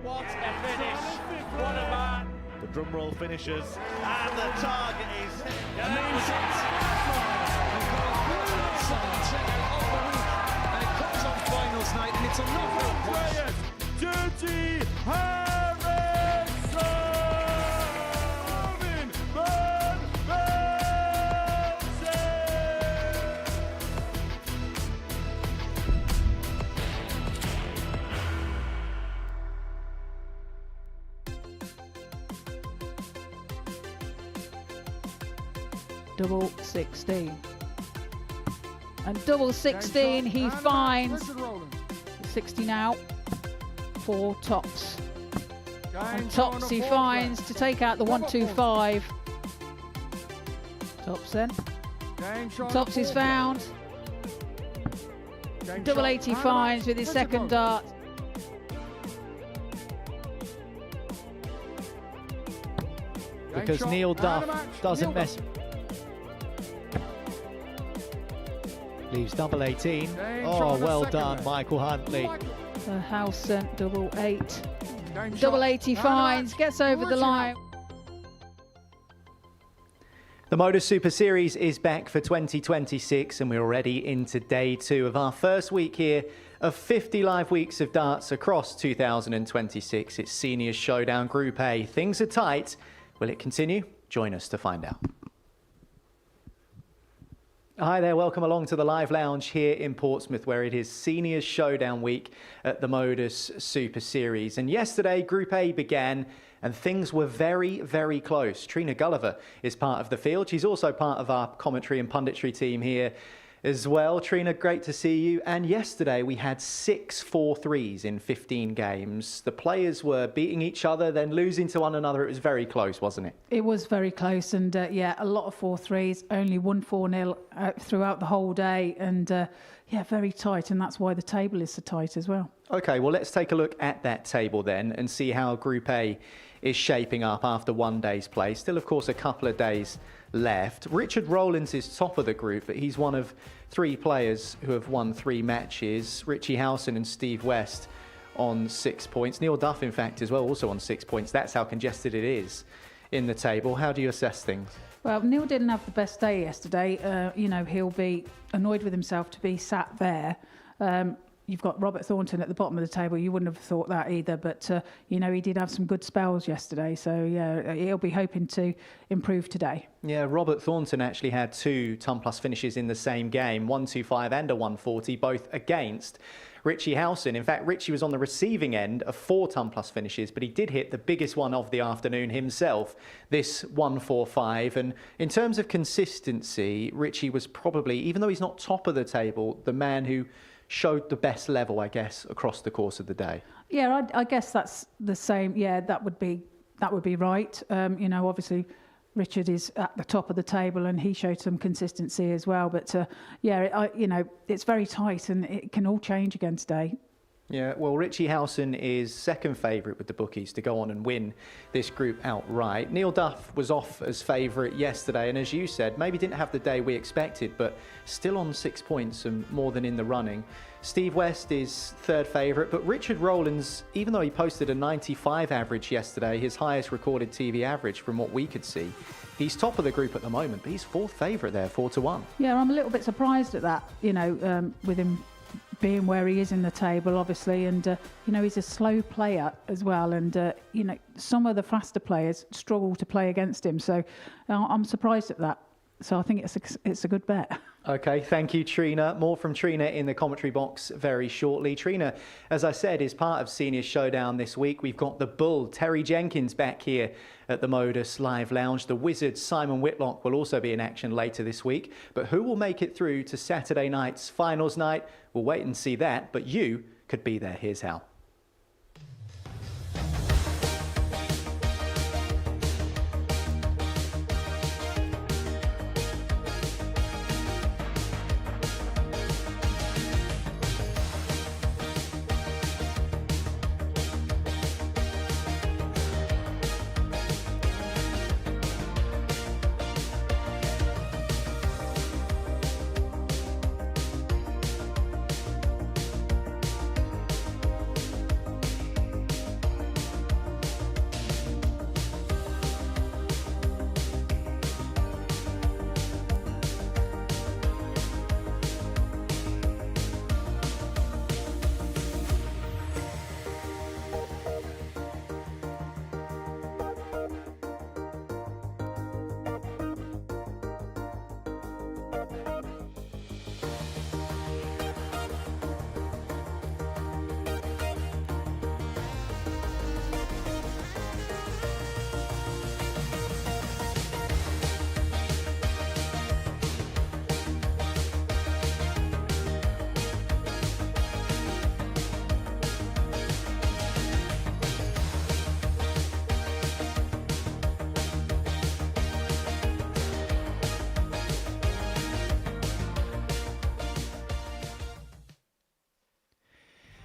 What a finish! What a man! The drum roll finishes, and the target is And it comes on finals night, and it's a knockout punch. Dirty Harrison! Double 16. And double 16 he finds. 60 now. 4 tops. And tops he finds to take out the 125. Tops then. Tops is found. Double 80 finds with his second dart. Because Neil Duff doesn't mess. Leaves double 18. Oh, well done, Michael Huntley. Howson, double 8. Double 80 finds, gets over the line. The Modus Super Series is back for 2026, and we're already into day 2 of our first week here of 50 live weeks of darts across 2026. It's Seniors Showdown Group A. Things are tight. Will it continue? Join us to find out. Hi there, welcome along to the live lounge here in Portsmouth, where it is Seniors Showdown week at the Modus Super Series. And yesterday, Group A began and things were very, very close. Trina Gulliver is part of the field. She's also part of our commentary and punditry team here as well. Trina, great to see you. And yesterday we had 6 4-3s in 15 games. The players were beating each other, then losing to one another. It was very close, wasn't it? It was very close, and yeah, a lot of 4-3s, only 1 4-0 throughout the whole day, and yeah, very tight, and that's why the table is so tight as well. Okay, well, let's take a look at that table then and see how Group A is shaping up after one day's play. Still, of course, a couple of days left. Richard Rollins is top of the group, but he's one of 3 players who have won 3 matches. Richie Howson and Steve West on 6 points. Neil Duff, in fact, as well, also on 6 points. That's how congested it is in the table. How do you assess things? Well, Neil didn't have the best day yesterday. You know, he'll be annoyed with himself to be sat there. You've got Robert Thornton at the bottom of the table. You wouldn't have thought that either, but you know, he did have some good spells yesterday, so yeah, he'll be hoping to improve today. Yeah, Robert Thornton actually had 2 ton plus finishes in the same game, 125 and a 140, both against Richie Howson. In fact, Richie was on the receiving end of 4 ton plus finishes, but he did hit the biggest one of the afternoon himself, this 145. And in terms of consistency, Richie was probably, even though he's not top of the table, the man who showed the best level, I guess, across the course of the day. Yeah, I guess that's the same. Yeah, that would be right. You know, obviously Richard is at the top of the table and he showed some consistency as well. But yeah, you know, it's very tight and it can all change again today. Yeah, well, Richie Howson is second favourite with the bookies to go on and win this group outright. Neil Duff was off as favourite yesterday, and as you said, maybe didn't have the day we expected, but still on 6 points and more than in the running. Steve West is third favourite, but Richard Rollins, even though he posted a 95 average yesterday, his highest recorded TV average from what we could see, he's top of the group at the moment, but he's fourth favourite there, 4-1. Yeah, I'm a little bit surprised at that, you know, with him being where he is in the table, obviously, and you know, he's a slow player as well, and you know, some of the faster players struggle to play against him, so I'm surprised at that. So I think it's a good bet. Okay, thank you, Trina. More from Trina in the commentary box very shortly. Trina, as I said, is part of Senior Showdown this week. We've got the Bull, Terry Jenkins, back here at the Modus Live Lounge. The Wizard, Simon Whitlock, will also be in action later this week. But who will make it through to Saturday night's finals night? We'll wait and see that, but you could be there. Here's how.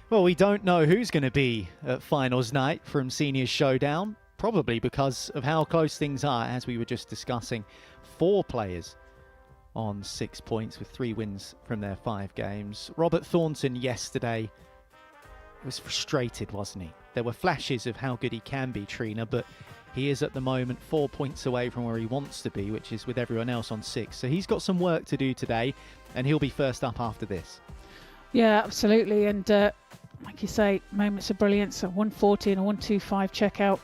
Well, we don't know who's going to be at finals night from Seniors Showdown, probably because of how close things are, as we were just discussing. 4 players on 6 points with 3 wins from their 5 games. Robert Thornton yesterday was frustrated, wasn't he? There were flashes of how good he can be, Trina, but he is at the moment 4 points away from where he wants to be, which is with everyone else on 6. So he's got some work to do today, and he'll be first up after this. Yeah, absolutely. And like you say, moments of brilliance, a 140 and a 125 checkout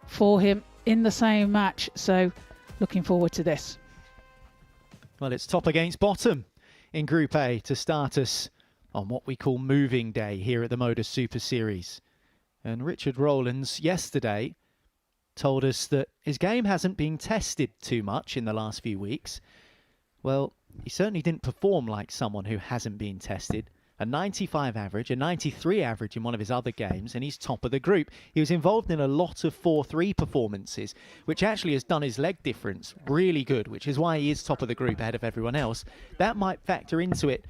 for him in the same match. So looking forward to this. Well, it's top against bottom in Group A to start us on what we call moving day here at the Modus Super Series. And Richard Rollins yesterday told us that his game hasn't been tested too much in the last few weeks. Well, he certainly didn't perform like someone who hasn't been tested. A 95 average, a 93 average in one of his other games, and he's top of the group. He was involved in a lot of 4-3 performances, which actually has done his leg difference really good, which is why he is top of the group ahead of everyone else. That might factor into it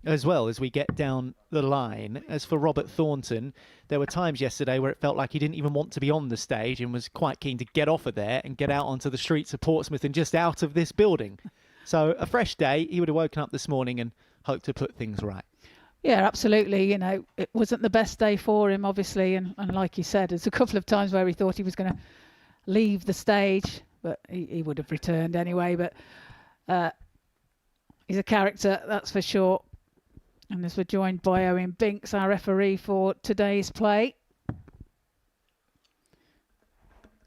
as well as we get down the line. As for Robert Thornton, there were times yesterday where it felt like he didn't even want to be on the stage and was quite keen to get off of there and get out onto the streets of Portsmouth and just out of this building. So a fresh day. He would have woken up this morning and hoped to put things right. Yeah, absolutely. You know, it wasn't the best day for him, obviously. And like you said, there's a couple of times where he thought he was going to leave the stage, but he would have returned anyway. But he's a character, that's for sure. And as we're joined by Owen Binks, our referee for today's play.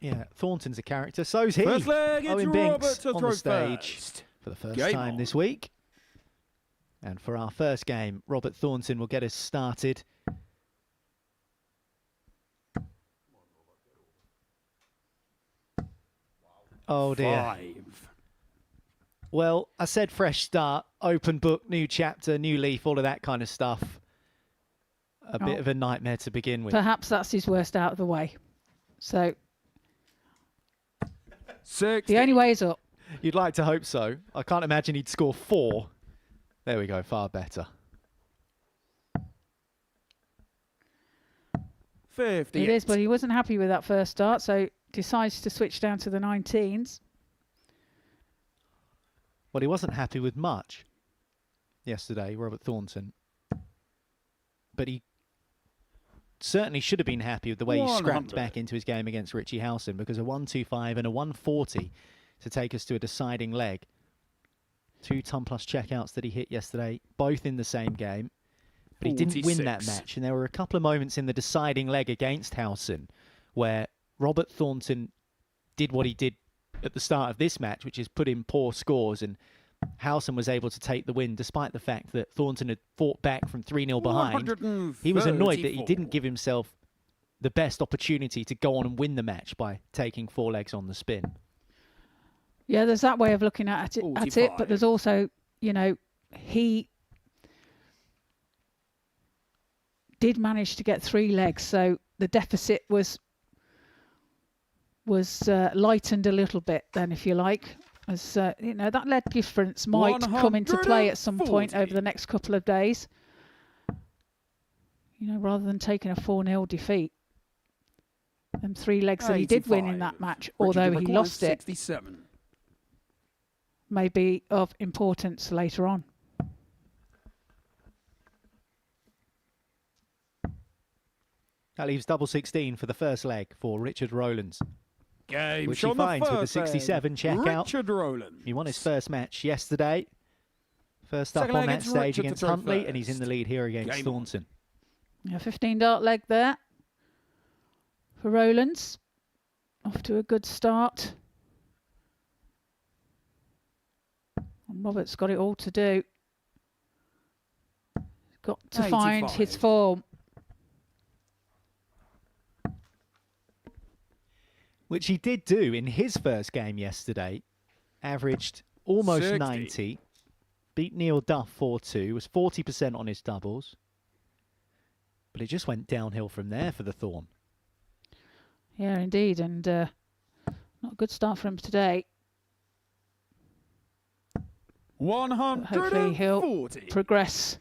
Yeah, Thornton's a character. So's he. First leg, Owen Binks on the stage first. for the first Game time on. this week. And for our first game, Robert Thornton will get us started. Oh dear. 5. Well, I said fresh start, open book, new chapter, new leaf, all of that kind of stuff. A bit of a nightmare to begin with. Perhaps that's his worst out of the way. So 6. the only way is up. You'd like to hope so. I can't imagine he'd score 4. There we go, far better. 50. It is, but he wasn't happy with that first start, so decides to switch down to the 19s. Well, he wasn't happy with much yesterday, Robert Thornton. But he certainly should have been happy with the way he scrapped 100. back into his game against Richie Howson, because a 125 and a 140 to take us to a deciding leg. 2 ton-plus checkouts that he hit yesterday, both in the same game. But he didn't win that 46. match. And there were a couple of moments in the deciding leg against Howson where Robert Thornton did what he did at the start of this match, which is put in poor scores, and Howson was able to take the win despite the fact that Thornton had fought back from 3-0 behind. He was annoyed that he didn't give himself the best opportunity to go on and win the match by taking 4 legs on the spin. Yeah, there's that way of looking at it, but 45. there's also, you know, he did manage to get 3 legs, so the deficit was lightened a little bit then, if you like. As you know, that leg difference might come into play at some point over the next couple of days. You know, rather than taking a 4-0 defeat. Them 3 legs that he did win in that match, although he lost it, 67. may be of importance later on. That leaves double 16 for the first leg for Richard Rollins, Game which he on the finds with a first 67 leg. checkout. Richard Rollins. He won his first match yesterday. First up Second on leg that against stage Richard to against throw Huntley, and he's in first. the lead here against Game Thornton. A 15-dart leg there for Rollins. Off to a good start. And Robert's got it all to do. Got to find his 85. form. Which he did do in his first game yesterday. Averaged almost 60. 90. Beat Neil Duff 4-2. Was 40% on his doubles. But it just went downhill from there for the Thorn. Yeah, indeed. And not a good start for him today. 140. Hopefully he'll progress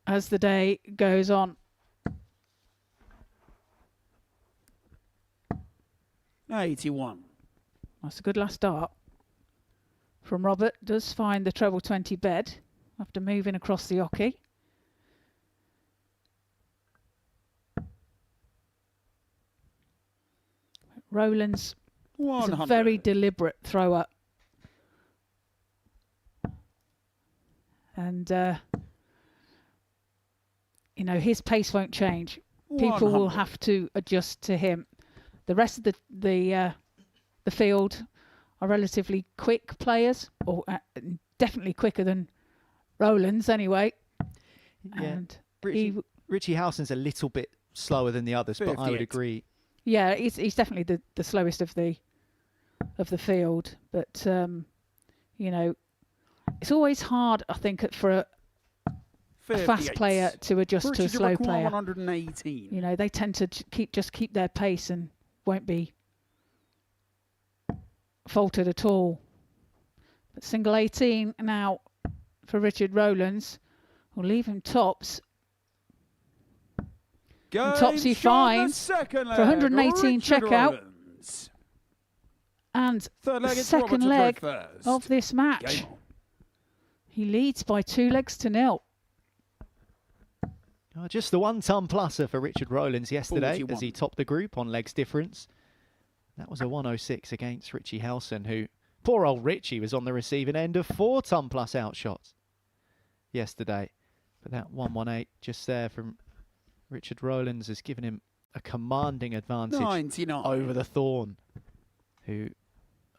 as the day goes on. 81. That's a good last start from Robert. Does find the treble 20 bed after moving across the oche. Rollins is a very deliberate thrower. And, you know, his pace won't change. People will have to adjust to him. The rest of the field are relatively quick players, or definitely quicker than Rollins anyway. Yeah. And Richie Howson's a little bit slower than the others, but I would agree. Yeah, he's definitely the slowest of the field. But you know, it's always hard, I think, for a fast player to adjust to a slow player. 118. You know, they tend to keep their pace and won't be faltered at all. But single 18 now for Richard Rollins will leave him tops. And tops he finds for 118 checkout. And the second leg of this match. He leads by 2 legs to 0. Oh, just the 1 ton pluser for Richard Rollins yesterday 41. as he topped the group on legs difference. That was a 106 against Richie Howson, who, poor old Richie, was on the receiving end of 4 ton plus outshots yesterday. But that 118 just there from Richard Rollins has given him a commanding advantage 99. over the Thorn, who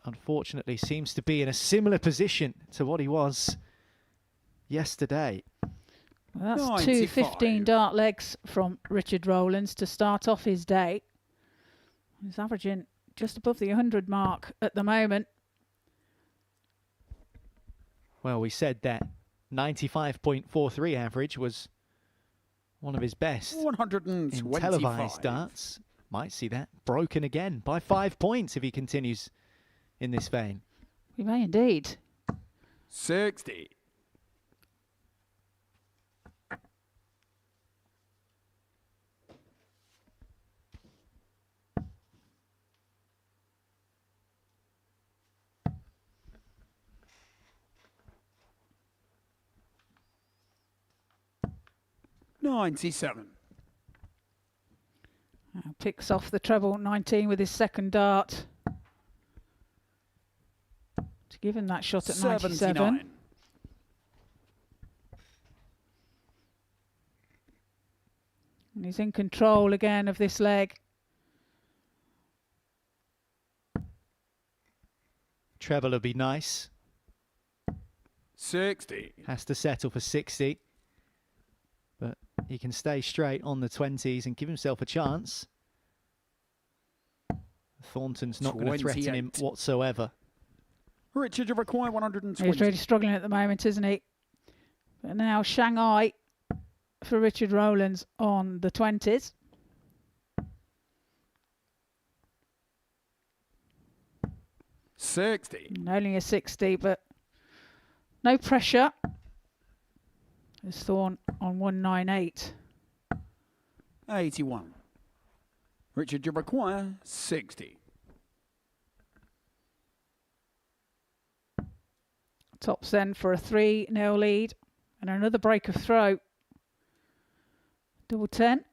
unfortunately seems to be in a similar position to what he was yesterday. Well, that's 2 15 dart legs from Richard Rollins to start off his day. He's averaging just above the 100 mark at the moment. Well, we said that 95.43 average was one of his best 125 in televised darts. Might see that broken again by 5 points if he continues in this vein. We may indeed. 60. $97. Picks off the treble 19 with his second dart to give him that shot at 97. 79. And he's in control again of this leg. Treble will be nice. 60. Has to settle for 60. But he can stay straight on the 20s and give himself a chance. Thornton's not going to threaten him whatsoever. Richard, you require 120. He's really struggling at the moment, isn't he? But now Shanghai for Richard Rollins on the 20s. $60. Only a 60, but no pressure. There's Thorn on 198. 81. Richard, you require 60. Tops then for a 3-0 lead and another break of throw. Double 10.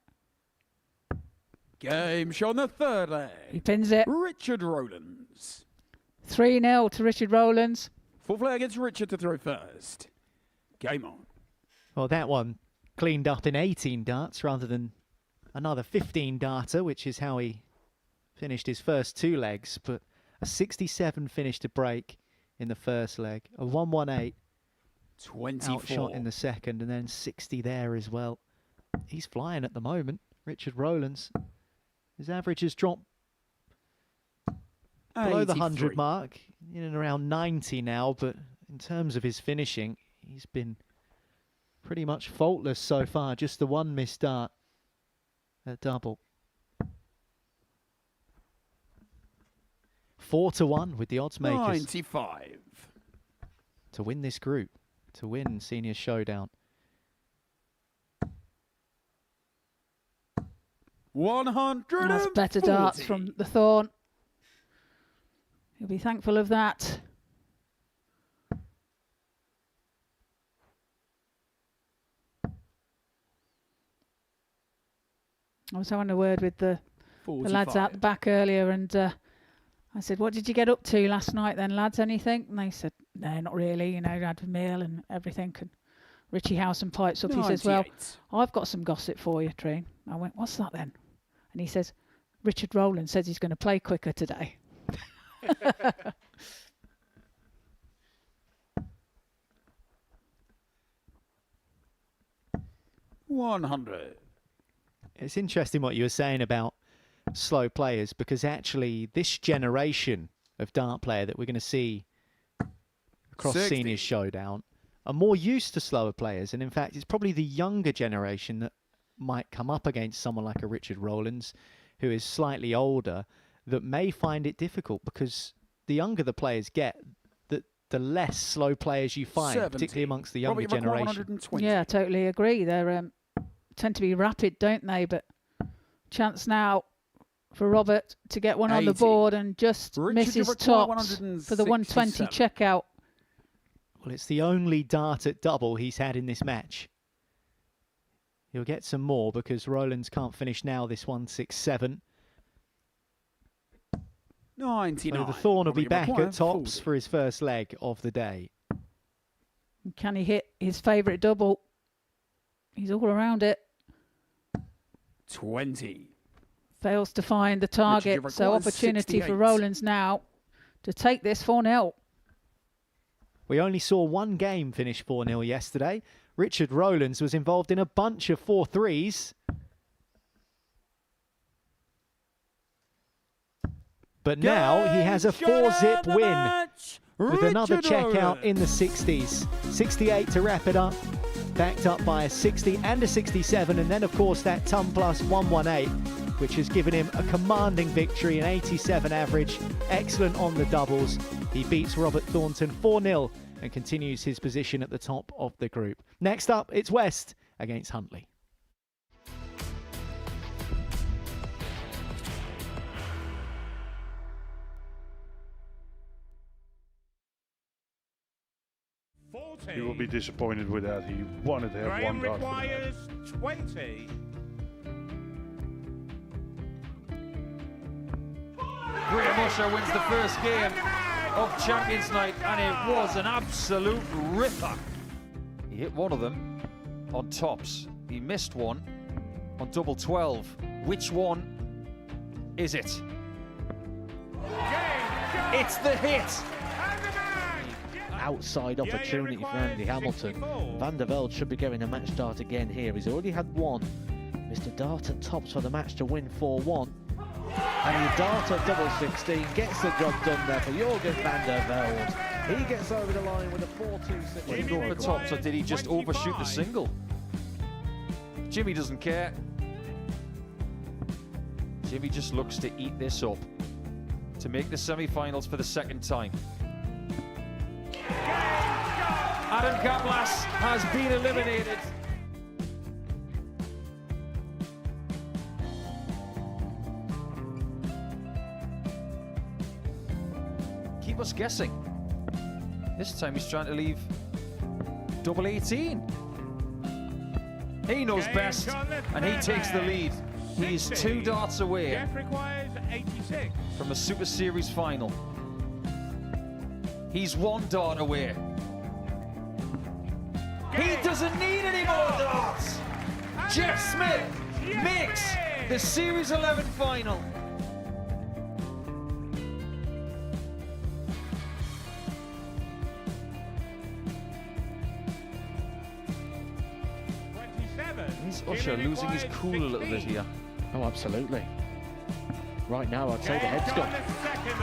Game shot on the third leg. He pins it. Richard Rollins. 3-0 to Richard Rollins. Full flag against Richard to throw first. Game on. Well, that one cleaned up in 18 darts rather than another 15 darter, which is how he finished his first 2 legs. But a 67 finish to break in the first leg, a 118 24 outshot in the second, and then 60 there as well. He's flying at the moment, Richard Rollins. His average has dropped below the 100 mark, in and around 90 now, but in terms of his finishing, he's been pretty much faultless so far. Just the one missed dart at double. 4-1 with the odds makers 95 to win this group, to win Senior Showdown. 140. That's better darts from the Thorn. He'll be thankful of that. I was having a word with the lads out the back earlier, and I said, what did you get up to last night then, lads, anything? And they said, no, not really, you know, had a meal and everything. And Richie Howson pipes up, 98. He says, well, I've got some gossip for you, Treen. I went, what's that then? And he says, Richard Rollins says he's going to play quicker today. 100. It's interesting what you were saying about slow players, because actually this generation of dart player that we're going to see across 60. Seniors Showdown are more used to slower players. And in fact, it's probably the younger generation that might come up against someone like a Richard Rollins, who is slightly older, that may find it difficult, because the younger the players get, the less slow players you find, 70. particularly amongst the younger generation. Yeah, I totally agree. They tend to be rapid, don't they? But chance now for Robert to get one 80. on the board and just Richard, miss his tops for the 120 checkout. Well, it's the only dart at double he's had in this match. He'll get some more because Rollins can't finish now this 167. 99. So the Thorn will be back required at tops 40. for his first leg of the day. Can he hit his favourite double? He's all around it. 20. Fails to find the target, Richard, so requires opportunity 68. for Rollins now to take this 4-0. We only saw one game finish 4-0 yesterday. Richard Rollins was involved in a bunch of 4-3s. But now he has a 4-zip win with another checkout in the 60s. 68 to wrap it up, backed up by a 60 and a 67, and then of course that ton plus 118, which has given him a commanding victory, an 87 average, excellent on the doubles. He beats Robert Thornton 4-0 and continues his position at the top of the group. Next up, it's West against Huntley. He will be disappointed with that. He wanted to have Graham one dart for that. requires 20. Graham Usher wins the first game of Champions Night, and it was an absolute ripper. He hit one of them on tops. He missed one on double 12. Which one is it? It's the hit. Outside opportunity for Andy Hamilton. Van der Velde should be getting a match start again here. He's already had one. Mr. Dart at tops for the match to win 4-1. And the Dart at double 16 gets the job done there for Jurgen van der Velde. He gets over the line with a 4-2-6. Did he go for tops, or did he just overshoot the single? Jimmy doesn't care. Jimmy just looks to eat this up to make the semi-finals for the second time. Adam Kaplas has been eliminated. Keep us guessing. This time he's trying to leave double 18. He knows best, and he takes the lead. He's 2 darts away Jeff requires 86. from a Super Series final. He's 1 dart away. He doesn't need any more darts. Jeff Smith makes the Series 11 final. Is Usher losing his cool a little bit here? Oh, absolutely. Right now, I'd say the head's gone.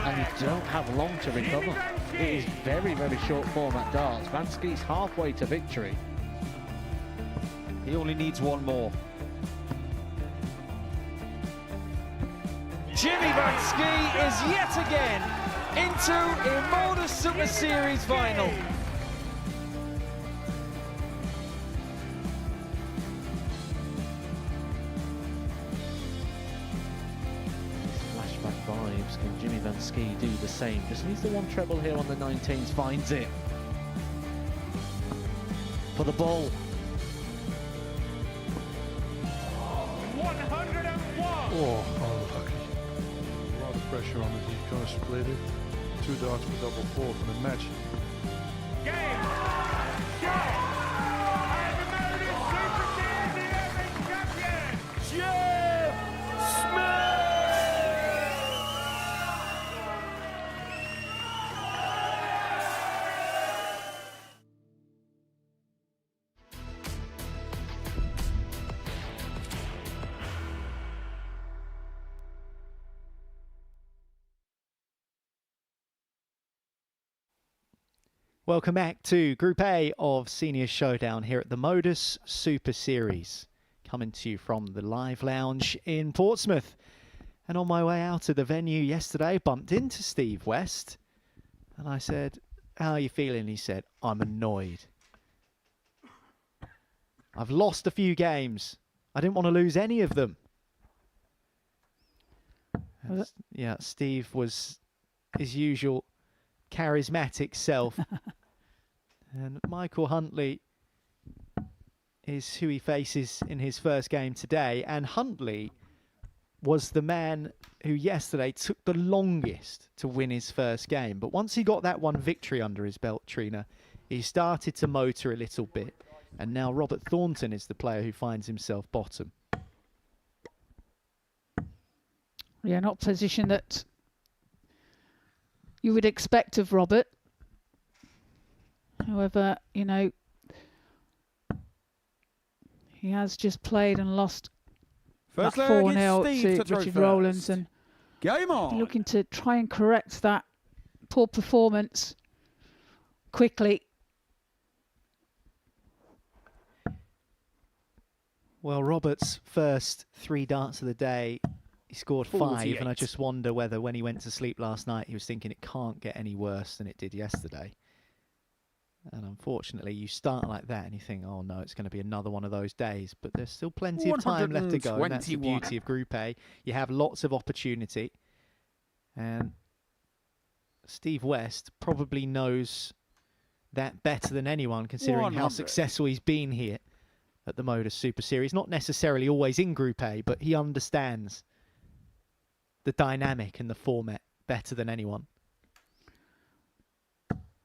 And you don't have long to recover. It is very, very short format darts. Vansky's halfway to victory. He only needs 1 more. Jimmy Vansky is yet again into a Modus Super Series final. vibes. Can Jimmy Van Ski do the same? Just needs the one treble here on the 19s. Finds it. For the ball. 101. Oh, unlucky. A lot of pressure on it. He's going to split it. 2 darts for double 4 for the match. Game. Shot. And the Modus Super Series champion. Jeff Smith! Welcome back to Group A of Senior Showdown here at the Modus Super Series. Coming to you from the Live Lounge in Portsmouth. And on my way out of the venue yesterday, bumped into Steve West. And I said, how are you feeling? He said, I'm annoyed. I've lost a few games. I didn't want to lose any of them. Yeah, Steve was his usual charismatic self. And Michael Huntley is who he faces in his first game today. And Huntley was the man who yesterday took the longest to win his first game. But once he got that one victory under his belt, Trina, he started to motor a little bit. And now Robert Thornton is the player who finds himself bottom. Yeah, not a position that you would expect of Robert. However, you know, he has just played and lost First that leg, 4-0 it's Steve to throw Richard first. Rollins, and Game on. looking to try and correct that poor performance quickly. Well, Robert's first 3 darts of the day, he scored 5, 48. and I just wonder whether when he went to sleep last night, he was thinking it can't get any worse than it did yesterday. And unfortunately, you start like that and you think, oh no, it's going to be another one of those days. But there's still plenty of time left to go, and that's the 121. beauty of Group A. You have lots of opportunity. And Steve West probably knows that better than anyone, considering how 100. successful he's been here at the Modus Super Series. Not necessarily always in Group A, but he understands the dynamic and the format better than anyone.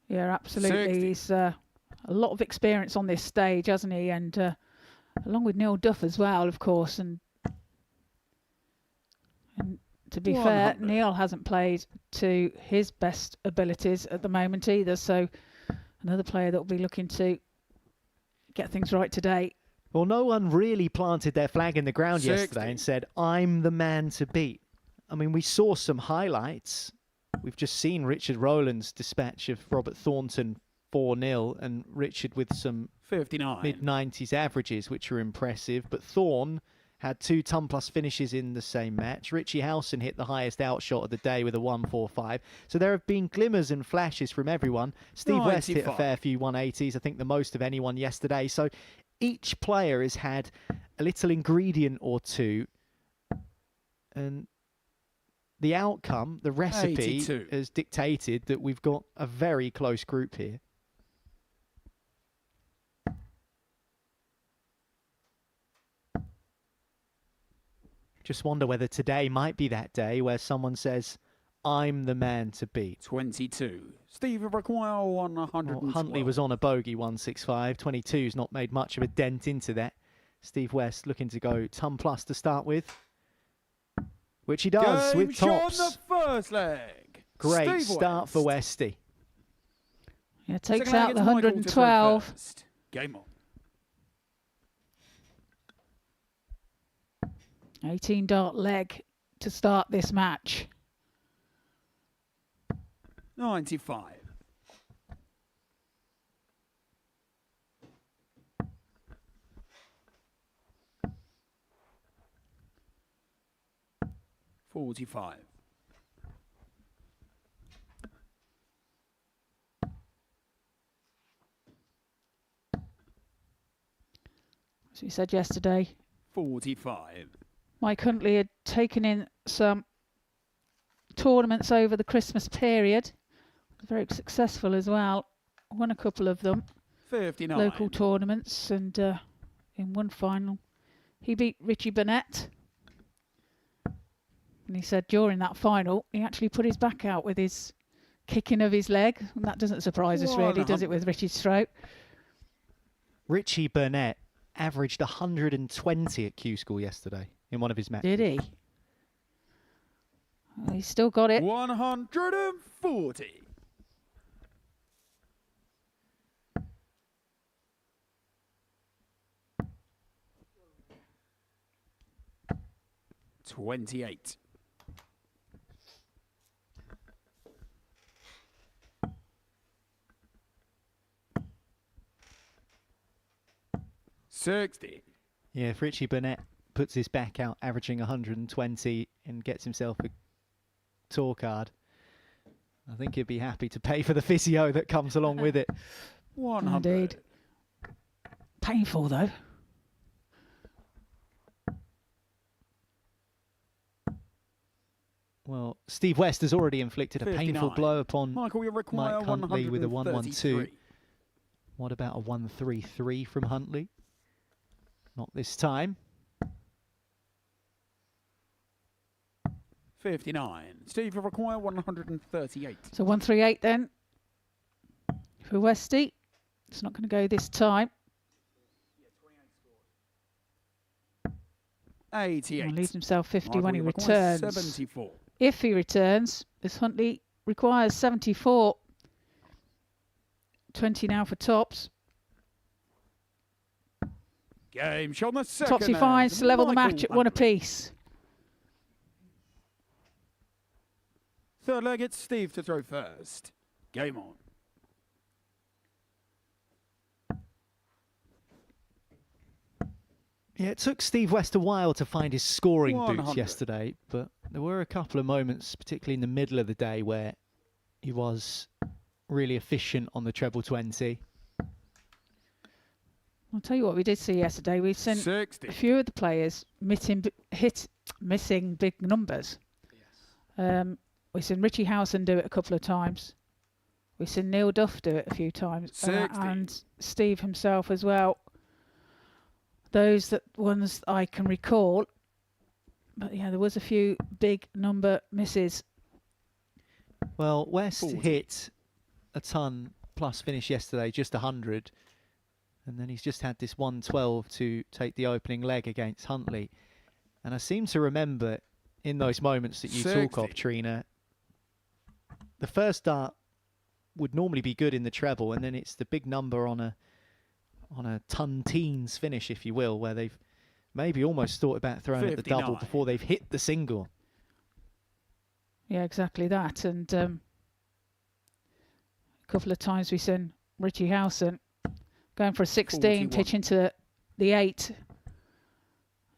Yeah, absolutely. 60. He's a lot of experience on this stage, hasn't he? And along with Neil Duff as well, of course. And to be fair, 100. Neil hasn't played to his best abilities at the moment either. So another player that will be looking to get things right today. Well, no one really planted their flag in the ground 60. yesterday and said, I'm the man to beat. I mean, we saw some highlights. We've just seen Richard Rollins' dispatch of Robert Thornton 4-0, and Richard with some 59. mid-90s averages, which are impressive. But Thorn had 2 ton-plus finishes in the same match. Richie Howson hit the highest outshot of the day with a 145. So there have been glimmers and flashes from everyone. Steve West hit a 95. fair few 180s, I think the most of anyone yesterday. So each player has had a little ingredient or two. And the outcome, the recipe, 82. has dictated that we've got a very close group here. Just wonder whether today might be that day where someone says, I'm the man to beat. 22. Steve require 112. Well, Huntley was on a bogey 165. 22's not made much of a dent into that. Steve West looking to go ton plus to start with, which he does Game with shot tops. on the first leg. Great Steve start for West. Westy. Yeah, takes Second leg, out the it's Michael to throw 112. first. Game on. 18 dart leg to start this match. 95. $45. As we said yesterday, 45. Mike Huntley had taken in some tournaments over the Christmas period. Very successful as well. Won a couple of them. 59. Local tournaments, and in one final he beat Richie Burnett. And he said during that final he actually put his back out with his kicking of his leg. And that doesn't surprise us really, does it, with Richie's stroke? Richie Burnett averaged 120 at Q School yesterday in one of his matches. Did he? Well, he's still got it. 140. $28. $60. Yeah, if Richie Burnett puts his back out averaging 120 and gets himself a tour card, I think he'd be happy to pay for the physio that comes along with it. 100. Indeed. Painful though. Well, Steve West has already inflicted a 59. painful blow upon Michael, you require Mike Huntley with a 133. 1-1-2. What about a 1-3-3 from Huntley? Not this time. 59. Steve, you require 138. So 138 then for Westy. It's not going to go this time. 88. He leaves himself 50 Michael, when he you require returns. 74. If he returns, this Huntley requires 74. 20 now for Tops. Game shot on the second. Topsy finds to level the Michael match at one Huntley. apiece. Third leg, it's Steve to throw first. Game on. Yeah, it took Steve West a while to find his scoring 100. boots yesterday, but there were a couple of moments, particularly in the middle of the day, where he was really efficient on the treble 20. I'll tell you what we did see yesterday. We've seen 60. a few of the players missing big numbers. We've seen Richie Howson do it a couple of times. We've seen Neil Duff do it a few times. 60. And Steve himself as well. Those ones I can recall. But yeah, there was a few big number misses. Well, West 40. hit a ton plus finish yesterday, just 100. And then he's just had this 112 to take the opening leg against Huntley. And I seem to remember in those moments that you talk 60. of, Trina, the first dart would normally be good in the treble, and then it's the big number on a ton teens finish, if you will, where they've maybe almost thought about throwing at the double 59. before they've hit the single. Yeah, exactly that. And a couple of times we've seen Richie Howson going for a 16, 41. pitching to the 8.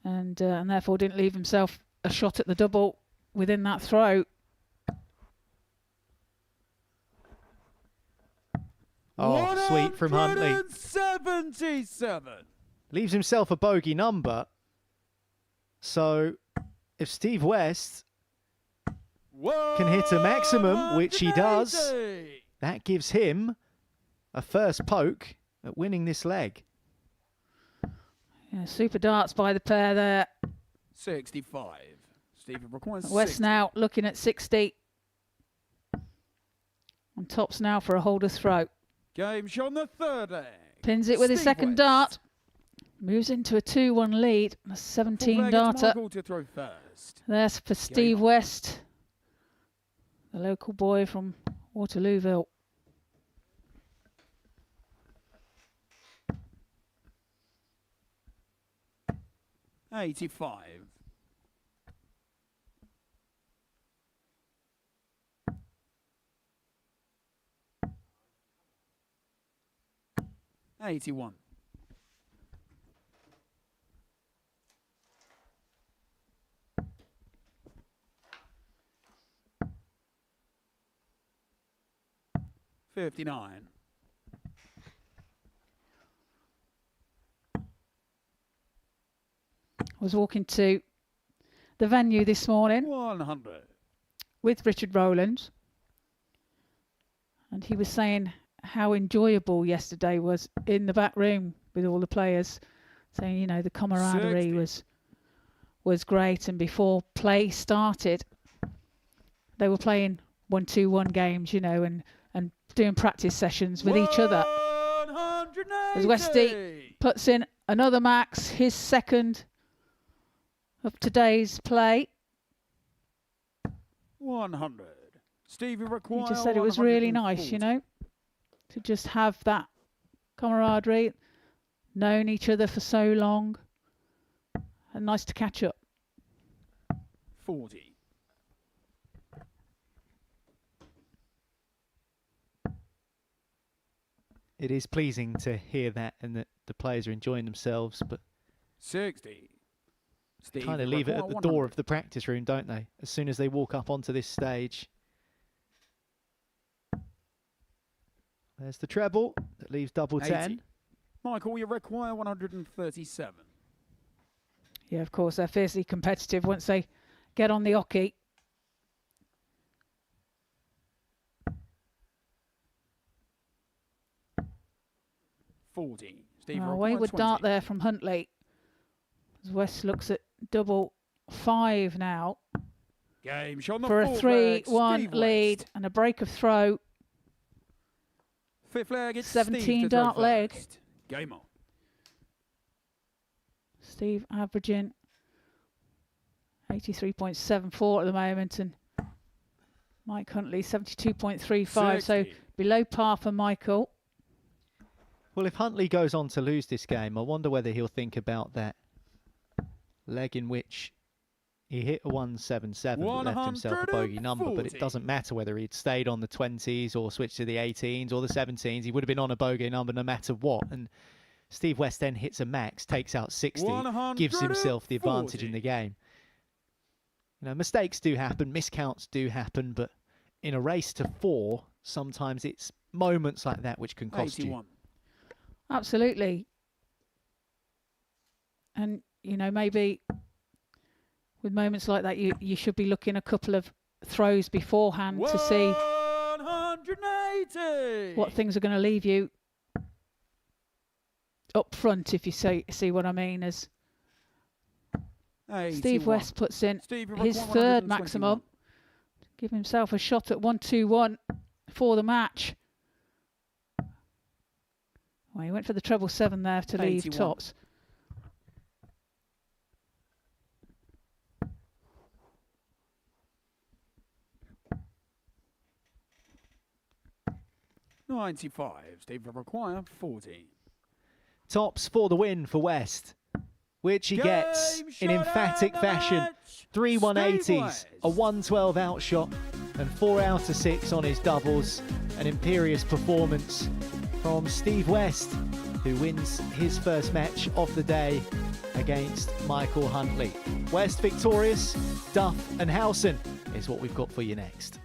And therefore didn't leave himself a shot at the double within that throw. Oh, sweet from Huntley. 177. Leaves himself a bogey number. So if Steve West can hit a maximum, which he does, 180. that gives him a first poke at winning this leg. Yeah, super darts by the pair there. 65. Stephen requires West 60. now looking at 60. On Tops now for a holder throw. Game shot on the third leg. Pins it with his Steve second West. dart. Moves into a 2-1 lead. A Full 17 leg, it's darter. Michael to throw first. There's for Steve West, the local boy from Waterlooville. $85. $81. $59. I was walking to the venue this morning. 100. with Richard Rollins, and he was saying how enjoyable yesterday was in the back room with all the players, saying, you know, the camaraderie was great, and before play started, they were playing 1-2-1 games, you know, and doing practice sessions with each other. As Westy puts in another max, his second of today's play. 100. Stevie require. He just said it was really nice, you know, to just have that camaraderie, known each other for so long, and nice to catch up. 40. It is pleasing to hear that and that the players are enjoying themselves, but 60. Stevie kind of leave it require at the 100. door of the practice room, don't they? As soon as they walk up onto this stage. There's the treble that leaves double 10. 80. Michael, you require 137. Yeah, of course, they're fiercely competitive once they get on the hockey. Steve A wayward dart there from Huntley. As West looks at double 5 now Game shot on the for a full leg, 3-1 Steve lead West. and a break of throw. Fifth leg, it's 17 Steve to dart throw leg. first. Game on. Steve averaging 83.74 at the moment, and Mike Huntley 72.35, so 60. below par for Michael. Well, if Huntley goes on to lose this game, I wonder whether he'll think about that leg in which he hit a 177 but left himself a bogey number, but it 140. doesn't matter whether he'd stayed on the 20s or switched to the 18s or the 17s. He would have been on a bogey number no matter what. And Steve West then hits a max, takes out 60, gives himself the advantage in the game. You know, mistakes do happen, miscounts do happen, but in a race to 4, sometimes it's moments like that which can cost 81. you. Absolutely. And, you know, maybe with moments like that, you should be looking a couple of throws beforehand to see 180. what things are going to leave you up front, if you see what I mean. As Steve 81. West puts in Steve, you his require third 121. maximum, give himself a shot at 1-2-1 for the match. Well, he went for the treble 7 there to leave 81. tops. $95. Steve require 40. Tops for the win for West, which he gets in emphatic fashion. 3 180s, a 112 outshot, and 4 out of 6 on his doubles. An imperious performance from Steve West, who wins his first match of the day against Michael Huntley. West victorious, Duff and Howson is what we've got for you next.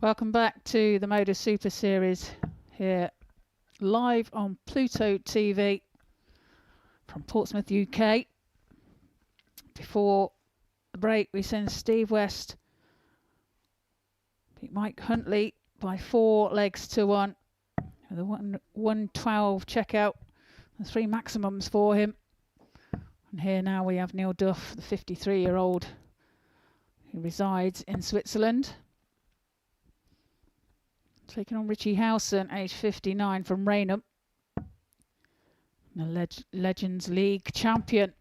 Welcome back to the Modus Super Series here live on Pluto TV from Portsmouth, UK. Before the break, we send Steve West beat Mike Huntley by 4 legs to 1. The 112 checkout, the 3 maximums for him. And here now we have Neil Duff, the 53-year-old who resides in Switzerland, taking on Richie Howson, age 59, from Raynham, the Legends League champion.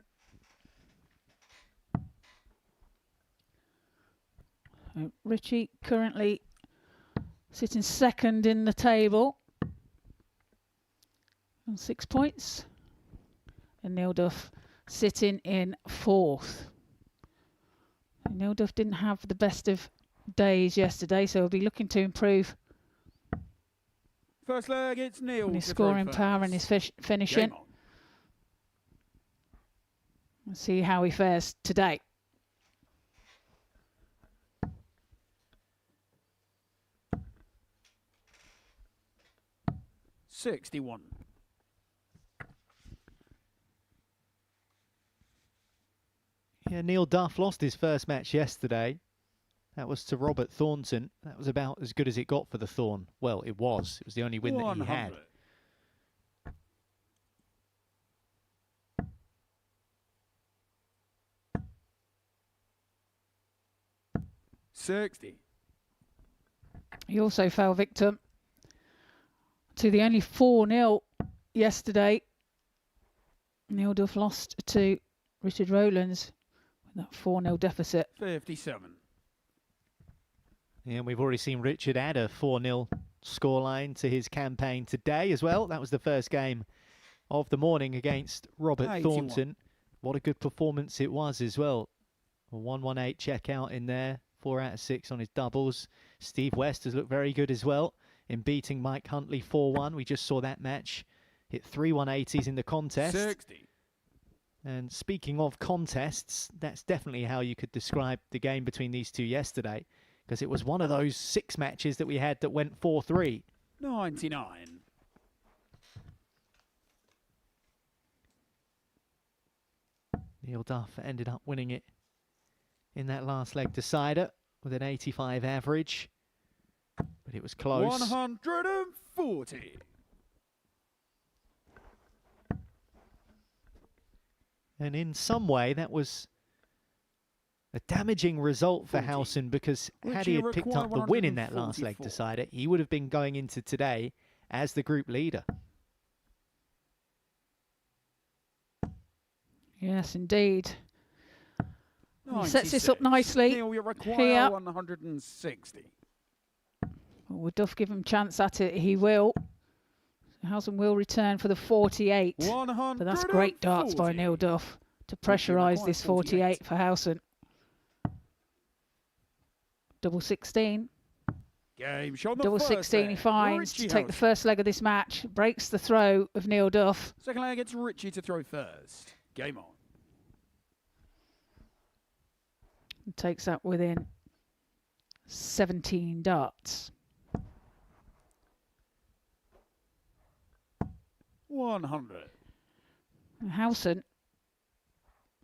Richie currently sitting second in the table on 6 points, and Neil Duff sitting in 4th. Neil Duff didn't have the best of days yesterday, so he'll be looking to improve First leg, it's Neil. on his scoring power and his finishing. Let's see how he fares today. $61. Yeah, Neil Duff lost his first match yesterday. That was to Robert Thornton. That was about as good as it got for the Thorn. Well, it was. It was the only win that he had. 60. He also fell victim to the only 4-0 yesterday. Neil Duff lost to Richard Rollins with that 4-0 deficit. 57. Yeah, and we've already seen Richard add a 4-0 scoreline to his campaign today as well. That was the first game of the morning against Robert 81. Thornton. What a good performance it was as well. A 118 checkout in there. 4 out of 6 on his doubles. Steve West has looked very good as well in beating Mike Huntley 4-1. We just saw that match hit 3 180s in the contest. 60. And speaking of contests, that's definitely how you could describe the game between these two yesterday, because it was one of those 6 matches that we had that went 4-3. 99. Neil Duff ended up winning it in that last leg decider with an 85 average, but it was close. 140. And in some way, that was a damaging result for 40. Howson, because had Richie he had picked up the win in that last leg 144. decider, he would have been going into today as the group leader. Yes, indeed. He sets this 96. up nicely Neil, you require here. 160. Will Duff give him chance at it? He will. Howson will return for the 48. 140. But that's great darts by Neil Duff to pressurise this 48 for Howson. Double 16. Game show on the Double first 16 he leg. finds to Richie take the Howson. first leg of this match. Breaks the throw of Neil Duff. Second leg, it's Richie to throw first. Game on. And takes that within 17 darts. 100. Howson,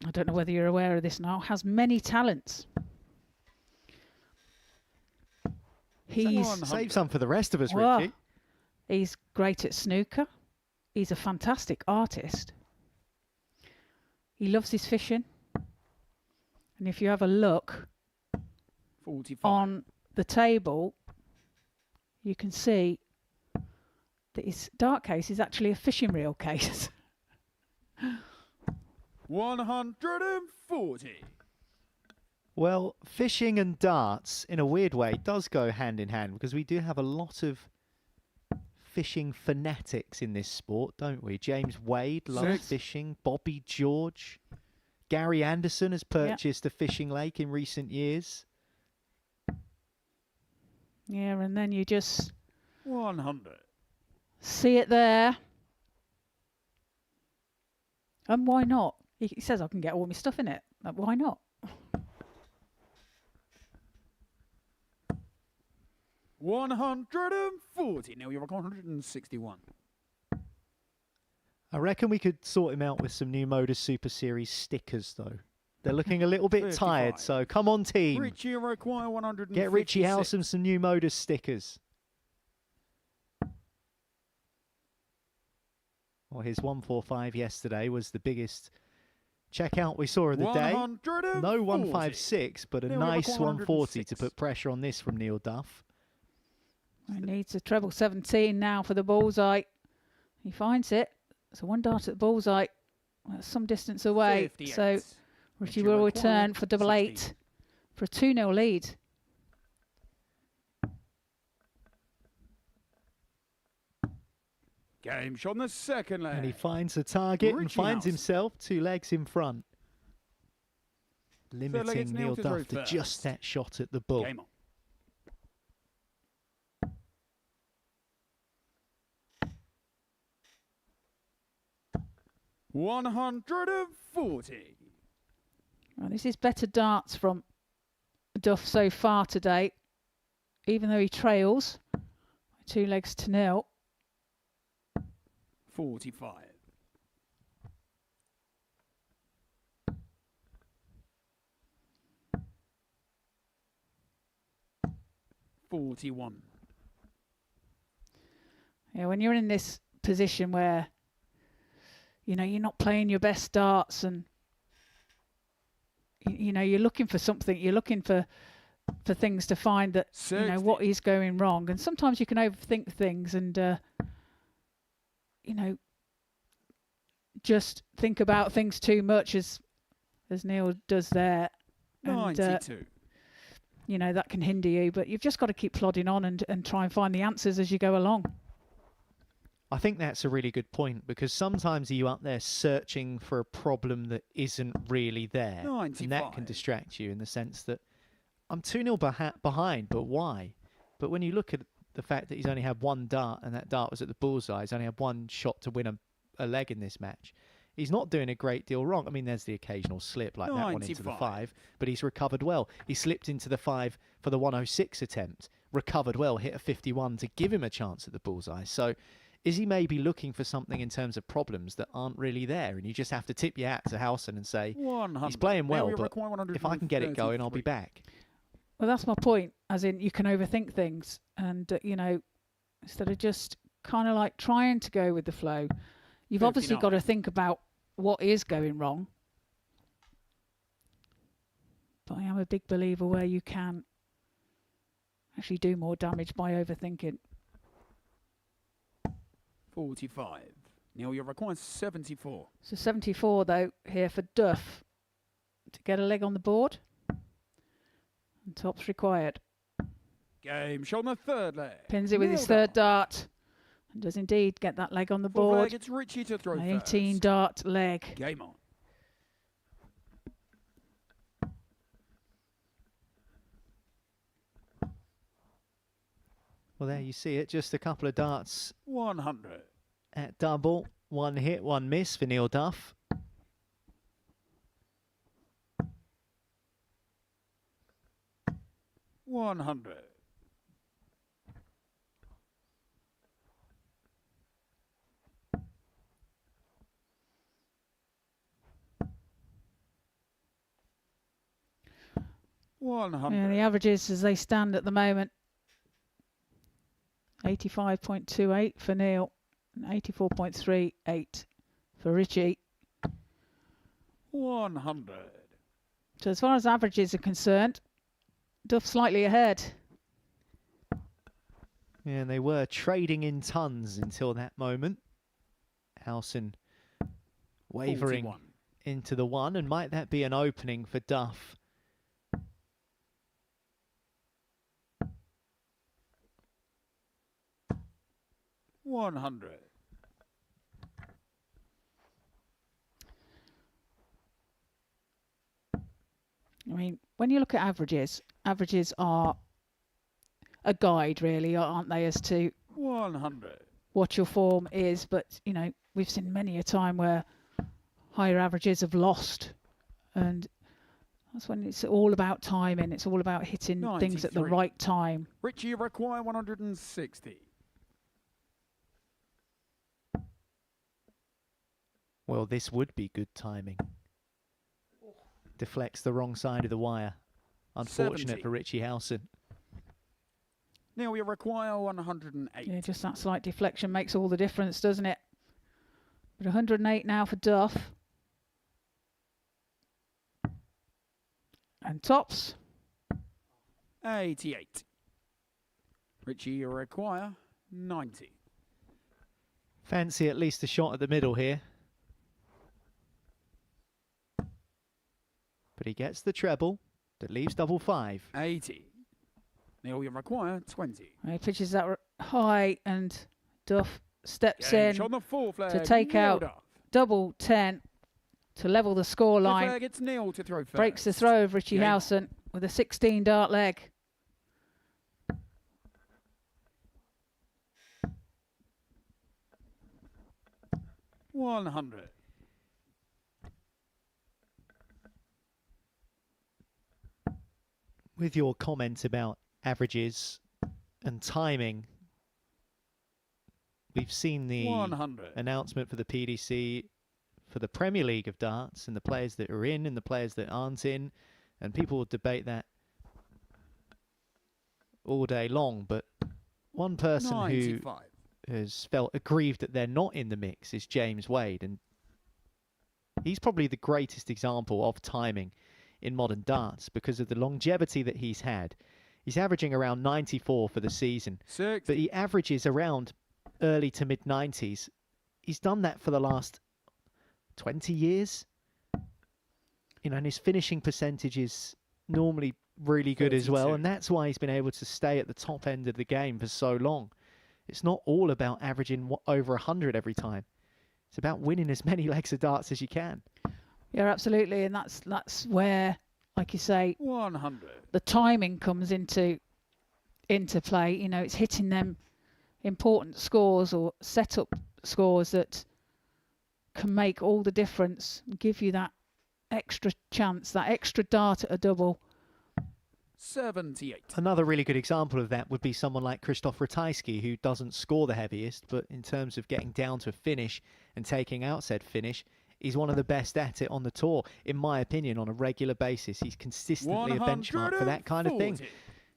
I don't know whether you're aware of this now, has many talents. He's 100. Save some for the rest of us, Well, Richie. he's great at snooker. He's a fantastic artist. He loves his fishing. And if you have a look 45. on the table, you can see that his dart case is actually a fishing reel case. 140. Well, fishing and darts, in a weird way, does go hand in hand, because we do have a lot of fishing fanatics in this sport, don't we? James Wade loves 6. fishing. Bobby George. Gary Anderson has purchased a fishing lake in recent years. Yeah, and then you just 100. see it there. And why not? He says I can get all my stuff in it. Like, why not? 140. Neil, you're 161. I reckon we could sort him out with some new Modus Super Series stickers, though. They're looking a little bit 55. tired, so come on, team. Richie, you require 156. Get Richie Howson some new Modus stickers. Well, his 145 yesterday was the biggest checkout we saw of the day. 140. No 156, but a Neil, you're nice 140 to 106. put pressure on this from Neil Duff. He needs a treble 17 now for the bullseye. He finds it. So one dart at the bullseye. That's some distance away. 58. So Richie Richie will require return for double 16. 8 for a 2-0 lead. Game shot on the second leg. And he finds the target and Richie finds Howson. himself 2 legs in front. leg, it's Limiting Neil Neil to throw Duff to first. just that shot at the bull. Game on. $140. Well, this is better darts from Duff so far today, even though he trails 2 legs to 0. 45. $41. Yeah, when you're in this position where, you know, you're not playing your best darts and, you know, you're looking for something, you're looking for things to find that, you know, 60. what is going wrong. And sometimes you can overthink things and, you know, just think about things too much as Neil does there. And, 92. you know, that can hinder you, but you've just got to keep plodding on and try and find the answers as you go along. I think that's a really good point, because sometimes you're up there searching for a problem that isn't really there. And that can 95. distract you in the sense that I'm 2-0 behind, but why? But when you look at the fact that he's only had 1 dart and that dart was at the bullseye, he's only had 1 shot to win a leg in this match. He's not doing a great deal wrong. I mean, there's the occasional slip like that one into the 95. 5, but he's recovered well. He slipped into the 5 for the 106 attempt, recovered well, hit a 51 to give him a chance at the bullseye. So is he maybe looking for something in terms of problems that aren't really there? And you just have to tip your hat to Howson and say, 100. he's playing well, Neil, you but require if I can get it going, I'll be 133. back. Well, that's my point, as in you can overthink things and, you know, instead of just kind of like trying to go with the flow, you've obviously 59. got to think about what is going wrong. But I am a big believer where you can actually do more damage by overthinking. 45. Neil, you require 74. So 74 though here for Duff to get a leg on the board. And tops required. Game shot on the third leg. Pins it with his Neil third dart. And does indeed get that leg on the Fourth leg, board. it's Richie to throw 18 first. dart leg. Game on. Well, there you see it. Just a couple of darts 100. at double. 1 hit, 1 miss for Neil Duff. $100. Yeah, the averages as they stand at the moment. 85.28 for Neil. And 84.38 for Richie. 100. So as far as averages are concerned, Duff slightly ahead. Yeah, and they were trading in tons until that moment. Howson wavering 41. into the 1, and might that be an opening for Duff? $100. I mean, when you look at averages, averages are a guide, really, aren't they, as to 100. what your form is. But, you know, we've seen many a time where higher averages have lost. And That's when it's all about timing. It's all about hitting things at the 93. right time. Richie, you require 160. Well, this would be good timing. Deflects the wrong side of the wire. Unfortunate 70. for Richie Howson. Neil, you require 108. Yeah, just that slight deflection makes all the difference, doesn't it? But 108 now for Duff. And tops. 88. Richie, you require 90. Fancy at least a shot at the middle here. But he gets the treble that leaves double 5. 80. Neil, you require 20. He pitches that high and Duff steps Game in on the fourth leg. to take out Duff. double 10 to level the score Fifth line. leg, it's Neil to throw first. Breaks the throw of Richie Game on. Howson with a 16 dart leg. $100. With your comment about averages and timing, we've seen the 100. announcement for the PDC for the Premier League of darts and the players that are in and the players that aren't in, and people will debate that all day long, but one person 95. who has felt aggrieved that they're not in the mix is James Wade, and he's probably the greatest example of timing in modern darts because of the longevity that he's had. He's averaging around 94 for the season, 60. but he averages around early to mid 90s. He's done that for the last 20 years. You know, and his finishing percentage is normally really good as well, 32. and that's why he's been able to stay at the top end of the game for so long. It's not all about averaging over 100 every time. It's about winning as many legs of darts as you can. Yeah, absolutely, and that's where, like you say, 100. the timing comes into play. You know, it's hitting them important scores or setup scores that can make all the difference and give you that extra chance, that extra dart at a double. 78. Another really good example of that would be someone like Krzysztof Ratajski, who doesn't score the heaviest, but in terms of getting down to a finish and taking out said finish, he's one of the best at it on the tour, in my opinion, on a regular basis. He's consistently a benchmark for that kind of thing. 140.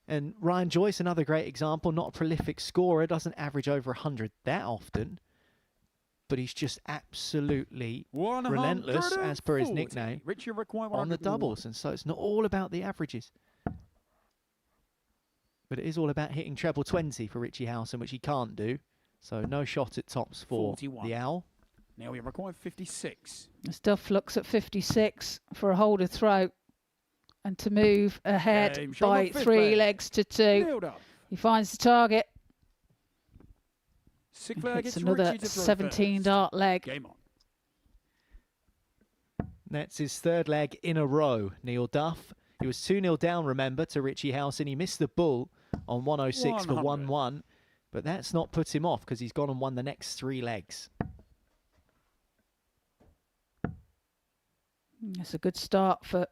And Ryan Joyce, another great example, not a prolific scorer, doesn't average over 100 that often, but he's just absolutely relentless, as per his 140. nickname, Richie require on the 101. doubles. And so it's not all about the averages. But it is all about hitting treble 20 for Richie Howson, which he can't do. So no shot at tops for 41. the Owl. Now we require 56. As Duff looks at 56 for a holder throw and to move ahead Game shot by on fifth 3 leg. legs to 2. Buildup. He finds the target. Sixth and leg, hits it's another Richie to throw 17 first. dart leg. Game on. That's his third leg in a row, Neil Duff. He was 2-0 down, remember, to Richie Howson. He missed the bull on 106 for 100. 1-1, but that's not put him off because he's gone and won the next 3 legs. It's a good start for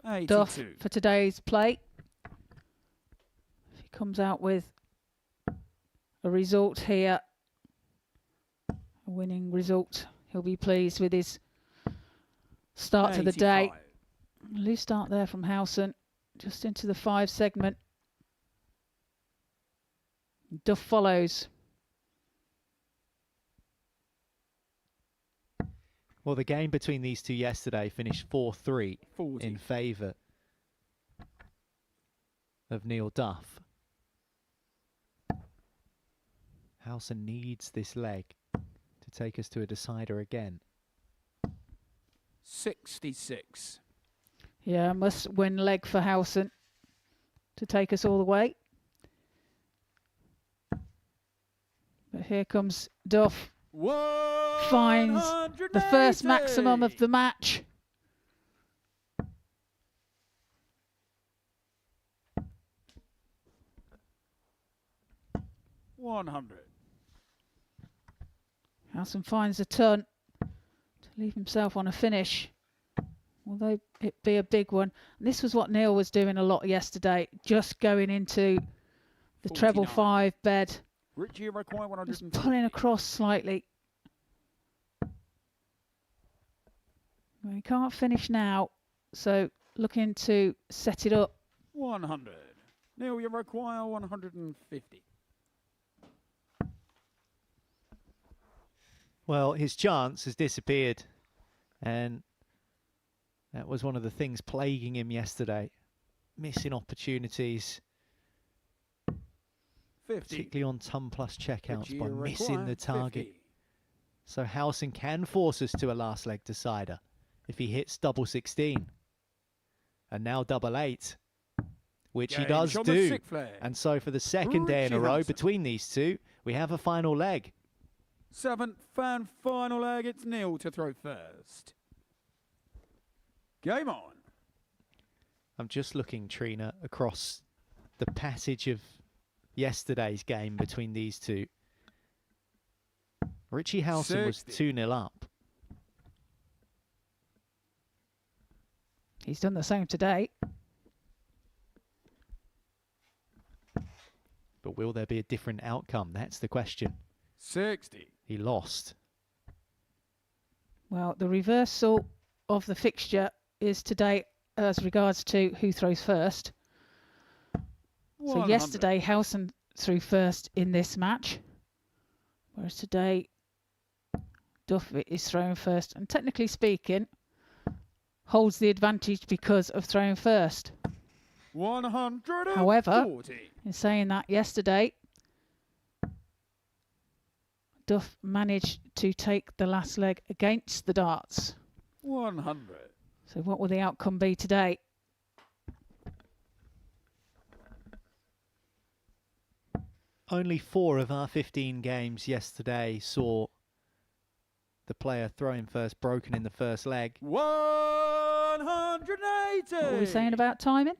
82. Duff for today's play. If he comes out with a result here, a winning result, he'll be pleased with his start to the day. 85. Loose start there from Howson, just into the 5 segment. Duff follows. Well, the game between these two yesterday finished 4-3 40. in favour of Neil Duff. Howson needs this leg to take us to a decider again. 66. Yeah, must win leg for Howson to take us all the way. But here comes Duff. Finds the first maximum of the match. $100. Howson finds a turn to leave himself on a finish. although it be a big one. And this was what Neil was doing a lot yesterday, just going into the treble 49. 5 bed, Richie, you require just 150. pulling across slightly. Well, he can't finish now, so looking to set it up. 100. Neil, you require 150. Well, his chance has disappeared, and that was one of the things plaguing him yesterday. Missing opportunities, 50. particularly on ton plus checkouts, Richie, by you missing require the target. 50. So Howson can force us to a last leg decider if he hits double 16. And now double 8, which he Game does shot the do. sixth flag. And so for the second day in a Richie row Howson. between these two, we have a final leg. 7th and final leg. It's Neil to throw first. Game on. I'm just looking, Trina, across the passage of yesterday's game between these two. Richie Howson was 60. 2-0 up. He's done the same today. But will there be a different outcome? That's the question. 60. He lost. Well, the reversal of the fixture is today as regards to who throws first. So 100. yesterday, Howson threw first in this match, whereas today, Duff is throwing first, and technically speaking, holds the advantage because of throwing first. 140. However, in saying that, yesterday, Duff managed to take the last leg against the darts. 100. So what will the outcome be today? Only 4 of our 15 games yesterday saw the player throwing first broken in the first leg. 180. What were we saying about timing?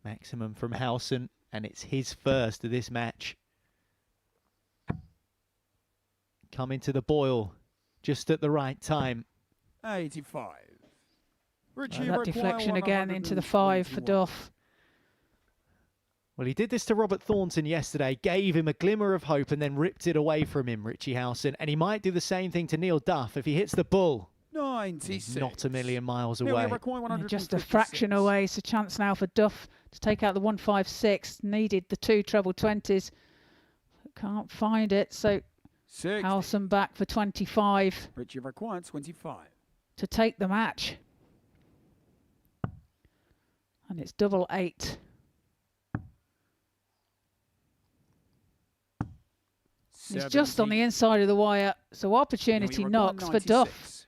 Maximum from Howson, and it's his first of this match. Coming to the boil just at the right time. 85. Richie, That require deflection again into the 5 for 121. Duff. Well, he did this to Robert Thornton yesterday, gave him a glimmer of hope and then ripped it away from him, Richie Howson. And he might do the same thing to Neil Duff if he hits the bull. 96. Not a million miles Neil, you away. require And just a 156. fraction away. It's a chance now for Duff to take out the 156. Needed the 2 treble 20s. Can't find it. So 60. Howson back for 25 Richie required 25. to take the match. And it's double 8. It's just on the inside of the wire. So opportunity knocks for Duff.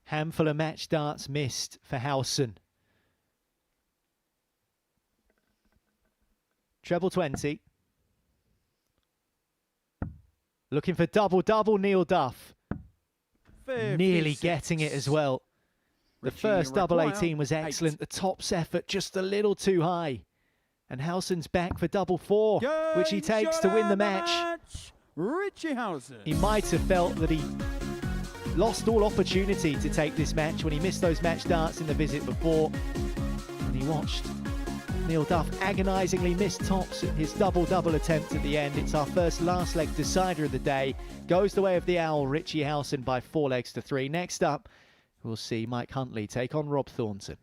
Handful of match darts missed for Howson. Treble 20. Looking for double-double Neil Duff. 56. Nearly getting it as well. The Richie, first double require 18 was excellent. The tops effort just a little too high. And Howson's back for double 4, which he takes to win the match. Richie Howson. He might have felt that he lost all opportunity to take this match when he missed those match darts in the visit before. And he watched Neil Duff agonisingly miss tops at his double-double attempt at the end. It's our first last leg decider of the day. Goes the way of the owl, Richie Howson, by 4 legs to 3. Next up, we'll see Mike Huntley take on Rob Thornton.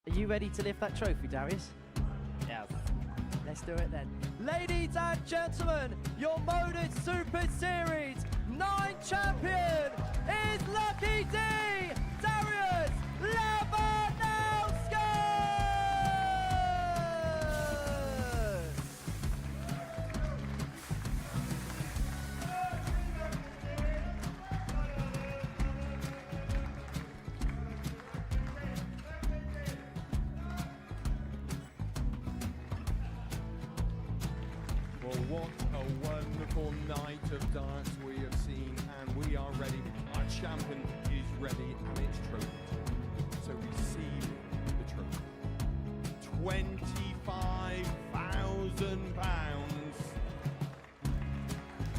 Are you ready to lift that trophy, Darius? Yes. Let's do it then. Ladies and gentlemen, your Modus Super Series 9 champion is Lucky D, Darius Labanowski! Well, what a wonderful night of darts we have seen, and we are ready. Our champion is ready, and it's trophy time. So receive the trophy. 20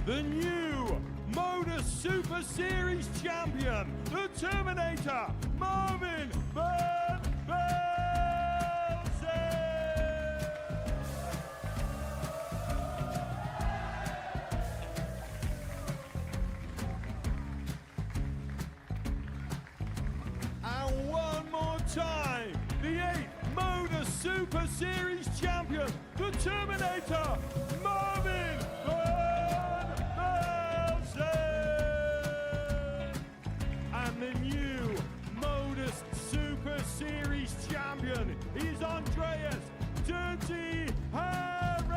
The new Modus Super Series champion, the Terminator, Marvin Van Velzen. And one more time, the 8th Modus Super Series champion, the Terminator, Marvin Van Velzen. And the new Modus Super Series champion is Andreas Dirty Harrison.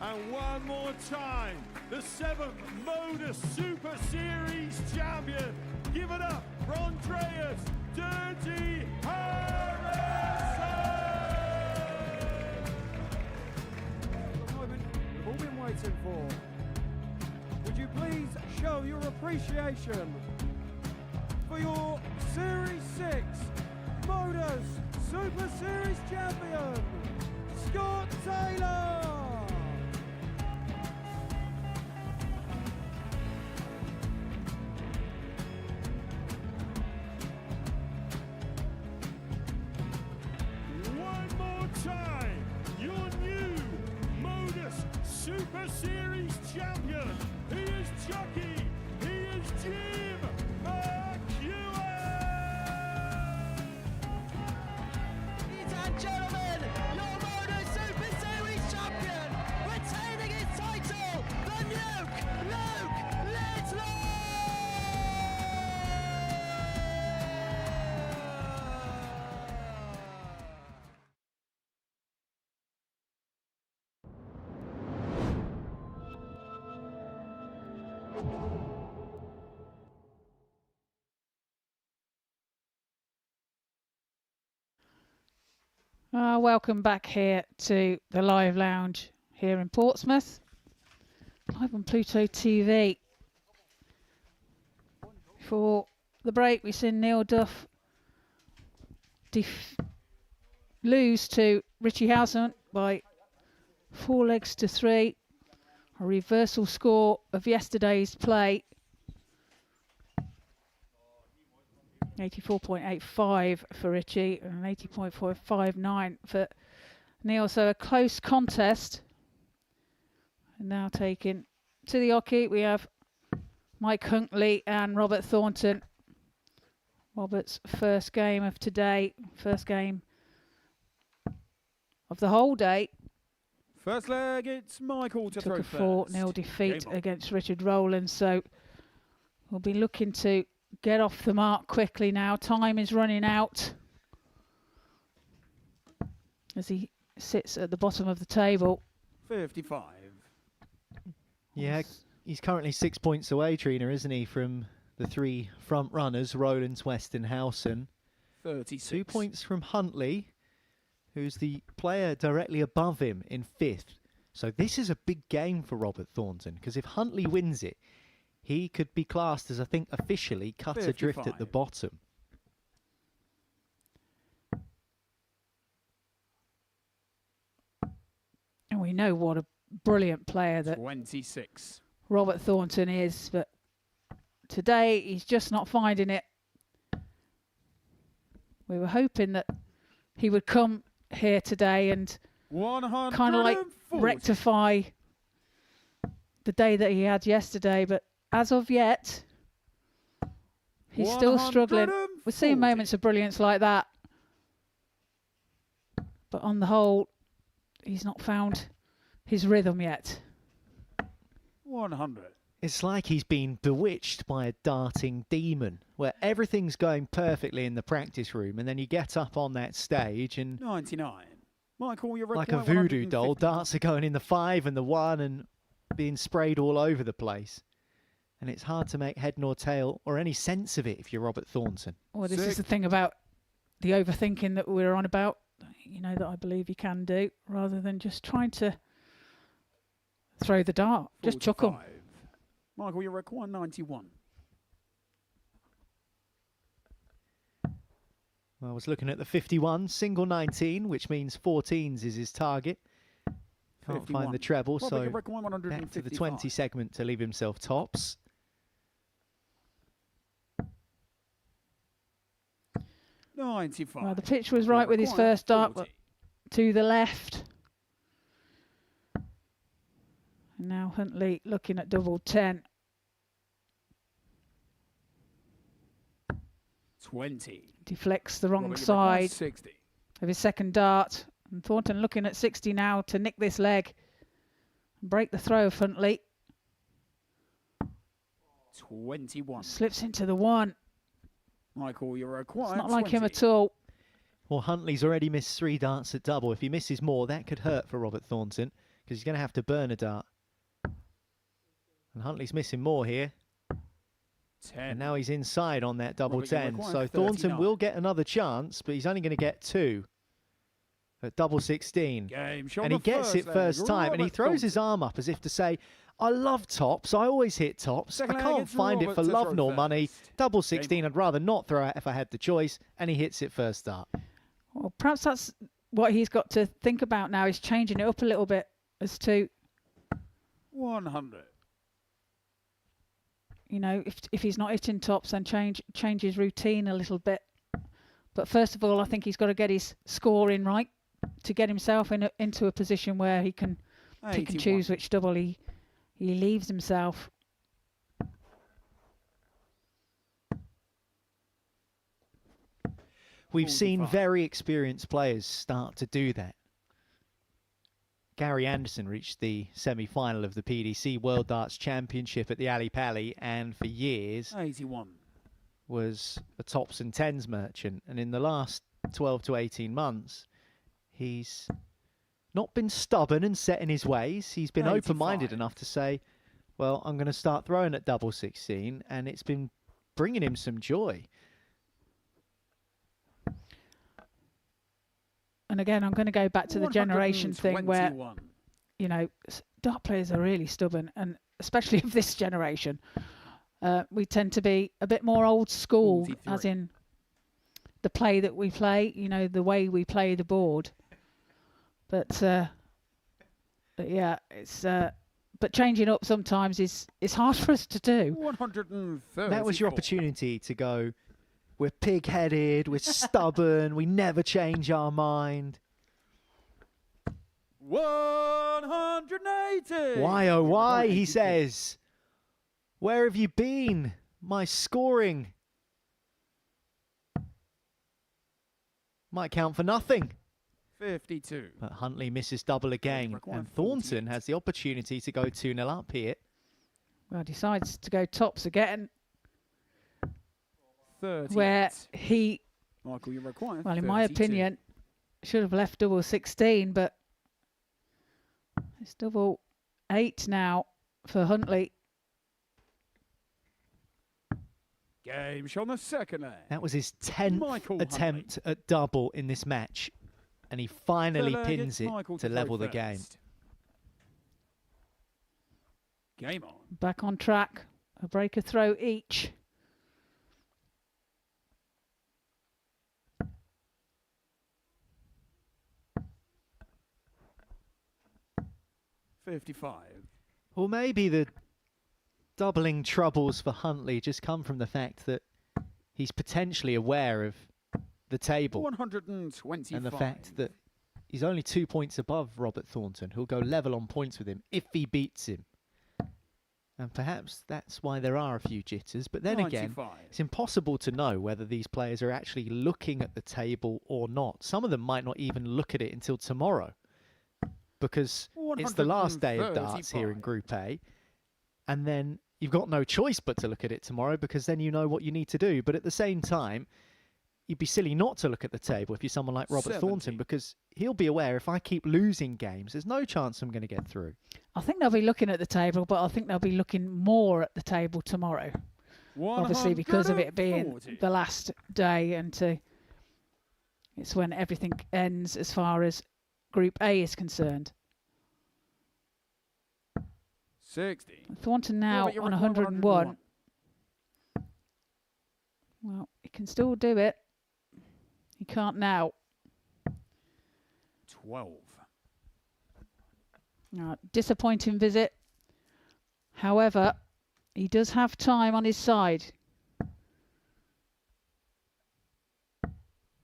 And one more time, the 7th Modus Super Series champion. Give it up for Andreas Dirty Harrison. The moment we've all been waiting for. Would you please show your appreciation for your Series 6 Modus Super Series champion, Scott Taylor. Time, your new Modus Super Series champion. He is Chucky. He is Jim McEwen. Ladies and gentlemen, your Modus Super Series champion, retaining his title, the Nuke, Luke Littler. Welcome back here to the live lounge here in Portsmouth, live on Pluto TV. For the break, we've seen Neil Duff lose to Richie Howson by 4 legs to 3. A reversal score of yesterday's play. 84.85 for Richie and 80.459 for Neil. So a close contest. And now taken to the hockey, we have Mike Huntley and Robert Thornton. Robert's first game of today, first game of the whole day. First leg, it's Michael to throw Took a first. 4-0 defeat against Richard Rollins. So we'll be looking to get off the mark quickly now. Time is running out as he sits at the bottom of the table. 55. Yeah, he's currently 6 points away, Trina, isn't he, from the 3 front runners, Rollins, West and Howson. 36. 2 points from Huntley, who's the player directly above him in 5th. So this is a big game for Robert Thornton, because if Huntley wins it, he could be classed as, I think, officially cut 55. adrift at the bottom. And we know what a brilliant player that 26. Robert Thornton is, but today he's just not finding it. We were hoping that he would come here today and kind of like rectify the day that he had yesterday, but as of yet, he's still struggling. We're seeing moments of brilliance like that, but on the whole, he's not found his rhythm yet. 100. It's like he's been bewitched by a darting demon, where everything's going perfectly in the practice room, and then you get up on that stage and 99. Michael, you're like a voodoo doll, darts are going in the 5 and the 1 and being sprayed all over the place. And it's hard to make head nor tail or any sense of it if you're Robert Thornton. Well, this is the thing about the overthinking that we're on about, you know, that I believe you can do, rather than just trying to throw the dart. Just chuck 'em. 45. Michael, you require 91. Well, I was looking at the 51, single 19, which means 14s is his target. Can't 51. find the treble, Robert, so you require back to the 155. 20 segment to leave himself tops. Well, The pitch was right with his first dart, but to the left. And now Huntley looking at double 10. 20. Deflects the wrong Robert, you require side 60. of his second dart. And Thornton looking at 60 now to nick this leg. Break the throw of Huntley. 21. Slips into the 1. Michael, you require It's not like him 20. at all. Well, Huntley's already missed 3 darts at double. If he misses more, that could hurt for Robert Thornton, because he's going to have to burn a dart. And Huntley's missing more here. 10. And now he's inside on that double Robert, you 10. require So Thornton 39. will get another chance, but he's only going to get 2 at double 16. Game show And he the gets it leg. first time, and he Robert throws his Thornton. arm up as if to say, I love tops, I always hit tops, Second I leg, can't it's find it Robert for to love throw nor money. first. Double 16, I'd rather not throw out if I had the choice, and he hits it first start. Well, perhaps that's what he's got to think about now, is changing it up a little bit as to, 100. you know, if he's not hitting tops, then change his routine a little bit. But first of all, I think he's got to get his scoring right to get himself into a position where he can pick 81. and choose which double he leaves himself. We've seen 45. very experienced players start to do that. Gary Anderson reached the semi-final of the PDC World Darts Championship at the Ali Pali, and for years 81. was a tops and tens merchant. And in the last 12 to 18 months, he's not been stubborn and set in his ways. He's been 85. open-minded enough to say, well, I'm going to start throwing at double 16, and it's been bringing him some joy. And again, I'm going to go back to the generation thing where, 121. you know, dart players are really stubborn, and especially of this generation. We tend to be a bit more old school, 43. as in the play that we play, you know, the way we play the board. But yeah, it's but changing up sometimes is hard for us to do. 130. That was your opportunity to go, we're pig-headed, we're stubborn, we never change our mind. 180. Why, oh why, he 182. says. Where have you been? My scoring might count for nothing. 52. But Huntley misses double again, required and Thornton 48. has the opportunity to go 2-0 up here. Well, decides to go tops again, 30. where he, Michael, you require well, in my 32. opinion, should have left double 16, but it's double 8 now for Huntley. Game show on the second leg. That was his 10th Michael attempt at double in this match, and he finally Third leg, pins it's it Michael to throw level the game. first. Game on. Back on track, a break, a throw each. $55. Well, maybe the doubling troubles for Huntley just come from the fact that he's potentially aware of the table 125. and the fact that he's only 2 points above Robert Thornton, who'll go level on points with him if he beats him. And perhaps that's why there are a few jitters. But then again, 95. it's impossible to know whether these players are actually looking at the table or not. Some of them might not even look at it until tomorrow, because it's the last day of darts here in 135. Group A. And then you've got no choice but to look at it tomorrow, because then you know what you need to do. But at the same time, you'd be silly not to look at the table if you're someone like Robert 70. Thornton, because he'll be aware, if I keep losing games, there's no chance I'm going to get through. I think they'll be looking at the table, but I think they'll be looking more at the table tomorrow. Obviously, because of it being 140. the last day, and it's when everything ends as far as Group A is concerned. 60. Thornton now Robert, you on require 101. Well, he can still do it. He can't now. 12. Disappointing visit. However, he does have time on his side.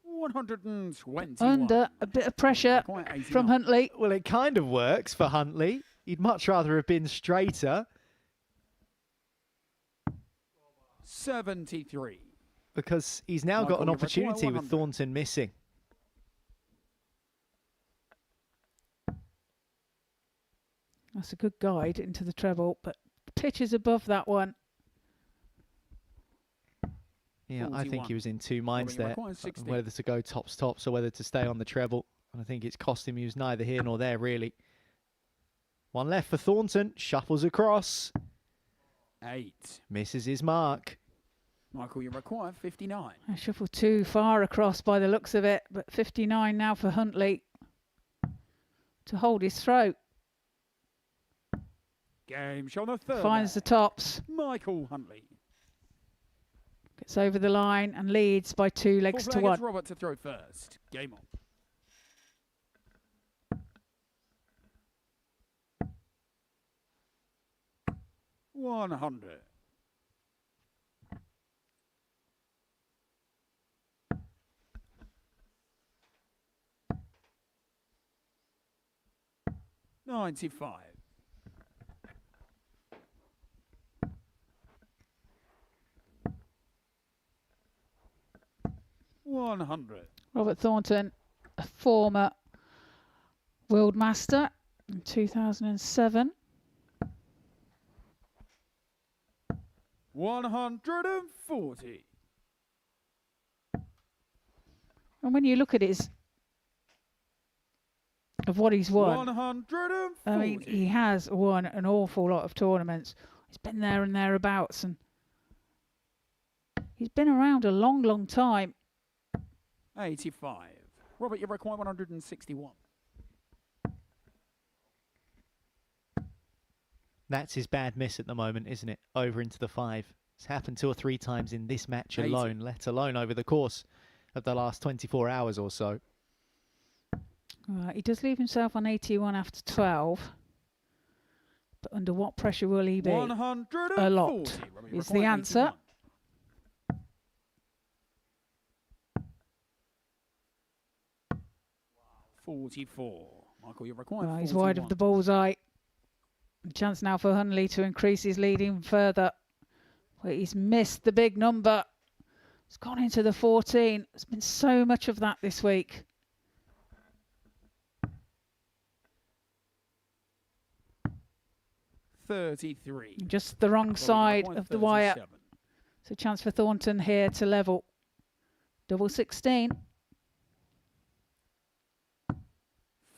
121. Under a bit of pressure from Huntley. Well, it kind of works for Huntley. He'd much rather have been straighter. 73. Because he's now got an opportunity with Thornton missing. That's a good guide into the treble, but the pitch is above that one. Yeah, 41. I think he was in two minds there, whether to go tops or whether to stay on the treble. And I think it's cost him. He was neither here nor there, really. One left for Thornton. Shuffles across. 8. Misses his mark. Michael, you require 59. I shuffled too far across by the looks of it, but 59 now for Huntley to hold his throat. Game shot on the third. Finds the tops. Michael Huntley. Gets over the line and leads by 2 legs to 1. Robert to throw first. Game on. $100. $95. $100. Robert Thornton, a former world master in 2007. 140. And when you look at his of what he's won, 140. I mean, he has won an awful lot of tournaments. He's been there and thereabouts, and he's been around a long, long time. 85. Robert, you require 161. That's his bad miss at the moment, isn't it? Over into the 5. It's happened 2 or 3 times in this match alone, let alone over the course of the last 24 hours or so. He does leave himself on 81 after 12. But under what pressure will he be? 140. A lot is the answer. 44. Michael, you require He's wide of the bullseye. A chance now for Huntley to increase his lead even further. But he's missed the big number. It's gone into the 14. There's been so much of that this week. $33. Just the wrong side of the wire. It's a chance for Thornton here to level. Double 16.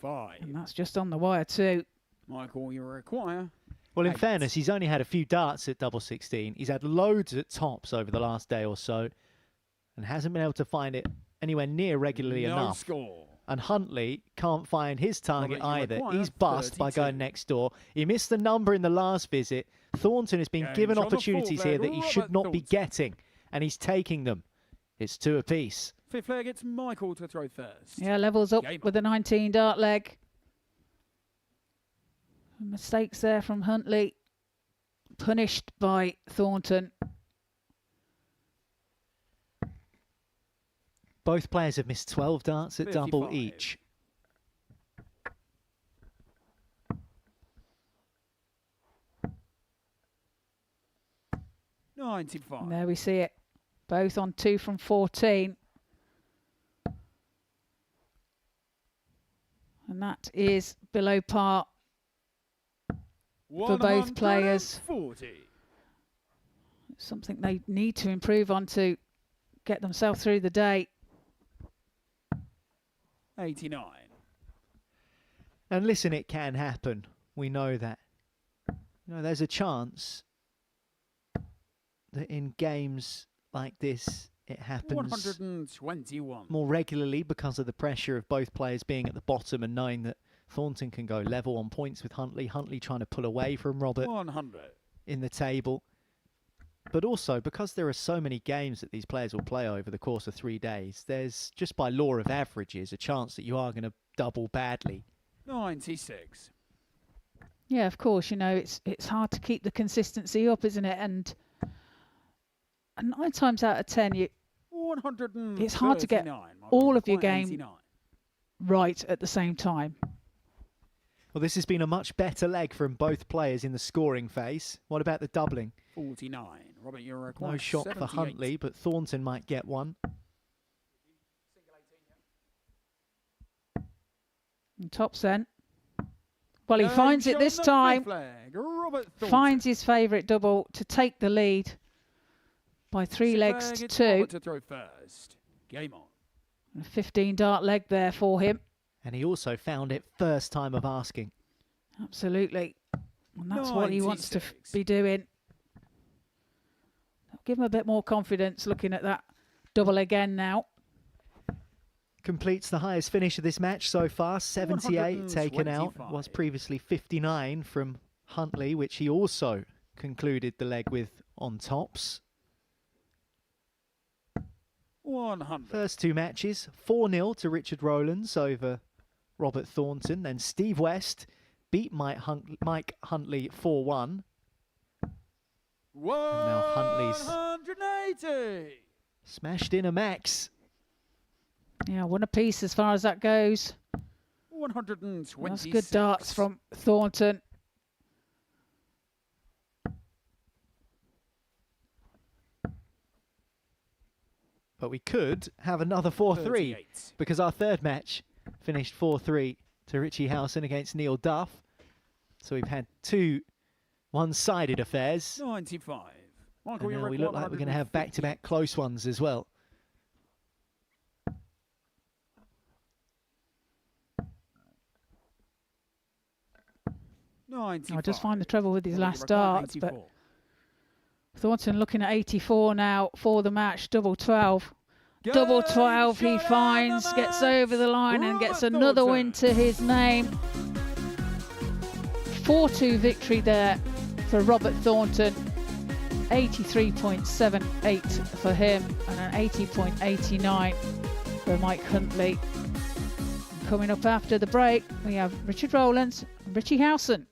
5. And that's just on the wire too. Michael, you require. Well, in fairness, he's only had a few darts at double 16. He's had loads at tops over the last day or so and hasn't been able to find it anywhere near regularly enough. Score. And Huntley can't find his target either. He's bust by going next door. He missed the number in the last visit. Thornton has been given opportunities here that he should not be getting, and he's taking them. It's 2 apiece. Fifth leg, it's Michael to throw first. Yeah, levels up with a 19 dart leg. Mistakes there from Huntley. Punished by Thornton. Both players have missed 12 darts at 55. double each. $95. And there we see it. Both on 2 from 14. And that is below par for both players. 140. Something they need to improve on to get themselves through the day. 89. And listen, it can happen. We know that. You know, there's a chance that in games like this, it happens 121. more regularly because of the pressure of both players being at the bottom and knowing that Thornton can go level on points with Huntley. Huntley trying to pull away from Robert 100. in the table. But also, because there are so many games that these players will play over the course of 3 days, there's, just by law of averages, a chance that you are going to double badly. 96. Yeah, of course, you know, it's hard to keep the consistency up, isn't it? And 9 times out of 10, it's hard to get all of your game 89. right at the same time. Well, this has been a much better leg from both players in the scoring phase. What about the doubling? 49. Robert, you're required No shot 78. for Huntley, but Thornton might get one. And tops then. Well, he finds it this time. Finds his favourite double to take the lead by 3 legs to 2. To throw first. Game on. A 15 dart leg there for him. And he also found it first time of asking. Absolutely. And that's what he wants to be doing. Give him a bit more confidence looking at that double again now. Completes the highest finish of this match so far, 78 taken out. Was previously 59 from Huntley, which he also concluded the leg with on tops. 100. First 2 matches, 4-0 to Richard Rollins over Robert Thornton. Then Steve West beat Mike Huntley 4-1. Now Huntley's 180. smashed in a max. Yeah, 1 apiece as far as that goes. 126. That's good darts from Thornton. But we could have another 4-3 because our third match finished 4-3 to Richie Howson against Neil Duff. So we've had 2 one-sided affairs. 95. Michael, and now we look like we're going to have back-to-back close ones as well. I just find the trouble with his last darts, but Thornton looking at 84 now for the match. Double 12. Double 12 he finds, gets over the line and gets another win to his name. 4-2 victory there for Robert Thornton. 83.78 for him and an 80.89 for Mike Huntley. Coming up after the break, we have Richard Rollins and Richie Howson.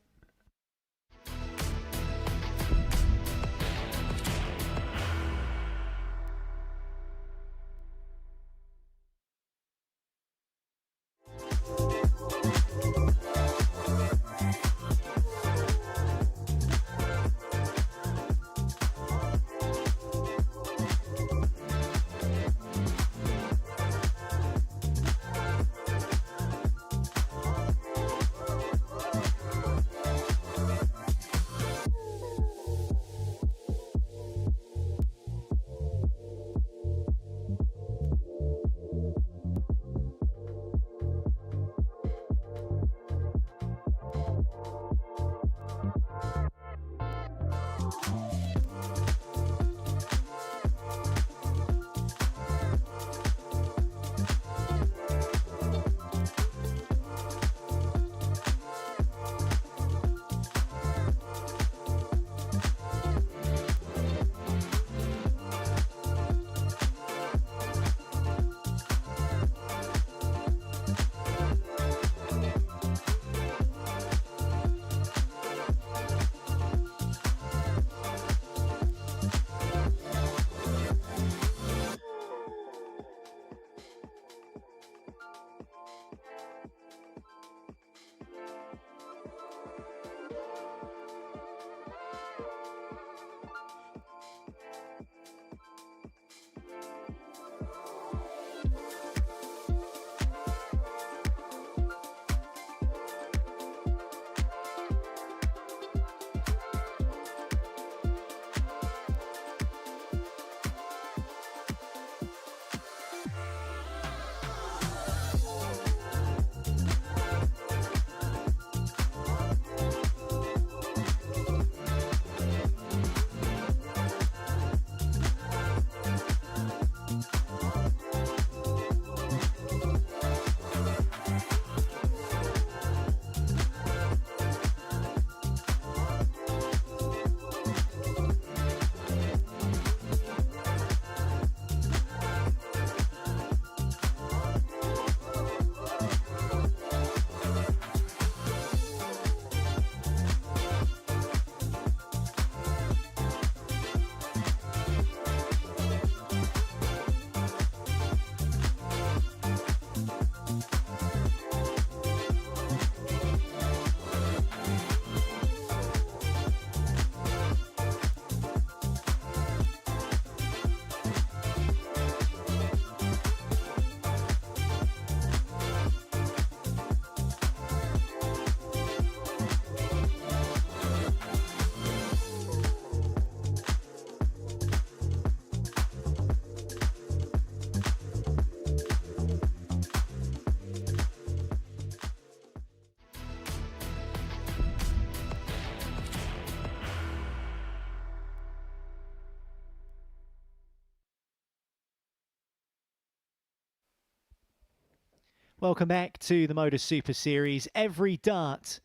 Welcome back to the Modus Super Series. Every dart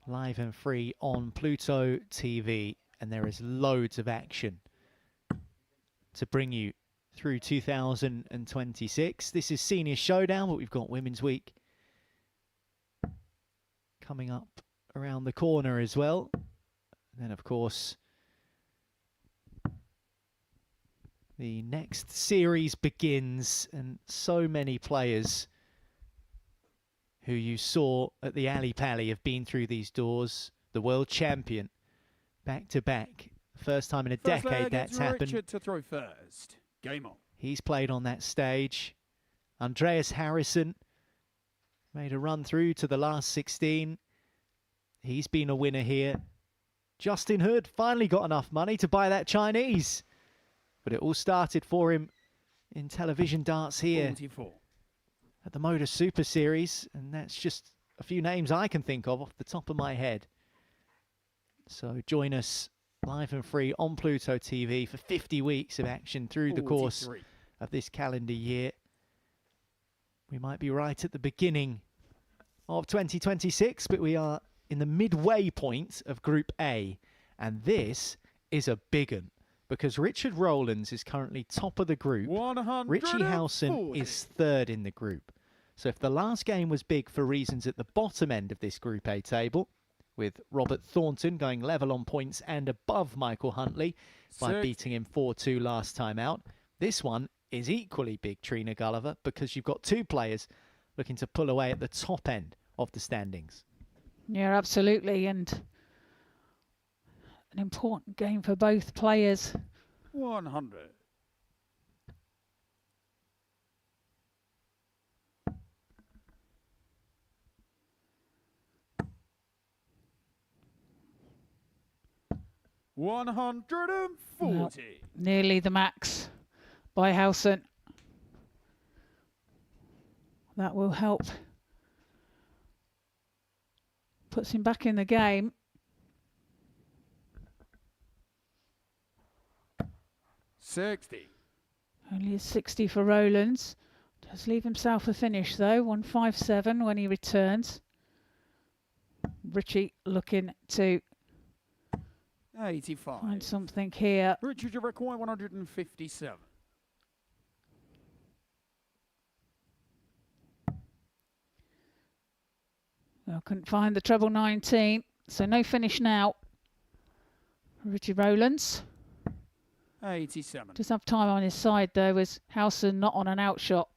live and free on Pluto TV, and there is loads of action to bring you through 2026. This is Senior Showdown, but we've got Women's Week coming up around the corner as well. And then, of course, the next series begins, and so many players who you saw at the Ali Pally have been through these doors. The world champion, back to back. First time in a decade that's happened. Richard to throw first. Game on. He's played on that stage. Andreas Harrison made a run through to the last 16. He's been a winner here. Justin Hood finally got enough money to buy that Chinese. But it all started for him in television darts here 44. at the Modus Super Series. And that's just a few names I can think of off the top of my head. So join us live and free on Pluto TV for 50 weeks of action through the course of this calendar year. We might be right at the beginning of 2026, but we are in the midway point of Group A. And this is a big one, because Richard Rollins is currently top of the group. Richie Howson is third in the group. So if the last game was big for reasons at the bottom end of this Group A table, with Robert Thornton going level on points and above Michael Huntley by beating him 4-2 last time out, this one is equally big, Trina Gulliver, because you've got two players looking to pull away at the top end of the standings. Yeah, absolutely, and an important game for both players. 100. Well, nearly the max by Howson. That will help. Puts him back in the game. Only a 60 for Rollins. Does leave himself a finish though. 157 when he returns. Richie looking to 85. find something here. Richard, you require 157. Well, couldn't find the treble 19, so no finish now. Richie Rollins 87. does have time on his side though, as Howson not on an outshot.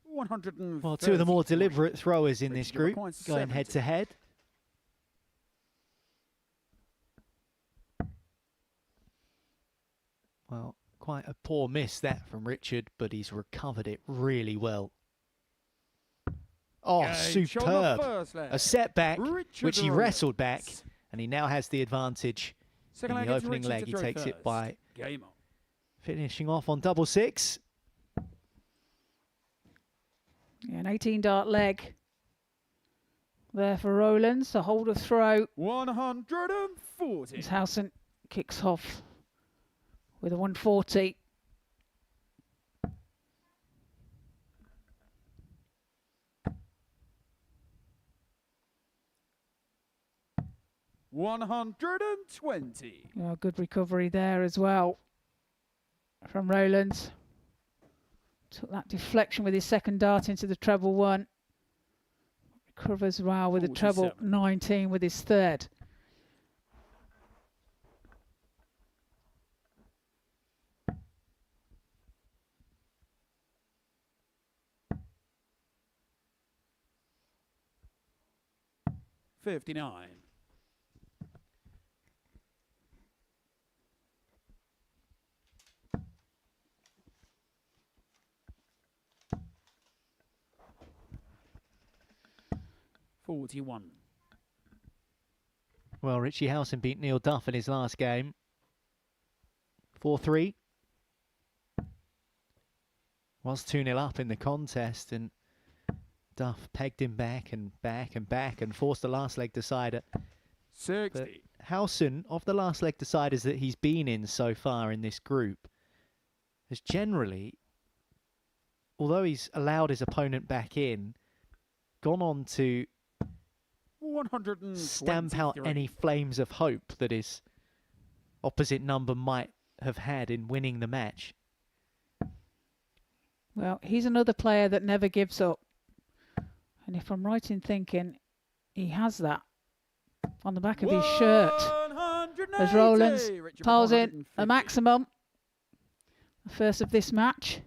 Well, two of the more deliberate throwers in this group going head to head. Well, quite a poor miss that from Richard, but he's recovered it really well. Oh, superb. A setback, which he wrestled back, and he now has the advantage in the opening leg. He takes it by finishing off on double six. Yeah, an 18 dart leg there for Rollins. A hold of throw. 140. As Howson kicks off with a 140. $120. Oh, good recovery there as well from Rollins. Took that deflection with his second dart into the treble one. Recovers well with the treble 19 with his third. $59. $41. Well, Richie Howson beat Neil Duff in his last game. 4-3. Was 2-0 up in the contest, and Duff pegged him back and back and back and forced the last leg decider. 60. But Howson, of the last leg deciders that he's been in so far in this group, has generally, although he's allowed his opponent back in, gone on to stamp out any flames of hope that his opposite number might have had in winning the match. Well, he's another player that never gives up. And if I'm right in thinking, he has that on the back of his shirt. As Rollins piles in a maximum. The first of this match.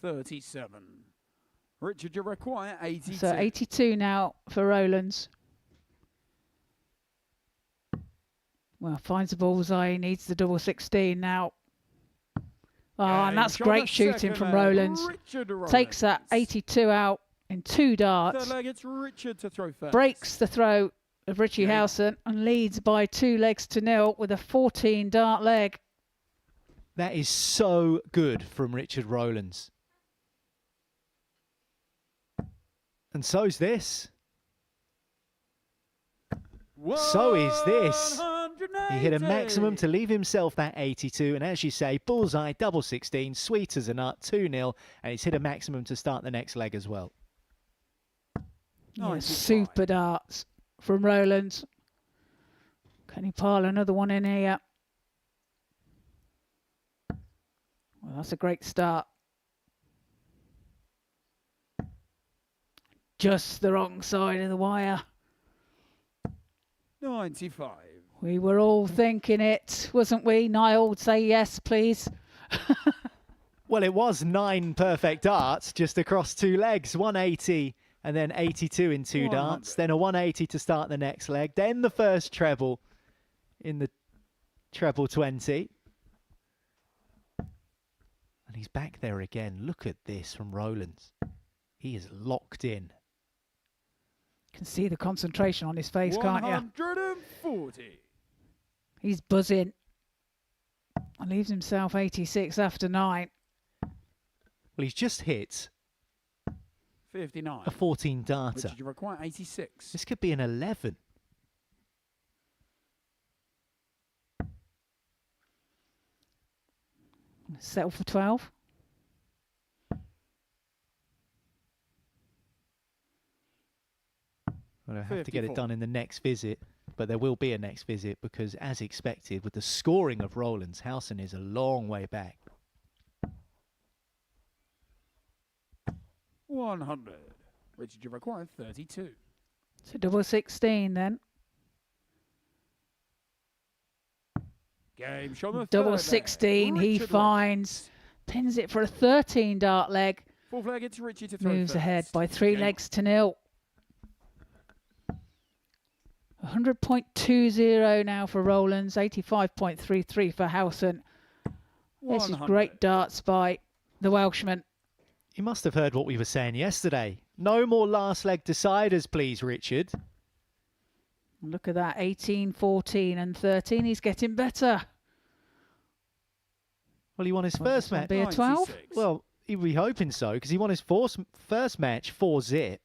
$37. Richard, you require 82. So 82 now for Rollins. Well, finds the bullseye, needs the double 16 now. Oh, and that's great shooting from Rollins. Takes that 82 out in 2 darts. Third leg, it's Richard to throw first. Breaks the throw of Richie Howson and leads by 2 legs to 0 with a 14 dart leg. That is so good from Richard Rollins. And so's this. So is this. He hit a maximum to leave himself that 82, and as you say, bullseye, double 16, sweet as a nut, 2-0, and he's hit a maximum to start the next leg as well. Yeah, super darts from Rollins. Can he pile another one in here? Well, that's a great start. Just the wrong side of the wire. 95. We were all thinking it, wasn't we? Niall would say yes, please. Well, it was 9 perfect darts just across 2 legs. 180 and then 82 in 2 darts. Then a 180 to start the next leg. Then the first treble in the treble 20. And he's back there again. Look at this from Rollins. He is locked in. You can see the concentration on his face, can't you? 140. He's buzzing. And leaves himself 86 after 9. Well, he's just hit 59. a 14 darter. Which you require 86. This could be an 11. Settle for 12. Well, I have to get it done in the next visit, but there will be a next visit because, as expected, with the scoring of Rollins, Howson is a long way back. 100. Richard, you require 32. So double 16 then. Game show the Double third 16 leg. he Richard finds. Pins it for a 13 dart leg. Fourth leg, it's Richie to throw Moves first. ahead by 3 legs to 0. 100.20 now for Rollins, 85.33 for Howson. This is great darts by the Welshman. You must have heard what we were saying yesterday. No more last leg deciders, please, Richard. Look at that, 18, 14 and 13. He's getting better. Well, he won his first match. Be a 12? Well, he'd be hoping so, because he won his first match 4-zip.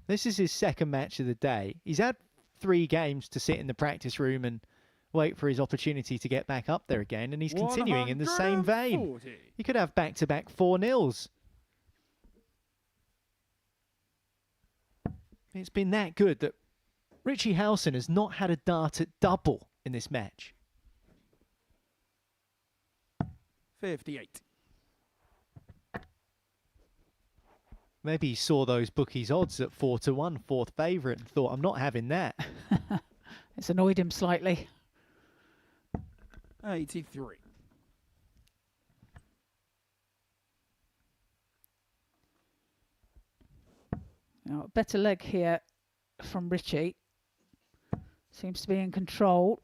This is his second match of the day. He's had 3 games to sit in the practice room and wait for his opportunity to get back up there again, and he's continuing in the same vein. He could have back-to-back 4-0s. It's been that good that Richie Howson has not had a dart at double in this match. 58. Maybe he saw those bookies' odds at 4-1, 4th favourite, and thought, I'm not having that. It's annoyed him slightly. 83. Now, a better leg here from Richie. Seems to be in control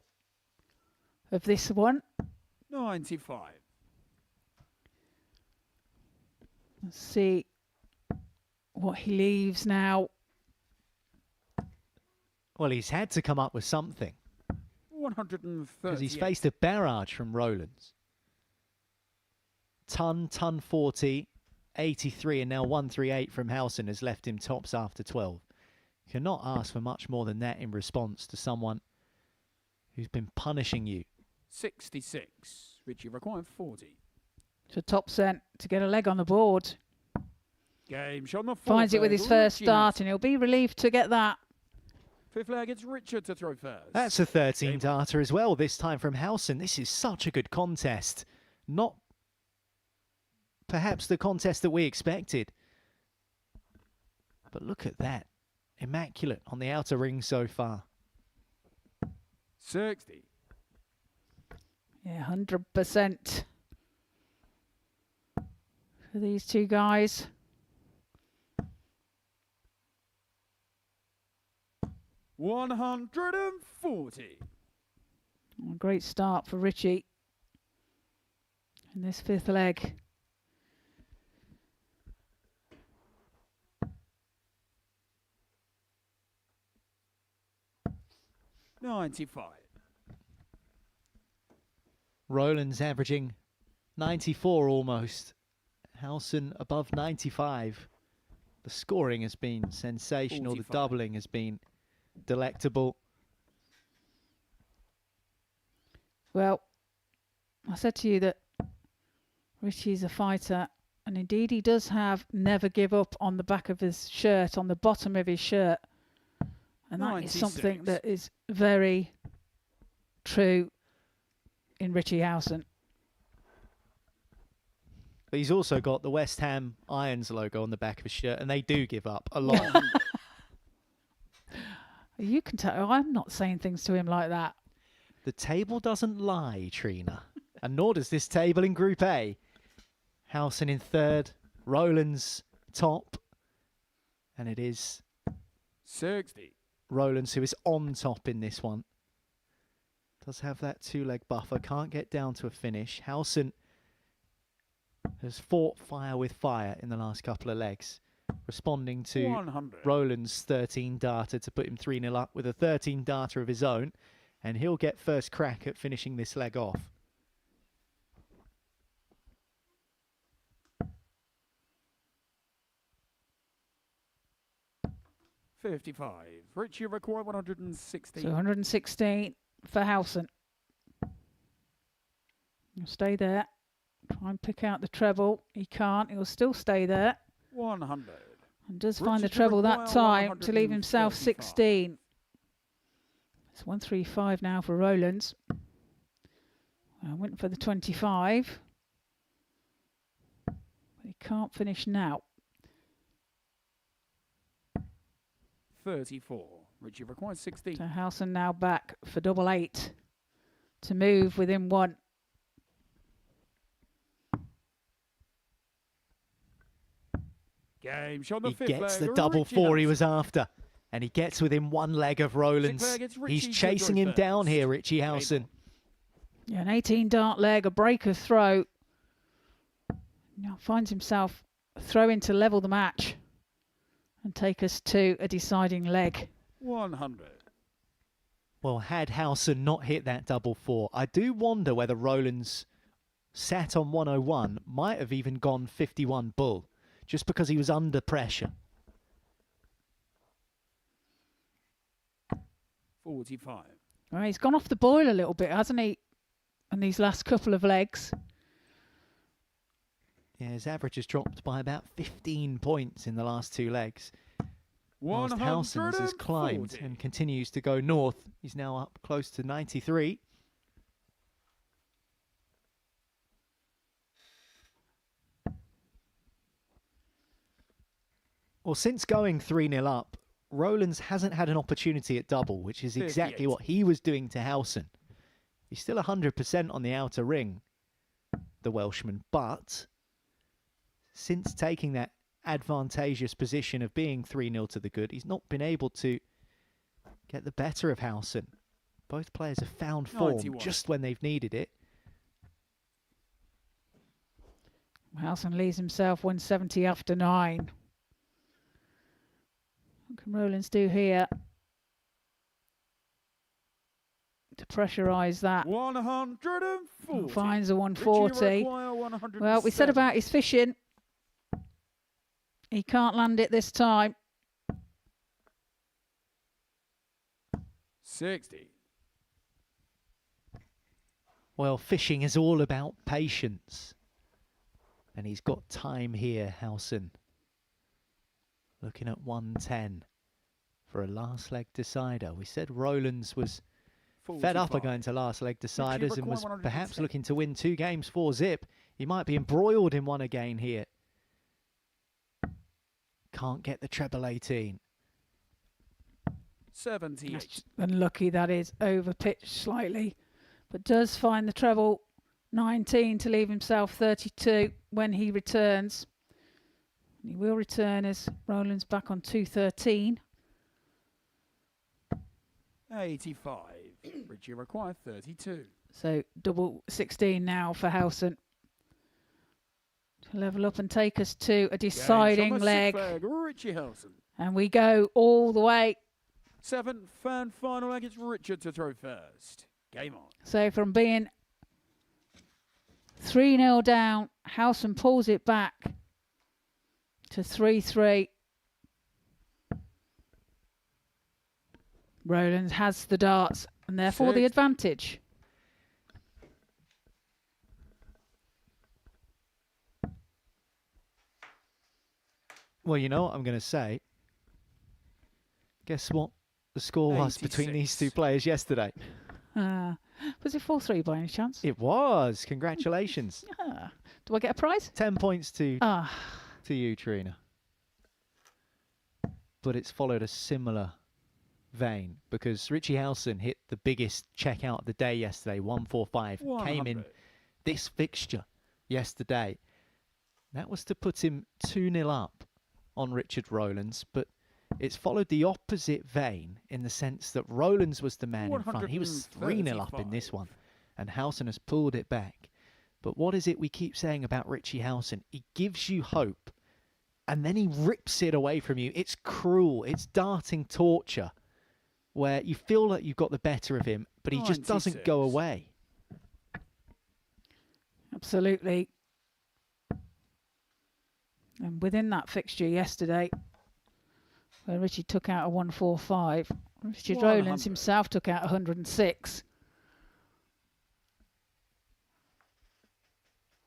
of this one. 95. Let's see what he leaves now. Well, he's had to come up with something. 130. Because he's faced a barrage from Rollins. Ton 40, 83 and now 138 from Howson has left him tops after 12. You cannot ask for much more than that in response to someone who's been punishing you. 66. Richie required 40. To Thompson to get a leg on the board. Game shot on the Finds it with his first start, and he'll be relieved to get that. Fifth leg, it's Richard to throw first. That's a 13 darter as well, this time from Howson. This is such a good contest. Not perhaps the contest that we expected. But look at that. Immaculate on the outer ring so far. 60. Yeah, 100% for these two guys. $140. Great start for Richie in this fifth leg. $95. Rollins averaging 94 almost. Howson above 95. The scoring has been sensational. 45. The doubling has been delectable. Well, I said to you that Richie's a fighter, and indeed he does have never give up on the back of his shirt, on the bottom of his shirt. And that 96. is something that is very true in Richie Howson. But he's also got the West Ham Irons logo on the back of his shirt, and they do give up a lot. You can tell I'm not saying things to him like that. The table doesn't lie, Trina. And nor does this table in Group A. Howson in third, Rollins top. And it is 60. Rollins who is on top in this one. Does have that two-leg buffer. Can't get down to a finish. Howson has fought fire with fire in the last couple of legs, responding to 100. Rollins' 13 darter to put him 3-0 up with a 13 darter of his own, and he'll get first crack at finishing this leg off. $55. Richie required 160. So 116 for Howson. He'll stay there. Try and pick out the treble. He can't. He'll still stay there. 100. And does Richard find the to treble that require time to leave himself 135. 16. It's 135 now for Rollins. Went for the 25. But he can't finish now. 34. Richie requires 16. So Howson now back for double 8 to move within one. Game shot on the He fifth gets leg. the double Richie four he Howson. was after. And he gets within one leg of Rollins. Sixth leg, it's Richie He's to chasing go him down first. here, Richie Howson. Yeah, an 18 dart leg, a breaker throw. Now finds himself throwing to level the match and take us to a deciding leg. 100. Well, had Howson not hit that double four, I do wonder whether Rollins sat on 101, might have even gone 51 bull, just because he was under pressure. 45. Well, he's gone off the boil a little bit, hasn't he, in these last couple of legs? Yeah, his average has dropped by about 15 points in the last two legs. Whilst Howson's has climbed and continues to go north. He's now up close to 93. Well, since going 3-0 up, Rollins hasn't had an opportunity at double, which is exactly 58. what he was doing to Howson. He's still 100% on the outer ring, the Welshman, but since taking that advantageous position of being 3-0 to the good, he's not been able to get the better of Howson. Both players have found form 91. just when they've needed it. Howson leaves himself 170 after 9. What can Rollins do here to pressurise that? 140. Finds a Richie 140. require 170. Well, we said about his fishing. He can't land it this time. 60. Well, fishing is all about patience. And he's got time here, Howson. Looking at 110 for a last leg decider. We said Rollins was 45. fed up of going to last leg deciders and was perhaps looking to win 2 games 4-zip. He might be embroiled in one again here. Can't get the treble 18. 78. Unlucky that is, over pitched slightly, but does find the treble 19 to leave himself 32 when he returns. He will return as Rollins back on 213. 85. Richie required 32. So double 16 now for Howson to level up and take us to a deciding leg. Richie Hson. And we go all the way. 7th and final leg. It's Richard to throw first. Game on. So from being 3-0 down, Howson pulls it back to 3-3. Rollins has the darts and therefore the advantage. Well, you know what I'm going to say. Guess what the score was between these 2 players yesterday? Was it 4-3 by any chance? It was. Congratulations. Do I get a prize? 10 points to you, Trina. But it's followed a similar vein because Richie Howson hit the biggest checkout of the day yesterday, 145. 100. Came in this fixture yesterday. That was to put him 2-0 up on Richard Rollins, but it's followed the opposite vein in the sense that Rollins was the man in front. He was 3-0 up in this one, and Howson has pulled it back. But what is it we keep saying about Richie Howson? He gives you hope, and then he rips it away from you. It's cruel. It's darting torture, where you feel like you've got the better of him, but he just doesn't go away. Absolutely. And within that fixture yesterday, where Richie took out a 145, Richard Rollins himself took out 106.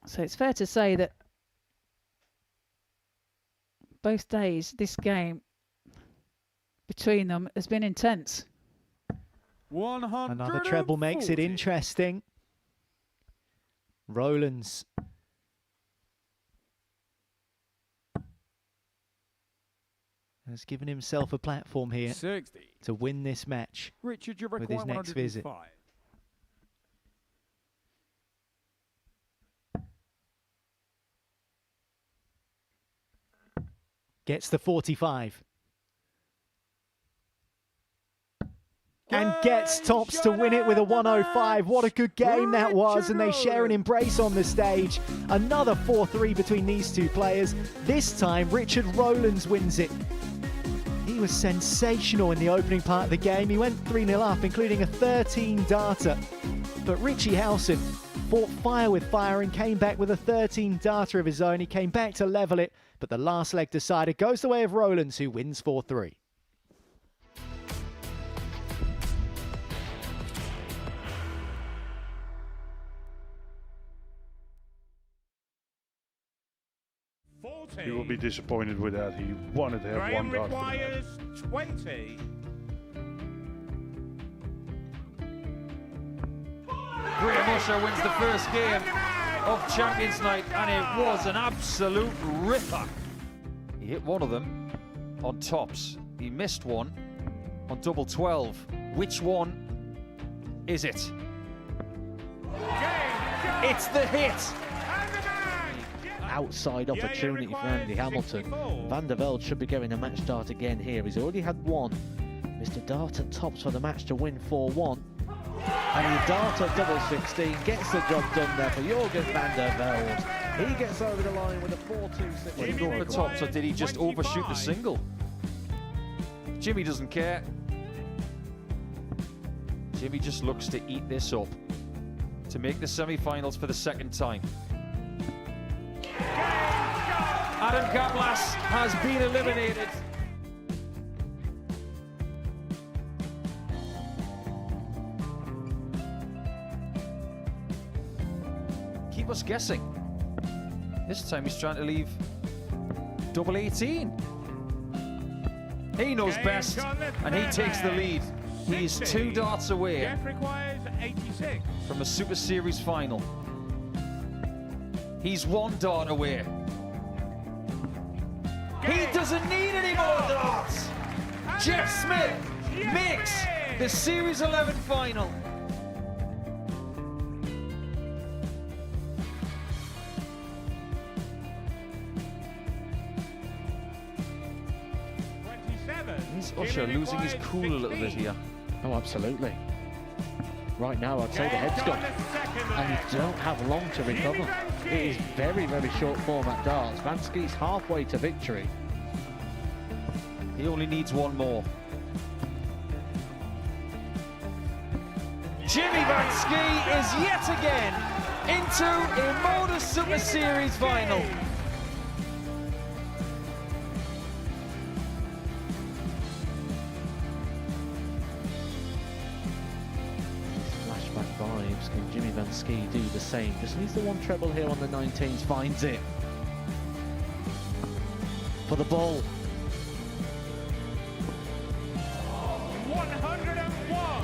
So it's fair to say that both days, this game between them has been intense. 140. Another treble makes it interesting. Rollins has given himself a platform here 60. to win this match Richard, you with his next visit. Gets the 45. And gets tops to win it with a 105. What a good game that was, and they share an embrace on the stage. Another 4-3 between these 2 players. This time, Richard Rollins wins it. He was sensational in the opening part of the game. He went 3-0 up, including a 13-darter. But Richie Howson fought fire with fire and came back with a 13-darter of his own. He came back to level it, but the last leg decider goes the way of Rollins, who wins 4-3. He will be disappointed with that. He wanted to have one dart. Requires 20. Graham Usher wins the first game of Champions Night, and it was an absolute ripper. He hit one of them on tops. He missed one on double 12. Which one is it? It's the hit! Outside opportunity for Andy Hamilton. Van der Velde should be getting a match start again here. He's already had one. Mr. Dart at tops for the match to win 4-1. And he Dart at double 16 gets the job done there for Jürgen van der Velde. He gets over the line with a 4-2-6. Did he go for tops, or did he just overshoot the single? Jimmy doesn't care. Jimmy just looks to eat this up to make the semi-finals for the second time. Adam Kaplas has been eliminated. Keep us guessing. This time he's trying to leave double 18. He knows best, and he takes the lead. He is 2 darts away Jeff requires 86. from a Super Series final. He's 1 dart away. He doesn't need any more darts. Jeff Smith makes the Series 11 final. Is Usher losing his cool a little bit here? Oh, absolutely. Right now, I'd say the head's gone, and you don't have long to recover. It is very, very short format darts. Vansky's halfway to victory. He only needs 1 more. Jimmy Vansky is yet again into a Modus Super Series final. Flashback vibes. Can Jimmy Vansky do the same? Just needs the 1 treble here on the 19s. Finds it. For the ball. 101.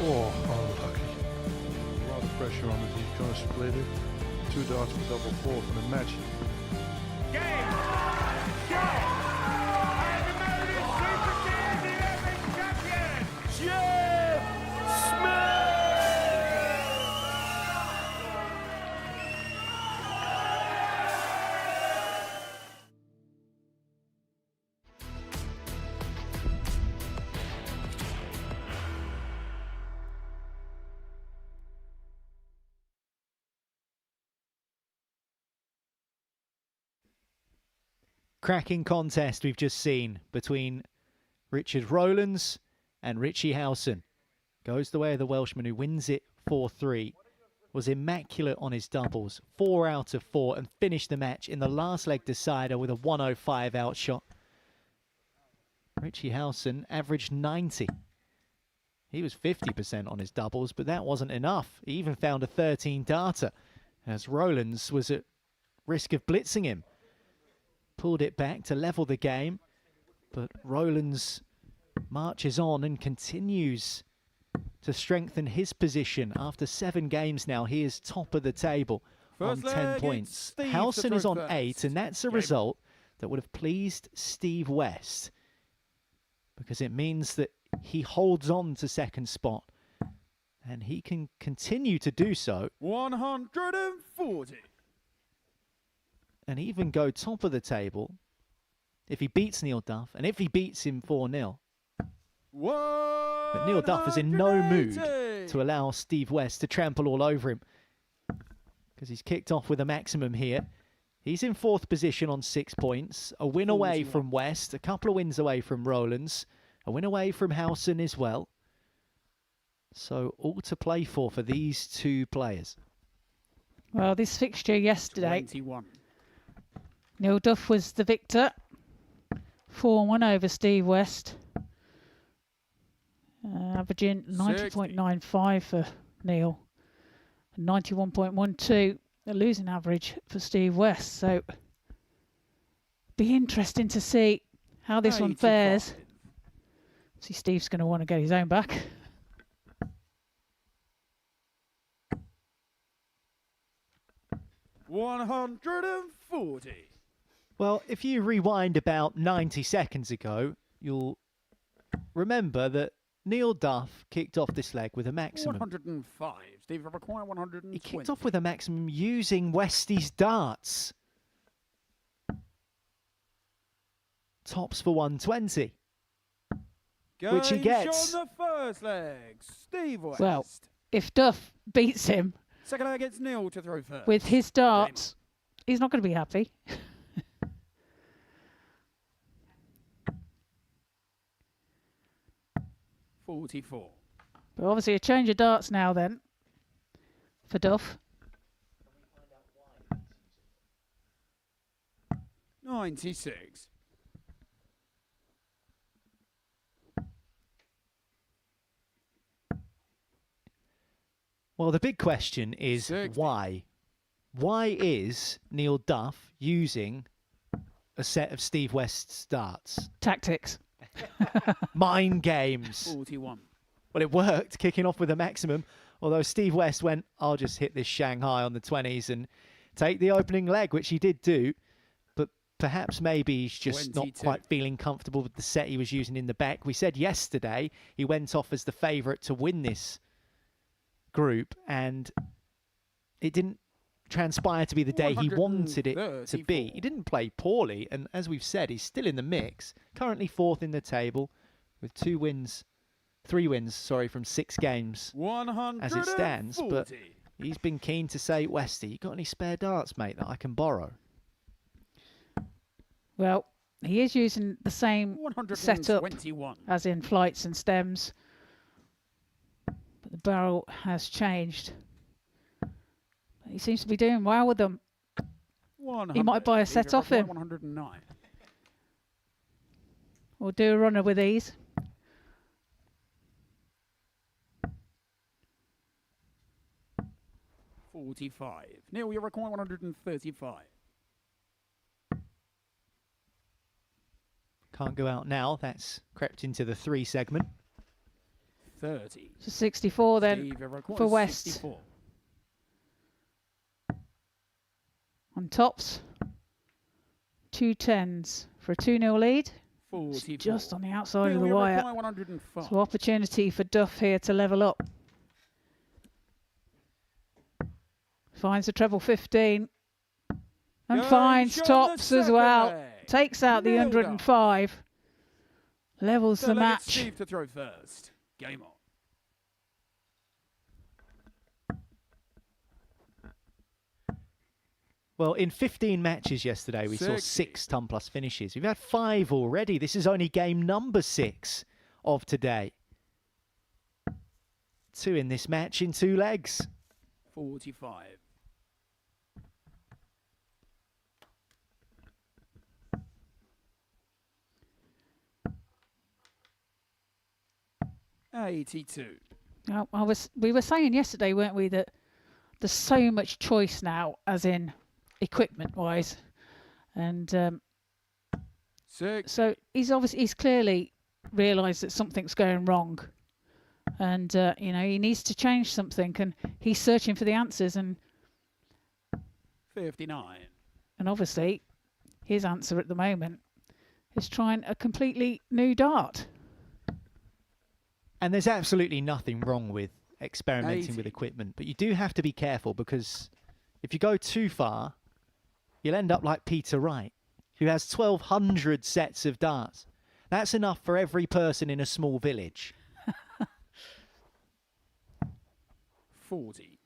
Oh, unlucky. A lot of pressure on it. He's going to split it. 2 darts for double 4 for the match. Game. Shot. And the Modus Super Series 11 champion, Jeff Smith. Cracking contest we've just seen between Richard Rollins and Richie Howson. Goes the way of the Welshman, who wins it 4-3. Was immaculate on his doubles, 4 out of 4, and finished the match in the last leg decider with a 105 outshot. Richie Howson averaged 90. He was 50% on his doubles, but that wasn't enough. He even found a 13 darter, as Rollins was at risk of blitzing him. Pulled it back to level the game, but Rollins marches on and continues to strengthen his position. After 7 games now, he is top of the table on 10 points. Howson is on 8, and that's a result that would have pleased Steve West, because it means that he holds on to 2nd spot, and he can continue to do so. 140. And even go top of the table if he beats Neil Duff, and if he beats him 4-0. But Neil Duff is in no mood to allow Steve West to trample all over him, because he's kicked off with a maximum here. He's in 4th position on 6 points, a win away from West, a couple of wins away from Rollins, a win away from Howson as well. So all to play for these 2 players. Well, this fixture yesterday, 21. Neil Duff was the victor. 4-1 over Steve West. Averaging 90.95 for Neil. And 91.12, a losing average for Steve West. So, be interesting to see how this one fares. See, Steve's going to want to get his own back. $140. Well, if you rewind about 90 seconds ago, you'll remember that Neil Duff kicked off this leg with a maximum. 105. Steve require 120. He kicked off with a maximum using Westy's darts. Tops for 120. Which he gets. On the first leg, Steve West. Well, if Duff beats him, second leg gets Neil to throw first. with his darts, he's not going to be happy. 44. But obviously a change of darts now then for Duff. 96. Well, the big question is 60. why? Why is Neil Duff using a set of Steve West's darts? Tactics. Mind games. 41. Well, it worked, kicking off with a maximum. Although Steve West went, I'll just hit this Shanghai on the 20s and take the opening leg, which he did do. But perhaps maybe he's just 22. not quite feeling comfortable with the set he was using in the back. We said yesterday he went off as the favourite to win this group, and it didn't transpire to be the day he wanted it to be. He didn't play poorly, and as we've said, he's still in the mix. Currently 4th in the table with 3 wins, from 6 games as it stands. But he's been keen to say, Westy, you got any spare darts, mate, that I can borrow? Well, he is using the same setup 121. as in flights and stems, but the barrel has changed. He seems to be doing well with them. 100. He might buy a set off him. 109. Or do a runner with these. $45. Neil, you require 135. Can't go out now. That's crept into the 3 segment. 30. So 64 then Steve, you require for West. 64. On tops, 2 10s for a 2-0 lead. 44. Just on the outside of Neil, the you wire. require 105. So opportunity for Duff here to level up. Finds a treble 15. And Going finds short tops the as well. second leg. Takes out the Nailed 105. Levels the So let's get match. Steve to throw first. Game on. Well, in 15 matches yesterday, we saw 60. 6 ton plus finishes. We've had 5 already. This is only game number 6 of today. 2 in this match in 2 legs. 45. $82. Now, we were saying yesterday, weren't we, that there's so much choice now, as in equipment-wise, and so he's clearly realised that something's going wrong, and you know, he needs to change something, and he's searching for the answers, and 59. And obviously, his answer at the moment is trying a completely new dart. And there's absolutely nothing wrong with experimenting 80. with equipment, but you do have to be careful, because if you go too far, you'll end up like Peter Wright, who has 1,200 sets of darts. That's enough for every person in a small village. 40.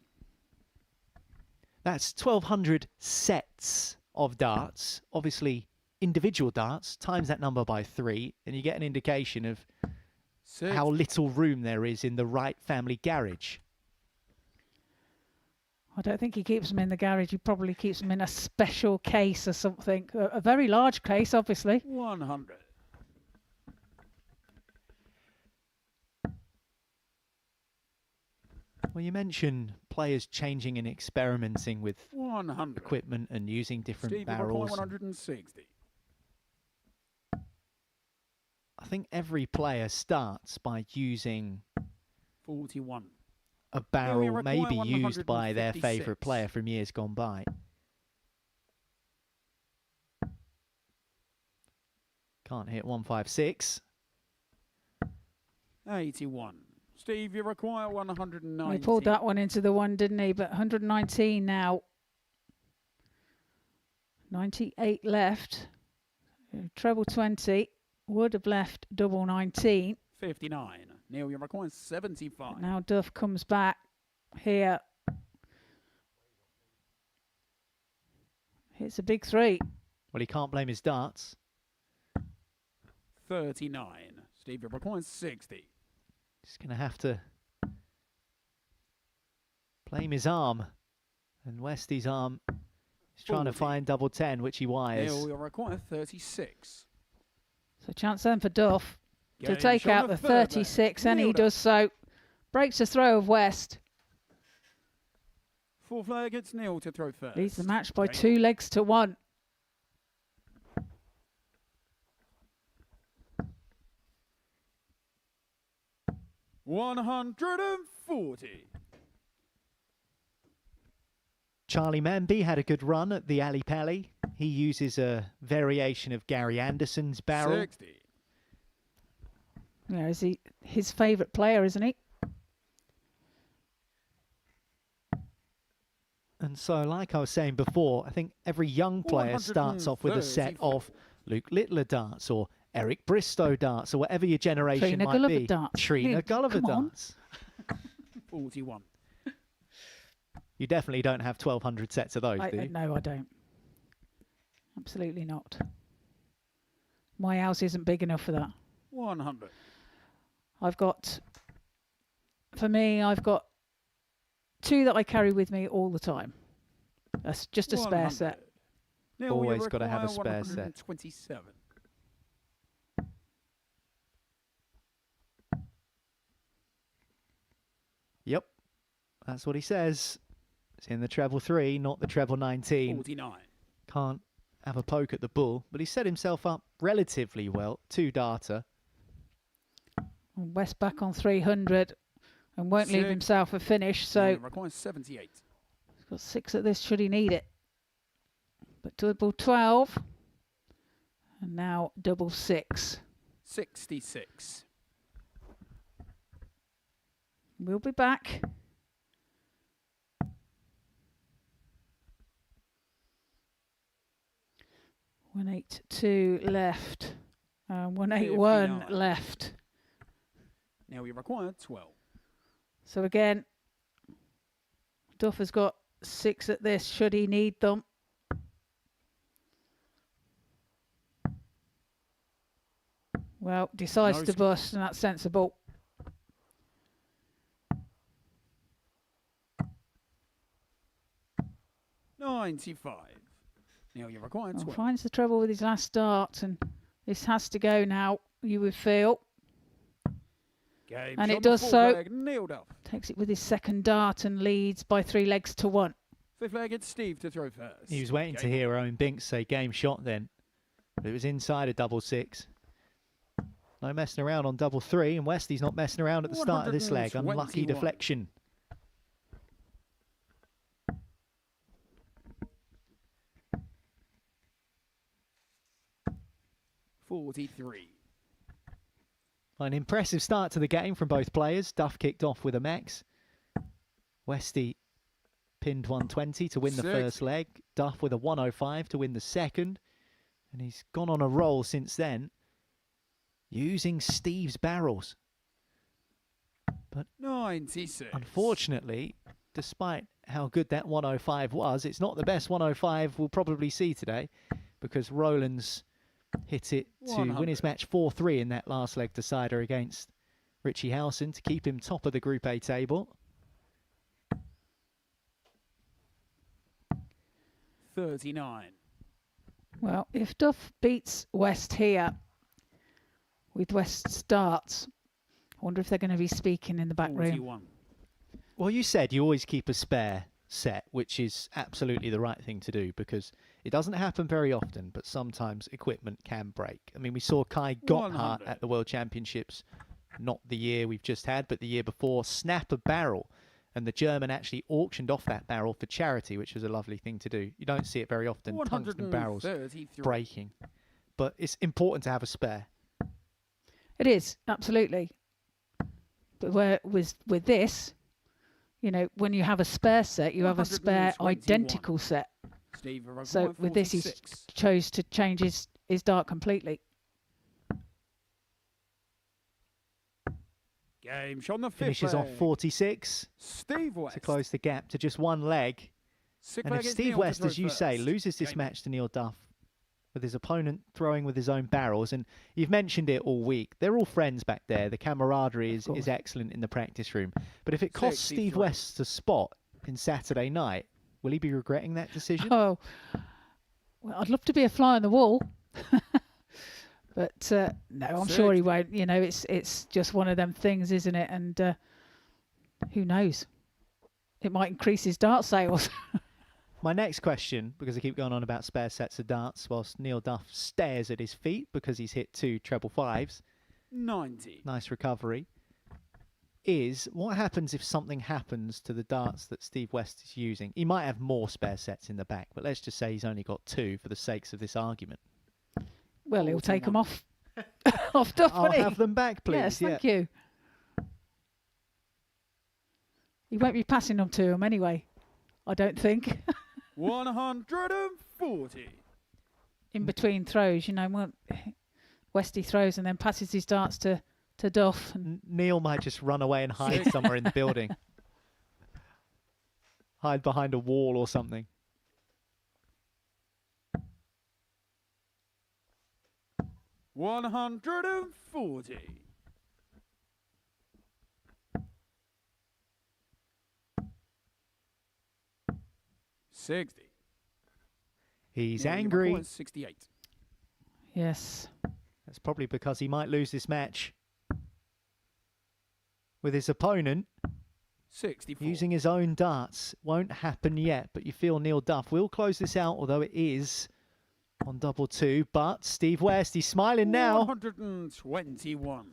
That's 1,200 sets of darts, obviously individual darts, times that number by 3, and you get an indication of how little room there is in the Wright family garage. I don't think he keeps them in the garage. He probably keeps them in a special case or something. A very large case, obviously. 100. Well, you mentioned players changing and experimenting with 100. equipment and using different Steve, barrels. 160. I think every player starts by using 41. a barrel require maybe used by their 156. favourite player from years gone by. Can't hit 156. 81. Steve, you require 190. He pulled that one into the one, didn't he? But 119 now. 98 left. Treble 20. Would have left double 19. 59. Neil, you require 75. Now Duff comes back here. Hits a big 3. Well, he can't blame his darts. 39. Steve, you require 60. He's going to have to blame his arm. And Westy's arm He's trying to find double 10, which he wires. Neil, you're required 36. So chance then for Duff to Game take shot out on the the third 36, leg. and he Nailed does so. Breaks the throw of West. Fourth leg, it's Neil to throw first. Leads the match by Game. 2 legs to 1. $140. Charlie Manby had a good run at the Ali Pally. He uses a variation of Gary Anderson's barrel. 60. Yeah, is he his favourite player, isn't he? And so, like I was saying before, I think every young player starts off with a set of Luke Littler darts or Eric Bristow darts or whatever your generation Trina might Gulliver be. darts. Trina Yeah, Gulliver come on. darts. 41. You definitely don't have 1,200 sets of those, do you? No, I don't. Absolutely not. My house isn't big enough for that. 100. I've got 2 that I carry with me all the time. That's just a spare 100. set. Neil, Always you gotta have a require spare set. 127. Yep, that's what he says. It's in the treble 3, not the treble 19. 49. Can't have a poke at the bull, but he set himself up relatively well. 2 darter. And West back on 300 and won't leave 6. himself a finish. So Neil requires 78. he's got 6 at this should he need it. But double 12. And now double 6. 66. We'll be back. $182 left. 181 59. left. Now we require 12. So again, Duff has got 6 at this should he need them. Well, decides No to sc- bust, and that's sensible. $95. Now you require Well, 12. finds the treble with his last dart, and this has to go now, you would feel. Game And shot it on the does fourth so. leg, Neil Duff. Takes it with his second dart and leads by 3 legs to 1. Fifth leg, it's Steve to throw first. He was waiting to Game hear Owen Binks say game shot then. But it was inside a double 6. No messing around on double 3, and Westy's not messing around at the start of this leg. Unlucky 121. deflection. $43. An impressive start to the game from both players. Duff kicked off with a max. Westy pinned 120 to win the 6. first leg. Duff with a 105 to win the second. And he's gone on a roll since then, using Steve's barrels. But 96. unfortunately, despite how good that 105 was, it's not the best 105 we'll probably see today, because Rollins hit it to win his 100. match 4-3 in that last leg decider against Richie Howson to keep him top of the Group A table. 39. Well, if Duff beats West here with West's darts, I wonder if they're going to be speaking in the back room. 41. Well, you said you always keep a spare set, which is absolutely the right thing to do, because it doesn't happen very often, but sometimes equipment can break. I mean, we saw Kai Gotthard 100. at the World Championships, not the year we've just had, but the year before, snap a barrel, and the German actually auctioned off that barrel for charity, which was a lovely thing to do. You don't see it very often, tungsten barrels 133. breaking. But it's important to have a spare. It is, absolutely. But where with this, you know, when you have a spare set, you have a spare 121. identical set. Steve So with this, he 46. chose to change his dart completely. Game shot on the fifth Finishes off leg. 46 Steve West. to close the gap to just 1 leg. Sixth And leg if is Steve Neil to West, throw as you say, first. loses this Game match to Neil Duff, with his opponent throwing with his own barrels, and you've mentioned it all week, they're all friends back there. The camaraderie is excellent in the practice room. But if it costs Steve 63. West a spot in Saturday night Will he be regretting that decision? Oh, well, I'd love to be a fly on the wall. But no, I'm sure he won't. You know, it's just one of them things, isn't it? And who knows? It might increase his dart sales. My next question, because I keep going on about spare sets of darts, whilst Neil Duff stares at his feet because he's hit 2 treble 5s. 90. Nice recovery. Is what happens if something happens to the darts that Steve West is using? He might have more spare sets in the back, but let's just say he's only got 2 for the sakes of this argument. Well, he'll take them off. Off Duff, I'll won't he? have them back, please. Yes, thank you. He won't be passing them to him anyway, I don't think. 140. In between throws, you know, Westy throws and then passes his darts to Duff. And Neil might just run away and hide somewhere in the building. Hide behind a wall or something. $140. $60. He's Nearly angry. requires 68. yes. That's probably because he might lose this match with his opponent 64. using his own darts. Won't happen yet, but you feel Neil Duff will close this out, although it is on double 2. But Steve West, he's smiling now. 121.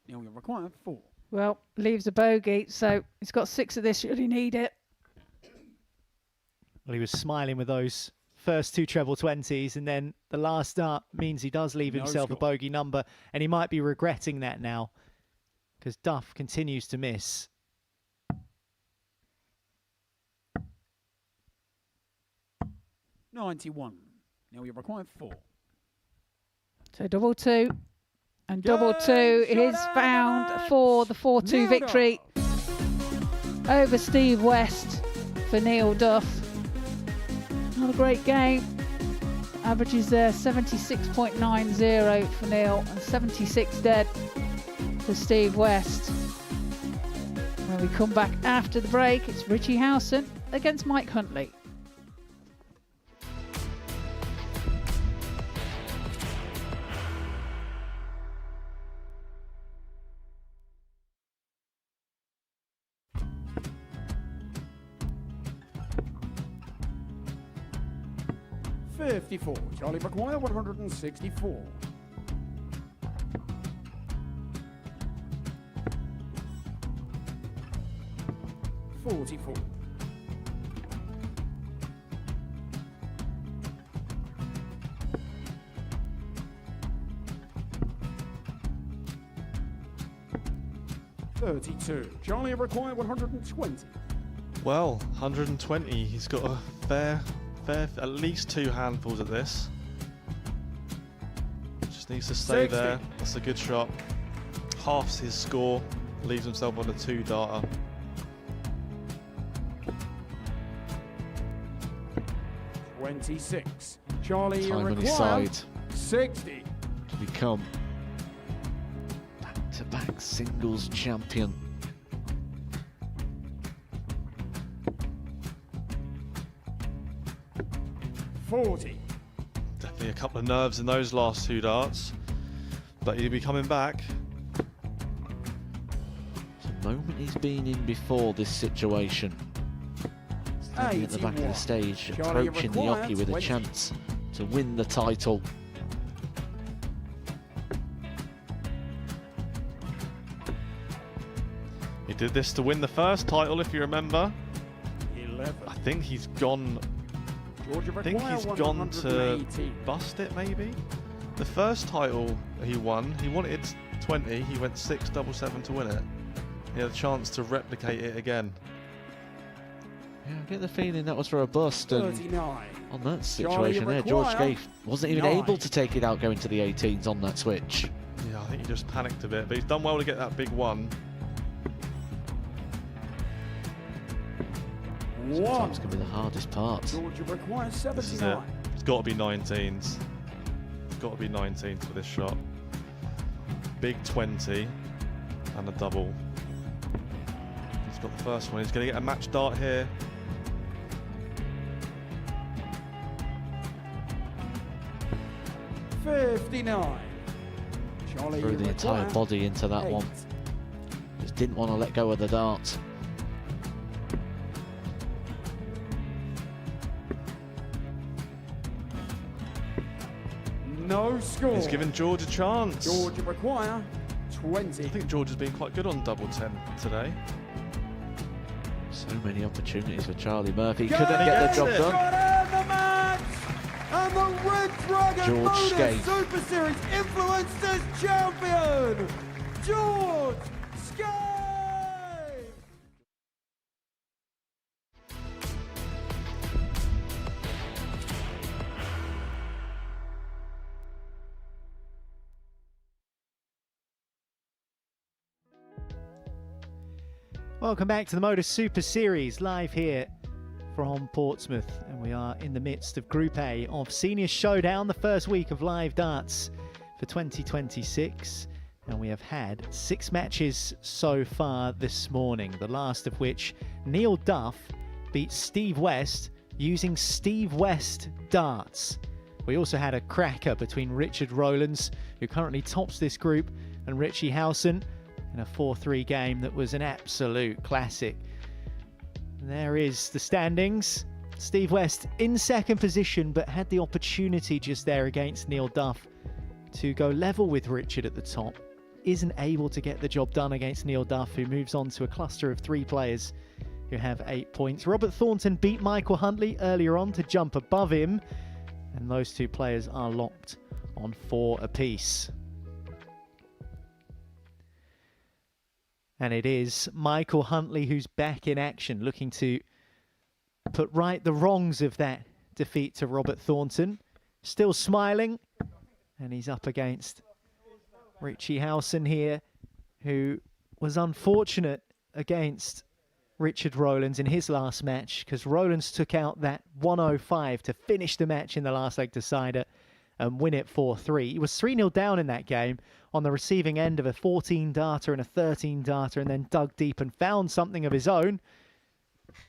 Neil, you require 4. Well, leaves a bogey, so he's got 6 of this should he need it. Well, he was smiling with those first 2 treble 20s, and then the last dart means he does leave himself a bogey number, and he might be regretting that now because Duff continues to miss. $91. Neil, you require 4. So double 2. And double 2 is found for the 4-2 victory over Steve West for Neil Duff. Another great game. Averages there 76.90 for Neil and 76 dead for Steve West. When we come back after the break, it's Richie Howson against Mike Huntley. $54. Charlie require 164. $44. $32. Charlie require 120. Well, 120. He's got a fair, at least 2 handfuls of this. Just needs to stay 60. there. That's a good shot. Halves his score. Leaves himself on a 2-darter. $26. Charlie Time on his require side 60. to become back-to-back singles champion. $40. Definitely a couple of nerves in those last 2 darts. But he'll be coming back. It's a moment he's been in before this situation. Standing at the back of the 81. stage, Charlie approaching the requires Oki with a 20. chance to win the title. He did this to win the first title, if you remember. 11. I think he's gone. Georgia I think require he's gone to 180. bust it, maybe. The first title he won, he wanted 20. He went 6-7-7 to win it. He had a chance to replicate it again. Yeah, I get the feeling that was for a bust, and 39. on that situation there, George Scaife wasn't even 9. able to take it out going to the 18s on that switch. Yeah, I think he just panicked a bit, but he's done well to get that big one. Sometimes can be the hardest part. Georgia requires This is it. 79. It's got to be 19s. It's got to be 19s for this shot. Big 20 and a double. He's got the first one. He's going to get a match dart here. 59. Charlie Threw the entire require body into that 8. one. Just didn't want to let go of the dart. No score. He's given George a chance. George require 20. I think George has been quite good on double 10 today. So many opportunities for Charlie Murphy. Go Couldn't get the job it. done. Got in the match! And the Red Dragon George Modus Skate. Super Series Influencers Champion, George Skate! Welcome back to the Modus Super Series, live here from Portsmouth, and we are in the midst of Group A of Senior Showdown, the first week of live darts for 2026, and we have had 6 matches so far this morning, the last of which Neil Duff beat Steve West using Steve West darts. We also had a cracker between Richard Rollins, who currently tops this group, and Richie Howson in a 4-3 game that was an absolute classic. And there is the standings. Steve West in second position, but had the opportunity just there against Neil Duff to go level with Richard at the top. Isn't able to get the job done against Neil Duff, who moves on to a cluster of 3 players who have 8 points. Robert Thornton beat Michael Huntley earlier on to jump above him, and those 2 players are locked on 4 apiece. And it is Michael Huntley who's back in action, looking to put right the wrongs of that defeat to Robert Thornton. Still smiling, and he's up against Richie Howson here, who was unfortunate against Richard Rollins in his last match, because Rollins took out that 105 to finish the match in the last leg decider and win it 4-3. He was 3-0 down in that game on the receiving end of a 14 darter and a 13 darter, and then dug deep and found something of his own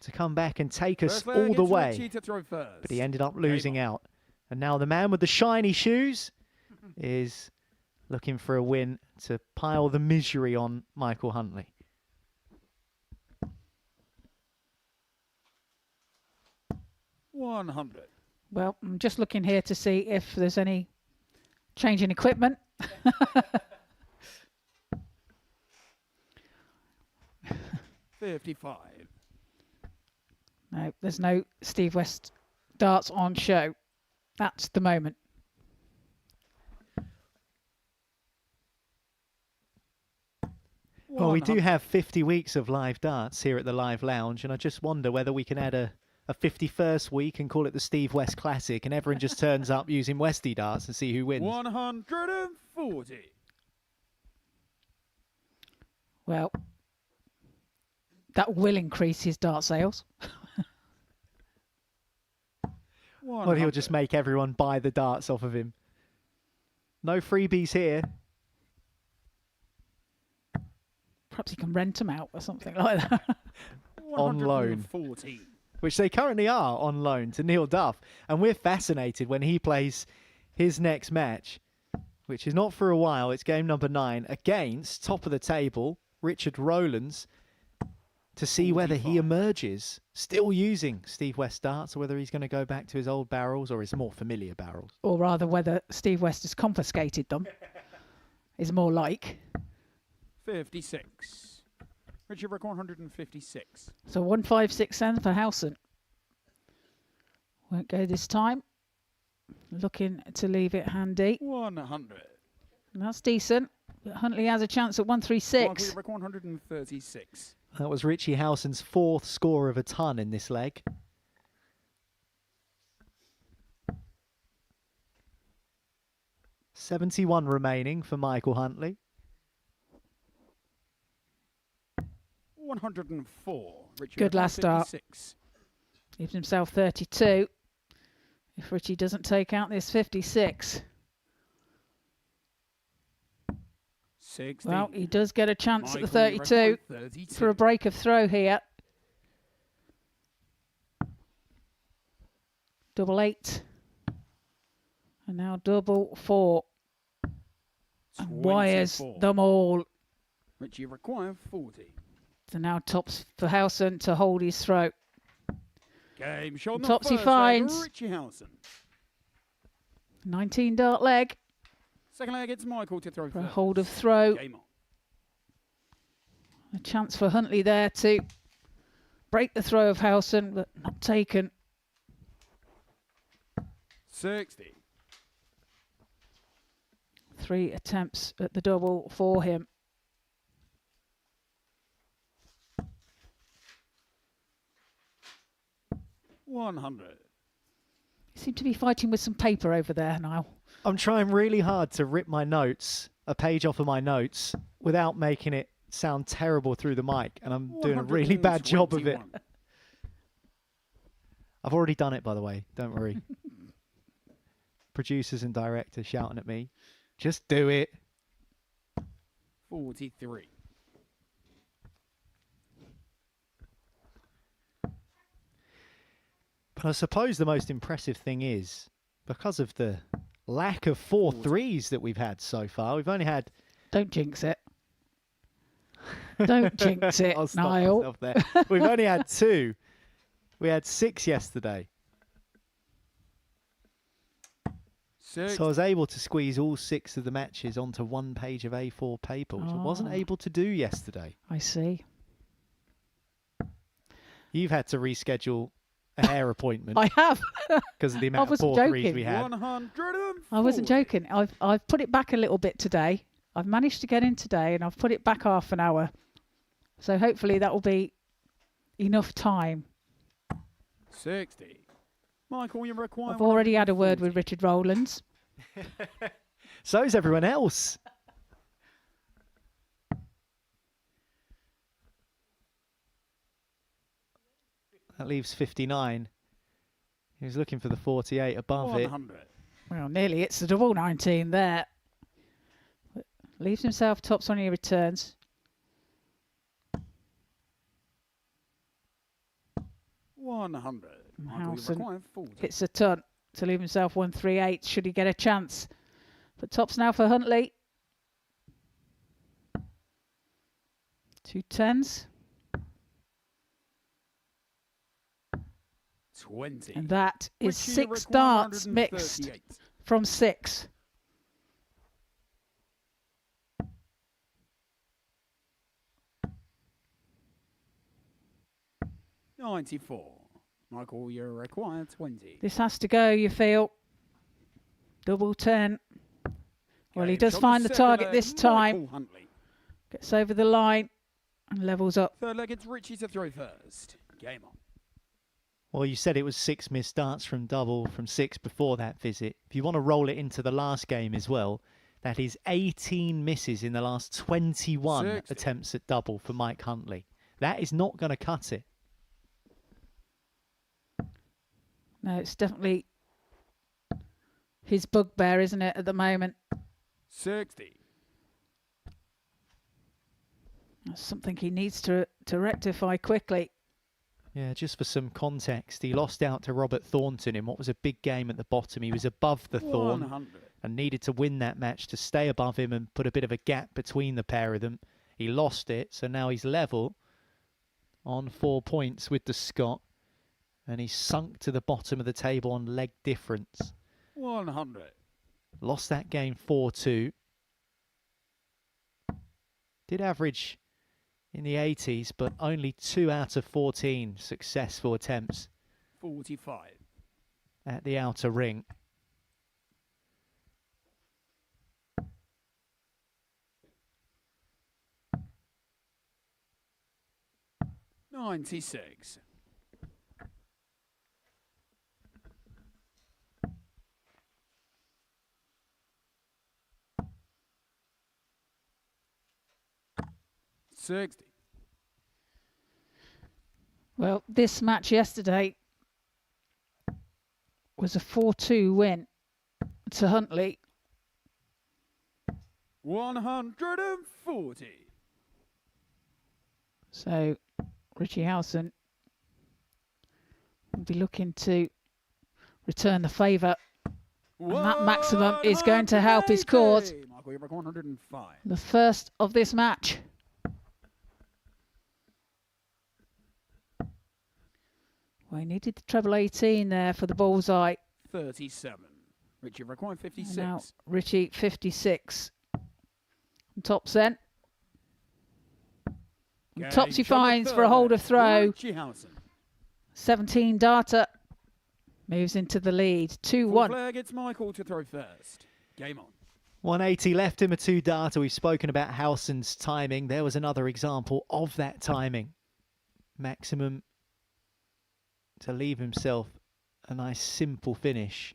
to come back and take us all the way. But he ended up losing out. And now the man with the shiny shoes is looking for a win to pile the misery on Michael Huntley. $100. Well, I'm just looking here to see if there's any change in equipment. 55. No, there's no Steve West darts on show. That's the moment. Well, we do have 50 weeks of live darts here at the Live Lounge, and I just wonder whether we can add a 51st week and call it the Steve West Classic, and everyone just turns up using Westy darts and see who wins. 140. Well, that will increase his dart sales. Well, he'll just make everyone buy the darts off of him. No freebies here. Perhaps he can rent them out or something like that. On loan. Which they currently are on loan to Neil Duff. And we're fascinated when he plays his next match, which is not for a while. It's game number 9 against top of the table, Richard Rollins, to see whether he emerges still using Steve West darts, or whether he's going to go back to his old barrels or his more familiar barrels. Or rather, whether Steve West has confiscated them is more like. 56. Richard Rick 156. So 156 then for Howson. Won't go this time. Looking to leave it handy. 100. And that's decent. But Huntley has a chance at 136. Rick 136. That was Richie Howson's 4th score of a ton in this leg. $71 remaining for Michael Huntley. 104. Richard Good last start. Gives himself 32. If Richie doesn't take out this 56. 60. Well, he does get a chance Michael at the 32 for a break of throw here. 88. And now double 4. And wires 24. them all. Which you require 40. So now tops for Howson to hold his throat. Game shot on the Tops he first leg, finds. Richie Howson. 19 dart leg Second leg, it's Michael to throw for a first. hold of throw. Game on. A chance for Huntley there to break the throw of Howson, but not taken. 60. 3 attempts at the double for him. $100. You seem to be fighting with some paper over there, Niall. I'm trying really hard to rip my notes, a page off of my notes, without making it sound terrible through the mic, and I'm doing a really bad job of it. 121. I've already done it, by the way. Don't worry. Producers and directors shouting at me. Just do it. 43. But I suppose the most impressive thing is, because of the lack of 4 threes that we've had so far, we've only had... Don't jinx it. Don't jinx it, I'll stop Niall. myself there. We've only had 2. We had 6 yesterday. 6. So I was able to squeeze all 6 of the matches onto one page of A4 paper, which I wasn't able to do yesterday. I see. You've had to reschedule a hair appointment I have. because of the amount of wasn't 4 threes joking. we had. 140. I wasn't joking. I've put it back a little bit today. I've managed to get in today, and I've put it back half an hour. So hopefully that will be enough time. 60. Michael, you require... I've already had a word 140. with Richard Rollins. So's everyone else. That leaves 59. He was looking for the 48 above it. 100. Well, nearly. It's the double 19 there. But leaves himself tops when he returns. 100. Michael, you Howson require 40. hits a ton to leave himself 138 should he get a chance. But tops now for Huntley. 2 10s. 20. And that is Which you 6 require darts mixed 138. from 6. $94. Michael, you require 20. This has to go, you feel. Double 10. Well, he Game does shot find the second target leg, this time. Michael Huntley. Gets over the line and levels up. Third leg, it's Richie to throw first. Game on. Well, you said it was 6 missed darts from double from 6 before that visit. If you want to roll it into the last game as well, that is 18 misses in the last 21 60. attempts at double for Mike Huntley. That is not going to cut it. No, it's definitely his bugbear, isn't it, at the moment? 60. That's something he needs to rectify quickly. Yeah, just for some context, he lost out to Robert Thornton in what was a big game at the bottom. He was above the Thorn 100. and needed to win that match to stay above him and put a bit of a gap between the pair of them. He lost it, so now he's level on 4 points with the Scot, and he's sunk to the bottom of the table on leg difference. 100. Lost that game 4-2. Did average in the 80s, but only 2 out of 14 successful attempts 45. at the outer ring. $96. $60. Well, this match yesterday was a 4-2 win to Huntley. 140. So Richie Howson will be looking to return the favour And that maximum is going to help his cause. Michael, you reckon 105. The first of this match. Well, he needed the treble 18 there for the bullseye. 37. Richie required 56. And now Richie 56. And tops then. And tops he finds for a hold of throw. Richie Howson. 17 data. Moves into the lead. 2-1. Flair gets Michael to throw first. Game on. 180 left him a 2 data. We've spoken about Howson's timing. There was another example of that timing. Maximum to leave himself a nice simple finish,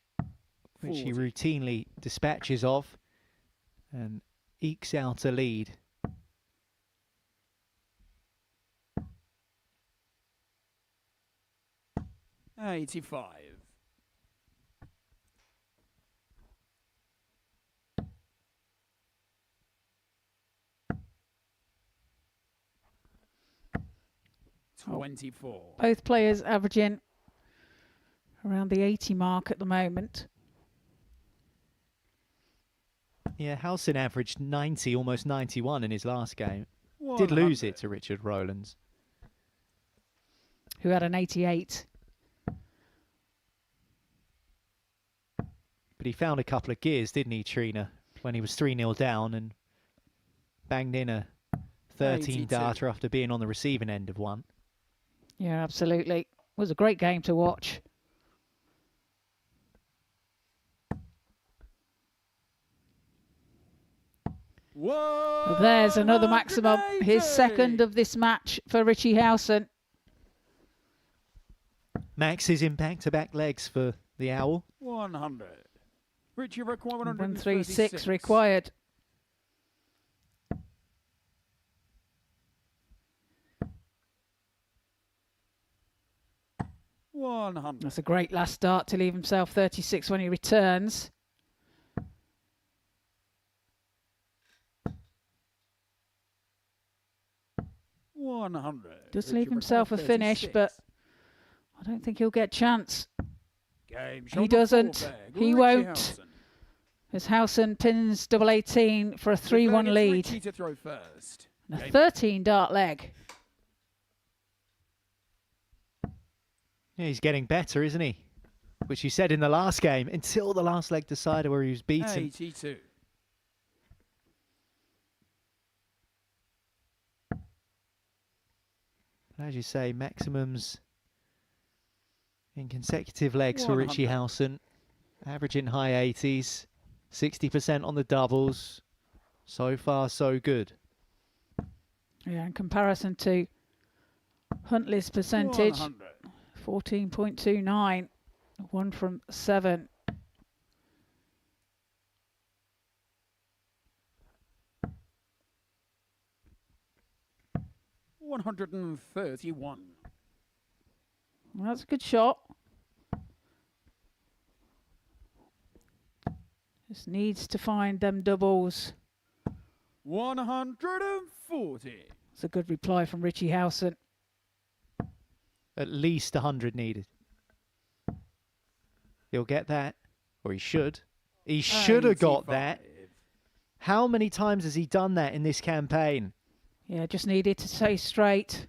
which he routinely dispatches of and ekes out a lead. $85. $24. Both players averaging around the 80 mark at the moment. Yeah, Howson averaged 90, almost 91 in his last game. 100. Did lose it to Richard Rollins, who had an 88. But he found a couple of gears, didn't he, Trina, when he was 3-0 down and banged in a 13 data after being on the receiving end of one. Yeah, absolutely. It was a great game to watch. Whoa, there's another maximum. His second of this match for Richie Howson. Max is in back-to-back legs for the Owl. 100. Richie required 136 required. That's a great last start to leave himself 36 when he returns. Does leave himself a finish, but I don't think he'll get a chance. He doesn't. He won't. As Howson pins double 18 for a 3-1 lead. To throw first. And a 13 dart leg. Yeah, he's getting better, isn't he? Which he said in the last game, until the last leg decider where he was beaten. 82. As you say, maximums in consecutive legs for Richie Howson. Averaging high 80s, 60% on the doubles. So far, so good. Yeah, in comparison to Huntley's percentage, 14.29, 1 from 7. $131. Well, that's a good shot. Just needs to find them doubles. 140. It's a good reply from Richie Howson. At least 100 needed. He'll get that, or he should. He should have got that. How many times has he done that in this campaign? Yeah, just needed to stay straight.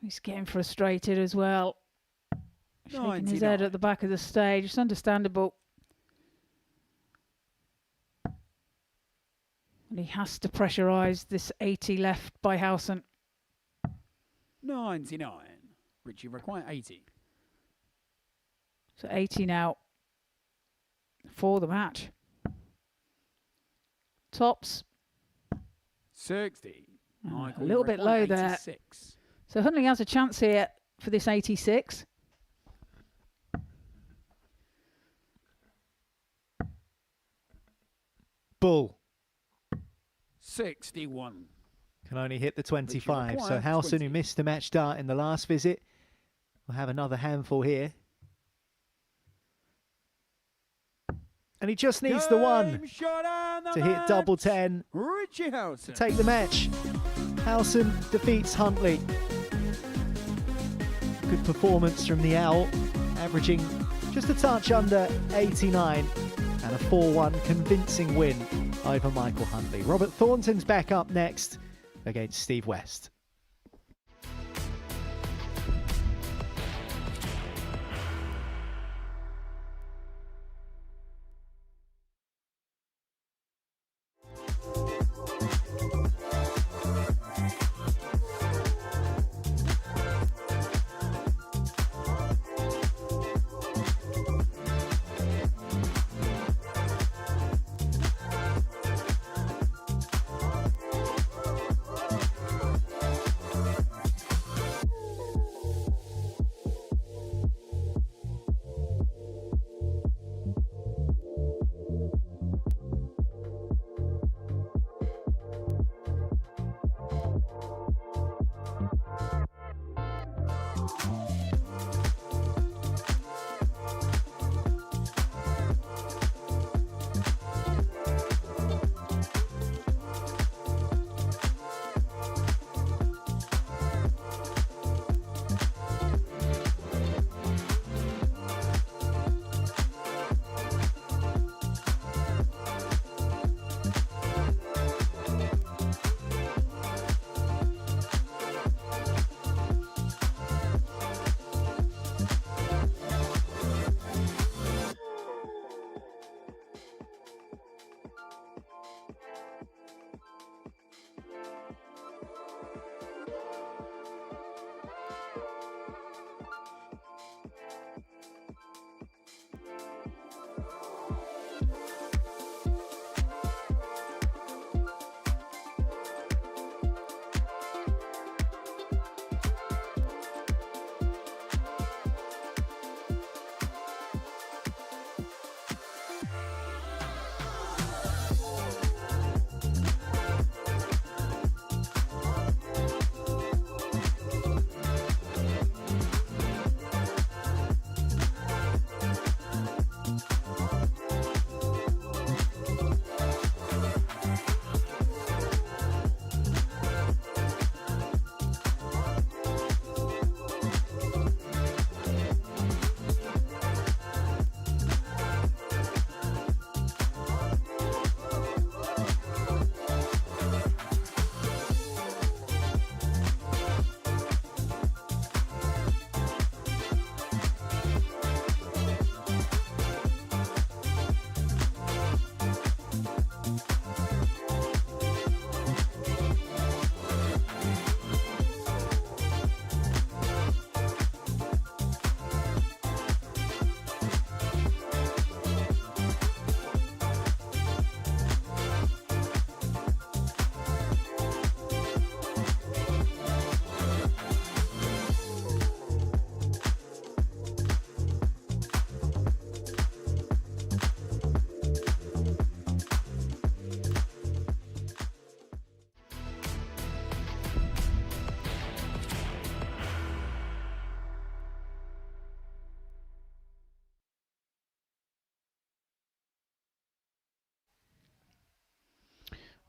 He's getting frustrated as well. Shaking his head at the back of the stage. It's understandable. And he has to pressurise this 80 left by Howson. 99. Richie required 80. So 80 now for the match. Tops. 60. A little bit low there. So Huntley has a chance here for this 86. Bull. 61. Can only hit the 25. So Howson, who missed the match start in the last visit, will have another handful here. And he just needs the one to hit double 10 Richie Howson to take the match. Howson defeats Huntley. Good performance from the Owl, averaging just a touch under 89, and a 4-1 convincing win over Michael Huntley. Robert Thornton's back up next against Steve West.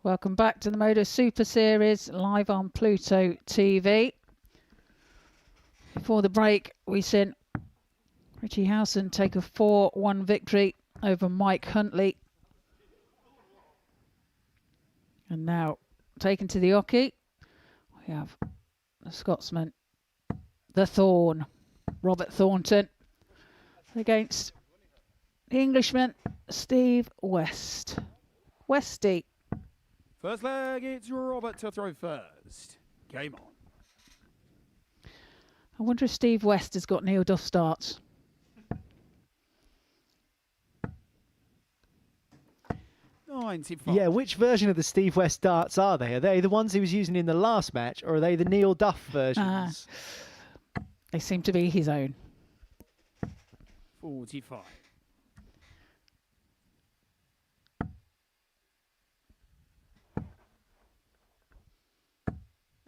Welcome back to the Modus Super Series live on Pluto TV. Before the break, we seen Richie Howson take a 4-1 victory over Mike Huntley. And now, taken to the hockey, we have the Scotsman, the Thorn, Robert Thornton, against the Englishman, Steve West. Westy. First leg, it's Robert to throw first. Game on. I wonder if Steve West has got Neil Duff starts. Yeah, which version of the Steve West darts are they? Are they the ones he was using in the last match, or are they the Neil Duff versions? They seem to be his own. 45.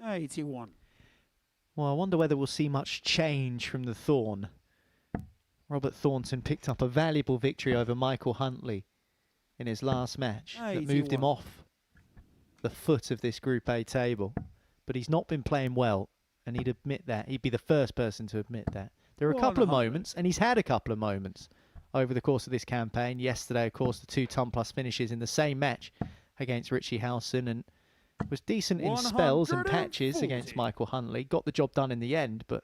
$81. Well, I wonder whether we'll see much change from the Thorn. Robert Thornton picked up a valuable victory over Michael Huntley in his last match that moved him off the foot of this Group A table. But he's not been playing well, and he'd admit that. He'd be the first person to admit that. There are a couple of 100. moments, and he's had a couple of moments over the course of this campaign. Yesterday, of course, the 2 ton plus finishes in the same match against Richie Howson, and was decent in spells and patches 140. against Michael Huntley. Got the job done in the end, but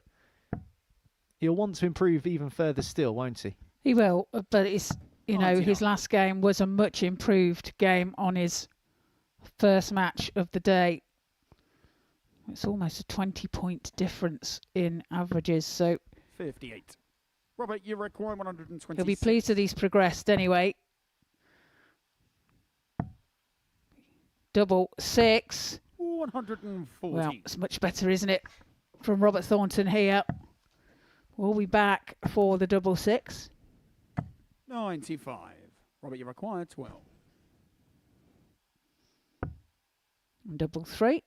he'll want to improve even further still, won't he? He will, but it's, you know, 99. his last game was a much improved game on his first match of the day. It's almost a 20-point difference in averages, so 58. Robert, you require 120. he'll be pleased that he's progressed anyway. Double 6. 140. Well, it's much better, isn't it, from Robert Thornton here. We'll be back for the double 6. 95. Robert, you require 12. And double 3.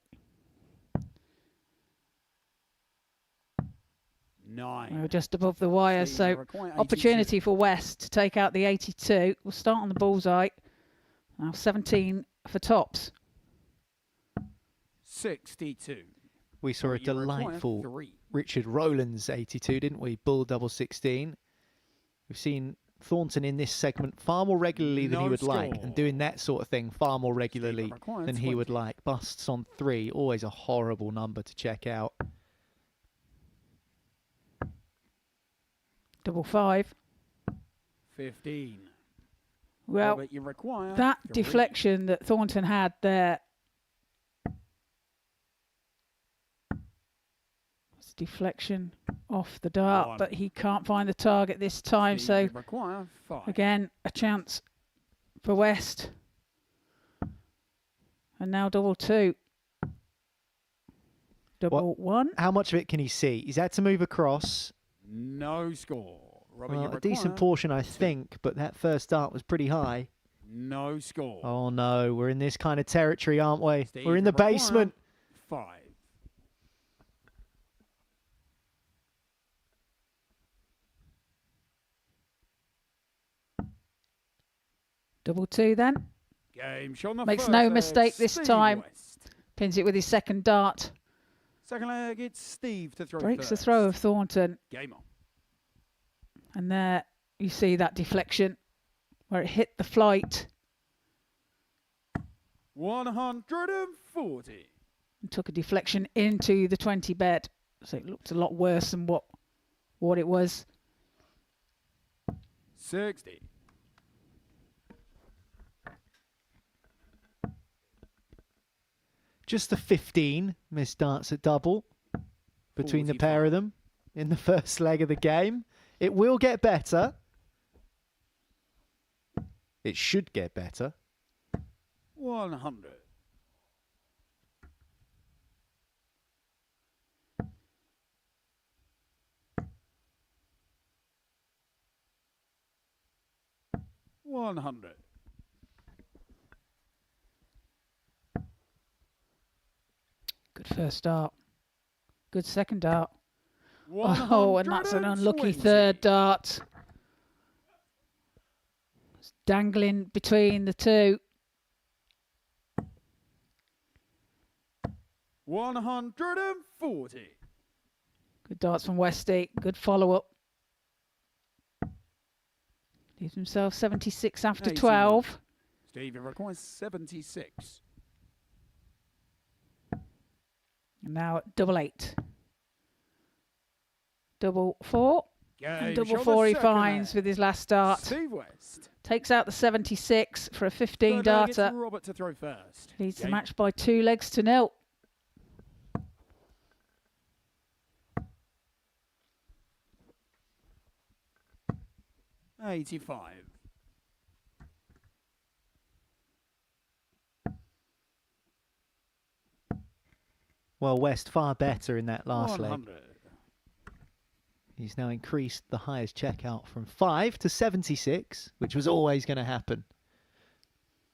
9. We're just above the wire, Steve, you so require 82. opportunity for West to take out the 82. We'll start on the bullseye. Now 17 for tops. 62. We saw a Robert, you require delightful 3. Richard Rollins 82, didn't we? Bull double 16. We've seen Thornton in this segment far more regularly than he No would like, score. and doing that sort of thing far more regularly requires than he would 20. like. Busts on 3, always a horrible number to check out. Double 5. 15. Well, Robert, you require that 3. deflection that Thornton had there was deflection off the dart, 1. but he can't find the target this time. Steve, So you require 5. again, a chance for West. And now double 2. Double 1. How much of it can he see? He's had to move across. No score. Robert, you Well, a require decent portion, I think, but that first dart was pretty high. no score. Oh no, we're in this kind of territory, aren't we? Steve, We're in you the require basement. 5. Double 2 then. Game shot on the Makes first no leg, mistake this Steve time. West. Pins it with his second dart. Second leg, it's Steve to throw Breaks the first. throw of Thornton. Game on. And there you see that deflection where it hit the flight 140. and took a deflection into the 20 bed. So it looked a lot worse than what it was. 60. Just the 15 missed darts at double between the pair of them in the first leg of the game. It will get better. It should get better. 100. $100. Good first dart. Good second dart. Oh, and that's an unlucky third dart. It's dangling between the two. 140. Good darts from Westy. Good follow-up. Leaves himself 76 after 81. 12. Steve, it requires 76. And now at double 8. Double 4. And double 4 he finds with his last start. Steve West. Takes out the 76 for a 15 Third leg, it's darter. Robert to throw first. Leads the Game. match by 2 legs to 0. $85. Well, West far better in that last leg. 100. He's now increased the highest checkout from 5 to 76, which was always going to happen.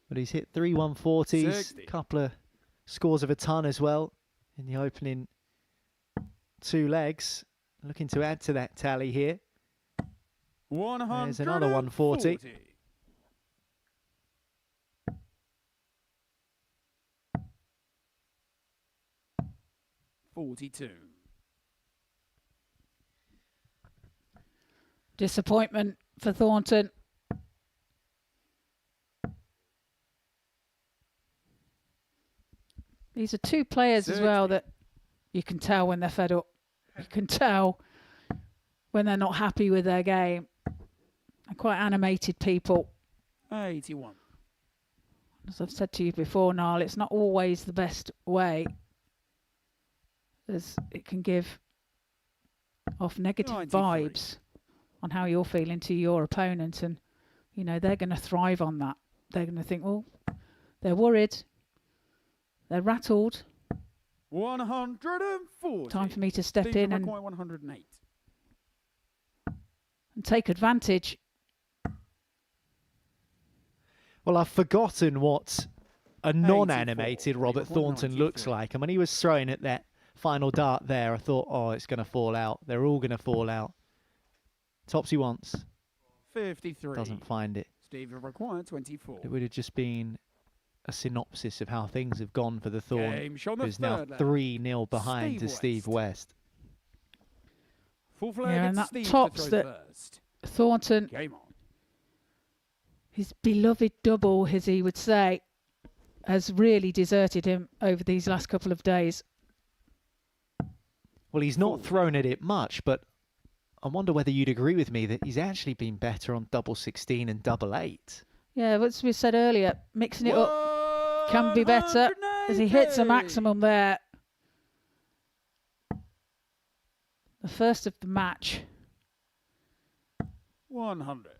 But he's hit 3 140s, 60. a couple of scores of a ton as well in the opening 2 legs. Looking to add to that tally here. 140. There's another 140. $42. Disappointment for Thornton. These are two players as well that you can tell when they're fed up. You can tell when they're not happy with their game. They're quite animated people. 81. As I've said to you before, Niall, it's not always the best way, as it can give off negative 93. vibes on how you're feeling to your opponent, and you know they're going to thrive on that. They're going to think, well, they're worried, they're rattled. 140. Time for me to step in and 108. take advantage. Well, I've forgotten what a 84. non-animated Robert Thornton looks like. And when he was throwing at that final dart there, I thought, oh, it's going to fall out. They're all going to fall out. Tops he wants. 53. Doesn't find it. Steve required 24. It would have just been a synopsis of how things have gone for the Thorn, Game show on the who's now third level. 3-0 behind to Steve West. Full flag Yeah, at and that Steve tops to throw that first. Thornton, Game on. his beloved double, as he would say, has really deserted him over these last couple of days. Well, he's not thrown at it much, but I wonder whether you'd agree with me that he's actually been better on double 16 and double 8. Yeah, as we said earlier, mixing it up can be better as he hits a maximum there. The first of the match. 100.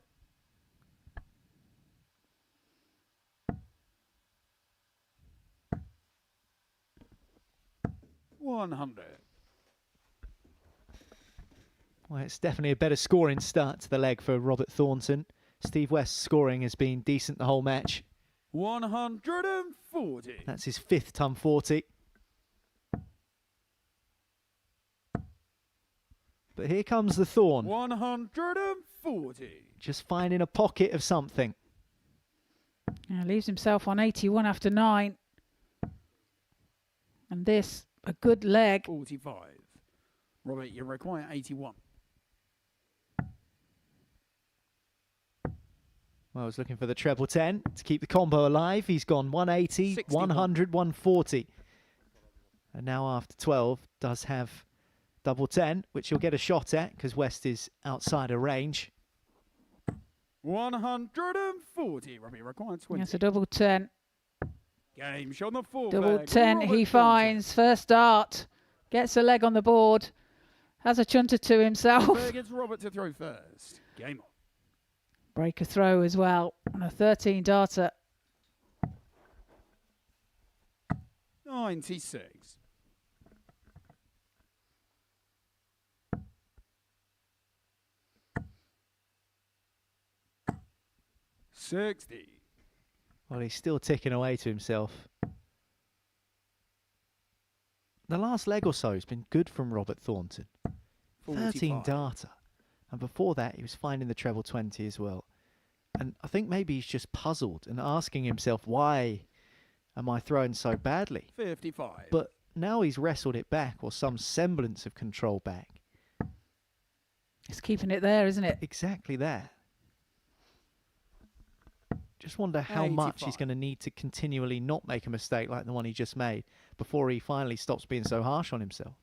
Well, it's definitely a better scoring start to the leg for Robert Thornton. Steve West's scoring has been decent the whole match. 140. That's his 5th ton 40. But here comes the Thorn. 140. Just finding a pocket of something. Yeah, leaves himself on 81 after 9. And this, a good leg. 45. Robert, you require 81. Well, I was looking for the treble 10 to keep the combo alive. He's gone 180, 61. 100, 140. And now after 12 does have double 10, which he'll get a shot at because West is outside of range. 140. Robbie required 20. That's a double 10. Game shot on the full Double flag. 10 Robert he Thornton. finds. First dart. Gets a leg on the board. Has a chunter to himself. Flag gets Robert to throw first. Game on. Break a throw as well on a 13 darter. 96. $60. Well, he's still ticking away to himself. The last leg or so has been good from Robert Thornton. 13 45. darter. And before that, he was finding the treble 20 as well. And I think maybe he's just puzzled and asking himself, why am I throwing so badly? 55. But now he's wrestled it back, or some semblance of control back. It's keeping it there, isn't it? Exactly that. Just wonder how much he's 85. going to need to continually not make a mistake like the one he just made before he finally stops being so harsh on himself.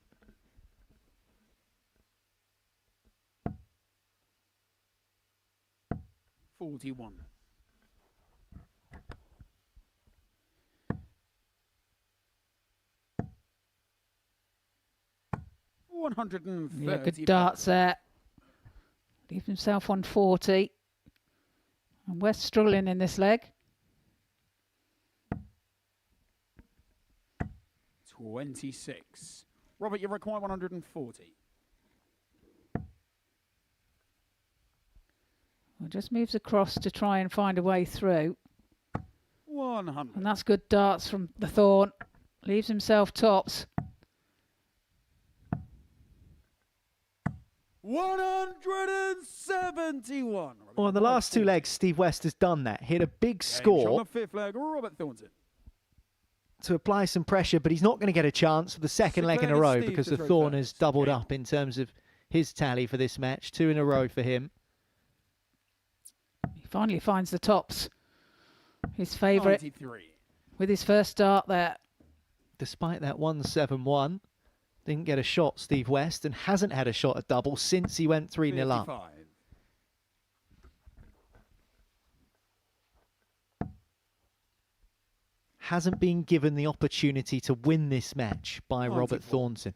$41. Yeah, good darts there. Leaves himself on 40. And West struggling in this leg. 26. Robert, you require 140. Well, just moves across to try and find a way through. 100. And that's good darts from the Thorn. Leaves himself tops. 171. Well, in the last two legs, Steve West has done that. Hit a big score On the fifth leg, Robert Thornton. to apply some pressure, but he's not going to get a chance for the second leg in a row Steve because to the throw Thorn first. has doubled Game. up in terms of his tally for this match. 2 in a row for him. Finally finds the tops. His favourite 93. with his first start there. Despite that 171, didn't get a shot, Steve West, and hasn't had a shot at double since he went 3-0 up. 55. Hasn't been given the opportunity to win this match by Robert 94. Thornton.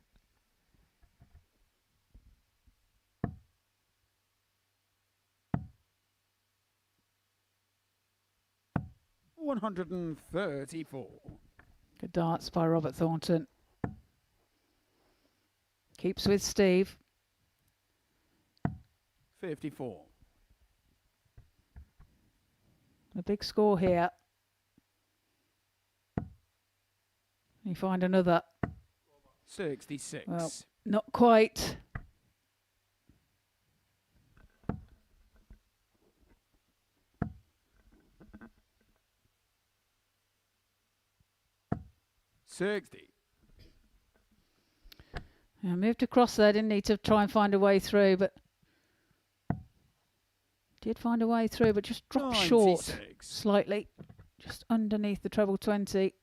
$134. Good darts by Robert Thornton. Keeps with Steve. 54. A big score here. You find another. 66. Well, not quite. Yeah, moved across there, didn't need to try and find a way through, but did find a way through, but just dropped short 96. slightly, just underneath the treble 20.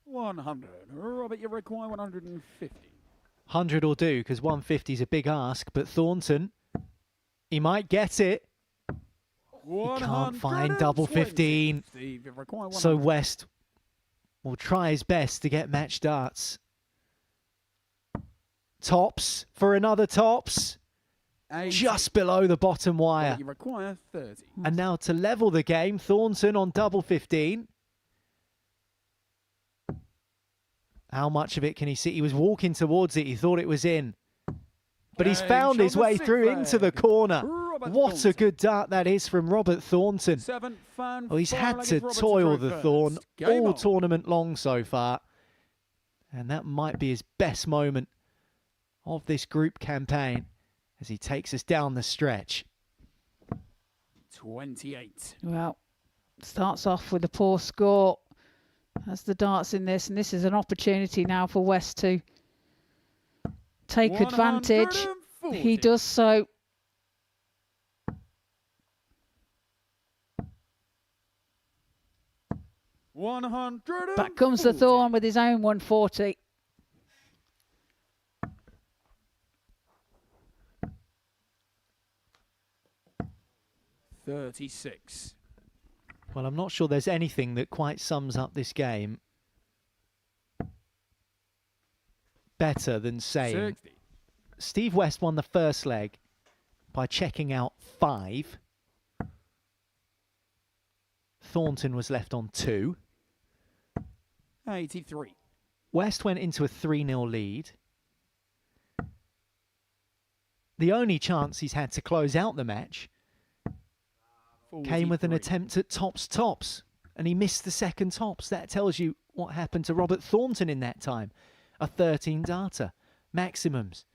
$100. Robert, you require 150. 100 will do, because 150 is a big ask, but Thornton, he might get it. He can't find double 15. Steve, you require 100. So West will try his best to get match darts. Tops for another tops. 80. Just below the bottom wire. You require 30. And now to level the game, Thornton on double 15. How much of it can he see? He was walking towards it. He thought it was in. But he's found his way through into the corner. What a good dart that is from Robert Thornton. Oh, he's had to toil the Thorn all tournament long so far. And that might be his best moment of this group campaign as he takes us down the stretch. 28. Well, starts off with a poor score. That's the darts in this, and this is an opportunity now for West to take advantage. He does so. Back comes the Thorn with his own 140. $36. Well, I'm not sure there's anything that quite sums up this game better than saying 60. Steve West won the first leg by checking out 5. Thornton was left on 2. 83. West went into a 3-0 lead. The only chance he's had to close out the match came with an 43. attempt at tops, and he missed the second tops. That tells you what happened to Robert Thornton in that time. A 13 darter, maximums.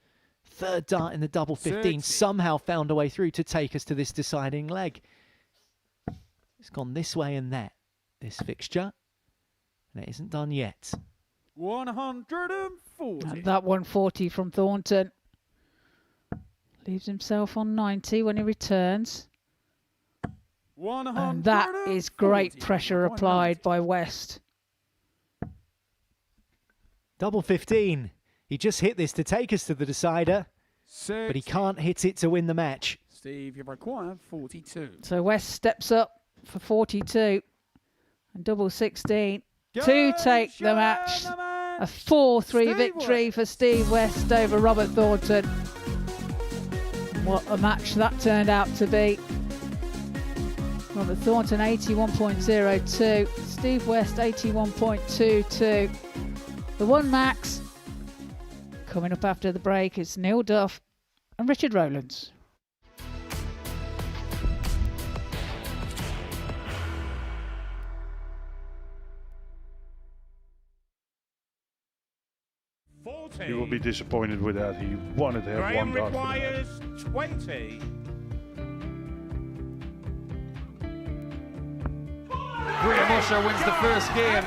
Third dart in the double 15, 60. somehow found a way through to take us to this deciding leg. It's gone this way and that, this fixture, and it isn't done yet. 140. And that 140 from Thornton leaves himself on 90 when he returns. And that is great pressure applied by West. Double 15. He just hit this to take us to the decider, but he can't hit it to win the match. Steve, you require 42. So West steps up for 42 and double 16 to take the match. A 4-3 victory for Steve West over Robert Thornton. What a match that turned out to be. Robert Thornton 81.02, Steve West 81.22. The one max coming up after the break is Neil Duff and Richard Rollins. You will be disappointed with that. He wanted to have Graham one dart. requires 20. Graham Usher wins the first game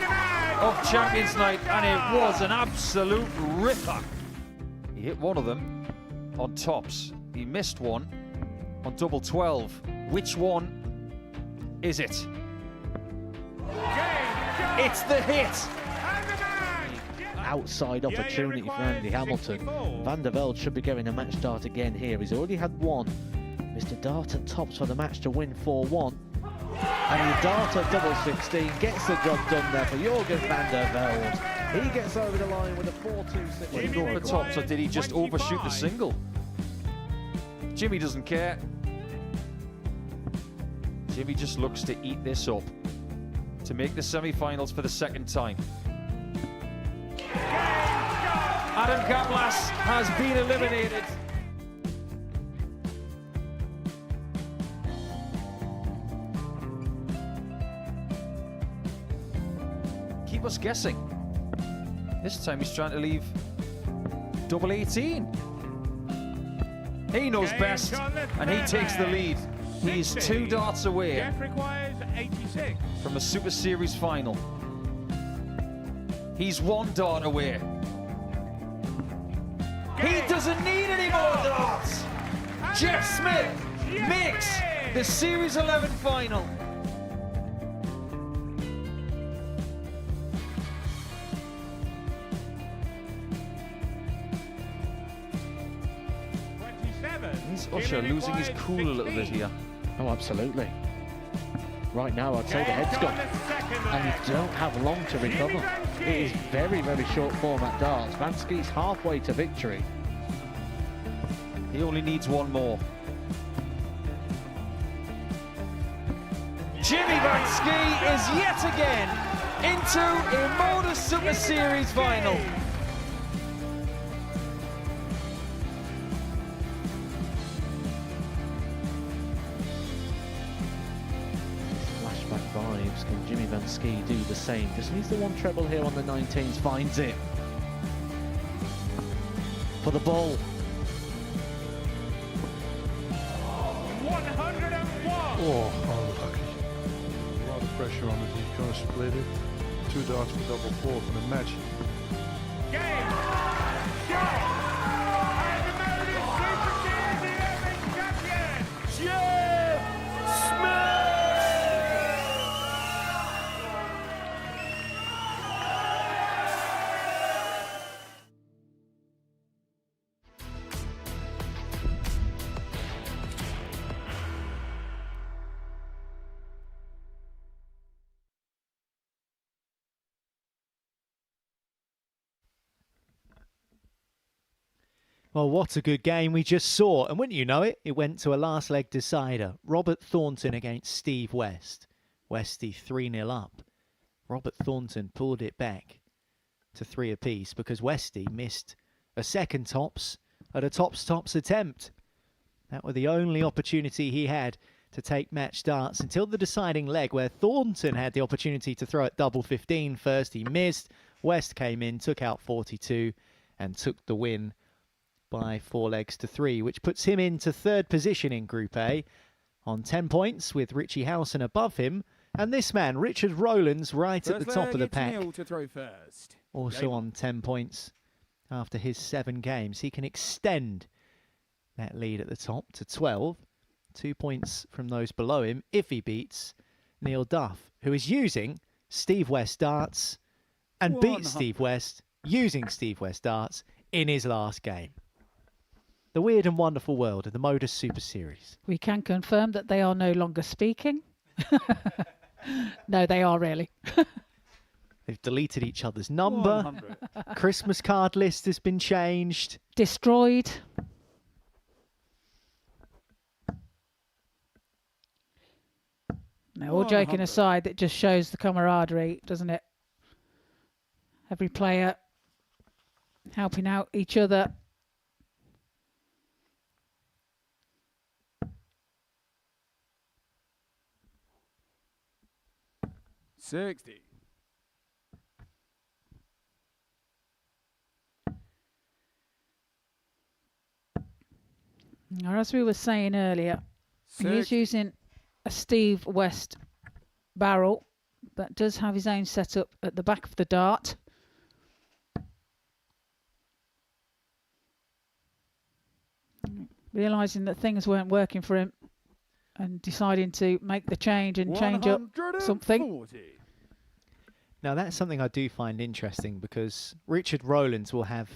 of Champions Night, and it was an absolute ripper. He hit one of them on tops. He missed one on double 12. Which one is it? It's the hit! Outside opportunity for Andy Hamilton. Van der Velde should be getting a match start again here. He's already had one. Mr. Dart tops for the match to win 4-1. And the Dart at double 16 gets the job done there for Jurgen van der Velde. He gets over the line with a 4-2-6. Did he go for tops or did he just overshoot the single? Jimmy doesn't care. Jimmy just looks to eat this up to make the semi-finals for the second time. Adam Kaplas has been eliminated. Keep us guessing. This time he's trying to leave double 18. He knows best, and he takes the lead. He's 2 darts away from a Super Series final. He's 1 dart away. He doesn't need any more darts. Jeff Smith makes the Series 11 final. Is Usher losing his cool a little bit here? Oh, absolutely. Right now, I'd say the head's gone. And you don't have long to recover. It is very, very short format darts. Vansky's halfway to victory. He only needs 1 more. Jimmy Vansky is yet again into a Modus Super Series final. Flashback vibes. Can Jimmy Vansky do the same? Just needs the 1 treble here on the 19s. Finds it. For the ball. 101. Oh, unlucky. A lot of pressure on it. He's going to split it. 2 darts for double 4 for the match. Game. Shot. And the Modus Super Series 11 champion, Jeff Smith. Well, what a good game we just saw. And wouldn't you know it, it went to a last leg decider. Robert Thornton against Steve West. Westy 3-0 up. Robert Thornton pulled it back to 3 apiece because Westy missed a second tops at a tops attempt. That was the only opportunity he had to take match darts until the deciding leg where Thornton had the opportunity to throw at double 15 first. He missed. West came in, took out 42 and took the win by 4 legs to 3, which puts him into 3rd position in Group A on 10 points with Richie Howson above him. And this man, Richard Rollins, right at the top of the pack, to throw first. also on 10 points after his 7 games. He can extend that lead at the top to 12, 2 points from those below him if he beats Neil Duff, who is using Steve West darts and beat Steve West using Steve West darts in his last game. The weird and wonderful world of the Modus Super Series. We can confirm that they are no longer speaking. No, they are really. They've deleted each other's number. 100. Christmas card list has been changed. Destroyed. No, all joking 100. aside, it just shows the camaraderie, doesn't it? Every player helping out each other. $60. Now, as we were saying earlier, he is using a Steve West barrel that does have his own setup at the back of the dart. realising that things weren't working for him and deciding to make the change and change up something. 140. Now that's something I do find interesting because Richard Rollins will have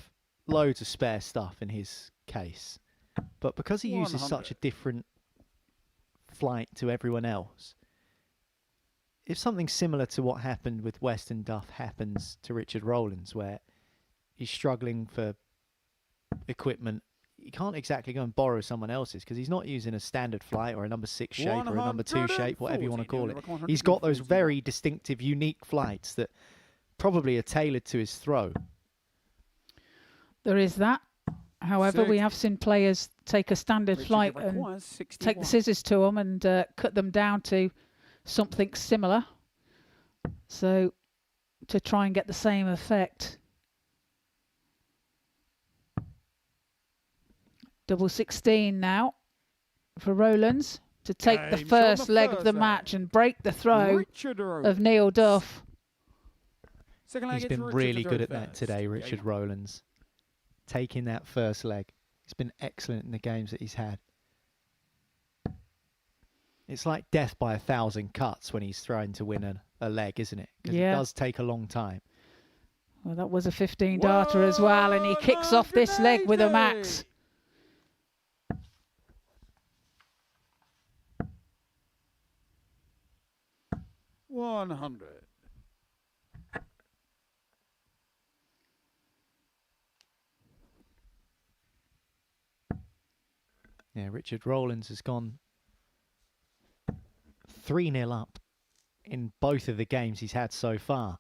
loads of spare stuff in his case. But because he uses 100. such a different flight to everyone else, if something similar to what happened with Western Duff happens to Richard Rollins, where he's struggling for equipment, you can't exactly go and borrow someone else's because he's not using a standard flight or a number 6 shape or a number 2 shape, whatever you want to call it. He's got those very distinctive, unique flights that probably are tailored to his throw. There is that. However, we have seen players take a standard flight and take the scissors to them and cut them down to something similar. So, to try and get the same effect. Double 16 now for Rollins to take the first leg of the match and break the throw of Neil Duff. He's been really good at that today, Richard Rollins. Taking that first leg. He's been excellent in the games that he's had. It's like death by 1,000 cuts when he's trying to win a leg, isn't it? Because it does take a long time. Well, that was a 15 darter as well, and he kicks off this leg with a max. $100. Yeah, Richard Rollins has gone 3-0 up in both of the games he's had so far.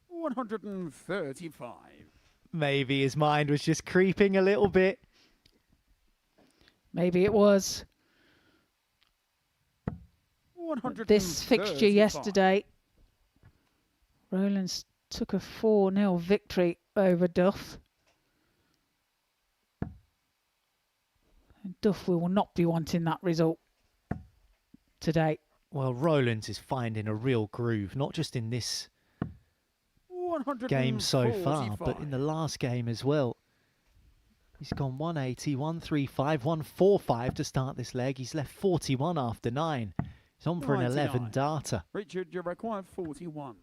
135. Maybe his mind was just creeping a little bit. Maybe it was. This fixture yesterday, Rollins took a 4-0 victory over Duff. And Duff will not be wanting that result today. Well, Rollins is finding a real groove, not just in this game so far, but in the last game as well. He's gone 180, 135, 145 to start this leg. He's left 41 after 9. He's on for an 11 darter. Richard, you require 41.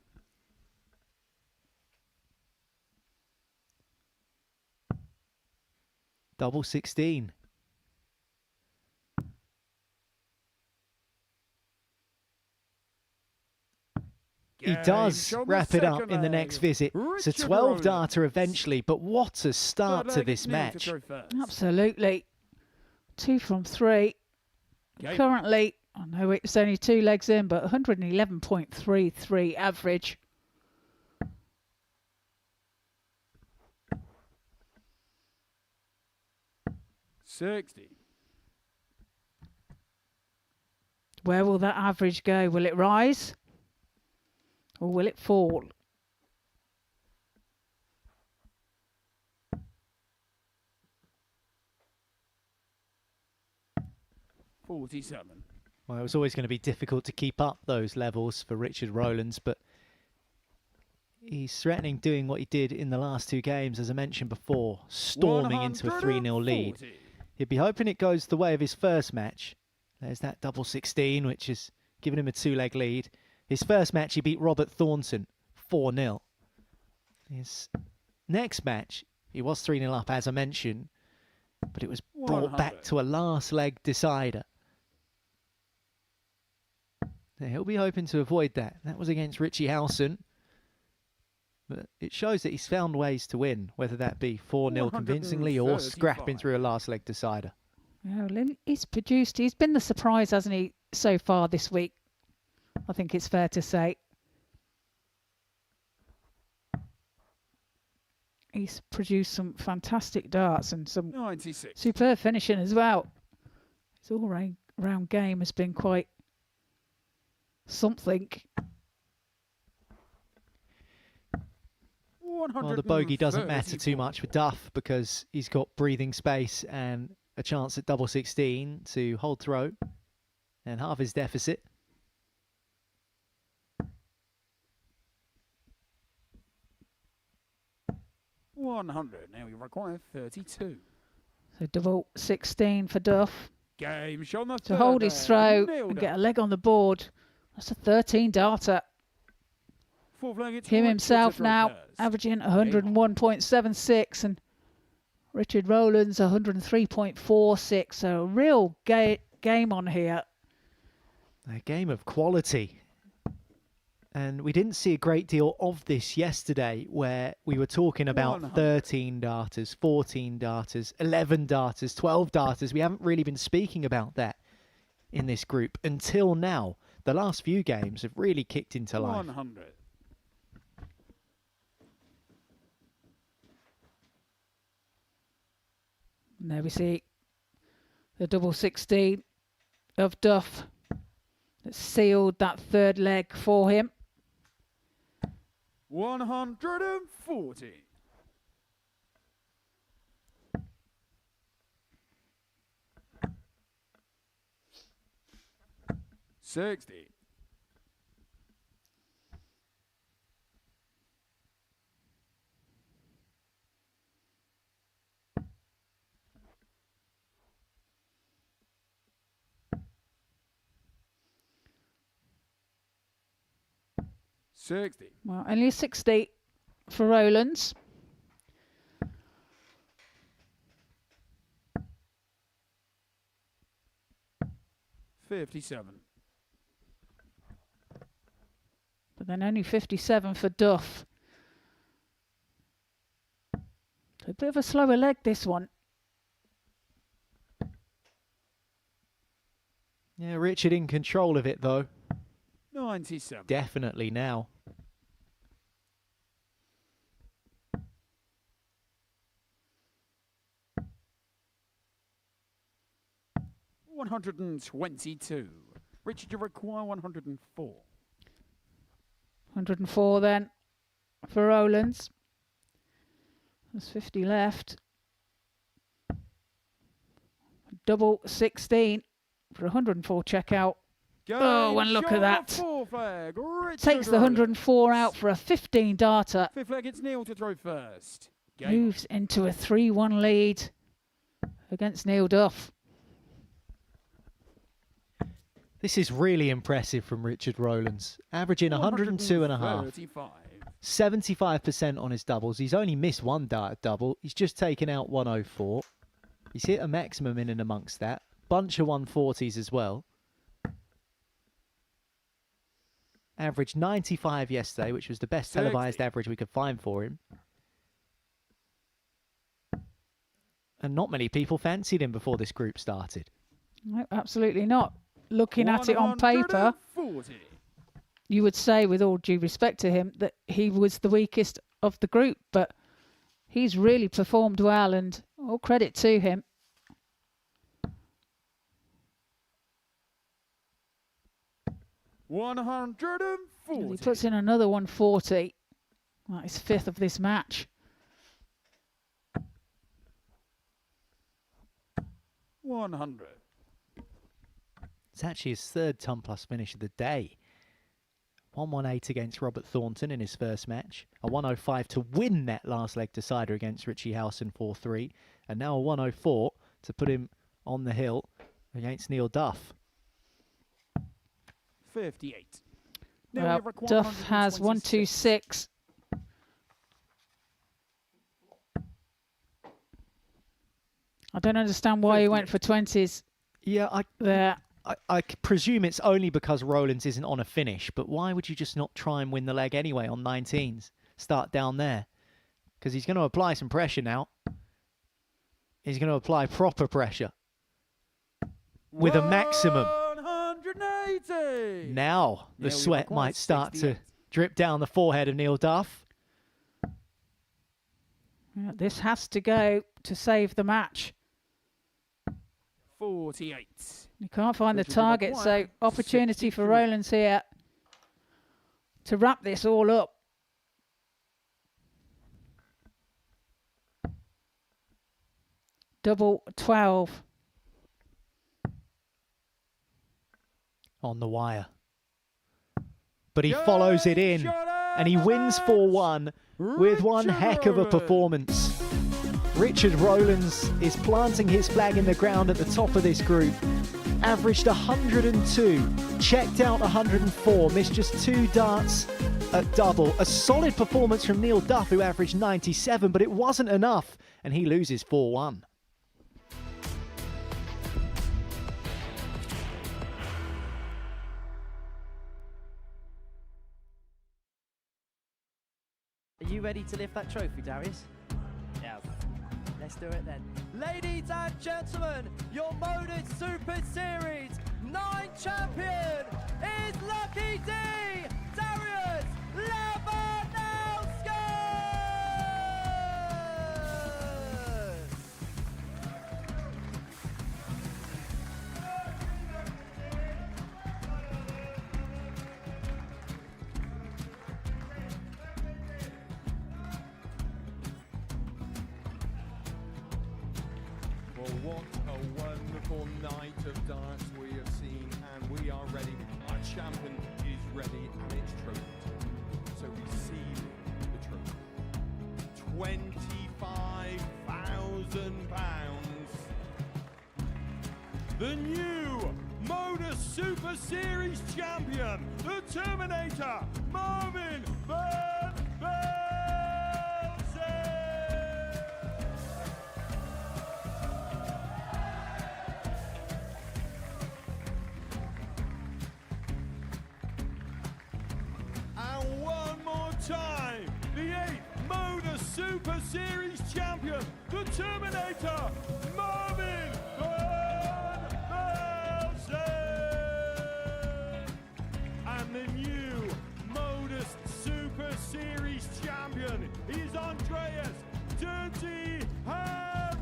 Double 16. He does wrap it up in the next visit. It's a 12 darter eventually, but what a start to this match. Absolutely. 2 from 3. Currently, I know it's only 2 legs in, but 111.33 average. $60. Where will that average go? Will it rise? Or will it fall? $47. Well, it was always going to be difficult to keep up those levels for Richard Rollins, but he's threatening doing what he did in the last 2 games, as I mentioned before, storming into a 3-0 lead. He'd be hoping it goes the way of his first match. There's that double 16, which has given him a 2-leg lead. His first match, he beat Robert Thornton 4-0. His next match, he was 3-0 up, as I mentioned, but it was brought back to a last leg decider. Now, he'll be hoping to avoid that. That was against Richie Howson. But it shows that he's found ways to win, whether that be 4-0 convincingly or scrapping through a last leg decider. Well, he's been the surprise, hasn't he, so far this week? I think it's fair to say. He's produced some fantastic darts and some 96. superb finishing as well. His all-round game has been quite something. Well, the bogey doesn't matter too much for Duff because he's got breathing space and a chance at double 16 to hold throw and half his deficit. $100. Now we require 32. So double 16 for Duff Game shot on the to hold his throw and get a leg on the board. That's a 13 darter. Fourth leg, it's Him Richard himself to throw now first. averaging 101.76 and Richard Rollins 103.46. So a real game on here. A game of quality. And we didn't see a great deal of this yesterday, where we were talking about 13 darters, 14 darters, 11 darters, 12 darters. We haven't really been speaking about that in this group until now. The last few games have really kicked into life. 100. And there we see the double 16 of Duff that sealed that third leg for him. 140. $60. $60. Well, only a 60 for Rollins. $57. But then only 57 for Duff. So a bit of a slower leg, this one. Yeah, Richard in control of it, though. 97. Definitely now. $122. Richard, you require 104. 104 then for Rollins. There's 50 left. Double 16 for 104 checkout. Oh, and look at that. Flag. Takes the 104 out for a 15 darter. Fifth leg, it's Neil to throw first. Moves into a 3-1 lead against Neil Duff. This is really impressive from Richard Rollins. Averaging 102.5. 75% on his doubles. He's only missed one dart double. He's just taken out 104. He's hit a maximum in and amongst that. Bunch of 140s as well. Averaged 95 yesterday, which was the best televised average we could find for him. And not many people fancied him before this group started. No, absolutely not. Looking at it on paper, you would say, with all due respect to him, that he was the weakest of the group, but he's really performed well, and all credit to him. He puts in another 140. That is fifth of this match. 100. It's actually his third ton plus finish of the day. 118 against Robert Thornton in his first match. A 105 to win that last leg decider against Richie Howson 4-3. And now a 104 to put him on the hill against Neil Duff. 58. Well, Duff has 126. I don't understand why he went for 20s. Yeah, I presume it's only because Rollins isn't on a finish, but why would you just not try and win the leg anyway on 19s? Start down there. Because he's going to apply some pressure now. He's going to apply proper pressure. With a maximum. 180. Now the sweat might start to drip down the forehead of Neil Duff. Yeah, this has to go to save the match. 48. You can't find the target, so opportunity for Rollins here to wrap this all up. Double 12. On the wire. But he follows it in. And he wins 4-1 with one heck of a performance. Richard Rollins is planting his flag in the ground at the top of this group. Averaged 102, checked out 104, missed just 2 darts at double. A solid performance from Neil Duff, who averaged 97, but it wasn't enough, and he loses 4-1. Are you ready to lift that trophy, Darius? Yes. Let's do it then. Ladies and gentlemen, your Modus Super Series 9 champion is Lucky D, Darius Lebanowski! Well, what a wonderful night of darts we have seen, and we are ready. Our champion is ready, and it's trophy time. So receiving the trophy. £25,000. The new Modus Super Series champion, the Terminator, Marvin Van Velzen. And one more time, the 8th Modus Super Series champion, the Terminator, Marvin Van Velzen. And the new Modus Super Series champion is Andreas Dirty Harrison.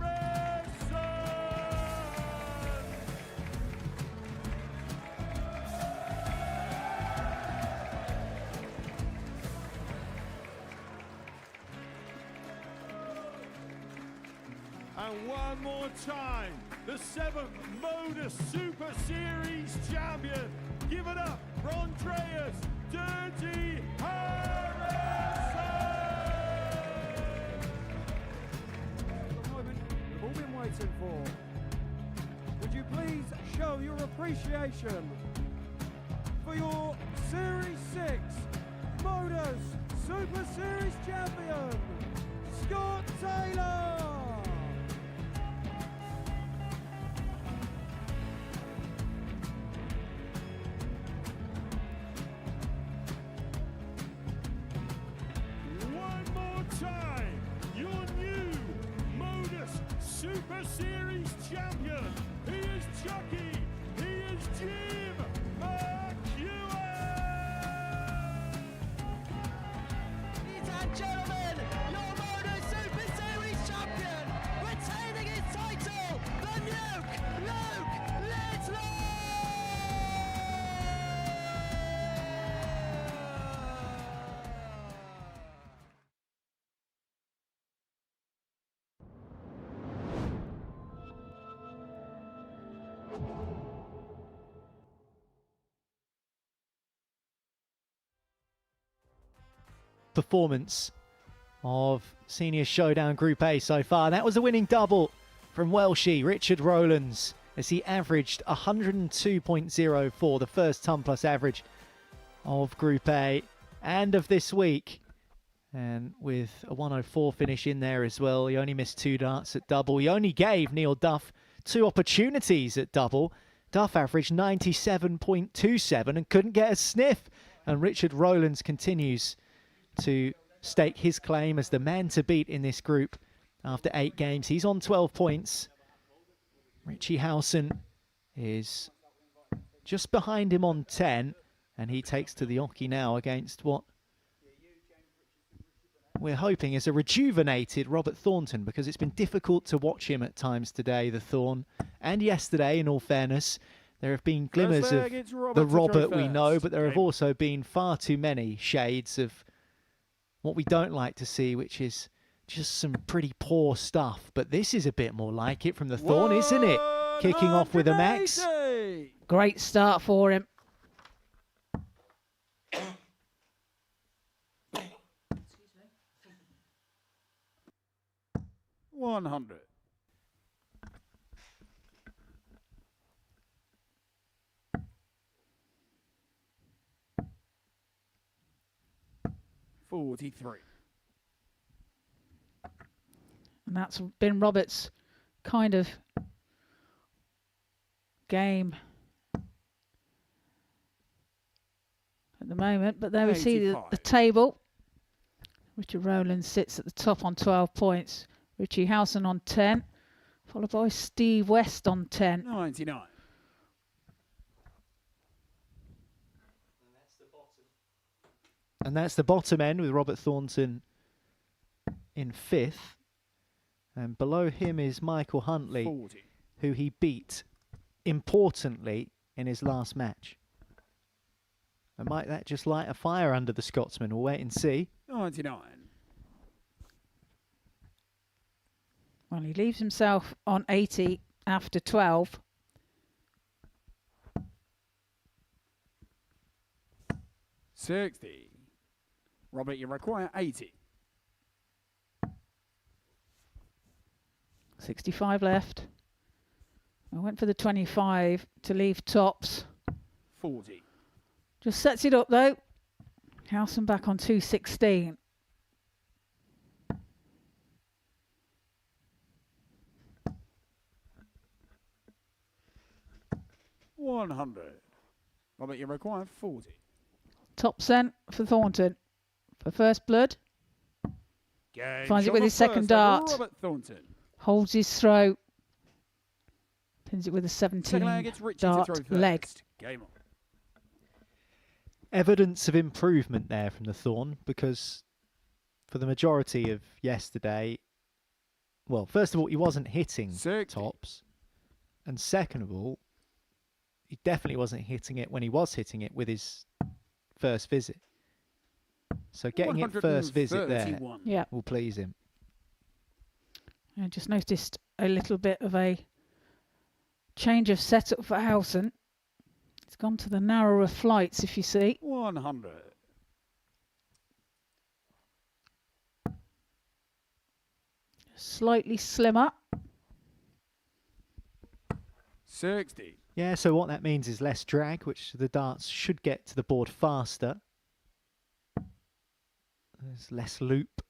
And one more time, the 7th Modus Super Series champion. Give it up for Andreas Dirty Harrison. The moment we've all been waiting for. Would you please show your appreciation for your Series 6 Modus Super Series champion, Scott Taylor? One more time, your new Modus Super Series champion. He is Chucky. He is Jim McEwen. Ladies and gentlemen, your Modus Super Series champion, retaining his title, the Nuke, Luke Littler! Performance of Senior Showdown Group A so far. That was a winning double from Welshie Richard Rollins as he averaged 102.04, the first ton plus average of Group A and of this week. And with a 104 finish in there as well. He only missed 2 darts at double. He only gave Neil Duff 2 opportunities at double. Duff averaged 97.27 and couldn't get a sniff. And Richard Rollins continues to stake his claim as the man to beat in this group after 8 games. He's on 12 points. Richie Howson is just behind him on 10, and he takes to the oche now against what we're hoping is a rejuvenated Robert Thornton, because it's been difficult to watch him at times today, the Thorn. And yesterday, in all fairness, there have been glimmers of the Robert we know, but there have also been far too many shades of what we don't like to see, which is just some pretty poor stuff. But this is a bit more like it from the Thorn, isn't it? Kicking off with a max. Great start for him. 100. $43. And that's been Roberts' kind of game at the moment. But there we see the 85. table. Richard Rollins sits at the top on 12 points. Richie Howson on 10, followed by Steve West on 10. 99. And that's the bottom end with Robert Thornton in 5th. And below him is Michael Huntley, 40. who he beat importantly in his last match. And might that just light a fire under the Scotsman? We'll wait and see. 99. Well, he leaves himself on 80 after 12. $60. Robert, you require 80. 65 left. I went for the 25 to leave tops. 40. Just sets it up though. Howson back on 216. $100. Robert, you require 40. Top cent for Thornton. For first blood. Game Finds it shot with on his second first, dart. Robert Thornton. Holds his throw. Pins it with a Second 17 leg, it's Richie to dart throw first. leg. Game on. Evidence of improvement there from the Thorn, because for the majority of yesterday, well, first of all, he wasn't hitting 60. tops. And second of all, he definitely wasn't hitting it when he was hitting it with his first visit. So getting it first visit there 131. Yeah. will please him. I just noticed a little bit of a change of setup for Howson. It's gone to the narrower flights, if you see. 100. Slightly slimmer. 60. Yeah, so what that means is less drag, which the darts should get to the board faster. There's less loop.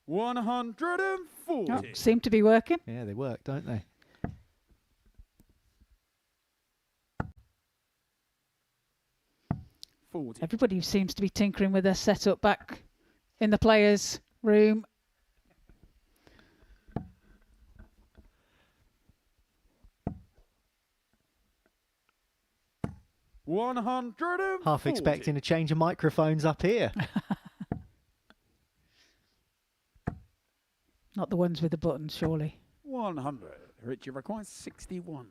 140. Oh, seem to be working. Yeah, they work, don't they? Everybody seems to be tinkering with their setup back in the players' room. Half expecting a change of microphones up here. Not the ones with the buttons, surely. 100. Richie requires 61.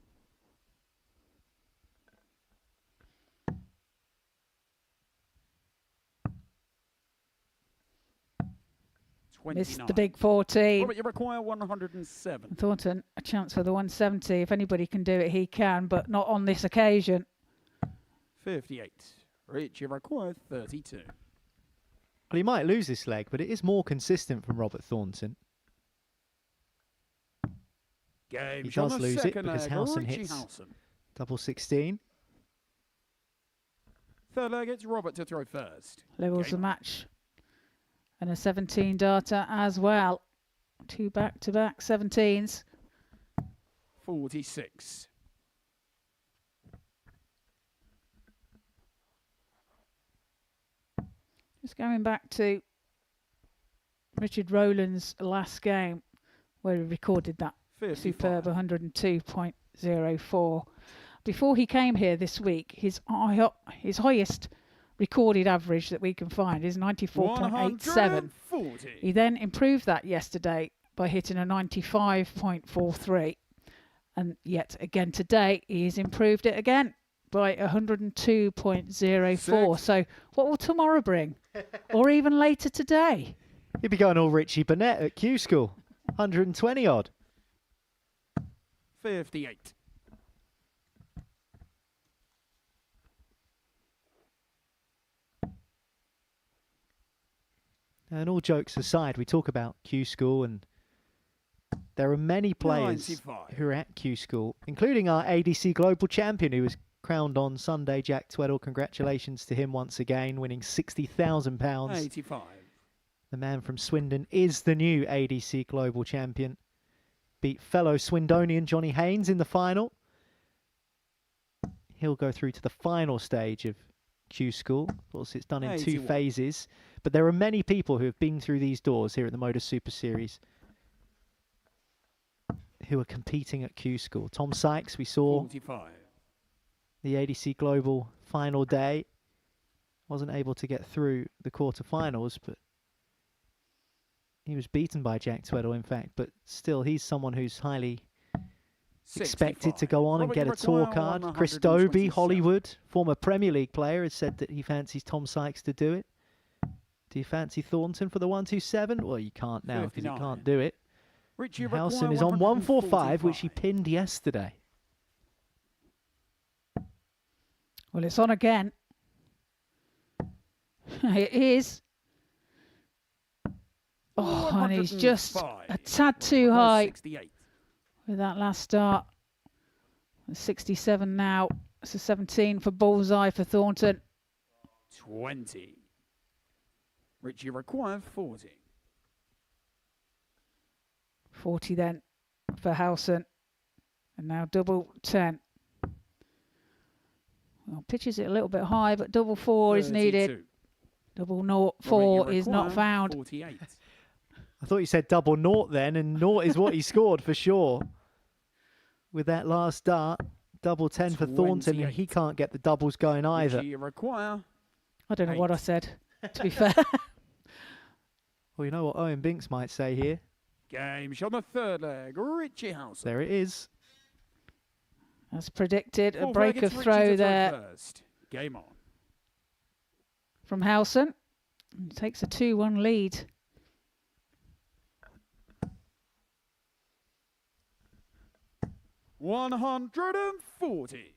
Missed the big 14. Robert, you require 107. Thornton, a chance for the 170. If anybody can do it, he can, but not on this occasion. 58. Richie requires 32. Well, he might lose this leg, but it is more consistent from Robert Thornton. Game He shot does on lose it second because leg, Howson Richie hits Howson. double 16. Third leg, it's Robert to throw first. Levels Game the on. match. And a 17 darter as well. 2 back-to-back 17s. 46. Just going back to Richard Rollins' last game, where he recorded that 55. superb 102.04. Before he came here this week, his highest recorded average that we can find is 94.87. 140. He then improved that yesterday by hitting a 95.43. And yet again today, he's improved it again by 102.04. So what will tomorrow bring? Or even later today? He'd be going all Richie Burnett at Q School. 120 odd. 58. And all jokes aside, we talk about Q School, and there are many players 95. who are at Q School, including our ADC Global Champion, who was crowned on Sunday, Jack Tweddle. Congratulations to him once again, winning £60,000. 85. The man from Swindon is the new ADC Global Champion. Beat fellow Swindonian Johnny Haynes in the final. He'll go through to the final stage of Q School. Of course, it's done in 2 81. phases. But there are many people who have been through these doors here at the Modus Super Series who are competing at Q School. Tom Sykes, we saw 45. the ADC Global final day. Wasn't able to get through the quarterfinals, but he was beaten by Jack Tweddle, in fact. But still, he's someone who's highly expected to go on and get a tour card. Chris Dobie, Hollywood, former Premier League player, has said that he fancies Tom Sykes to do it. Do you fancy Thornton for the 127? Well, you can't now because he 59. can't do it. Richie Howson is on 145, which he pinned yesterday. Well, it's on again. It is. Oh, and he's just a tad too high 68. with that last start. 67 now. It's a 17 for bullseye for Thornton. 20. Richie require 40. 40 then for Howson. And now double 10. Well, pitches it a little bit high, but double 4 is needed. 32. Double 4 is not found. 48. I thought you said double naught then, and naught is what he scored for sure. With that last dart, double 10 for Thornton, and he can't get the doubles going either. Richie require I don't know what I said, to be fair. Well, you know what Owen Binks might say here. game shot on the third leg. Richie Hson. There it is. As predicted, a Full break flag, of it's throw Richie to there first. Game on. from Howson. He takes a 2-1 lead. $140.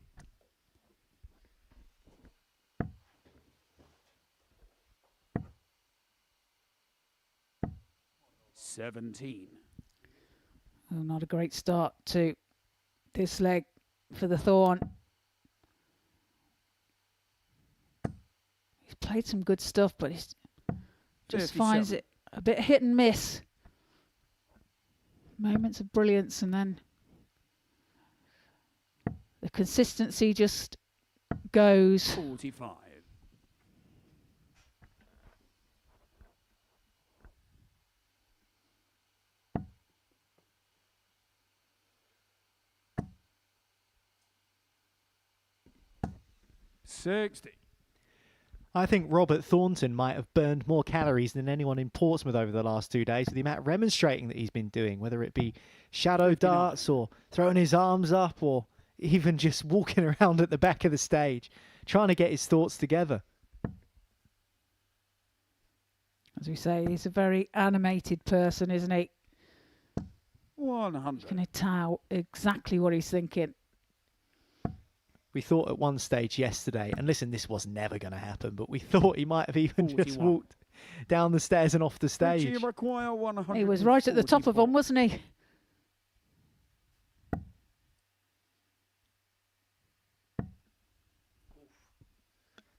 $17. Well, not a great start to this leg for the Thorn. He's played some good stuff, but he just 57. finds it a bit hit and miss. Moments of brilliance, and then the consistency just goes. 45. $60. I think Robert Thornton might have burned more calories than anyone in Portsmouth over the last 2 days with the amount of remonstrating that he's been doing, whether it be shadow 59. darts or throwing his arms up or even just walking around at the back of the stage, trying to get his thoughts together. As we say, he's a very animated person, isn't he? 100. You can tell exactly what he's thinking. We thought at one stage yesterday, and listen, this was never going to happen, but we thought he might have even just 41. walked down the stairs and off the stage. Richie require 144. He was right at the top of them, wasn't he?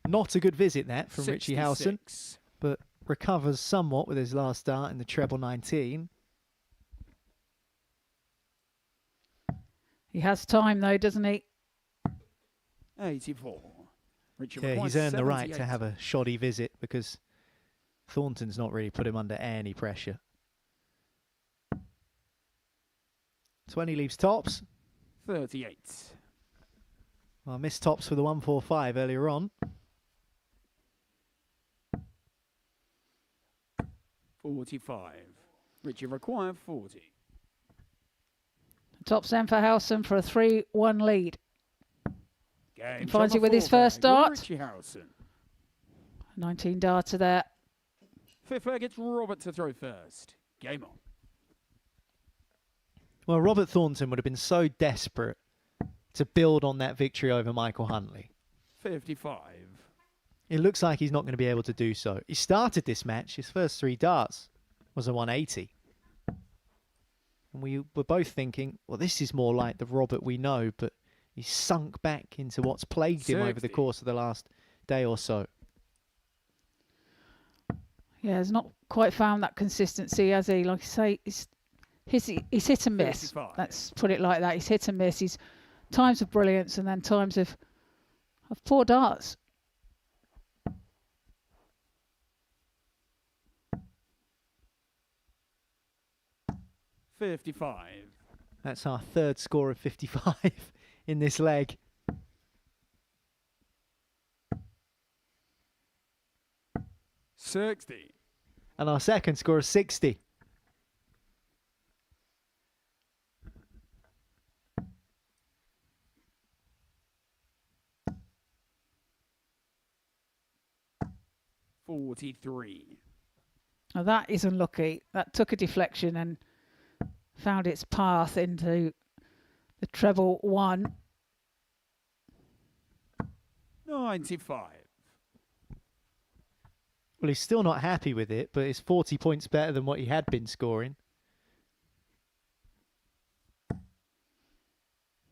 Not a good visit that from Richie Howson, 66. but recovers somewhat with his last start in the treble 19. He has time though, doesn't he? 84. Richie Yeah, requires he's earned the right 78. to have a shoddy visit because Thornton's not really put him under any pressure. 20 leaves tops. 38. Well, missed tops for the 145 earlier on. 45. Richie require 40. Tops then for Howson for a 3-1 lead. Game Finds shot it with on his fourth first leg. start. Richie Howson. 19 darter there. Fifth leg, it's Robert to throw first. Game on. Well, Robert Thornton would have been so desperate to build on that victory over Michael Huntley. 55. It looks like he's not going to be able to do so. He started this match, his first 3 darts was a 180. And we were both thinking, well, this is more like the Robert we know, but he's sunk back into what's plagued him over the 60. course of the last day or so. Yeah, he's not quite found that consistency, has he? Like I say, he's hit and miss. 55. Let's put it like that. He's hit and miss. He's times of brilliance and then times of poor darts. $55. That's our 3rd score of 55 in this leg. $60. And our 2nd score of 60. $43. Now that is unlucky. That took a deflection and found its path into the treble 1. 95. Well, he's still not happy with it, but it's 40 points better than what he had been scoring.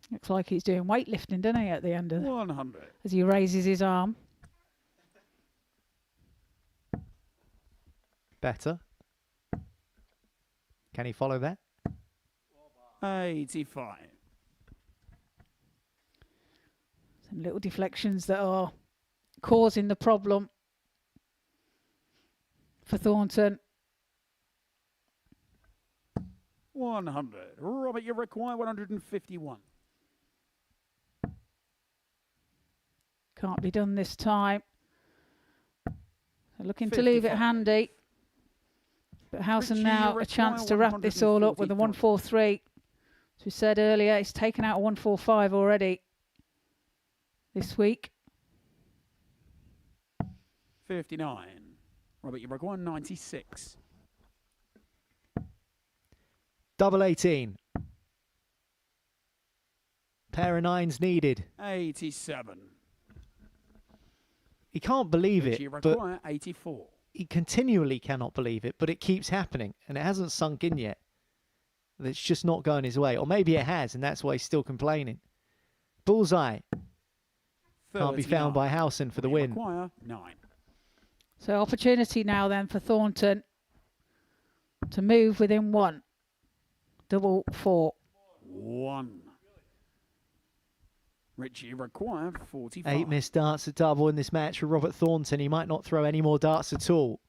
Looks like he's doing weightlifting, doesn't he, at the end of 100. as he raises his arm. Better. Can he follow that? 85. Some little deflections that are causing the problem for Thornton. 100. Robert, you require 151. Can't be done this time. So looking to leave it 55. handy. But Howson Richie, now you a chance to require wrap this all up with a 143. As we said earlier, he's taken out a 145 already this week. 59. Robert, you require 96. Double 18. Pair of 9s needed. 87. He can't believe Richie, it, you but require 84. he continually cannot believe it, but it keeps happening, and it hasn't sunk in yet. It's just not going his way. Or maybe it has, and that's why he's still complaining. Bullseye. Can't be found by Howson for the win. Require 9. So opportunity now then for Thornton to move within 1. Double 4. 1. Richie, require 45. 8 missed darts at double in this match for Robert Thornton. He might not throw any more darts at all.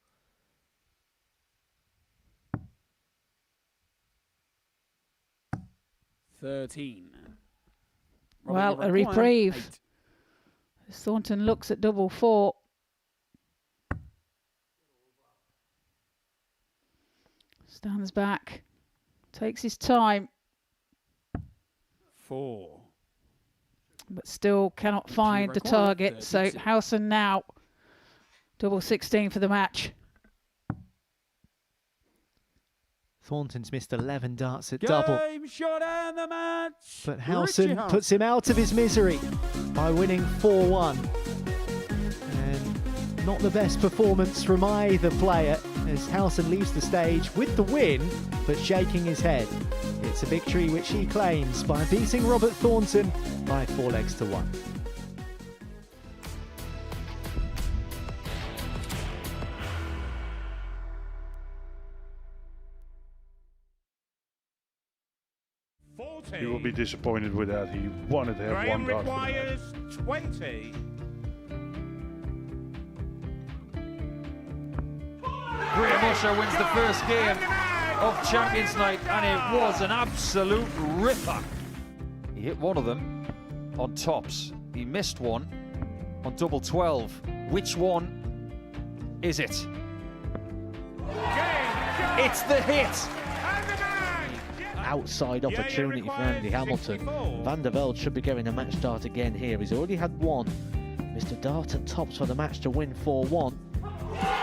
$13. Well, Robert, a you require reprieve. 8. As Thornton looks at double 4. Stands back. Takes his time. 4. But still cannot find the require target. So 36. Howson now double 16 for the match. Thornton's missed 11 darts at double. Game shot and the match. But Richie Howson Howson. puts him out of his misery by winning 4-1. And not the best performance from either player as Howson leaves the stage with the win, but shaking his head. It's a victory which he claims by beating Robert Thornton by 4 legs to 1. He will be disappointed with that. He wanted to have Graham one dart for the match. requires 20. Graham Usher wins the first game of Champions Night, and it was an absolute ripper. He hit one of them on tops. He missed one on double 12. Which one is it? It's the hit. Outside opportunity for Andy Hamilton. Van der Velde should be getting a match start again here. He's already had one. Mr. Dart at tops for the match to win 4-1.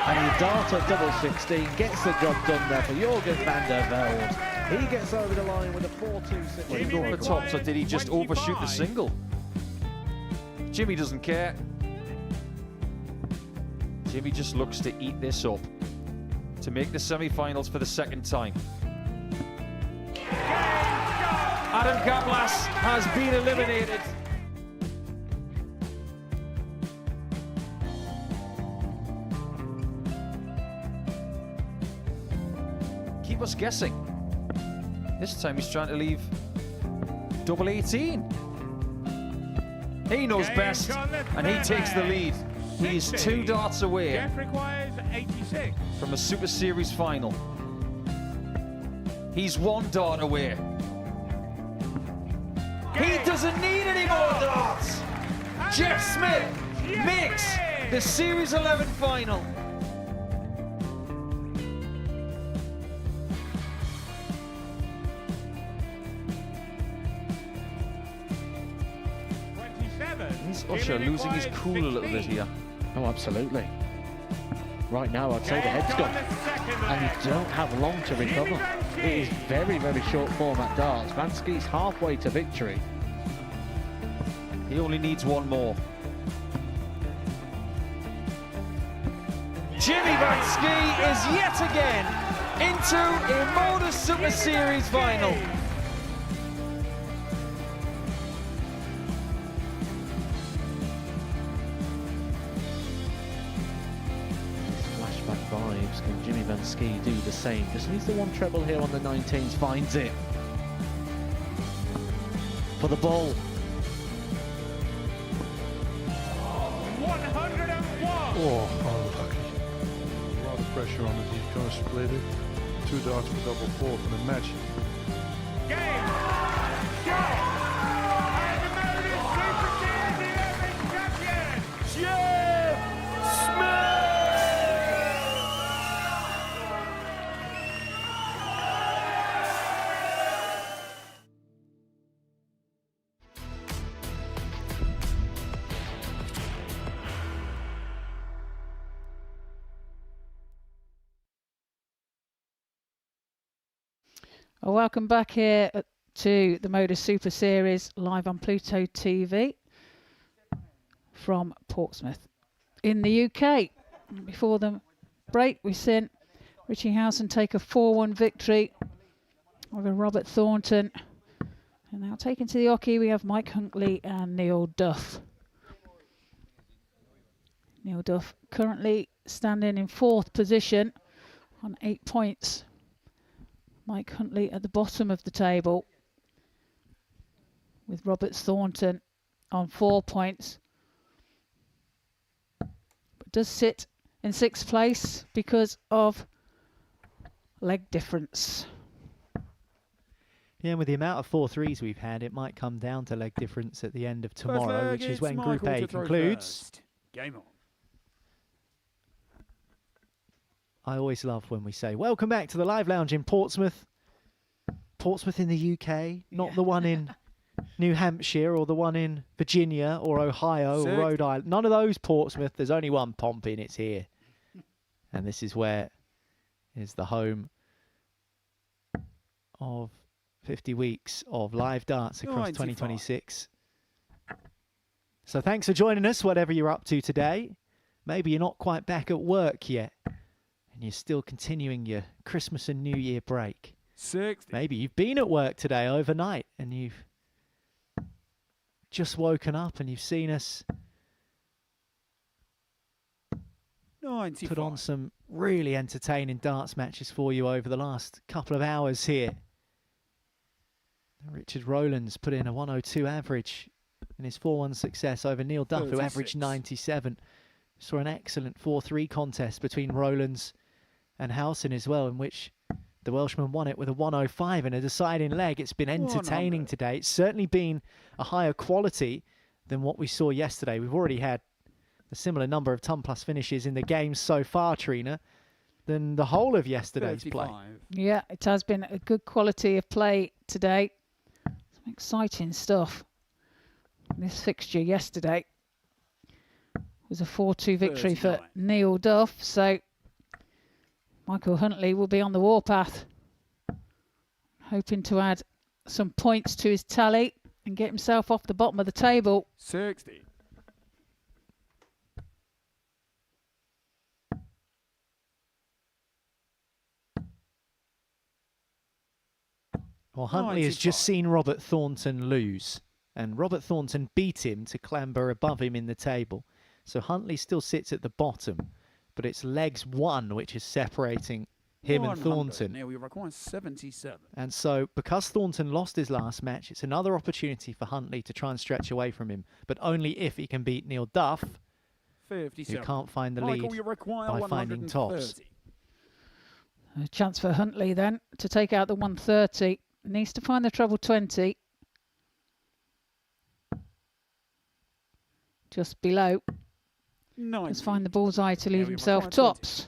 And the Dart at double 16 gets the job done there for Jurgen van der Velde. He gets over the line with a 4-2-6. Did he go for tops, or did he just overshoot the single? Jimmy doesn't care. Jimmy just looks to eat this up to make the semi-finals for the second time. Adam Kaplas has been eliminated. Keep us guessing. This time he's trying to leave double 18. He knows best, and he takes the lead. He's 2 darts away Jeff requires 86. from a Super Series final. He's 1 dart away. He doesn't need any more darts. Jeff Smith makes the Series 11 final. Is Usher losing his cool a little bit here? Oh, absolutely. Right now, I'd say the head's gone, and you don't have long to recover. It is very, very short format darts. Vansky's halfway to victory. He only needs 1 more. Jimmy Vansky is yet again into a Modus Super Series final. Flashback vibes. Can Jimmy Vansky do the same? Just needs the 1 treble here on the 19s. Finds it. For the ball. 101. Oh, unlucky. A lot of pressure on it. He's going to split it. 2 darts for double 4 for the match. Game. Go. And the Modus Super Series 11 champion, Jeff Smith. Well, welcome back here to the Modus Super Series live on Pluto TV from Portsmouth in the UK. Before the break, we've seen Richie Howson take a 4-1 victory over Robert Thornton. And now taken to the hockey, we have Mike Huntley and Neil Duff. Neil Duff currently standing in 4th position on 8 points. Mike Huntley at the bottom of the table with Robert Thornton on 4 points. But does sit in 6th place because of leg difference. Yeah, and with the amount of 4-3s we've had, it might come down to leg difference at the end of tomorrow, which is when Group A concludes. Game on. I always love when we say, welcome back to the Live Lounge in Portsmouth. Portsmouth in the UK, not the one in New Hampshire or the one in Virginia or Ohio or Rhode Island. None of those Portsmouth. There's only one Pompey, it's here. And this is where is the home of 50 weeks of live darts across 2026. So thanks for joining us, whatever you're up to today. Maybe you're not quite back at work yet, and you're still continuing your Christmas and New Year break. 60. Maybe you've been at work today overnight and you've just woken up and you've seen us 95. put on some really entertaining darts matches for you over the last couple of hours here. Richard Rollins put in a 102 average in his 4-1 success over Neil Duff, who averaged 97. Saw an excellent 4-3 contest between Rollins and Howson as well, in which the Welshman won it with a 105 and a deciding leg. It's been entertaining 100. today. It's certainly been a higher quality than what we saw yesterday. We've already had a similar number of ton plus finishes in the game so far, Trina, than the whole of yesterday's 35. play. Yeah, it has been a good quality of play today. Some exciting stuff. This fixture yesterday was a 4-2 victory for 39. Neil Duff, so Michael Huntley will be on the warpath, hoping to add some points to his tally and get himself off the bottom of the table. 60. Well, Huntley has just seen Robert Thornton lose, and Robert Thornton beat him to clamber above him in the table. So Huntley still sits at the bottom, but it's legs 1 which is separating him and Thornton. Now we require 77. And so, because Thornton lost his last match, it's another opportunity for Huntley to try and stretch away from him, but only if he can beat Neil Duff, 57. who can't find the Michael, lead you require by finding tops. A chance for Huntley then to take out the 130. Needs to find the treble 20. Just below. Let's find the bullseye to leave himself tops.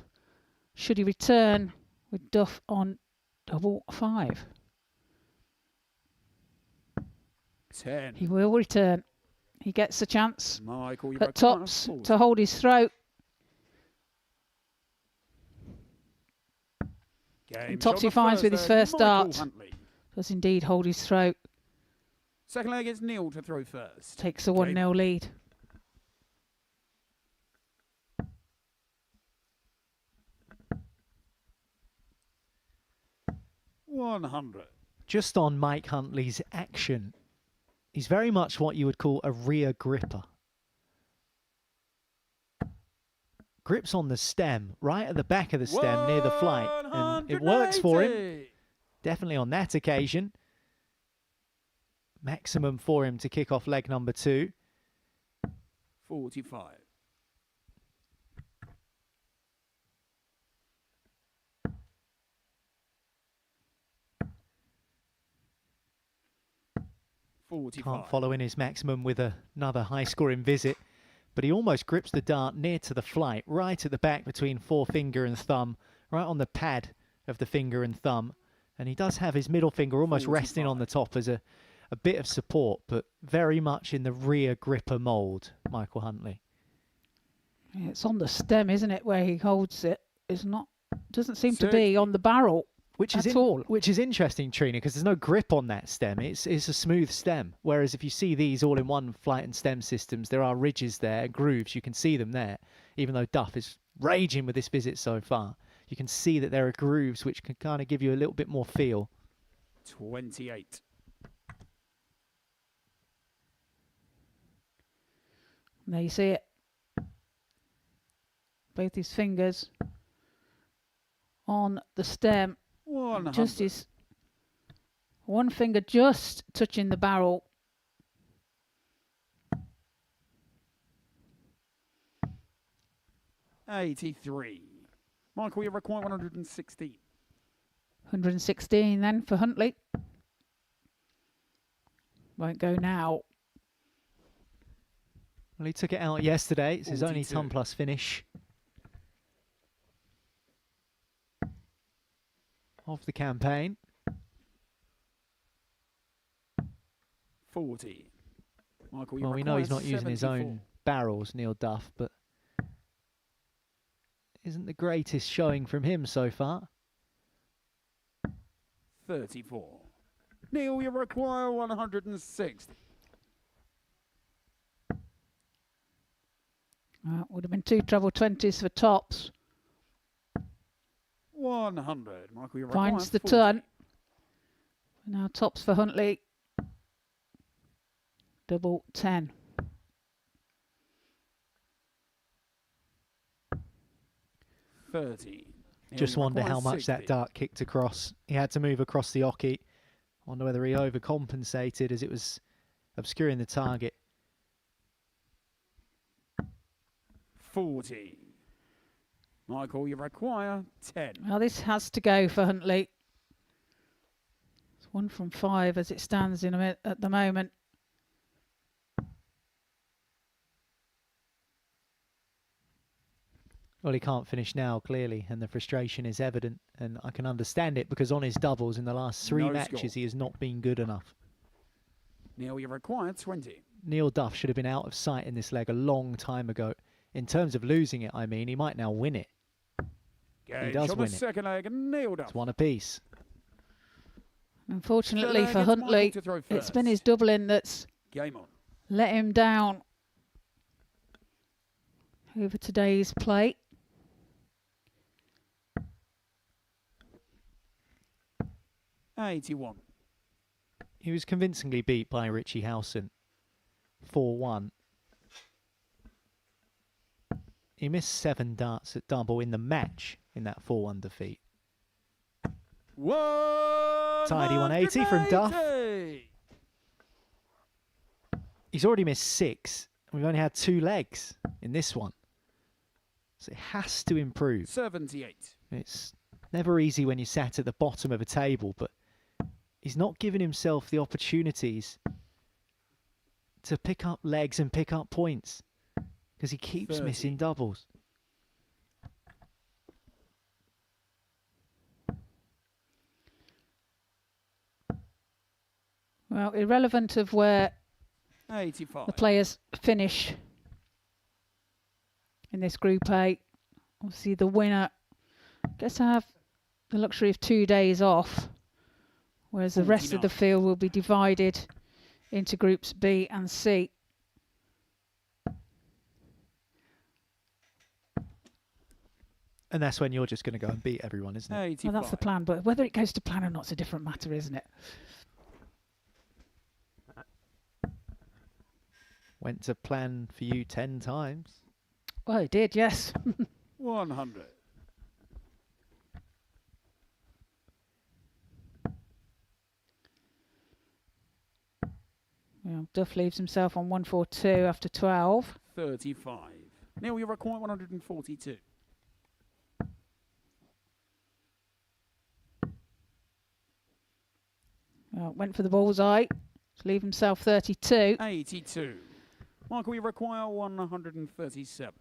Should he return with Duff on double 5? 10. He will return. He gets a chance Michael, you at tops to hold his throat. And tops he finds with his first dart. Does indeed hold his throat. Second leg is Neil to throw first. Takes a 1-0 lead. Just on Mike Huntley's action, he's very much what you would call a rear gripper. Grips on the stem, right at the back of the stem near the flight, and it works for him. Definitely on that occasion. Maximum for him to kick off leg number 2. 45. Can't follow in his maximum with another high-scoring visit, but he almost grips the dart near to the flight, right at the back between forefinger and thumb, right on the pad of the finger and thumb. And he does have his middle finger almost 45. resting on the top as a bit of support, but very much in the rear gripper mould, Michael Huntley. Yeah, it's on the stem, isn't it, where he holds it? It's not, doesn't seem to be on the barrel. Which is interesting, Trina, because there's no grip on that stem. It's a smooth stem. Whereas if you see these all-in-one flight and stem systems, there are ridges there, grooves. You can see them there. Even though Duff is raging with this visit so far, you can see that there are grooves which can kind of give you a little bit more feel. 28. There you see it. Both his fingers on the stem. 100. Just his one finger just touching the barrel. $83. Michael, you require 116. 116 then for Huntley. Won't go now. Well, he took it out yesterday. It's his only 42. ton plus finish of the campaign. 40. Michael, Well, we know he's not using his own barrels, Neil Duff, but isn't the greatest showing from him so far. 34. Neil, you require 160. Would have been 2 treble 20s for tops. 100. Michael, you require Finds the 40. turn. Now tops for Huntley. Double 10. $30. Just wonder how much that dart kicked across. He had to move across the oche. Wonder whether he overcompensated as it was obscuring the target. 40. Michael, you require 10. Well, this has to go for Huntley. It's 1 from 5 as it stands in at the moment. Well, he can't finish now, clearly, and the frustration is evident, and I can understand it because on his doubles in the last 3 matches, he has not been good enough. Neil, you require 20. Neil Duff should have been out of sight in this leg a long time ago. In terms of losing it, I mean, he might now win it. He does win it. Second leg, Neil Duff. It's one apiece. Unfortunately for Huntley, it's been his doubling that's let him down over today's play. $81. He was convincingly beat by Richie Howson, 4-1. He missed 7 darts at double in the match in that 4-1 defeat. Tidy 180 from Duff. He's already missed 6. We've only had 2 legs in this one. So it has to improve. 78. It's never easy when you're sat at the bottom of a table, but he's not giving himself the opportunities to pick up legs and pick up points because he keeps 30. missing doubles. Well, irrelevant of where 85. the players finish in this Group A, obviously the winner gets to have the luxury of 2 days off, whereas the rest of the 49. field will be divided into Groups B and C. And that's when you're just going to go and beat everyone, isn't it? 85. Well, that's the plan, but whether it goes to plan or not is a different matter, isn't it? Went to plan for you 10 times. Well, it did, yes. 100. Well, Duff leaves himself on 142 after 12. 35. Neil, you require 142. Well, went for the bullseye to leave himself 32. 82. Michael, you require 137.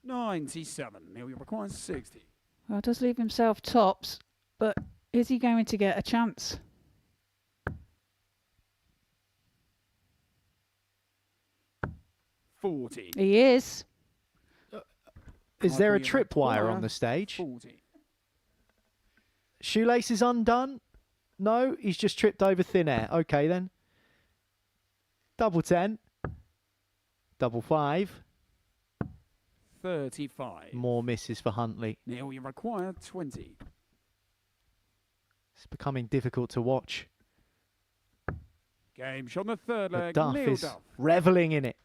$97. Neil, you require 60. Well, does leave himself tops, but is he going to get a chance? $40. He is. Is there a Michael, you tripwire require on the stage? 40. Shoelace is undone? No, he's just tripped over thin air. Okay then. Double 10. Double 5. 35. More misses for Huntley. Neil, you require 20. It's becoming difficult to watch. Game shot on the third But leg. Duff Neil is Duff. reveling in it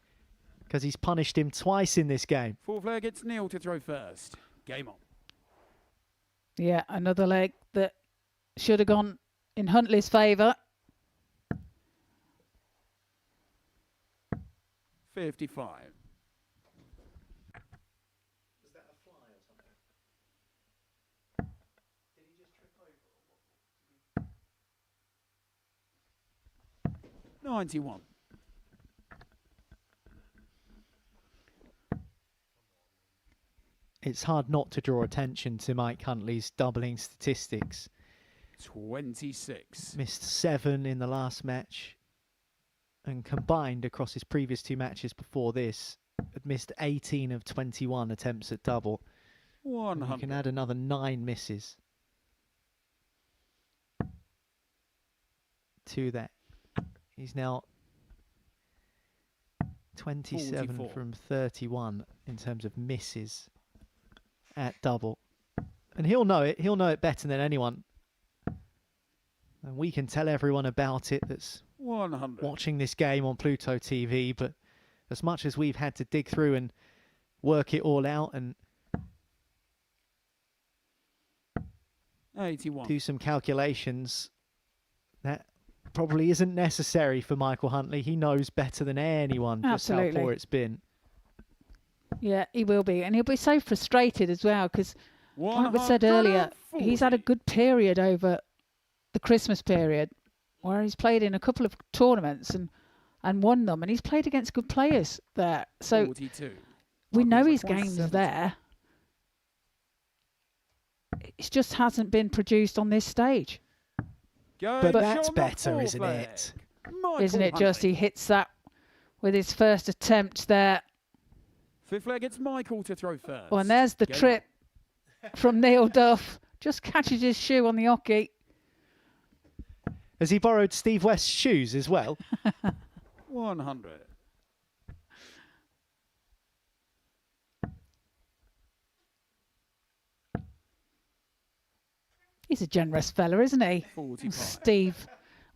because he's punished him twice in this game. Fourth leg, it's Neil to throw first. Game on. Yeah, another leg that should have gone in Huntley's favour. 55. Was that a fly or something? Did he just trip over? 91. It's hard not to draw attention to Mike Huntley's doubling statistics. 26. Missed 7 in the last match, and combined across his previous 2 matches before this, had missed 18 of 21 attempts at double. And 100. you can add another 9 misses to that. He's now 27 44. from 31 in terms of misses at double. And he'll know it. He'll know it better than anyone. And we can tell everyone about it that's 100. watching this game on Pluto TV. But as much as we've had to dig through and work it all out and 81. do some calculations, that probably isn't necessary for Michael Huntley. He knows better than anyone just how Absolutely. poor it's been. Yeah, he will be. And he'll be so frustrated as well because, like we said earlier, he's had a good period over the Christmas period where he's played in a couple of tournaments and won them. And he's played against good players there. So 42. we know Michael's his at game's 170. there. It just hasn't been produced on this stage. Game But shot that's on the better, fourth isn't leg. it? Michael Isn't it just Huntley. he hits that with his first attempt there. Fifth leg, it's Michael to throw first. Oh, and there's the Game trip from Neil Duff. Just catches his shoe on the hockey. Has he borrowed Steve West's shoes as well? 100. He's a generous fella, isn't he? 45. Steve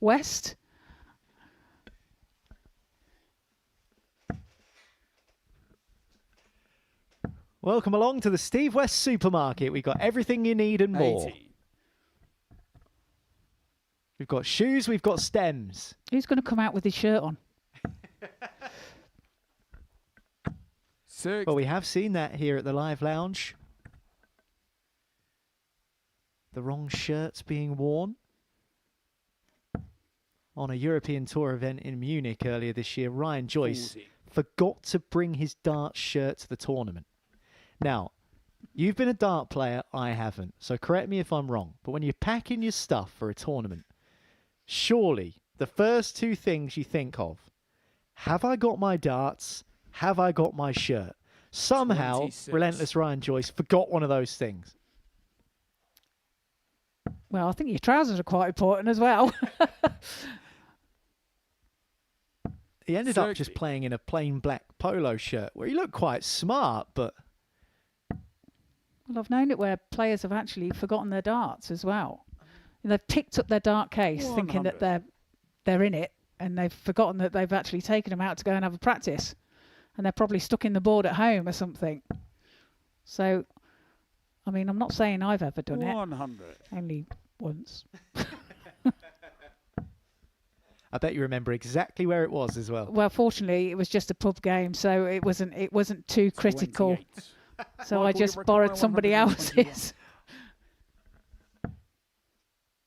West. Welcome along to the Steve West Supermarket. We've got everything you need and more. 80. We've got shoes, we've got stems. Who's going to come out with his shirt on? 60. Well, we have seen that here at the Live Lounge. The wrong shirts being worn. On a European Tour event in Munich earlier this year, Ryan Joyce 40. forgot to bring his dart shirt to the tournament. Now, you've been a dart player, I haven't, so correct me if I'm wrong, but when you're packing your stuff for a tournament, surely the first two things you think of, have I got my darts? Have I got my shirt? Somehow, 26. Relentless Ryan Joyce forgot one of those things. Well, I think your trousers are quite important as well. He ended up 30. just playing in a plain black polo shirt where he looked quite smart, but Well, I've known it where players have actually forgotten their darts as well. They've picked up their dart case thinking that 100. they're in it, and they've forgotten that they've actually taken them out to go and have a practice, and they're probably stuck in the board at home or something. So, I mean, I'm not saying I've ever done it, 100. only once. I bet you remember exactly where it was as well. Well, fortunately, it was just a pub game, so it wasn't too critical. 28. So I Michael, you just require borrowed somebody 121. else's.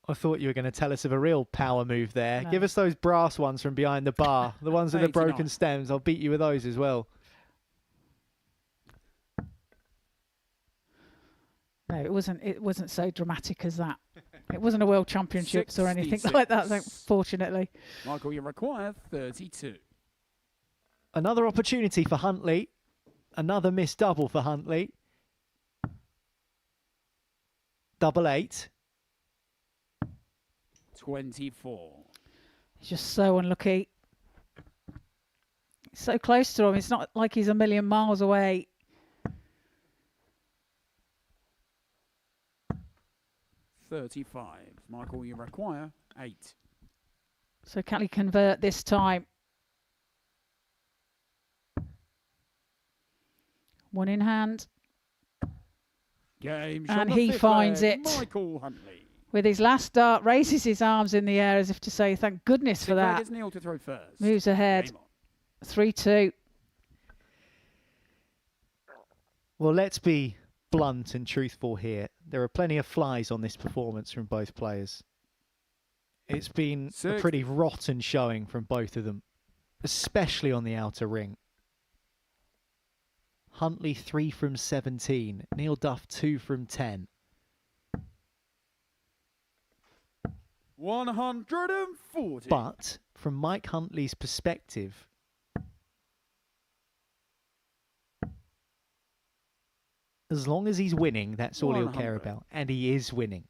I thought you were going to tell us of a real power move there. No. Give us those brass ones from behind the bar. The ones with the 89. broken stems. I'll beat you with those as well. No, it wasn't so dramatic as that. It wasn't a World Championships or anything 66. like that, fortunately. Michael, you require 32. Another opportunity for Huntley. Another missed double for Huntley. Double 8. 24. He's just so unlucky. He's so close to him. It's not like he's a million miles away. $35. Michael, you require 8. So can he convert this time? One in hand. Game. And shot the he fifth finds leg, it. Michael Huntley. With his last dart, raises his arms in the air as if to say, thank goodness for Sixth leg that. is Neil to throw first. Moves ahead. Game on. 3-2. Well, let's be blunt and truthful here. There are plenty of flies on this performance from both players. It's been a 60. pretty rotten showing from both of them, especially on the outer ring. Huntley 3 from 17. Neil Duff 2 from 10. 140. But from Mike Huntley's perspective, as long as he's winning, that's all he'll care 100. about. And he is winning.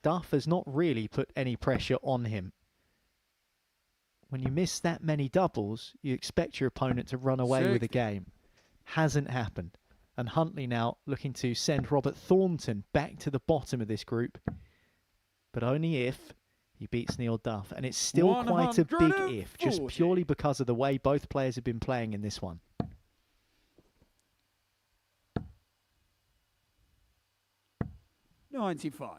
Duff has not really put any pressure on him. When you miss that many doubles, you expect your opponent to run away with the 60. game. Hasn't happened. And Huntley now looking to send Robert Thornton back to the bottom of this group. But only if he beats Neil Duff. And it's still quite a big if, just 140. purely because of the way both players have been playing in this one. $95.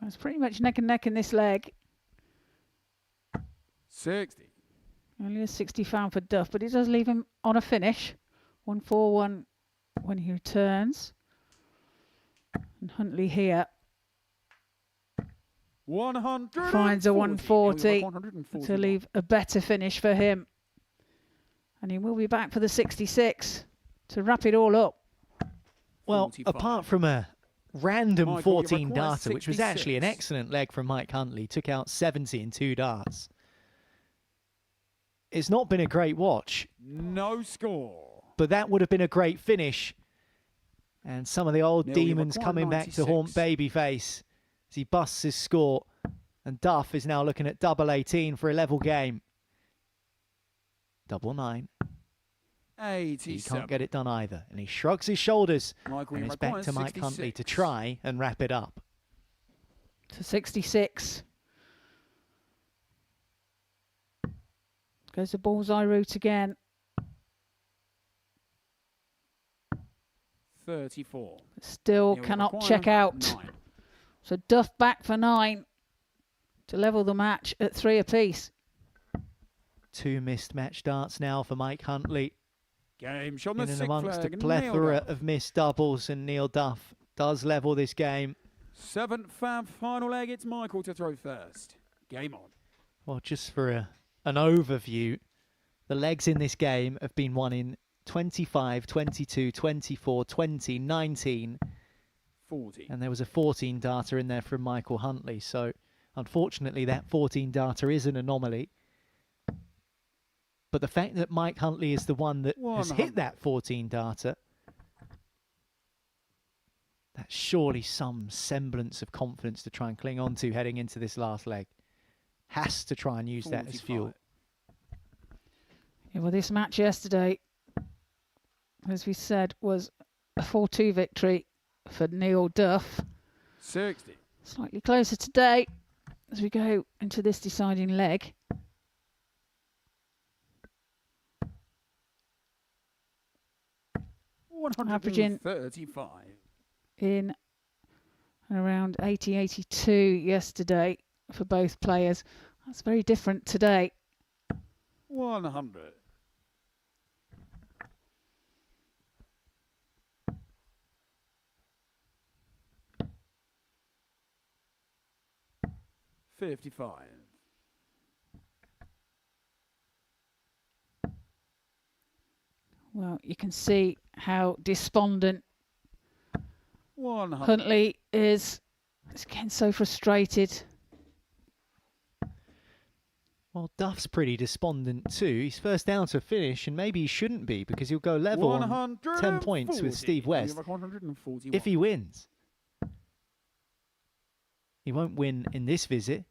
It's pretty much neck and neck in this leg. 60. Only a 60 found for Duff, but it does leave him on a finish. 141 when he returns. And Huntley here 100. finds a 140 140 to leave a better finish for him. And he will be back for the 66 to wrap it all up. Well, 45. apart from a random Michael, you 14 require darter, which was actually an 66. excellent leg from Mike Huntley, took out 70 in 2 darts. It's not been a great watch, No score. but that would have been a great finish. And some of the old Neil, you demons require coming back to haunt 96. Babyface as he busts his score. And Duff is now looking at double 18 for a level game. Double 9. 87. He can't get it done either. And he shrugs his shoulders. Michael, And you it's back require to Mike Huntley 66. to try and wrap it up. To 66. Goes the bullseye route again. 34. Still He'll cannot require check out. 9. So Duff back for 9 to level the match at 3 apiece. 2 missed match darts now for Mike Huntley. Game shot on In the and sixth amongst a flag. plethora Nailed of missed doubles, and Neil Duff does level this game. 7th and final leg, it's Michael to throw first. Game on. Well, just for an overview, the legs in this game have been won in 25, 22, 24, 20, 19. 40. And there was a 14 darter in there from Michael Huntley. So, unfortunately, that 14 darter is an anomaly. But the fact that Mike Huntley is the one that has hit that 14 darter, that's surely some semblance of confidence to try and cling on to heading into this last leg. Has to try and use that as fuel. Yeah, well, this match yesterday, as we said, was a 4-2 victory for Neil Duff. 60. Slightly closer today as we go into this deciding leg. Averaging 35. in around 80, 82 yesterday for both players. That's very different today. 100. $55. Well, you can see how despondent 100. Huntley is. He's getting so frustrated. Well, Duff's pretty despondent too. He's first down to finish, and maybe he shouldn't be because he'll go level on 10 points with Steve West if he wins. He won't win in this visit.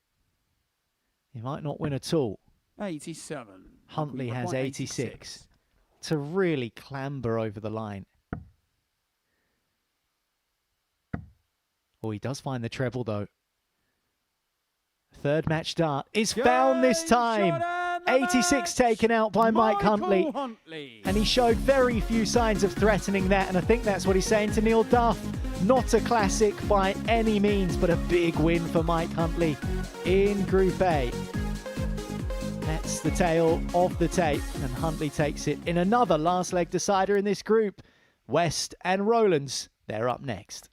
He might not win at all. 87. Huntley has 86 to really clamber over the line. Oh, he does find the treble though. Third match dart is found this time. 86 taken out by Mike Huntley. And he showed very few signs of threatening that. And I think that's what he's saying to Neil Duff. Not a classic by any means, but a big win for Mike Huntley in Group A. That's the tale of the tape. And Huntley takes it in another last leg decider in this group. West and Rollins, they're up next.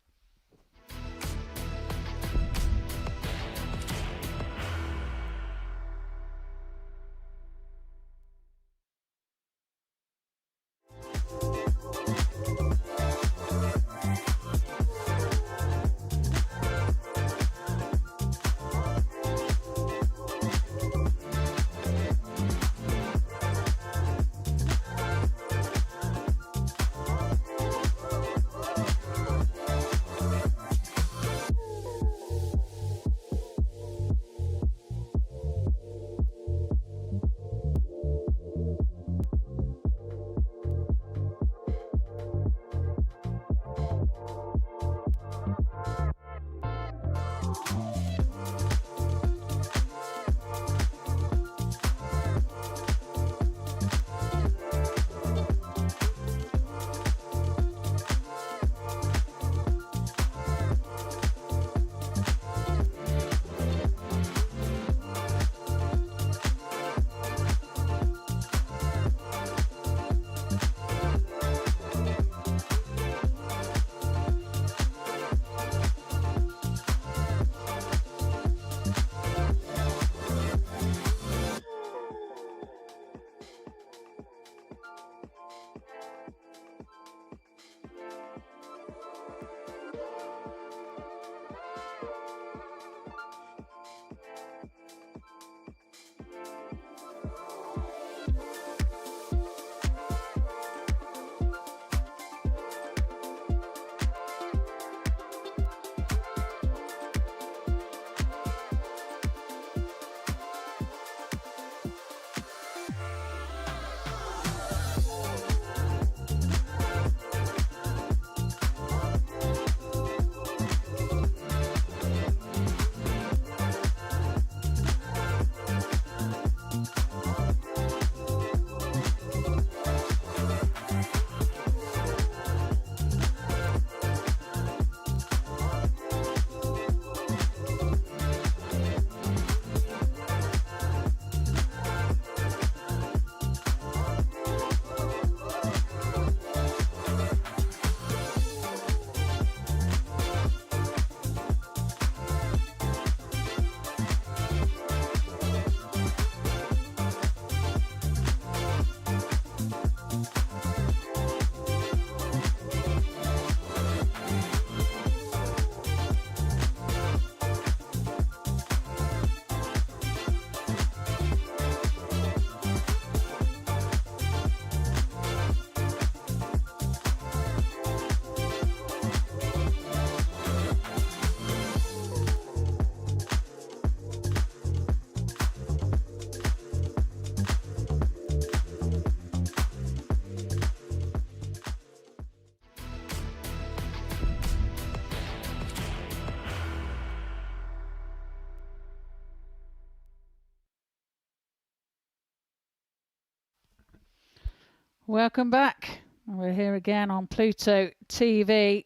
Welcome back. We're here again on Pluto TV,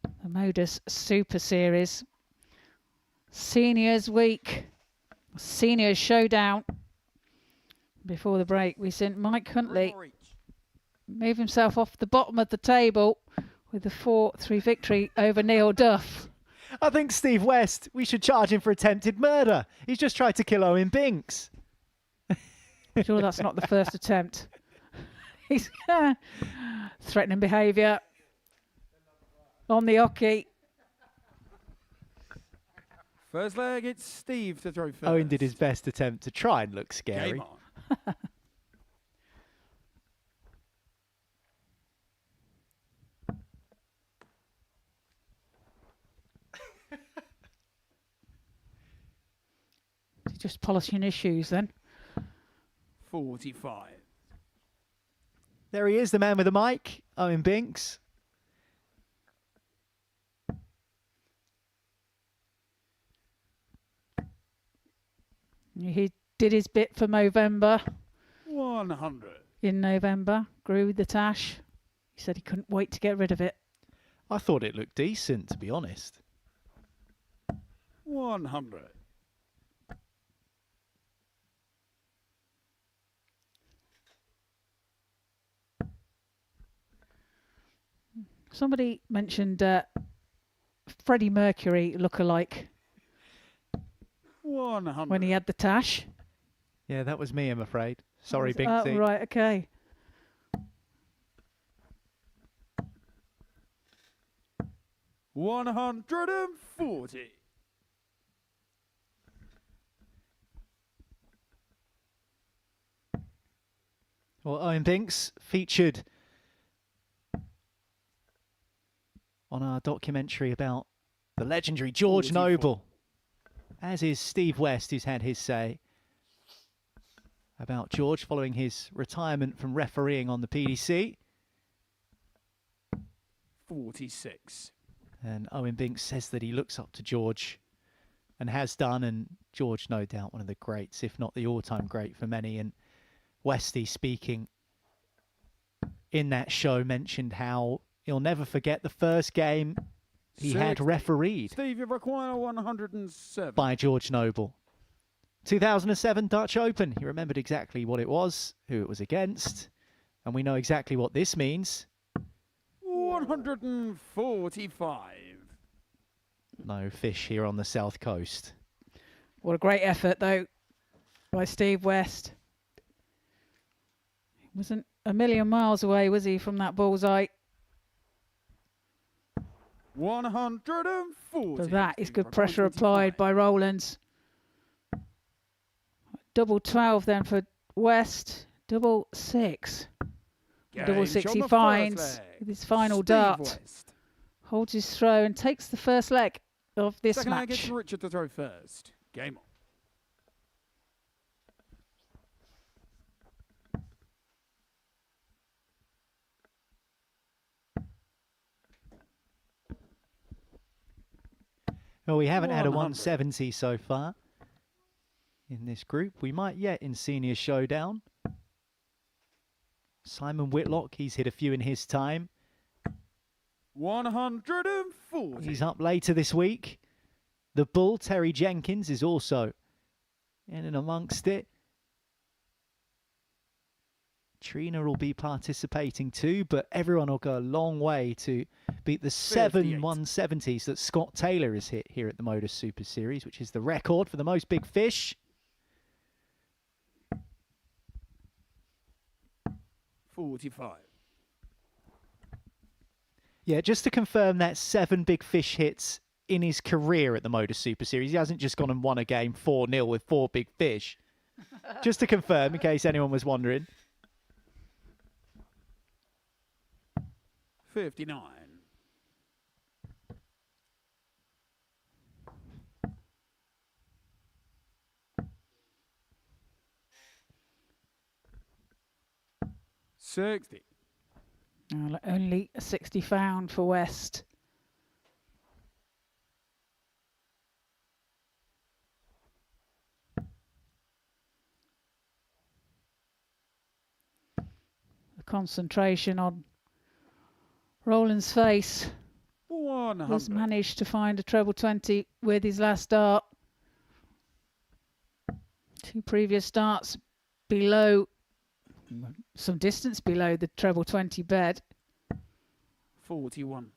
the Modus Super Series. Seniors Week, Seniors Showdown. Before the break, we sent Mike Huntley move himself off the bottom of the table with the 4-3 victory over Neil Duff. I think Steve West, we should charge him for attempted murder. He's just tried to kill Owen Binks. Sure, that's not the first attempt. He's threatening behaviour on the hockey. First leg, it's Steve to throw first. Owen did his best attempt to try and look scary. Game on. Just polishing his shoes then. 45. There he is, the man with the mic, Owen Binks. He did his bit for Movember. 100. In November, grew the tash. He said he couldn't wait to get rid of it. I thought it looked decent, to be honest. 100. Somebody mentioned Freddie Mercury look-alike 100. when he had the tash. Yeah, that was me, I'm afraid. Sorry, Oh, Binksy. right, okay. $140. Well, Owen Binks featured on our documentary about the legendary George 44. Noble, as is Steve West, who's had his say about George following his retirement from refereeing on the PDC. 46. And Owen Binks says that he looks up to George and has done, and George, no doubt, one of the greats, if not the all-time great for many. And Westy, speaking in that show, mentioned how he'll never forget the first game he had 60. refereed Steve, you require 107. by George Noble. 2007 Dutch Open. He remembered exactly what it was, who it was against, and we know exactly what this means. 145. No fish here on the south coast. What a great effort, though, by Steve West. He wasn't a million miles away, was he, from that bullseye? 140. But that is Steve, good require pressure 25. applied by Rollins. Double 12 then for West. Double 6. Double Games 6 on he the finds first leg. with his final Steve dart. West. Holds his throw and takes the first leg of this Second leg, it's match. Richard to throw first. Game on. Well, we haven't had a 100. 170 so far in this group. We might yet in Senior Showdown. Simon Whitlock, he's hit a few in his time. 140. He's up later this week. The Bull, Terry Jenkins, is also in and amongst it. Trina will be participating too, but everyone will go a long way to beat the 7 58. 170s that Scott Taylor has hit here at the Modus Super Series, which is the record for the most big fish. 45. Yeah, just to confirm, that's 7 big fish hits in his career at the Modus Super Series. He hasn't just gone and won a game 4-0 with 4 big fish. Just to confirm, in case anyone was wondering. 59. $60. Only a 60 found for West. Concentration on Rollins' face. 100. Has managed to find a treble 20 with his last start. 2 previous starts below, some distance below the treble 20 bed. 41.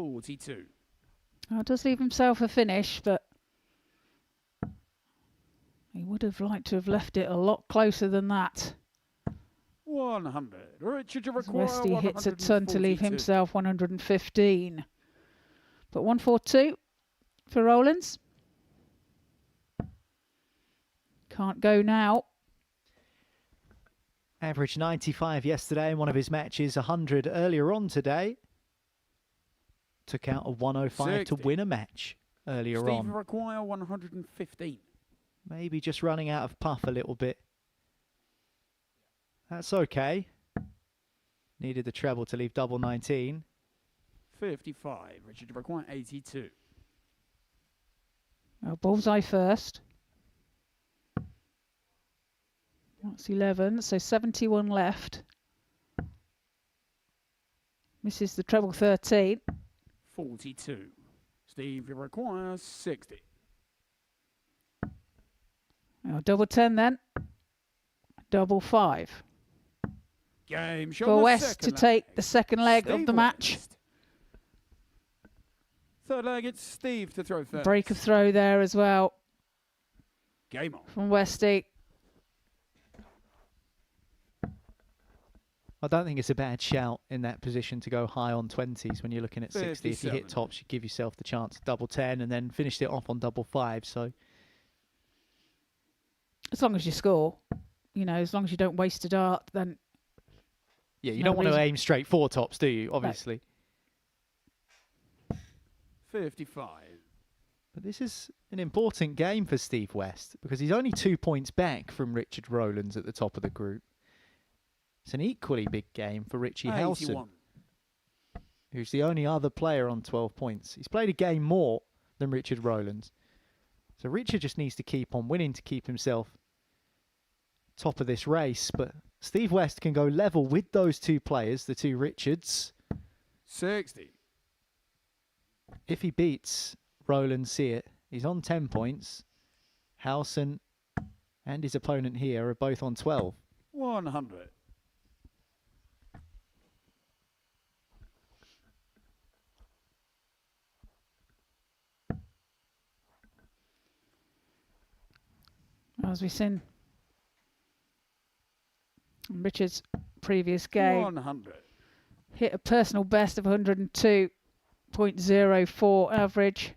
$42. Oh, does leave himself a finish, but he would have liked to have left it a lot closer than that. 100. Richard, you As require Westy hits a ton to leave 142. himself 115. But 142 for Rollins. Can't go now. Average 95 yesterday in one of his matches, 100 earlier on today. Took out a 105 to 60. win a match earlier Steve, on. you require 115. Maybe just running out of puff a little bit. That's okay. Needed the treble to leave double 19. 55. Richard, you require 82. Well, bullseye first. That's 11, so 71 left. Misses the treble 13. 42. Steve, you require 60. Now double 10 then. Double 5. Game shot. For the West second to take leg. the second leg of Steve the match. West. Third leg, it's Steve to throw first. Break of throw there as well Game on. from Westy. I don't think it's a bad shout in that position to go high on 20s when you're looking at 60. If you 57. hit tops, you give yourself the chance to double 10 and then finished it off on double 5. So As long as you score, you know, as long as you don't waste a dart, then yeah, you No don't want to reason. aim straight 4 tops, do you? Obviously. 55. But this is an important game for Steve West because he's only 2 points back from Richard Rollins at the top of the group. It's an equally big game for Richie Howson, 81. who's the only other player on 12 points. He's played a game more than Richard Rollins. So Richard just needs to keep on winning to keep himself top of this race. But Steve West can go level with those 2 players, the 2 Richards. 60. If he beats Rollins here, he's on 10 points. Howson and his opponent here are both on 12. 100. as we've seen in Richard's previous game, 100. hit a personal best of 102.04 average.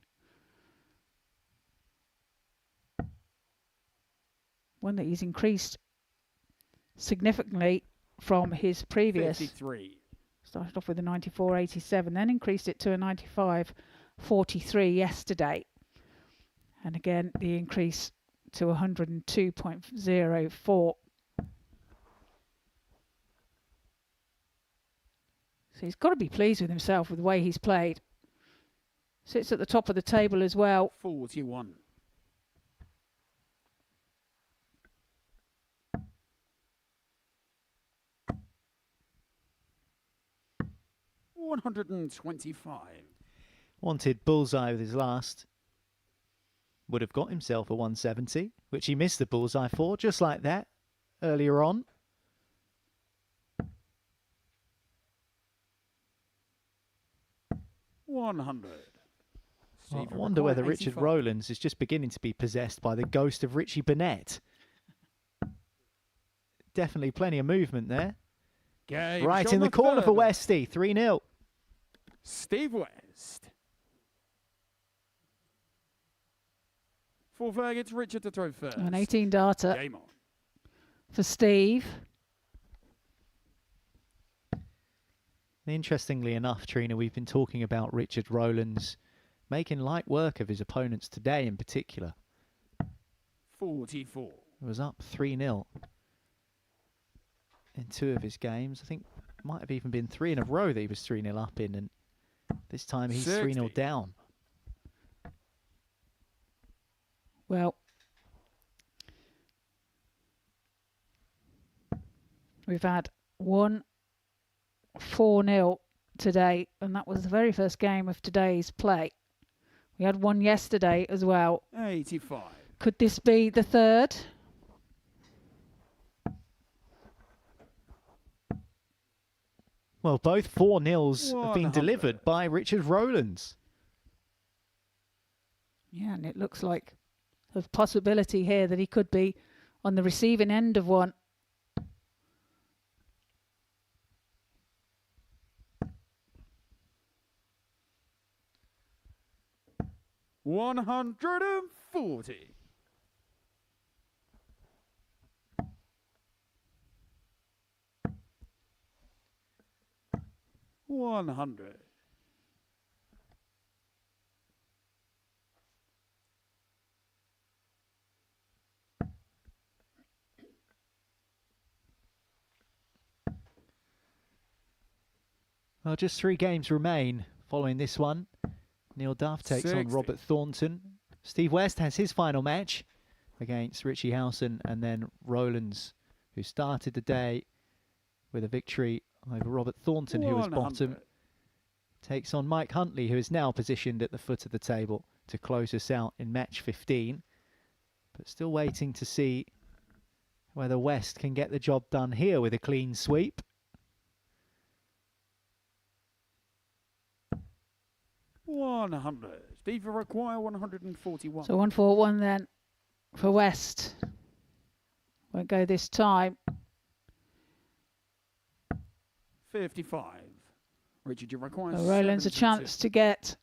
One that he's increased significantly from his previous. 53. Started off with a 94.87, then increased it to a 95.43 yesterday. And again, the increase to 102.04. So he's got to be pleased with himself with the way he's played. Sits at the top of the table as well. 41. $125. Wanted bullseye with his last. Would have got himself a 170, which he missed the bullseye for, just like that, earlier on. $100. I wonder whether Richard Rollins is just beginning to be possessed by the ghost of Richie Burnett. Definitely plenty of movement there. Game Right shot in the corner for third. Westy, 3-0. Steve West. Fourth leg, it's Richard to throw first. An 18 darter Game on. for Steve. Interestingly enough, Trina, we've been talking about Richard Rollins making light work of his opponents today in particular. 44. It was up 3-0. in 2 of his games. I think might have even been 3 in a row that he was 3-0 up in, and this time he's 3-0 down. Well, we've had 1 4-0 today, and that was the very first game of today's play. We had 1 yesterday as well. 85. Could this be the third? Well, both 4-0s have been 100. delivered by Richard Rollins. Yeah, and it looks like there's a possibility here that he could be on the receiving end of one. $140. $100. Well, just 3 games remain following this one. Neil Duff takes on 60. Robert Thornton. Steve West has his final match against Richie Howson, and then Rollins, who started the day with a victory over Robert Thornton, who was 100. bottom, takes on Mike Huntley, who is now positioned at the foot of the table to close us out in match 15. But still waiting to see whether West can get the job done here with a clean sweep. $100. Steve, you require 141. So 141 then for West. Won't go this time. 55. Richard, you require So Rollins a 72. chance to get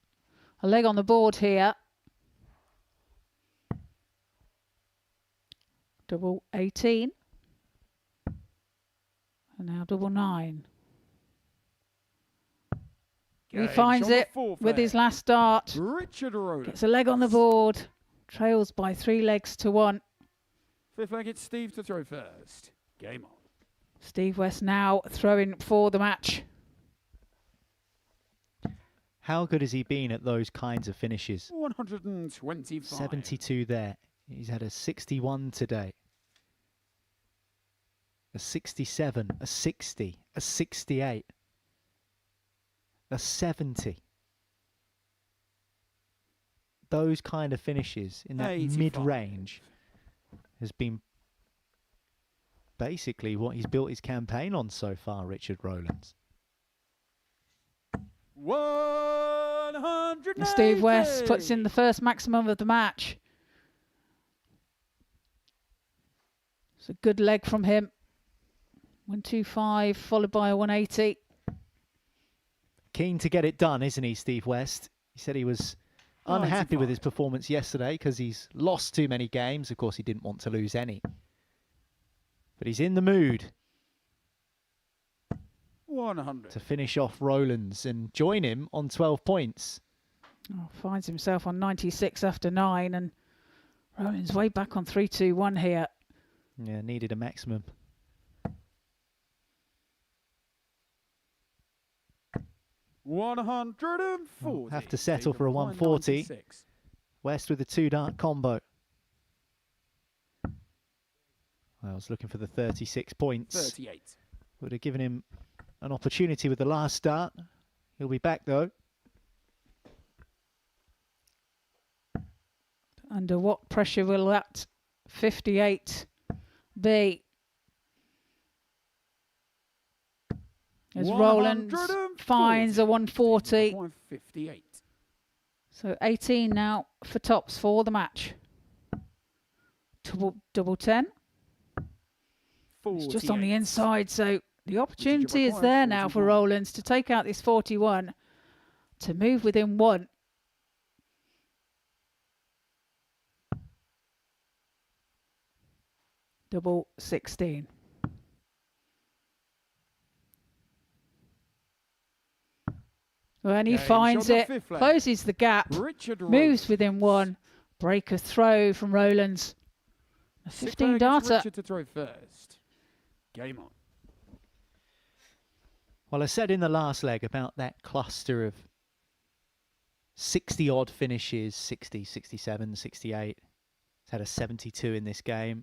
a leg on the board here. Double 18. And now double 9. He Gage finds on the it fourth with his leg. last start. Richard Rollins. Gets a leg on the board. Trails by 3 legs to 1. Fifth leg, it's Steve to throw first. Game on. Steve West now throwing for the match. How good has he been at those kinds of finishes? 125. 72 there. He's had a 61 today. A 67, a 60, a 68, a 70. Those kind of finishes in that 85. mid-range has been basically what he's built his campaign on so far, Richard Rollins. 180. And Steve West puts in the first maximum of the match. It's a good leg from him. 125 followed by a 180. Keen to get it done, isn't he, Steve West? He said he was unhappy with his performance yesterday because he's lost too many games. Of course, he didn't want to lose any. But he's in the mood 100. to finish off Rollins and join him on 12 points. Oh, finds himself on 96 after 9, and Rollins way back on 3-2-1 here. Yeah, needed a maximum. $140. Have to settle for a 140. West with a 2-dart combo. I was looking for the 36 points. 38. Would have given him an opportunity with the last start. He'll be back though. Under what pressure will that 58 be? As Rollins finds a 140. 58. So 18 now for tops for the match. Double 10. It's just on the inside, so the opportunity is there now for Rollins to take out this 41 to move within 1. Double 16. When he finds it, closes the gap, moves within 1. Break a throw from Rollins. A 15 darter. Richard to throw first. Game on. Well, I said in the last leg about that cluster of 60-odd finishes, 60, 67, 68. He's had a 72 in this game.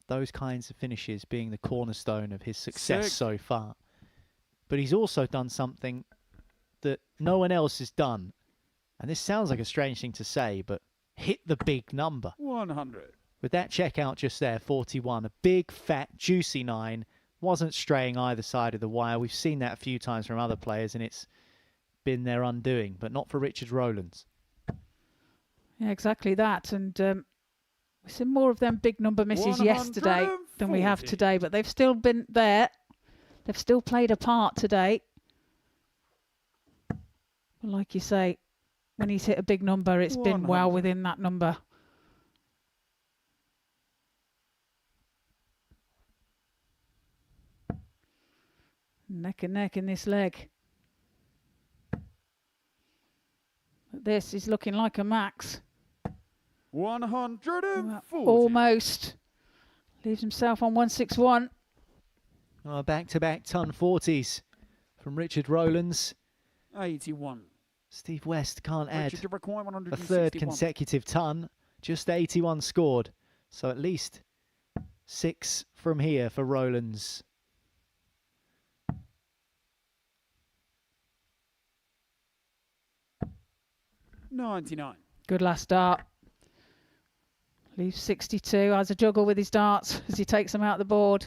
Those kinds of finishes being the cornerstone of his success so far. But he's also done something that no one else has done. And this sounds like a strange thing to say, but hit the big number. 100. With that checkout just there, 41. A big, fat, juicy 9. Wasn't straying either side of the wire. We've seen that a few times from other players, and it's been their undoing, but not for Richard Rollins. Yeah, exactly that. And we've seen more of them big number misses yesterday than we have today, but they've still been there. They've still played a part today. But like you say, when he's hit a big number, it's been well within that number. Neck and neck in this leg. But this is looking like a max. 140. Almost. Leaves himself on 161. Back-to-back ton 40s from Richard Rollins. 81. Steve West can't add Richard, require a 161. third consecutive ton. Just 81 scored. So at least 6 from here for Rollins. $99. Good last start. Leaves 62. Has a juggle with his darts as he takes them out the board.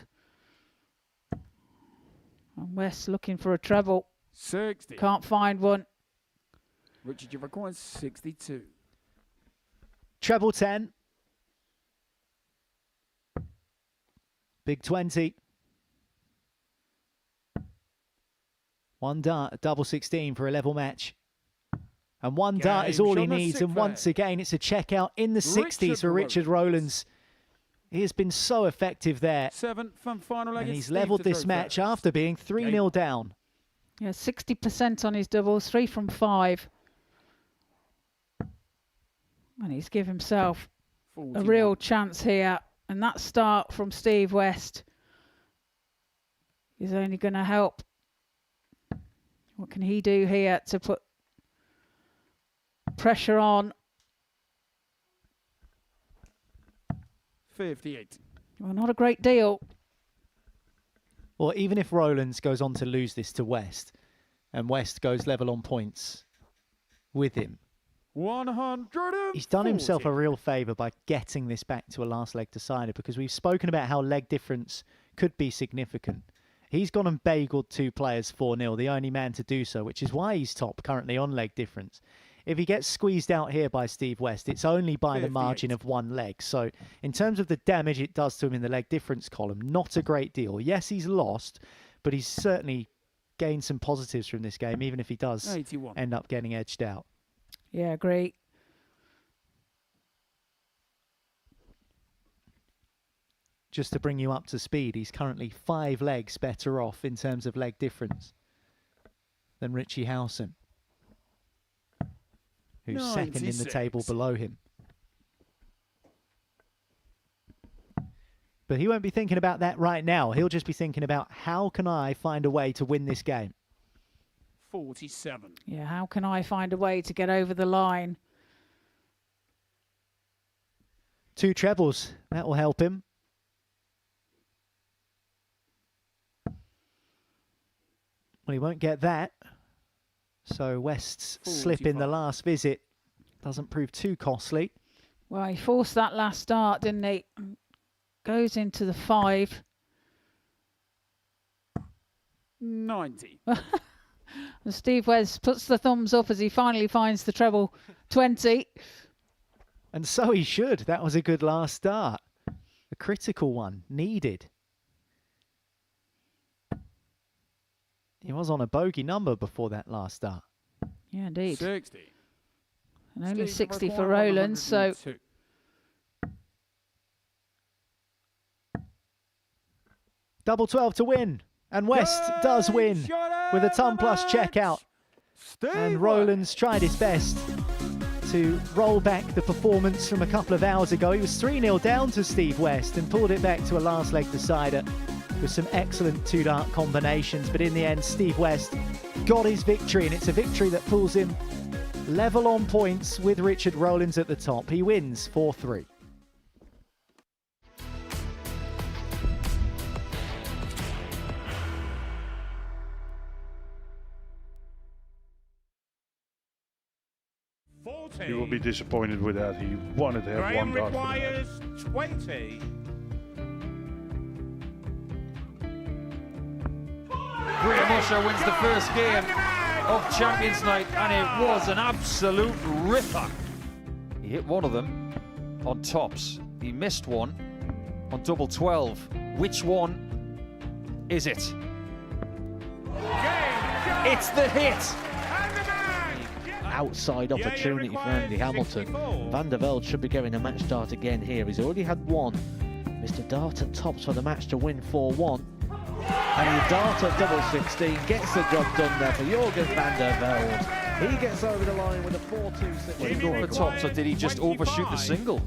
And West looking for a treble. 60. Can't find one. Richard, you require 62. Treble 10. Big 20. One dart, a double 16 for a level match. And one dart is all he needs. And once again, it's a checkout in the 60s for Richard Rollins. He has been so effective there. 7th and final leg. And he's levelled this match after being 3-0 down. Yeah, 60% on his doubles, 3 from 5. And he's given himself 41. A real chance here. And that start from Steve West is only going to help. What can he do here to put pressure on? 58. Well, not a great deal. Well, even if Rollins goes on to lose this to West, and West goes level on points with him, 140. he's done himself a real favour by getting this back to a last leg decider, because we've spoken about how leg difference could be significant. He's gone and bageled 2 players 4-0, the only man to do so, which is why he's top currently on leg difference. If he gets squeezed out here by Steve West, it's only by 58. The margin of 1 leg. So in terms of the damage it does to him in the leg difference column, not a great deal. Yes, he's lost, but he's certainly gained some positives from this game, even if he does 81. End up getting edged out. Yeah, great. Just to bring you up to speed, he's currently 5 legs better off in terms of leg difference than Richie Howson, who's 96. second in the table below him. But he won't be thinking about that right now. He'll just be thinking about, how can I find a way to win this game? 47. Yeah, how can I find a way to get over the line? 2 trebles, that will help him. Well, he won't get that. So West's 45. Slip in the last visit doesn't prove too costly. Well, he forced that last start, didn't he? Goes into the 5. 90. And Steve West puts the thumbs up as he finally finds the treble 20. And so he should. That was a good last start. A critical one, needed. He was on a bogey number before that last start. Yeah, indeed. 60. And only 60 for Rollins, so... Double 12 to win. And West does win with a ton plus checkout. And Rollins tried his best to roll back the performance from a couple of hours ago. He was 3-0 down to Steve West and pulled it back to a last leg decider. with some excellent two-dart combinations. But in the end, Steve West got his victory, and it's a victory that pulls him level on points with Richard Rollins at the top. He wins 4-3. He will be disappointed with that. He wanted to have Graham one dart. requires 20. Graham Usher wins the first game of Champions Night, and it was an absolute ripper. He hit one of them on tops. He missed one on double 12. Which one is it? It's the hit! Outside opportunity for Andy Hamilton. Van der Velde should be getting a match start again here. He's already had one. Mr. Dart at tops for the match to win 4-1. And the Dart at double 16 gets the job done there for Jurgen van der Velde. He gets over the line with a 4-2-6. Did he go for tops, or did he just overshoot the single?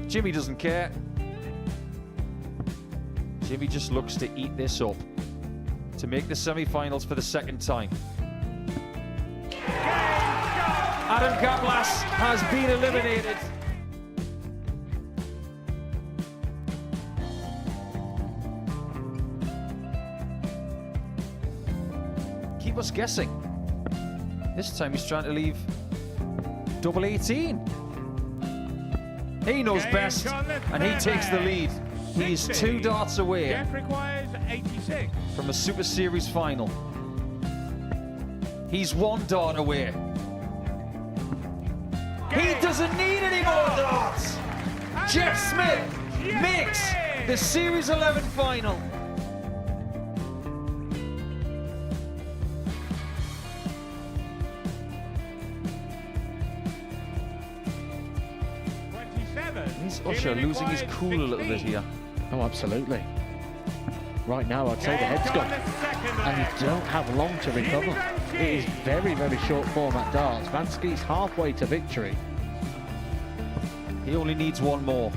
Jimmy doesn't care. Jimmy just looks to eat this up to make the semi-finals for the second time. Adam Kaplas has been eliminated. Keep us guessing. This time he's trying to leave double 18. He knows best, and he takes the lead. He is 2 darts away Jeff requires 86. from a Super Series final. He's 1 dart away. He doesn't need any more darts. Jeff Smith makes the Series 11 final. Is Usher losing his cool a little bit here? Oh, absolutely. Right now, I'd say the head's gone, and you don't have long to recover. It is very, very short format darts. Vansky's halfway to victory. He only needs one more.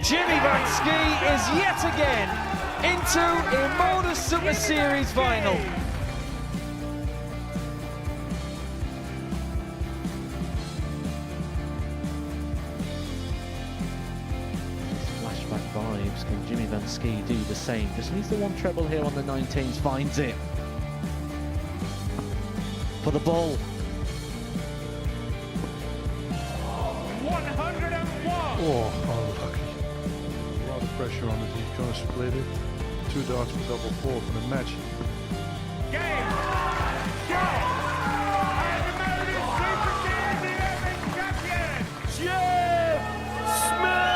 Jimmy Vansky is yet again into a Modus Super Series final. Flashback vibes. Can Jimmy Vansky do the same? Just needs the one treble here on the 19s. Finds it. For the ball. 101. Oh, unlucky. A lot of pressure on it. He's going to split it. 2 darts for double 4 for the match. Game. Shot. And the Modus Super Series 11 champion, Jeff Smith.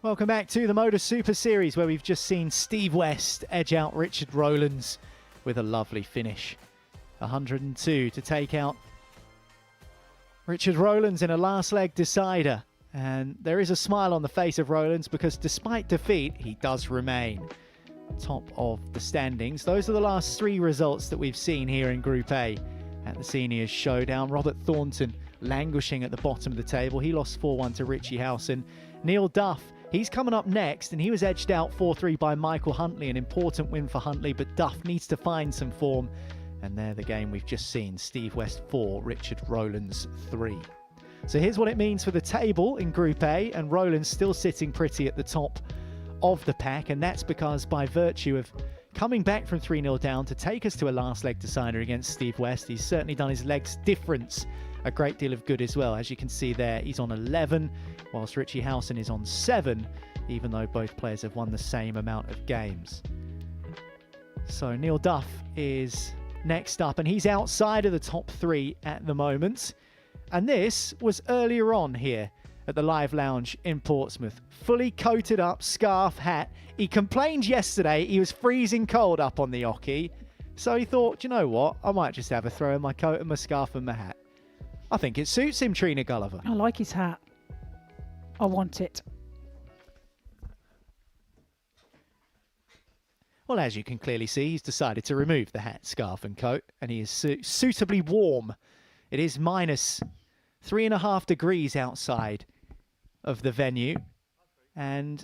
Welcome back to the Modus Super Series, where we've just seen Steve West edge out Richard Rollins with a lovely finish. 102 to take out Richard Rollins in a last leg decider. And there is a smile on the face of Rollins, because despite defeat, he does remain top of the standings. Those are the last 3 results that we've seen here in Group A at the Seniors Showdown. Robert Thornton languishing at the bottom of the table. He lost 4-1 to Richie Howson. Neil Duff, he's coming up next, and he was edged out 4-3 by Michael Huntley. An important win for Huntley, but Duff needs to find some form. And there the game we've just seen. Steve West 4, Richard Rollins 3. So here's what it means for the table in Group A, and Rollins still sitting pretty at the top of the pack, and that's because by virtue of coming back from 3-0 down to take us to a last leg decider against Steve West, he's certainly done his legs difference a great deal of good as well. As you can see there, he's on 11, whilst Richie Howson is on 7, even though both players have won the same amount of games. So Neil Duff is next up, and he's outside of the top 3 at the moment. And this was earlier on here at the Live Lounge in Portsmouth. Fully coated up, scarf, hat. He complained yesterday he was freezing cold up on the oche. So he thought, "Do you know what? I might just have a throw in my coat and my scarf and my hat. I think it suits him, Trina Gulliver." I like his hat. I want it. Well, as you can clearly see, he's decided to remove the hat, scarf and coat, and he is suitably warm. It is minus 3.5 degrees outside of the venue. And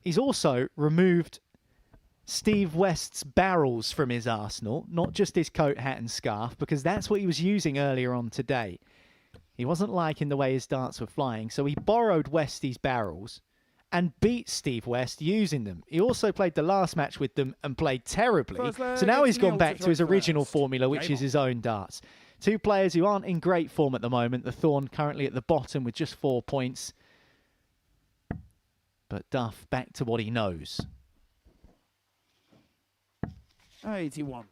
he's also removed Steve West's barrels from his arsenal, not just his coat, hat and scarf, because that's what he was using earlier on today. He wasn't liking the way his darts were flying, so he borrowed Westie's barrels and beat Steve West using them. He also played the last match with them and played terribly. So now he's gone back to his original formula, which is his own darts. Two players who aren't in great form at the moment. The Thorn currently at the bottom with just 4 points. But Duff back to what he knows. 81.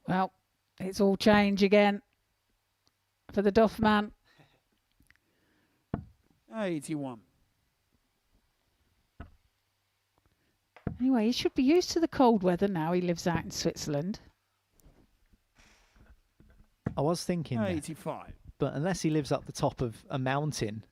Well, it's all change again for the Duff man. 81. Anyway, he should be used to the cold weather now. He lives out in Switzerland. I was thinking that, 85. but unless he lives up the top of a mountain,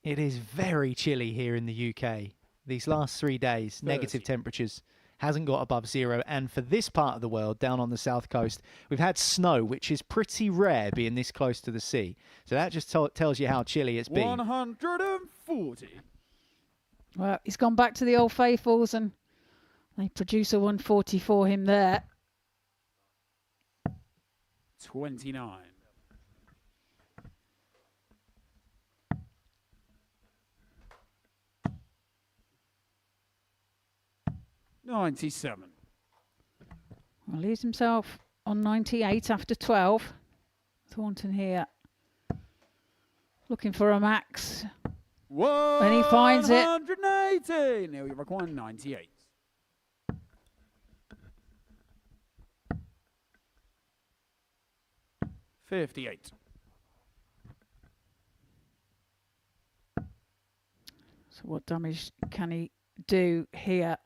it is very chilly here in the UK. These last 3 days, negative temperatures, hasn't got above 0. And for this part of the world, down on the south coast, we've had snow, which is pretty rare being this close to the sea. So that just tells you how chilly it's been. 140. Well, he's gone back to the old faithfuls and they produce a 140 for him there. 29. 97. Well, leaves himself on 98 after 12. Thornton here looking for a max. And he finds it. 180. Now we require 98. $58. So what damage can he do here?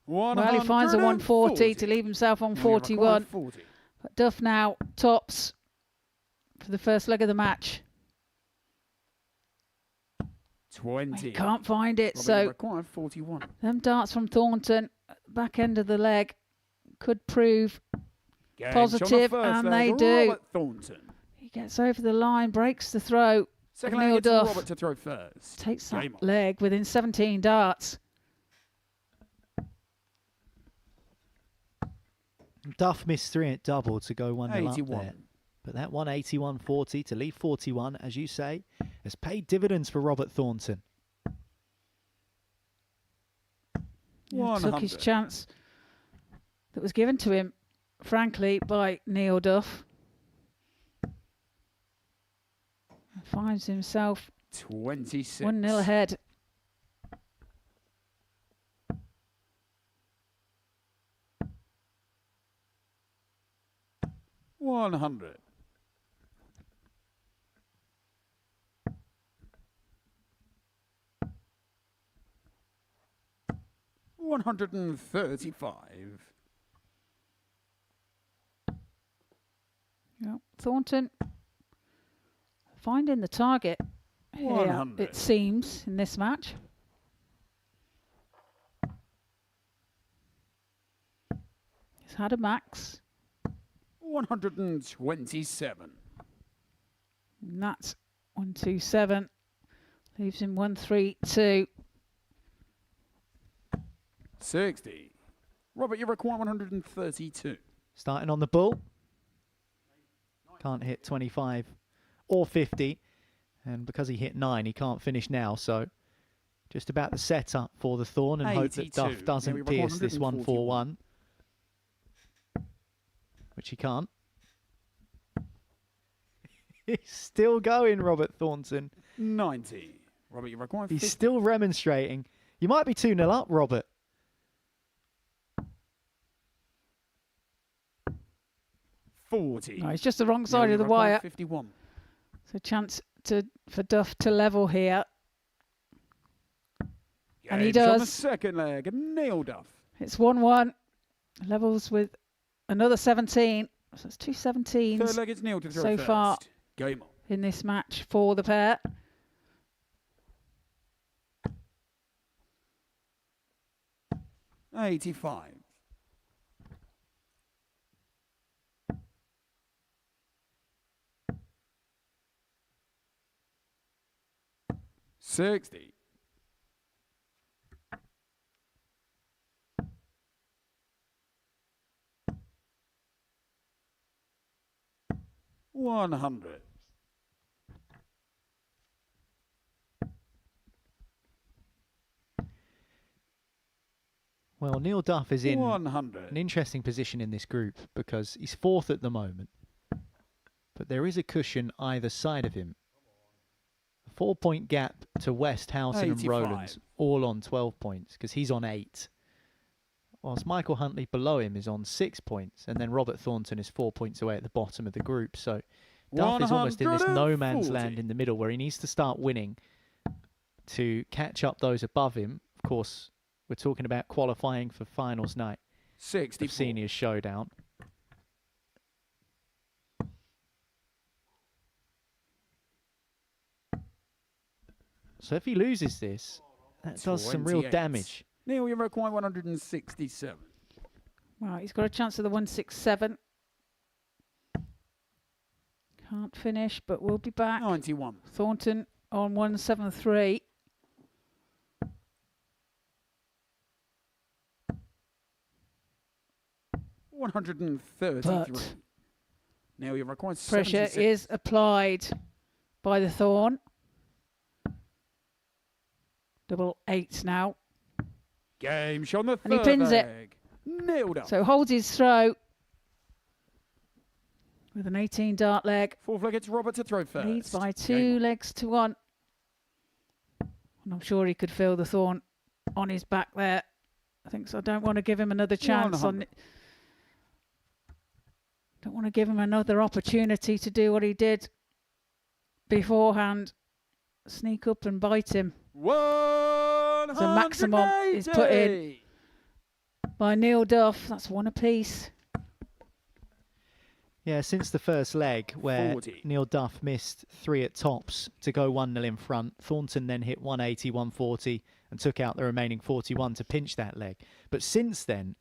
140. Well, he finds a 140 to leave himself on 41. 40. But Duff now tops for the first leg of the match. 20. He can't find it, Robert, so you require 41. them darts from Thornton, back end of the leg, could prove Gage positive, on the first and leg, they do. Robert Thornton. He gets over the line, breaks the throw. Second Neil leg, it's Duff Robert to throw first. takes Game that on. leg within 17 darts. Duff missed 3 at double to go 1-0 up 81. there. But that 181.40 to leave 41, as you say, has paid dividends for Robert Thornton. Yeah, took his 100. chance that was given to him, frankly, by Neil Duff. And finds himself 26. 1-0 ahead. $100. 135. Yep. Thornton finding the target here, 100. it seems, in this match. He's had a max. 127. And that's 127. Leaves him 132. 60. Robert, you require 132. Starting on the bull. Can't hit 25 or 50. And because he hit 9, he can't finish now. So just about the setup for the Thorn and hope that 82. Duff Now we doesn't reckon pierce this 141. 141. Which he can't. He's still going, Robert Thornton. 90. Robert, you require 50. He's still remonstrating. You might be 2-0 up, Robert. 40. No, he's just the wrong Now side you of the require wire. 51. So chance for Duff to level here. And he Games on the does. second leg, Neil Duff. It's 1-1. Levels with another 17. So it's two 17s Third leg, it's Neil to throw so first. far Game on. in this match for the pair. $85. $60. $100. Well, Neil Duff is in 100. an interesting position in this group because he's fourth at the moment, but there is a cushion either side of him. A 4-point gap to West, Howson and 85. Rollins, all on 12 points because he's on 8. Whilst Michael Huntley below him is on 6 points, and then Robert Thornton is 4 points away at the bottom of the group. So Duff is almost in this no man's land in the middle where he needs to start winning to catch up those above him. Of course, we're talking about qualifying for finals night 64. of Seniors Showdown. So if he loses this, that does some real 28. damage. Neil, you require 167. Well, he's got a chance of the 167. Can't finish, but we'll be back. 91. Thornton on 173. $133. Now you require Pressure 76. is applied by the Thorn. Double 8 now. Game shot on the And he third pins it. leg. Nailed up. So holds his throw with an 18 dart leg. Fourth leg, it's Robert to throw first. Leads by Game 2 on. legs to 1. And I'm sure he could feel the Thorn on his back there. I think so. I don't want to give him another chance on 100. Don't want to give him another opportunity to do what he did beforehand. Sneak up and bite him. 180. The maximum is put in by Neil Duff. That's 1 apiece. Yeah, since the first leg where 40. Neil Duff missed 3 at tops to go 1-0 in front, Thornton then hit 180, 140 and took out the remaining 41 to pinch that leg. But since then,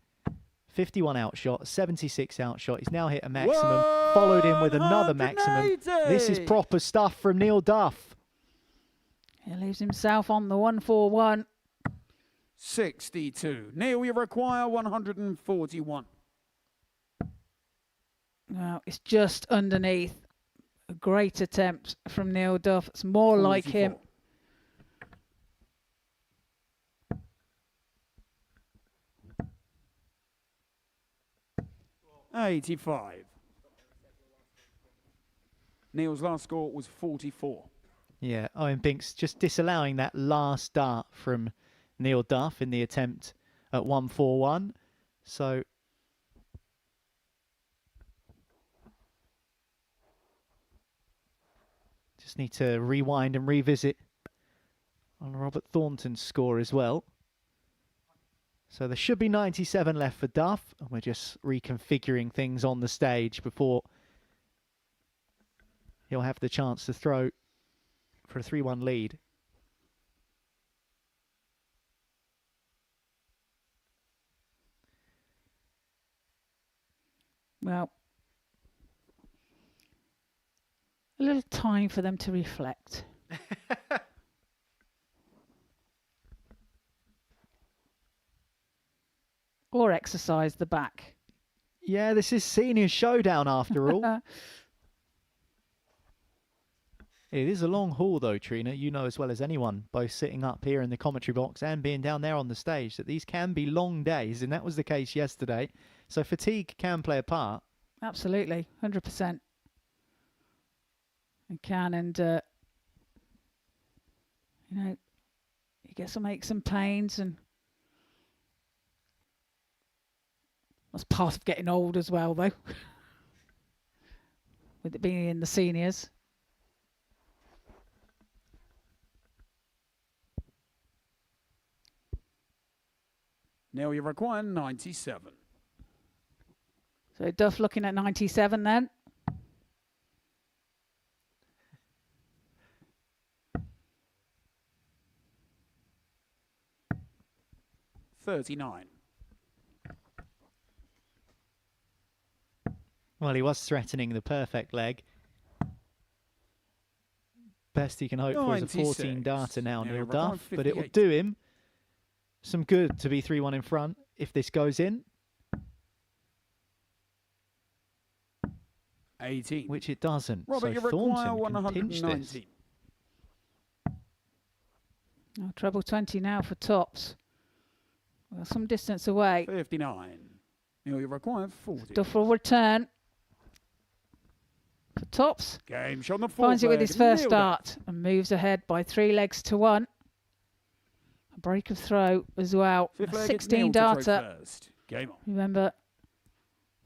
51 outshot, 76 outshot. He's now hit a maximum, followed in with another maximum. This is proper stuff from Neil Duff. He leaves himself on the 141. 62. Neil, you require 141. Well, it's just underneath. A great attempt from Neil Duff. It's more like him. 85. Neil's last score was 44. Yeah, Owen Binks just disallowing that last dart from Neil Duff in the attempt at 141. So just need to rewind and revisit on Robert Thornton's score as well. So there should be 97 left for Duff, and we're just reconfiguring things on the stage before he'll have the chance to throw for a 3-1 lead. Well, a little time for them to reflect. Or exercise the back. Yeah, this is Seniors Showdown after all. It is a long haul though, Trina. You know as well as anyone, both sitting up here in the commentary box and being down there on the stage, that these can be long days, and that was the case yesterday. So fatigue can play a part. Absolutely, 100%. It can, and you know, you get some aches and pains, and that's part of getting old as well, though. With it being in the seniors. Now you require 97. So Duff looking at 97 then. $39. Well, he was threatening the perfect leg. Best he can hope for is a 14 darter now, Yeah, Neil we're Duff, on but it will 58. do him some good to be 3-1 in front if this goes in, 18. which it doesn't. Robert, So you require Thornton can pinch this. 190. Oh, treble 20 now for tops. Well, some distance away. 59. Now you require 40. Duff will return. For tops. Game shot on the fourth Finds it with leg, his first nailed it. start and moves ahead by 3 legs to 1. A break of throw as well. Fifth A leg, 16 nailed to throw darter. first. Game on. Remember,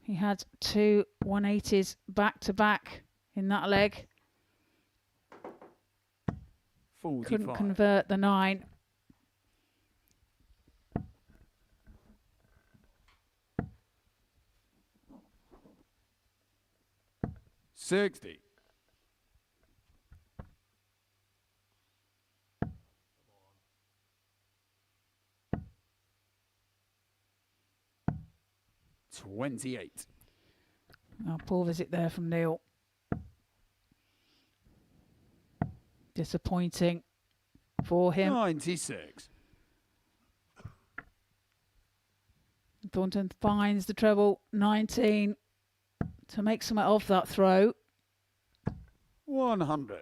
he had 2 180s back to back in that leg. 45. Couldn't convert the 9. $60. $28. Oh, poor visit there from Neil. Disappointing for him. 96. Thornton finds the treble 19 to make something of that throw. 100.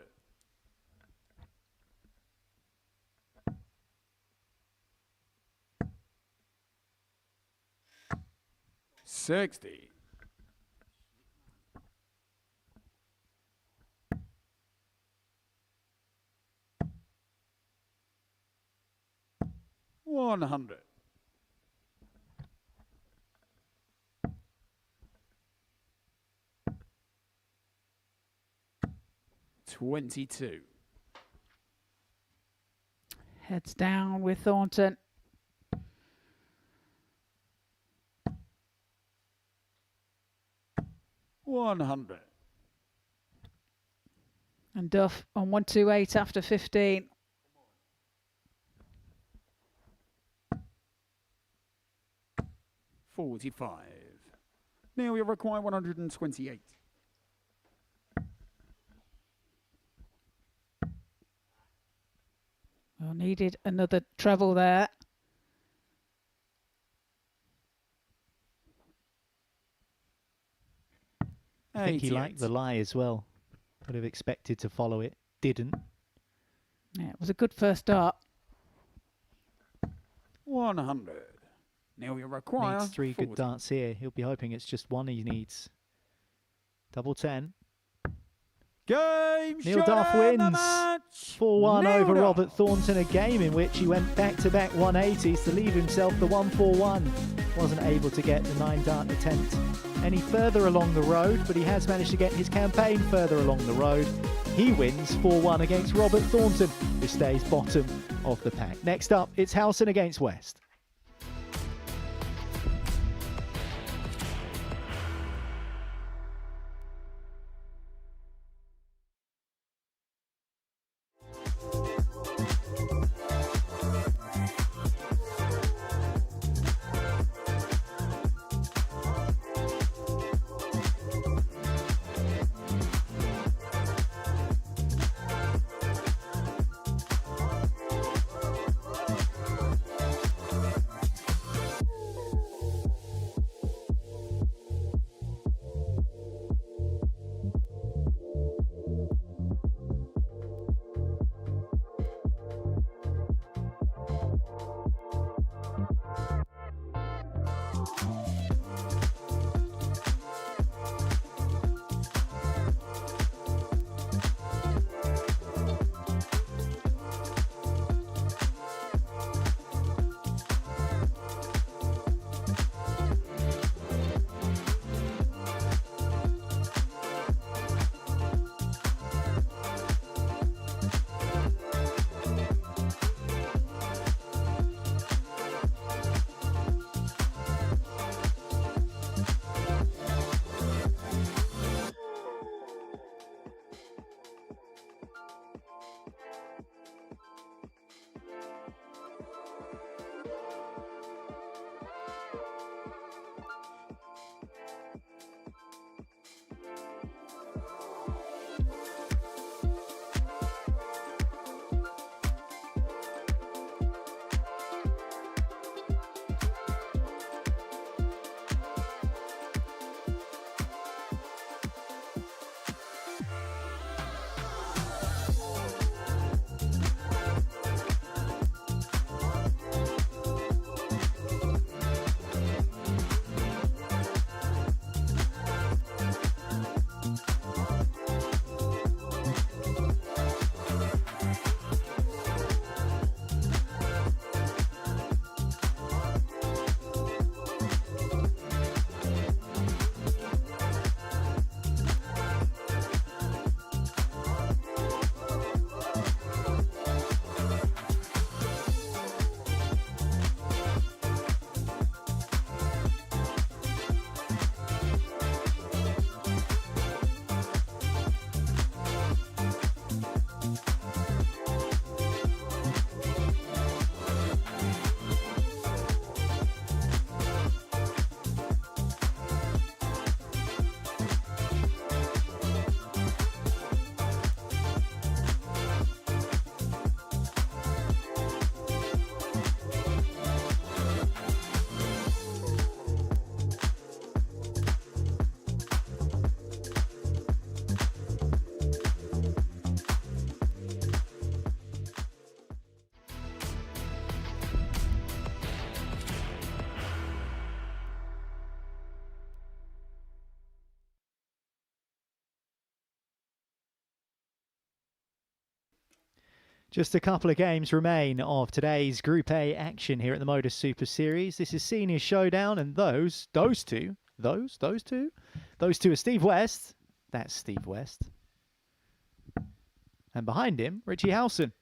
$60. $100. $22. Heads down with Thornton. $100. And Duff on 128 after 15. $45. Now you require 128. Well, needed another treble there. I think he 88. liked the lie as well. Would have expected to follow it. Didn't. Yeah, it was a good first start. 100. Now you require Needs 3 good 40. darts here. He'll be hoping it's just one he needs. Double 10. Game Neil shot Duff and the wins. match. 4-1 Neil over Duff. Robert Thornton, a game in which he went back-to-back 180s to leave himself the 141. Wasn't able to get the 9-dart attempt any further along the road, but he has managed to get his campaign further along the road. He wins 4-1 against Robert Thornton, who stays bottom of the pack. Next up, it's Howson against West. Just a couple of games remain of today's Group A action here at the Modus Super Series. This is Senior Showdown, and those two are Steve West. That's Steve West. And behind him, Richie Howson.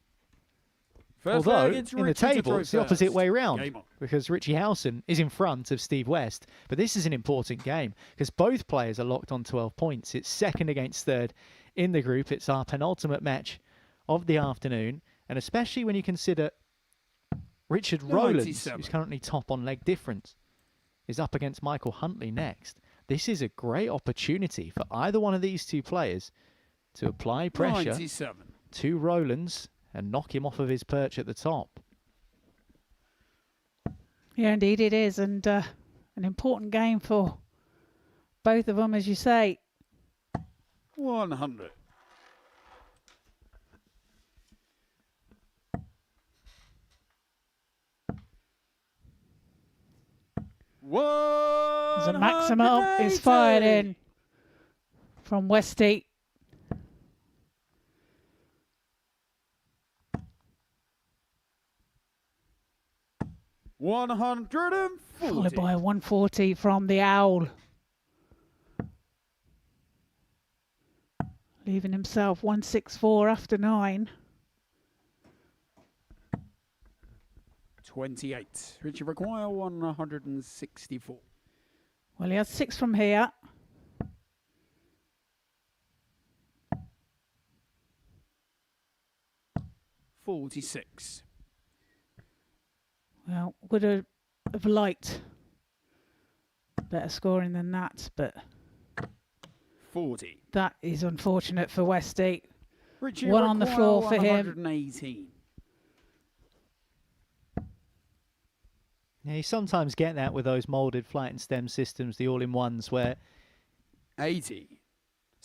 Although, in the table, it's the opposite way round, because Richie Howson is in front of Steve West. But this is an important game, because both players are locked on 12 points. It's second against third in the group. It's our penultimate match of the afternoon, and especially when you consider Richard Rollins, who's currently top on leg difference, is up against Michael Huntley next. This is a great opportunity for either one of these two players to apply pressure to Rollins and knock him off of his perch at the top. Yeah, indeed it is, and an important game for both of them, as you say. 100. As a maximum is fired in from Westy. Followed by a 140 from the Owl. Leaving himself 164 after 9. 28. Richard require 164. Well, he has 6 from here. $46. Well, would have liked better scoring than that, but 40. that is unfortunate for Westy. Richie One on the floor for him. 118. Yeah, you sometimes get that with those moulded flight and stem systems, the all-in-ones, where 80.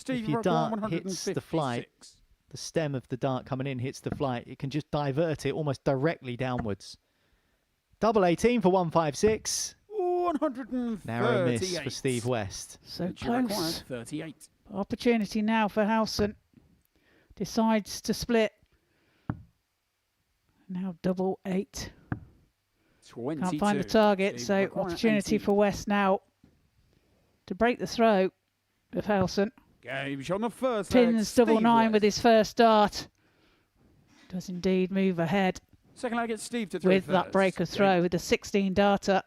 if your dart hits the flight, the stem of the dart coming in hits the flight, it can just divert it almost directly downwards. Double 18 for 156. 138. Narrow miss for Steve West. So Richie close. required 38. Opportunity now for Howson. Decides to split. Now double 8. 22. Can't find the target, Steve so required opportunity 18. for West now to break the throw of Howson. Game shot on the first leg. Pins double Steve 9 West. with his first dart. Does indeed move ahead Second leg, it's Steve to throw with first. that breaker throw with the 16 darter.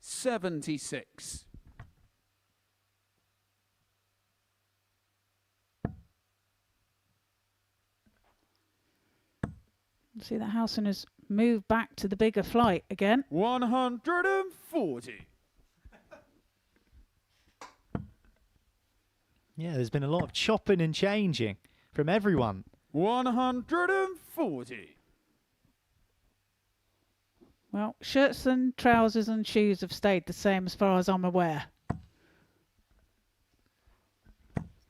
$76. See that Howson has moved back to the bigger flight again. 140. Yeah, there's been a lot of chopping and changing from everyone. 140. Well, shirts and trousers and shoes have stayed the same as far as I'm aware.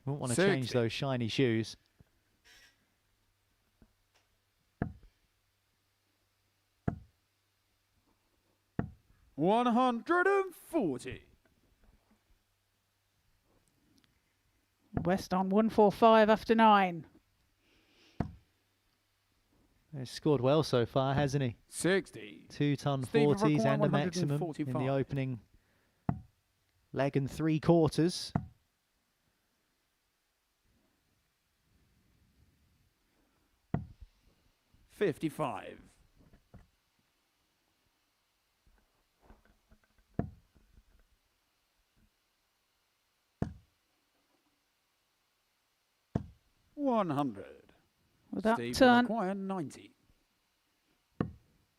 Won't want to change those shiny shoes. $140. West on 145 after 9. He's scored well so far, hasn't he? 60. 2-ton Steve 40s and a 145. maximum in the opening leg and 3 quarters. $55. $100. With that Steve turn, require 90.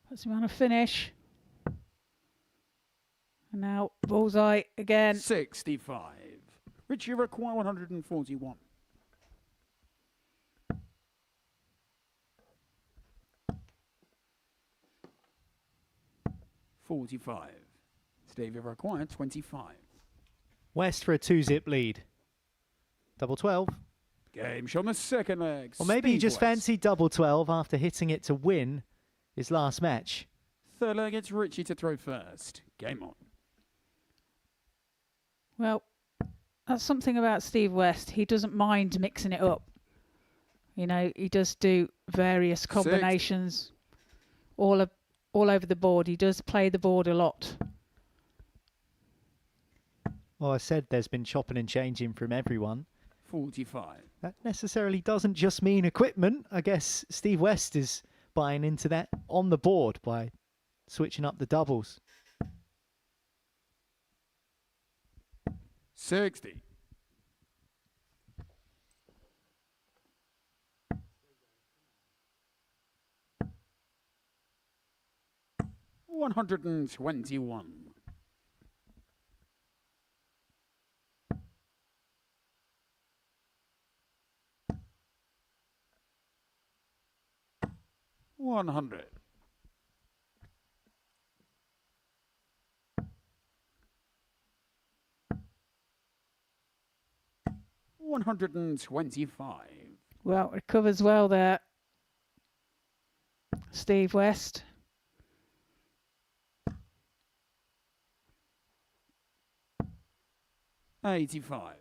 puts him on a finish. And now bullseye again. 65. Richie require 141. $45. Stevie required 25. West for a 2-zip lead. Double 12. Game shot on the second leg. Or maybe he Steve just West. fancied double 12 after hitting it to win his last match. Third leg, it's Richie to throw first. Game on. Well, that's something about Steve West. He doesn't mind mixing it up. You know, he does do various combinations all over the board. He does play the board a lot. Well, I said there's been chopping and changing from everyone. 45. That necessarily doesn't just mean equipment. I guess Steve West is buying into that on the board by switching up the doubles. 60. $121. 100. 125. Well, recovers well there, Steve West. $85.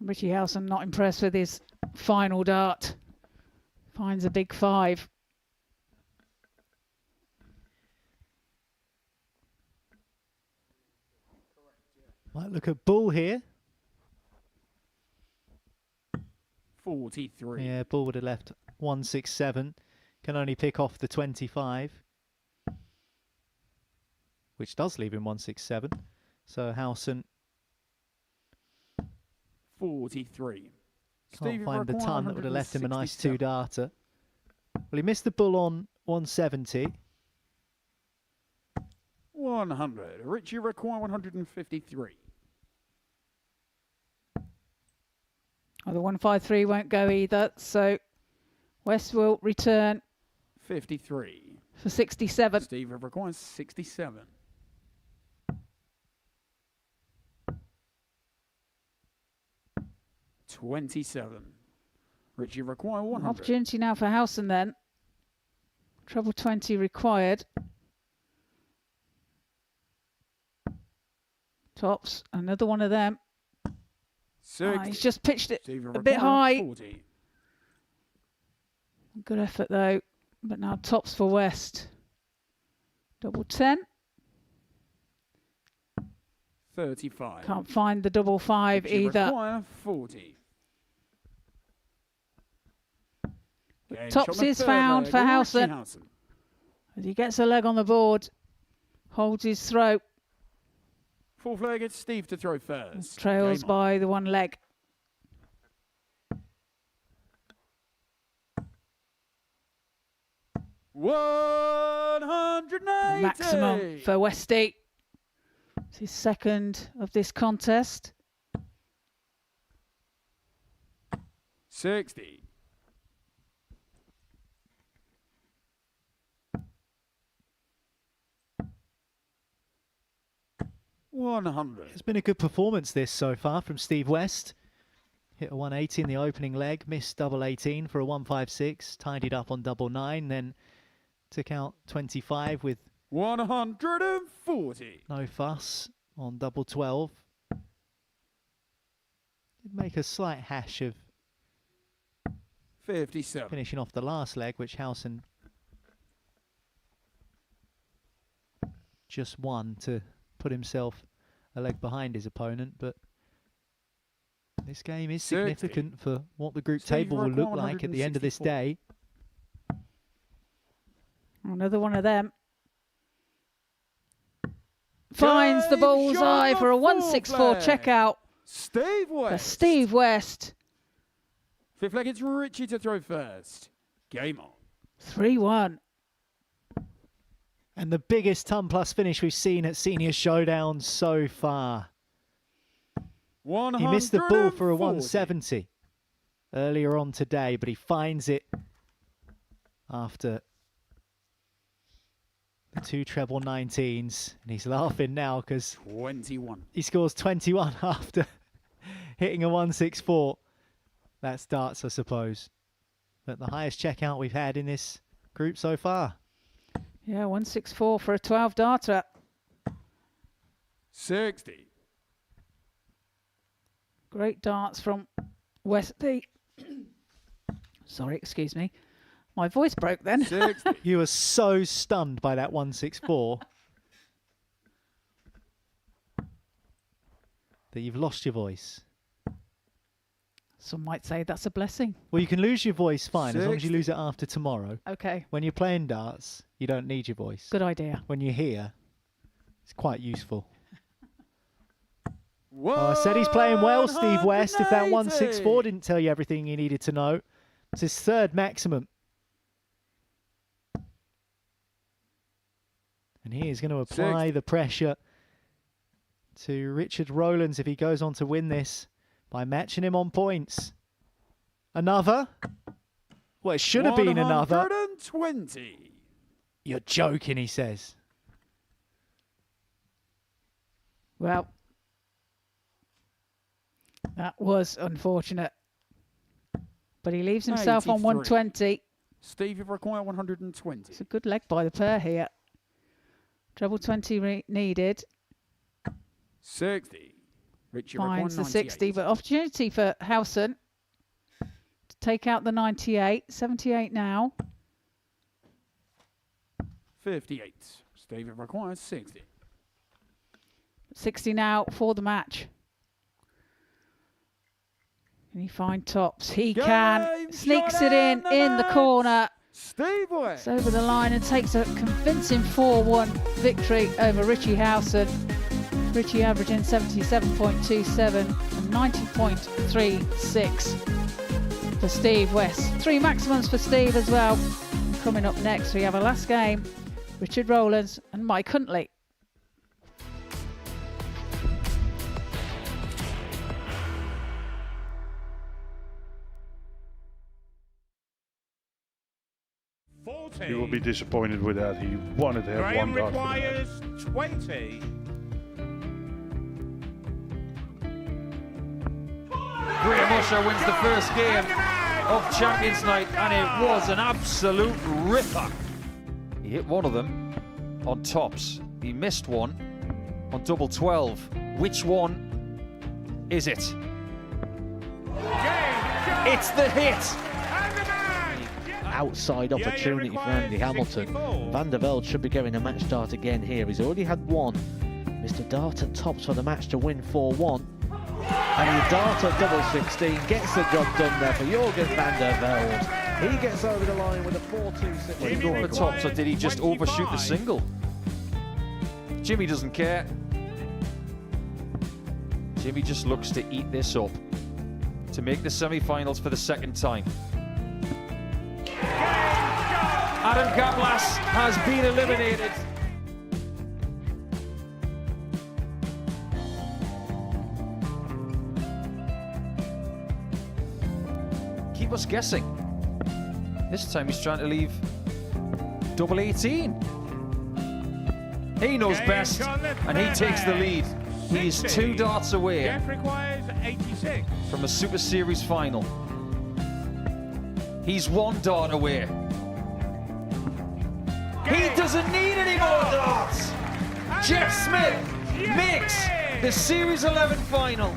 Richie Howson not impressed with his final dart. Finds a big 5. Might look at bull here. 43. Yeah, bull would have left 167. Can only pick off the 25, which does leave him 167. So Howson 43. can't find the ton that would have left him a nice 2-darter. Well, he missed the bull on 170. 100. Richie require 153. Oh, the 153 won't go either, so West will return 53. for 67. Steve requires 67. $27. Richie require 100. Opportunity now for Howson then. Treble 20 required. Tops, another one of them. He's just pitched it a bit high. 40. Good effort though, but now tops for West. Double 10. 35. Can't find the double 5 Richie either. require 40. Tops is found for Howson. As he gets a leg on the board, holds his throat. Fourth leg, it's Steve to throw first. Trails by the one leg. $180. Maximum for Westy. It's his second of this contest. 60. $100. It's been a good performance this so far from Steve West. Hit a 180 in the opening leg, missed double 18 for a 156, tidied up on double 9, then took out 25 with 140. no fuss on double 12. Did make a slight hash of 57. finishing off the last leg, which Howson just won to put himself a leg behind his opponent, but this game is significant for what the group table will look like at the end of this day. Another one of them. Finds the bullseye for a 164 checkout. Steve West. For Steve West. Fifth leg, it's Richie to throw first. Game on. 3-1. And the biggest ton plus finish we've seen at Senior Showdown so far. He missed the ball for a 170 earlier on today, but he finds it after the 2 treble 19s. And he's laughing now because 21. He scores 21 after hitting a 164. That's darts, I suppose. But the highest checkout we've had in this group so far. Yeah, 164 for a 12 darter. 60. Great darts from Westy. Sorry, excuse me. My voice broke then. 60. You were so stunned by that 164 that you've lost your voice. Some might say that's a blessing. Well, you can lose your voice fine as long as you 60. lose it after tomorrow. Okay, When you're playing darts, you don't need your voice. good idea. When you're here, it's quite useful. Oh, I said he's playing well, Steve West. If that 164 didn't tell you everything you needed to know, it's his third maximum. And he is going to apply the pressure to Richard Rollins if he goes on to win this by matching him on points. Another? Well, it should have been another. 120. You're joking, he says. Well, that was unfortunate. But he leaves himself on 83. 120. Steve, you've required 120. It's a good leg by the pair here. Treble 20 needed. 60. Richie Finds the 98. 60, but opportunity for Howson to take out the 98. 78 now. 58. Steve, it requires 60. 60 now for the match. Can he find tops? He can. Sneaks it in the corner. Steve West. It's over the line and takes a convincing 4-1 victory over Richie Howson. Richie averaging 77.27 and 90.36 for Steve West. 3 maximums for Steve as well. Coming up next, we have a last game. Richard Rollins and Mike Huntley. He will be disappointed with that. He wanted to have one dart. requires 20. Graham Usher wins the first game of Champions Night, and it was an absolute ripper. He hit one of them on tops. He missed one on double 12. Which one is it? It's the hit. Outside opportunity for Andy Hamilton. Van der Velde should be getting a match start again here. He's already had one. Mr. Dart at tops for the match to win 4-1. And the Dart at double 16 gets the job done there for Jürgen van der Velde. He gets over the line with a 4-2-6. Did he go for tops, or did he just overshoot the single? Jimmy doesn't care. Jimmy just looks to eat this up to make the semi-finals for the second time. Adam Kaplas has been eliminated. Keep us guessing. This time he's trying to leave double 18. He knows best, and he takes the lead. He is 2 darts away Jeff requires 86. from a Super Series final. He's 1 dart away. He doesn't need any more darts. Jeff Smith makes the Series 11 final.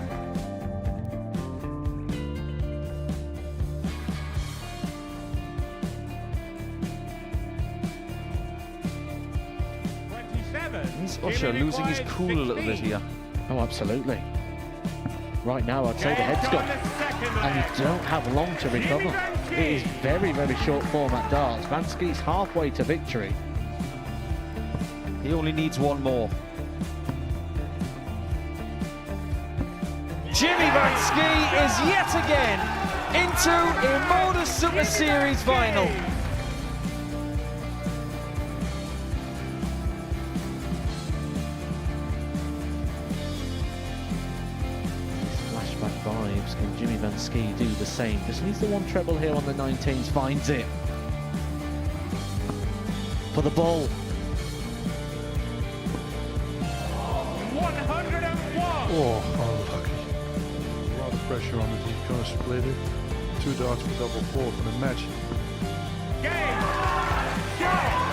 Is Usher losing his cool a little bit here? Oh, absolutely. Right now, I'd say the head's gone. And you don't have long to recover. It is very, very short format darts. Vansky's halfway to victory. He only needs 1 more. Jimmy Vansky is yet again into a Modus Super Series final. Flashback vibes. Can Jimmy Vansky do the same? Just needs the 1 treble here on the 19s. Finds it. For the ball. 101. Oh, unlucky. A lot of pressure on it. He's going to split it. 2 darts for double 4 for the match. Game. Shot.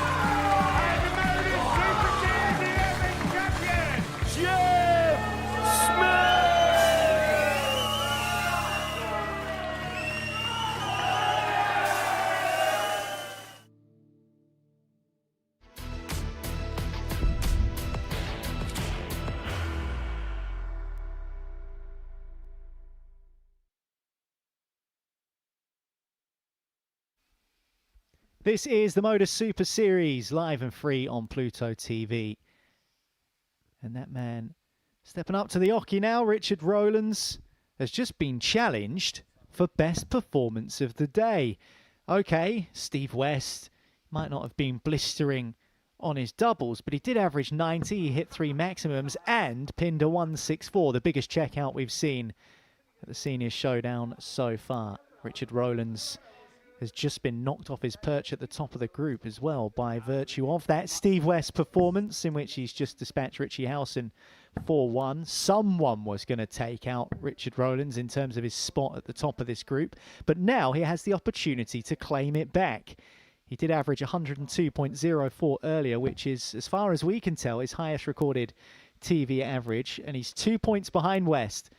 And the Modus Super Series 11 champion, Jeff Smith. This is the Modus Super Series, live and free on Pluto TV. And that man stepping up to the oche now, Richard Rollins, has just been challenged for best performance of the day. Okay, Steve West might not have been blistering on his doubles, but he did average 90, he hit 3 maximums and pinned a 164, the biggest checkout we've seen at the Senior Showdown so far. Richard Rollins has just been knocked off his perch at the top of the group as well by virtue of that Steve West performance in which he's just dispatched Richie Howson 4-1. Someone was going to take out Richard Rollins in terms of his spot at the top of this group, but now he has the opportunity to claim it back. He did average 102.04 earlier, which is, as far as we can tell, his highest recorded TV average, and he's 2 points behind West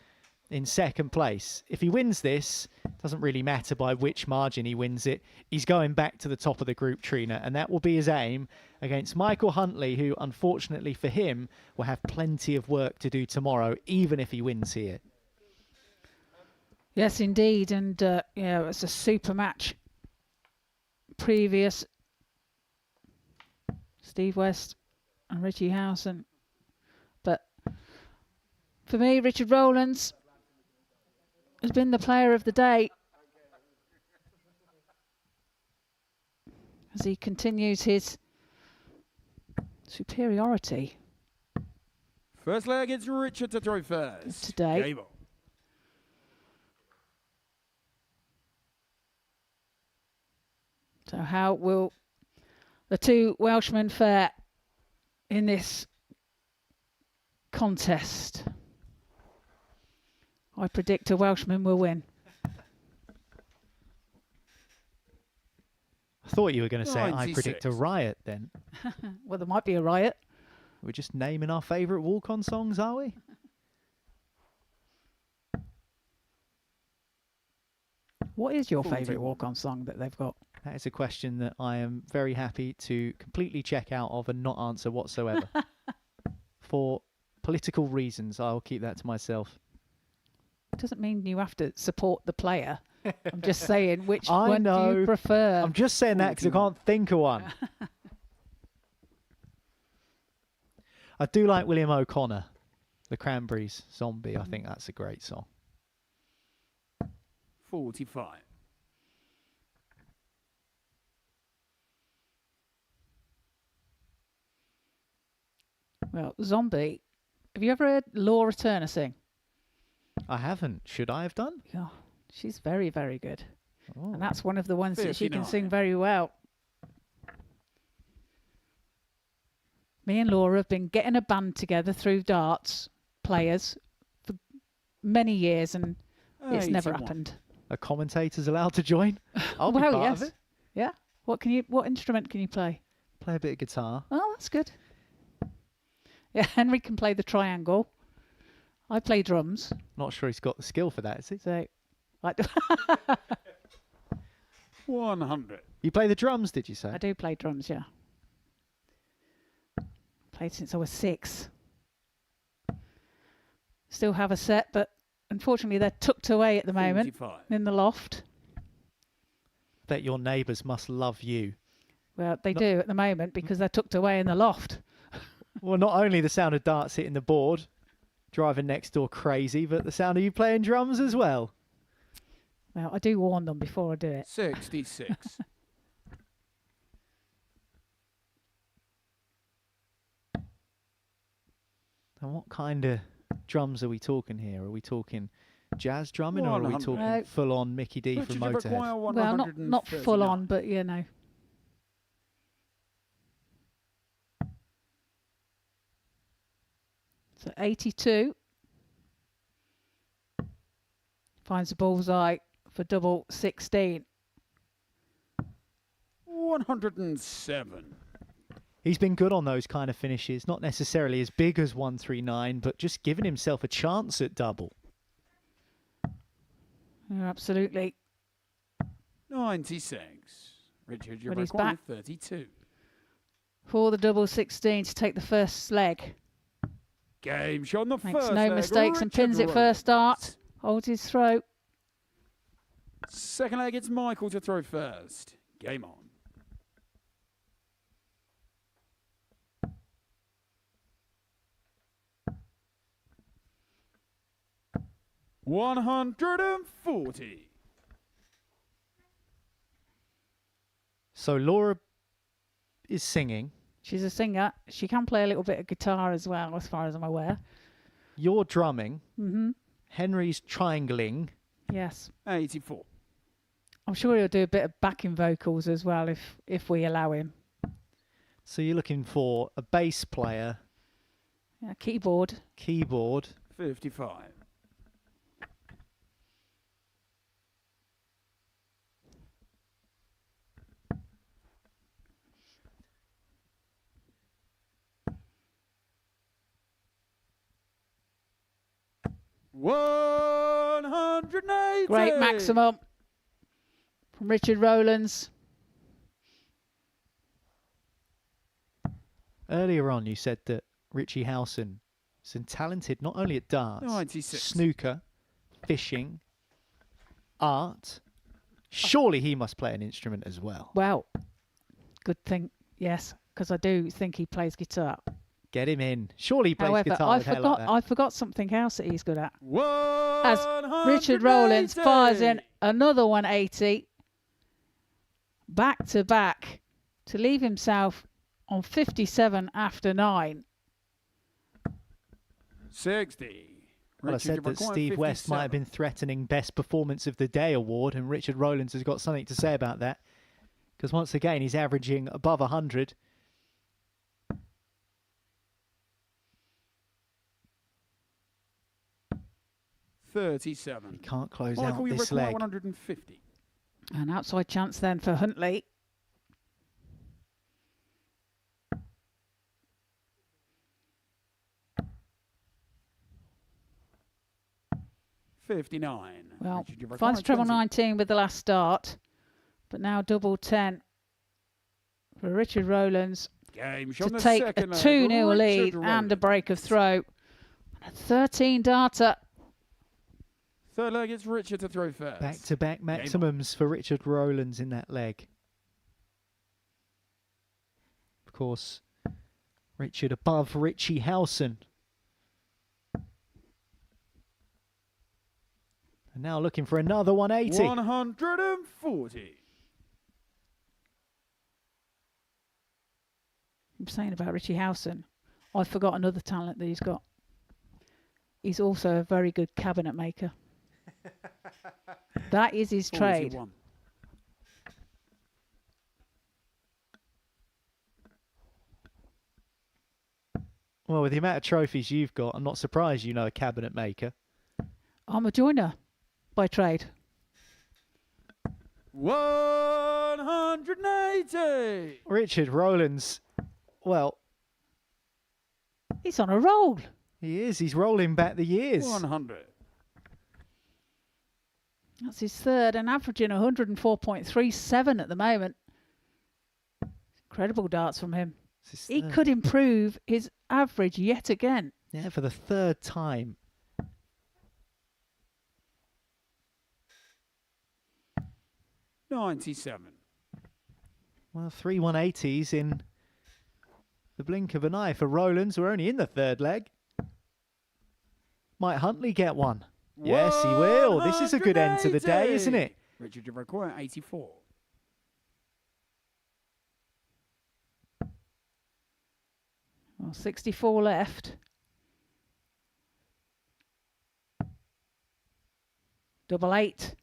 in second place. If he wins this, doesn't really matter by which margin he wins it, he's going back to the top of the group, Trina, and that will be his aim against Michael Huntley, who, unfortunately for him, will have plenty of work to do tomorrow, even if he wins here. Yes, indeed, and yeah, it's a super match. Previous Steve West and Richie Howson, but for me, Richard Rollins has been the player of the day as he continues his superiority. First leg, it's Richard to throw first. Today. Game on. So how will the two Welshmen fare in this contest? I predict a Welshman will win. I thought you were going to say 96. I predict a riot then. Well, there might be a riot. We're just naming our favourite walk-on songs, are we? What is your favourite walk-on song that they've got? That is a question that I am very happy to completely check out of and not answer whatsoever. For political reasons, I'll keep that to myself. It doesn't mean you have to support the player. I'm just saying, which I one know. do you prefer? I'm just saying that because I can't think of one. I do like William O'Connor, the Cranberries Zombie. I think that's a great song. 45. Well, Zombie, have you ever heard Laura Turner sing? I haven't. Should I have done? Yeah, she's very, very good. Oh. And that's one of the ones that she can 59. sing very well. Me and Laura have been getting a band together through darts players for many years, and it's never 81. happened. Are commentators allowed to join? I'll be Well, part yes. of it. Yeah. What instrument can you play? Play a bit of guitar. Oh, that's good. Yeah, Henry can play the triangle. I play drums. Not sure he's got the skill for that, is he? So, 100. You play the drums, did you say? I do play drums, yeah. Played since I was 6. Still have a set, but unfortunately they're tucked away at the moment 45. in the loft. Bet your neighbours must love you. Well, they do at the moment because they're tucked away in the loft. Well, not only the sound of darts hitting the board, driving next door crazy, but the sound of you playing drums as well. Well, I do warn them before I do it. 66. And what kind of drums are we talking here? Are we talking jazz drumming or are we 100. talking No. full-on Mickey D Richard, from you require Motorhead? Well, not full 139. on, but you know. So 82. Finds the bullseye for double 16. 107. He's been good on those kind of finishes. Not necessarily as big as 139, but just giving himself a chance at double. Yeah, absolutely. 96. Richard, you But he's require back. 32. For the double 16 to take the first leg. Game shot on the Makes first no leg, mistakes and Richard pins it Rollins. first start. Holds his throat. Second leg, it's Michael to throw first. Game on. 140. So Laura is singing. She's a singer. She can play a little bit of guitar as well, as far as I'm aware. You're drumming. Mm-hmm. Henry's triangling. Yes. 84. I'm sure he'll do a bit of backing vocals as well if we allow him. So you're looking for a bass player. Yeah, keyboard. 55. $180. Great maximum from Richard Rollins. Earlier on, you said that Richie Howson is talented not only at darts, 96. snooker, fishing, art. Surely he must play an instrument as well. Well, good thing, yes, because I do think he plays guitar. Get him in. Surely he plays However, guitar with hair like that. I forgot something else that he's good at. As Richard Rollins fires in another 180 back to back to leave himself on 57 after 9. 60. Well, I said that Steve West might have been threatening Best Performance of the Day award, and Richard Rollins has got something to say about that. Because once again, he's averaging above 100. $37. He can't close Michael, out you this require leg. 150. An outside chance then for Huntley. $59. Well, Richard, you require finds treble 20. 19 with the last start, but now double 10 for Richard Rollins Game to on the take a second leg. 2-0 lead Richard and a Rollins. break of throw. A 13 darter. Third leg, it's Richard to throw first. Back-to-back maximums for Richard Rollins in that leg. Of course, Richard above Richie Howson. And now looking for another 180. 140. I'm saying about Richie Howson, I forgot another talent that he's got. He's also a very good cabinet maker. That is his trade. 41. Well, with the amount of trophies you've got, I'm not surprised you know a cabinet maker. I'm a joiner by trade. 180. Richard Rollins, well, He's on a roll. he is. He's rolling back the years. 100. That's his third and averaging 104.37 at the moment. Incredible darts from him. This is He third. could improve his average yet again. Yeah, for the third time. $97. Well, 3 180s in the blink of an eye for Rollins. We're only in the third leg. Might Huntley get one? Yes, he will. This is a good end to the day, isn't it? Richard, you require 84. Well, 64 left. Double 8.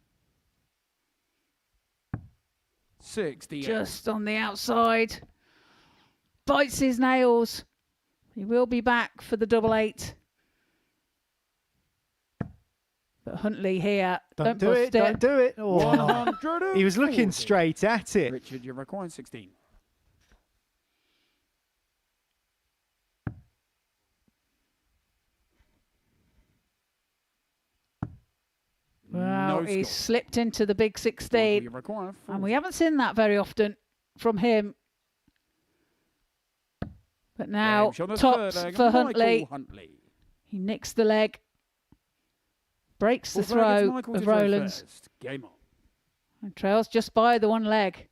68. Just on the outside. Bites his nails. He will be back for the double 8. But Huntley here. Don't do it. Don't do it. Oh, 140. he was looking straight at it. Richard, you require 16. Well, No he's score. slipped into the big Michael, 16. you require 40. And we haven't seen that very often from him. But now, Game on the tops third leg, for Michael Huntley. Huntley. He nicks the leg. Breaks the Fourth leg, it's throw Michael of to throw Rollins. first. Game on. And trails just by the one leg.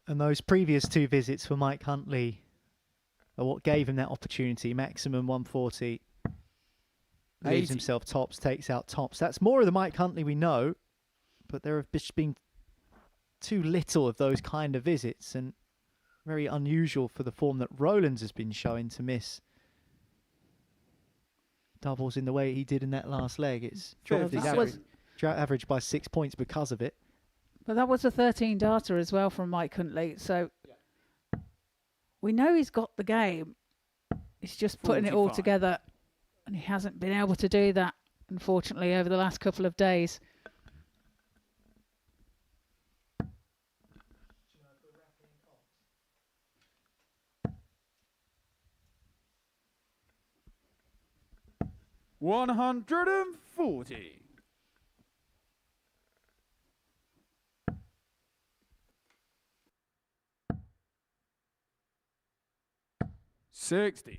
And those previous two visits for Mike Huntley are what gave him that opportunity. Maximum 140. leaves 80. himself tops, takes out tops. That's more of the Mike Huntley we know, but there have just been too little of those kind of visits, and very unusual for the form that Rollins has been showing to miss doubles in the way he did in that last leg. It's dropped his average by 6 points because of it. But that was a 13 data as well from Mike Huntley, so we know he's got the game. He's just putting it all 45. together, and he hasn't been able to do that, unfortunately, over the last couple of days. $140. $60.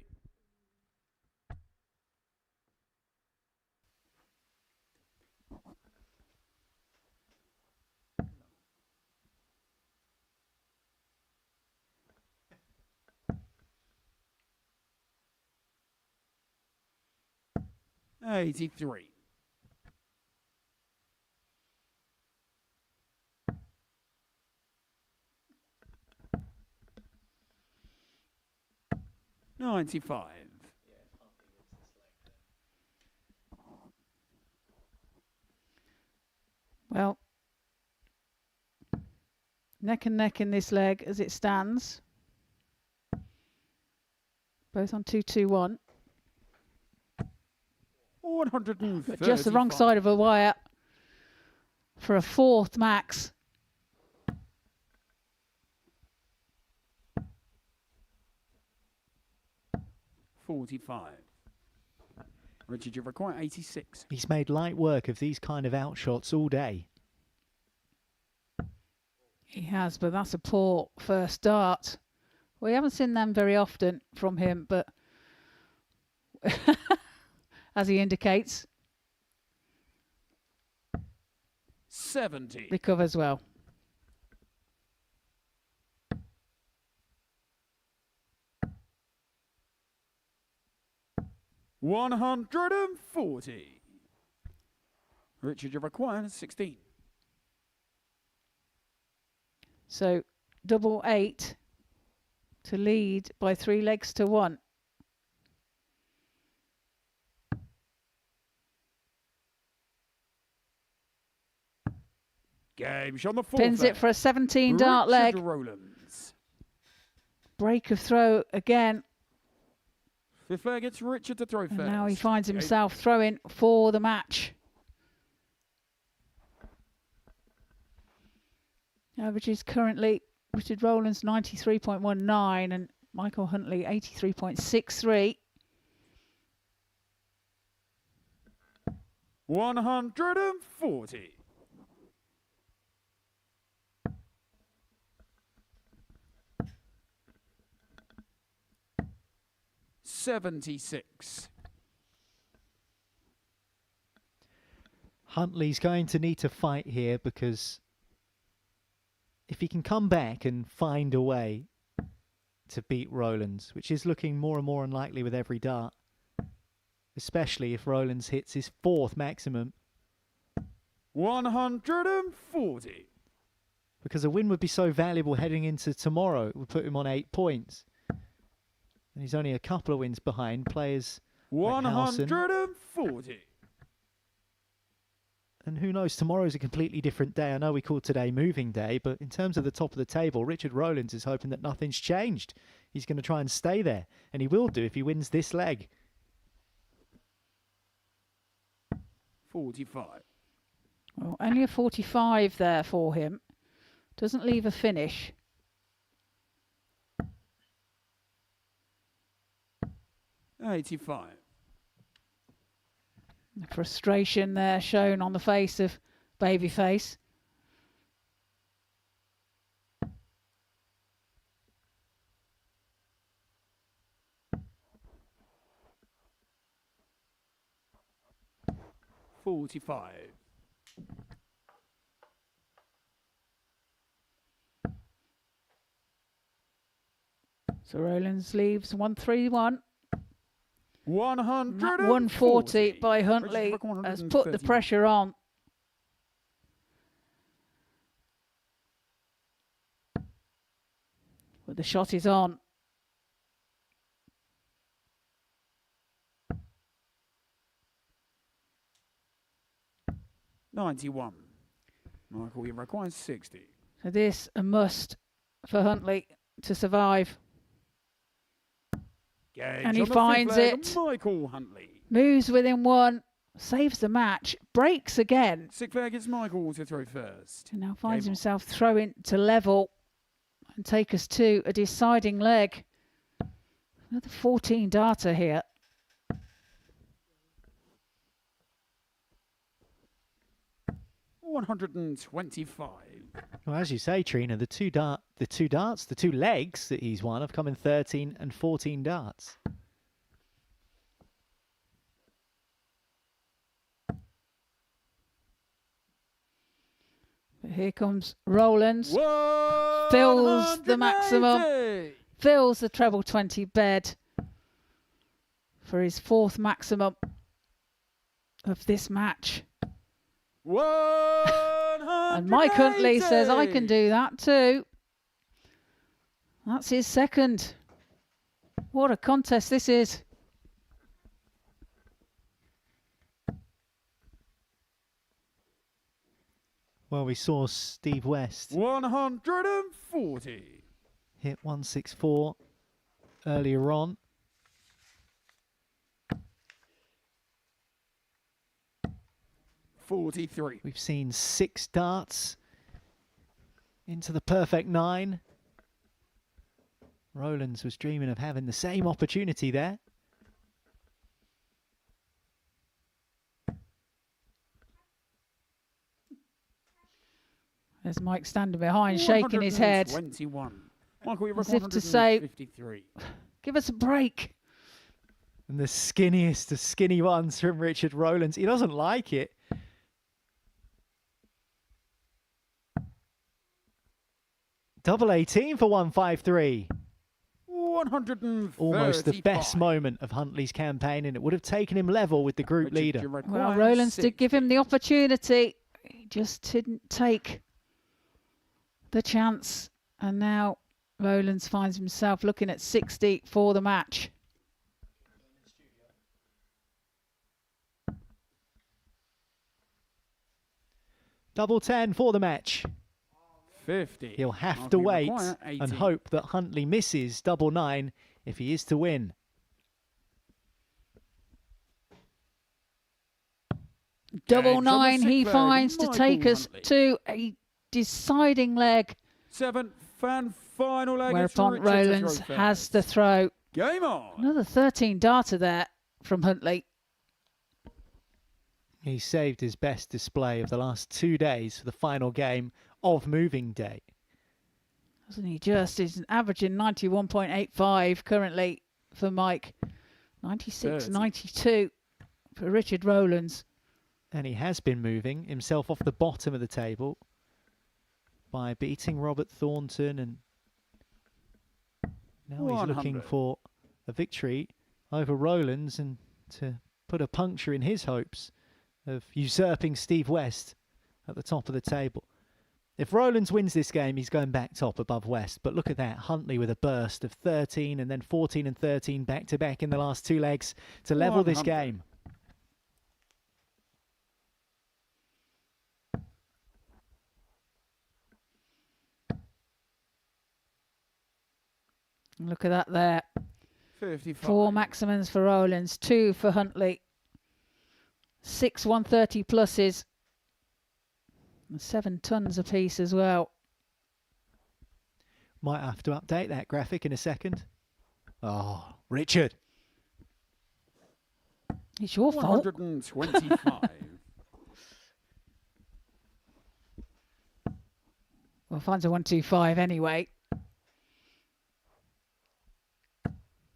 $83. $95. Well, neck and neck in this leg as it stands. Both on 2-2-1. 135. But just the wrong side of a wire for a fourth max. $45. Richard, you require 86. He's made light work of these kind of outshots all day. He has, but that's a poor first start. We haven't seen them very often from him, but as he indicates, 70. recovers well. $140. Richard, you require 16. So double 8 to lead by 3 legs to 1. Game shot on the fourth. Pins it for a 17 dart leg. Rollins. Break of throw again. Fifth leg, it's Richard to throw And first. now he finds himself throwing for the match. Average is currently Richard Rollins 93.19 and Michael Huntley 83.63. 140. $76. Huntley's going to need to fight here, because if he can come back and find a way to beat Rollins, which is looking more and more unlikely with every dart, especially if Rollins hits his fourth maximum, 140. because a win would be so valuable heading into tomorrow. It would put him on 8 points. And he's only a couple of wins behind players like Howson. 140. And who knows, tomorrow's a completely different day. I know we call today moving day, but in terms of the top of the table, Richard Rollins is hoping that nothing's changed. He's going to try and stay there, and he will do if he wins this leg. 45. Well, only a 45 there for him. Doesn't leave a finish. $85. The frustration there shown on the face of Babyface. $45. So Rollins leaves 1-3-1. 140 by Huntley has put the pressure on. But the shot is on. $91. Michael, you require 60. So this a must for Huntley to survive. Gauge And he on the finds fifth leg, it. Michael Huntley. Moves within one. Saves the match. Breaks again. Sixth leg, it's Michael to throw first. And now finds Game on. himself throwing to level and take us to a deciding leg. Another 14 data here. $125. Well, as you say, Trina, the two legs that he's won have come in 13 and 14 darts. But here comes Rollins. Fills the maximum. Fills the treble 20 bed for his fourth maximum of this match. And Mike Huntley says, I can do that too. That's his second. What a contest this is. Well, we saw Steve West 140. hit 164 earlier on. $43. We've seen 6 darts into the perfect 9. Rollins was dreaming of having the same opportunity there. There's Mike standing behind, shaking his head. 121. Michael, you're As if to say, 153. give us a break. And the skinniest of skinny ones from Richard Rollins. He doesn't like it. Double 18 for 153. 135. Almost the best moment of Huntley's campaign, and it would have taken him level with the group Richard, leader. you Well, require Rollins 60. did give him the opportunity. He just didn't take the chance. And now Rollins finds himself looking at 60 for the match. Double 10 for the match. 50. He'll have Michael, to you wait require 80. and hope that Huntley misses double 9 if he is to win. Double Games on the 9 he sixth leg, finds to Michael take us Huntley. to a deciding leg. 7th and final leg. it's Whereupon Richard to Rollins throw has first. the throw. Game on. Another 13 data there from Huntley. He saved his best display of the last 2 days for the final game of moving day. Wasn't he just? He's averaging 91.85 currently for Mike. 96.92 for Richard Rollins. And he has been moving himself off the bottom of the table by beating Robert Thornton, and now he's looking 100. for a victory over Rollins and to put a puncture in his hopes of usurping Steve West at the top of the table. If Rollins wins this game, he's going back top above West. But look at that, Huntley with a burst of 13 and then 14 and 13 back-to-back in the last 2 legs to level this 100. game. Look at that there. 55. 4 maximums for Rollins, 2 for Huntley. 6 130 pluses. And 7 tons apiece as well. Might have to update that graphic in a second. Oh, Richard. It's your fault. 125. Well, finds a 125 anyway.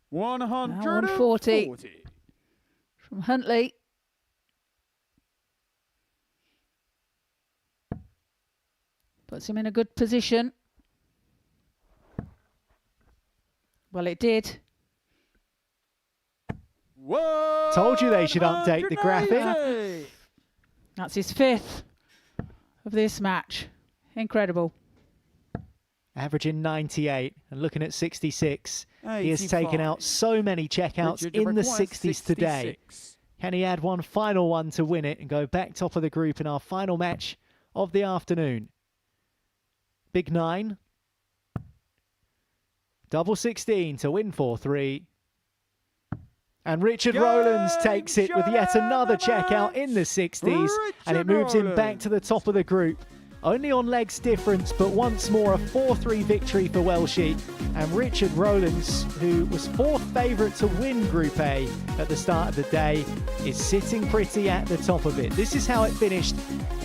140. From Huntley. Puts him in a good position. Well, it did. Whoa! Told you they should update the graphic. That's his 5th of this match. Incredible. Averaging 98 and looking at 66. He has 85. taken out so many checkouts Richard, in the requires 60s today. 66. Can he add one final one to win it and go back top of the group in our final match of the afternoon? Big 9. Double 16 to win 4-3. And Richard Rollins takes it with yet another checkout in the 60s. And it moves him back to the top of the group. Only on legs difference, but once more a 4-3 victory for Welshie. And Richard Rollins, who was 4th favourite to win Group A at the start of the day, is sitting pretty at the top of it. This is how it finished.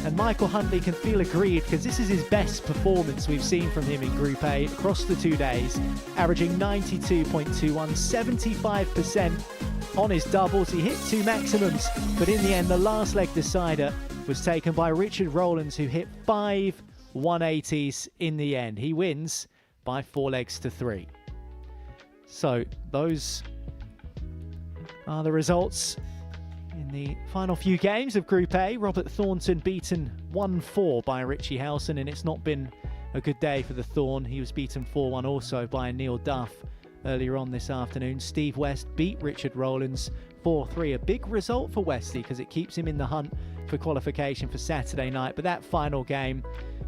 And Michael Huntley can feel aggrieved because this is his best performance we've seen from him in Group A across the 2 days, averaging 92.21, 75% on his doubles. He hit 2 maximums, but in the end, the last leg decider was taken by Richard Rollins, who hit 5 180s in the end. He wins by 4 legs to 3. So those are the results in the final few games of Group A. Robert Thornton beaten 1-4 by Richie Howson, and it's not been a good day for the Thorn. He was beaten 4-1 also by Neil Duff earlier on this afternoon. Steve West beat Richard Rollins 4-3. A big result for Westy because it keeps him in the hunt for qualification for Saturday night. But that final game,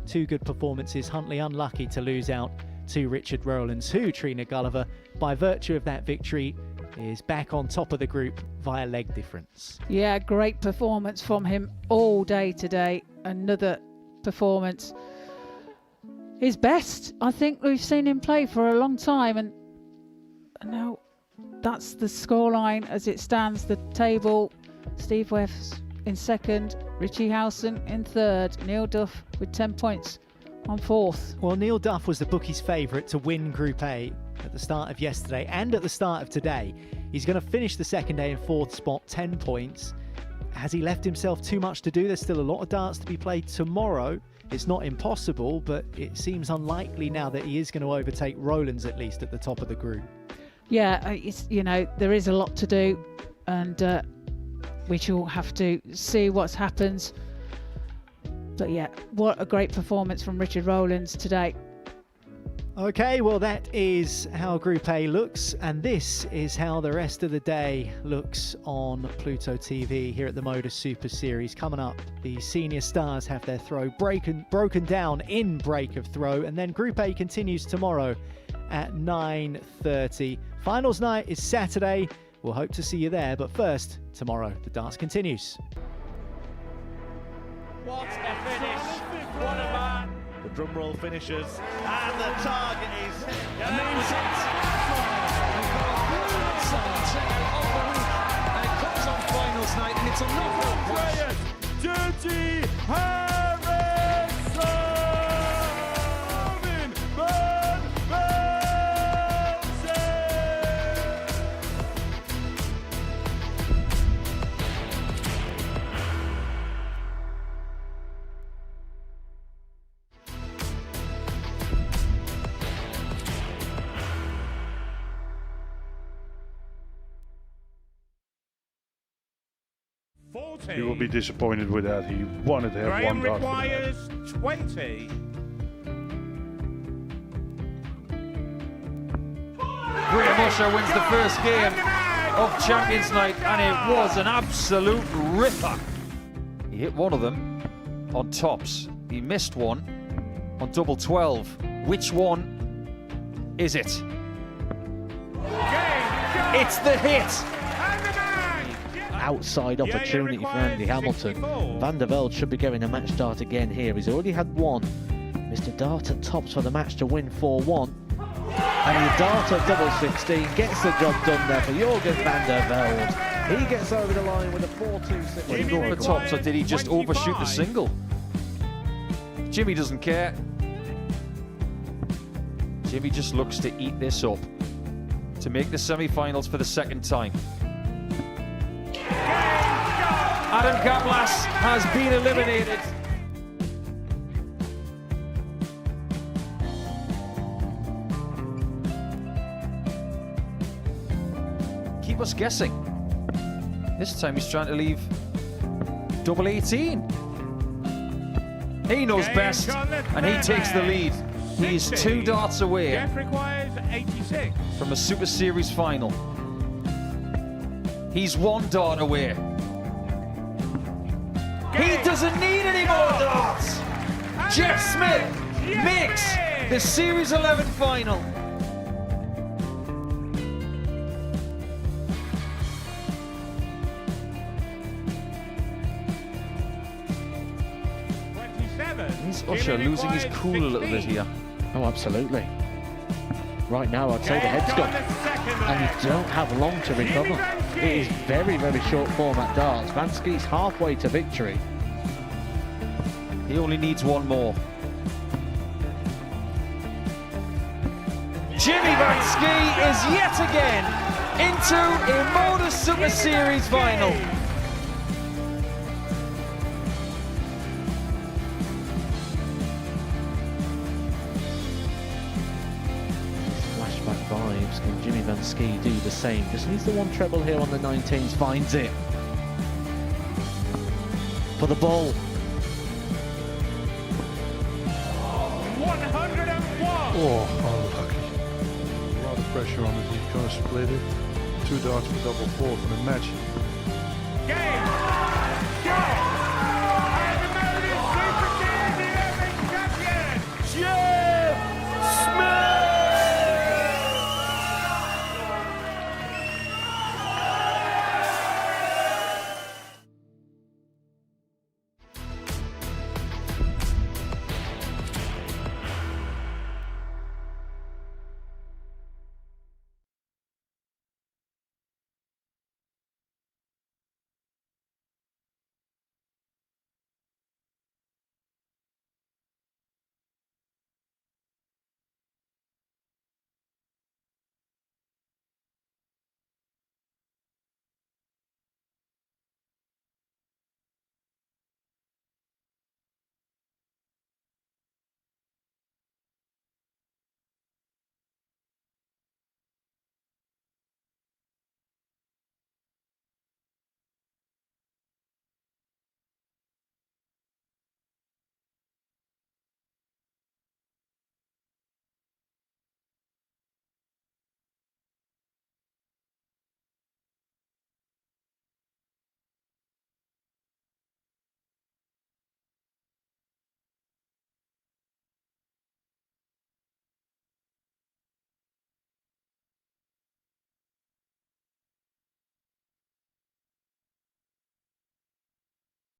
2 good performances. Huntley unlucky to lose out to Richard Rollins, who, Trina Gulliver, by virtue of that victory, is back on top of the group via leg difference. Yeah, great performance from him all day today. Another performance. His best, I think we've seen him play for a long time. And now that's the scoreline as it stands. The table, Steve West in 2nd, Richie Howson in 3rd, Neil Duff with 10 points on 4th. Well, Neil Duff was the bookies' favourite to win Group A at the start of yesterday and at the start of today. He's going to finish the second day in 4th spot, 10 points. Has he left himself too much to do? There's still a lot of darts to be played tomorrow. It's not impossible, but it seems unlikely now that he is going to overtake Rollins at least at the top of the group. Yeah, it's, you know, there is a lot to do, and we shall have to see what happens. But yeah, what a great performance from Richard Rollins today. Okay, well that is how Group A looks, and this is how the rest of the day looks on Pluto TV here at the Modus Super Series. Coming up, the senior stars have their throw broken down in break of throw, and then Group A continues tomorrow at 9:30. Finals night is Saturday. We'll hope to see you there, but first, tomorrow, the dance continues. What a finish! What a man! The drum roll finishes, and the target is Amazing! And it comes on finals night, and it's a knockout push. Dirty Harrison! He will be disappointed with that. He wanted to have Graham one dart for the requires 20. Graham Usher wins the first game of Champions Night, and it was an absolute ripper. He hit one of them on tops. He missed one on double 12. Which one is it? It's the hit! Outside opportunity for Andy Hamilton. Van der Velde should be getting a match start again here. He's already had one. Mr. Dart at tops for the match to win 4-1. And the Dart at double 16 gets the job done there for Jurgen van der Velde. He gets over the line with a 4-2-6. Did he go for tops, or did he just overshoot the single? Jimmy doesn't care. Jimmy just looks to eat this up to make the semi-finals for the second time. Adam Kaplas has been eliminated. Keep us guessing. This time he's trying to leave double 18. He knows best, and he takes the lead. He is 2 darts away Jeff requires 86. from a Super Series final. He's 1 dart away. He doesn't need any more darts. Jeff Smith makes the Series 11 final. Is Usher losing his cool a little bit here? Oh, absolutely. Right now, I'd say the head's gone, and you don't have long to recover. It is very, very short format darts. Vansky's halfway to victory. He only needs 1 more. Jimmy Vansky is yet again into a Modus Super Series final. Flashback vibes. Can Jimmy Vansky do the same? Just needs the 1 treble here on the 19s. Finds it. For the ball. 101. Oh, unlucky. A lot of pressure on it. He's going to split it. 2 darts for double 4 for the match. Game.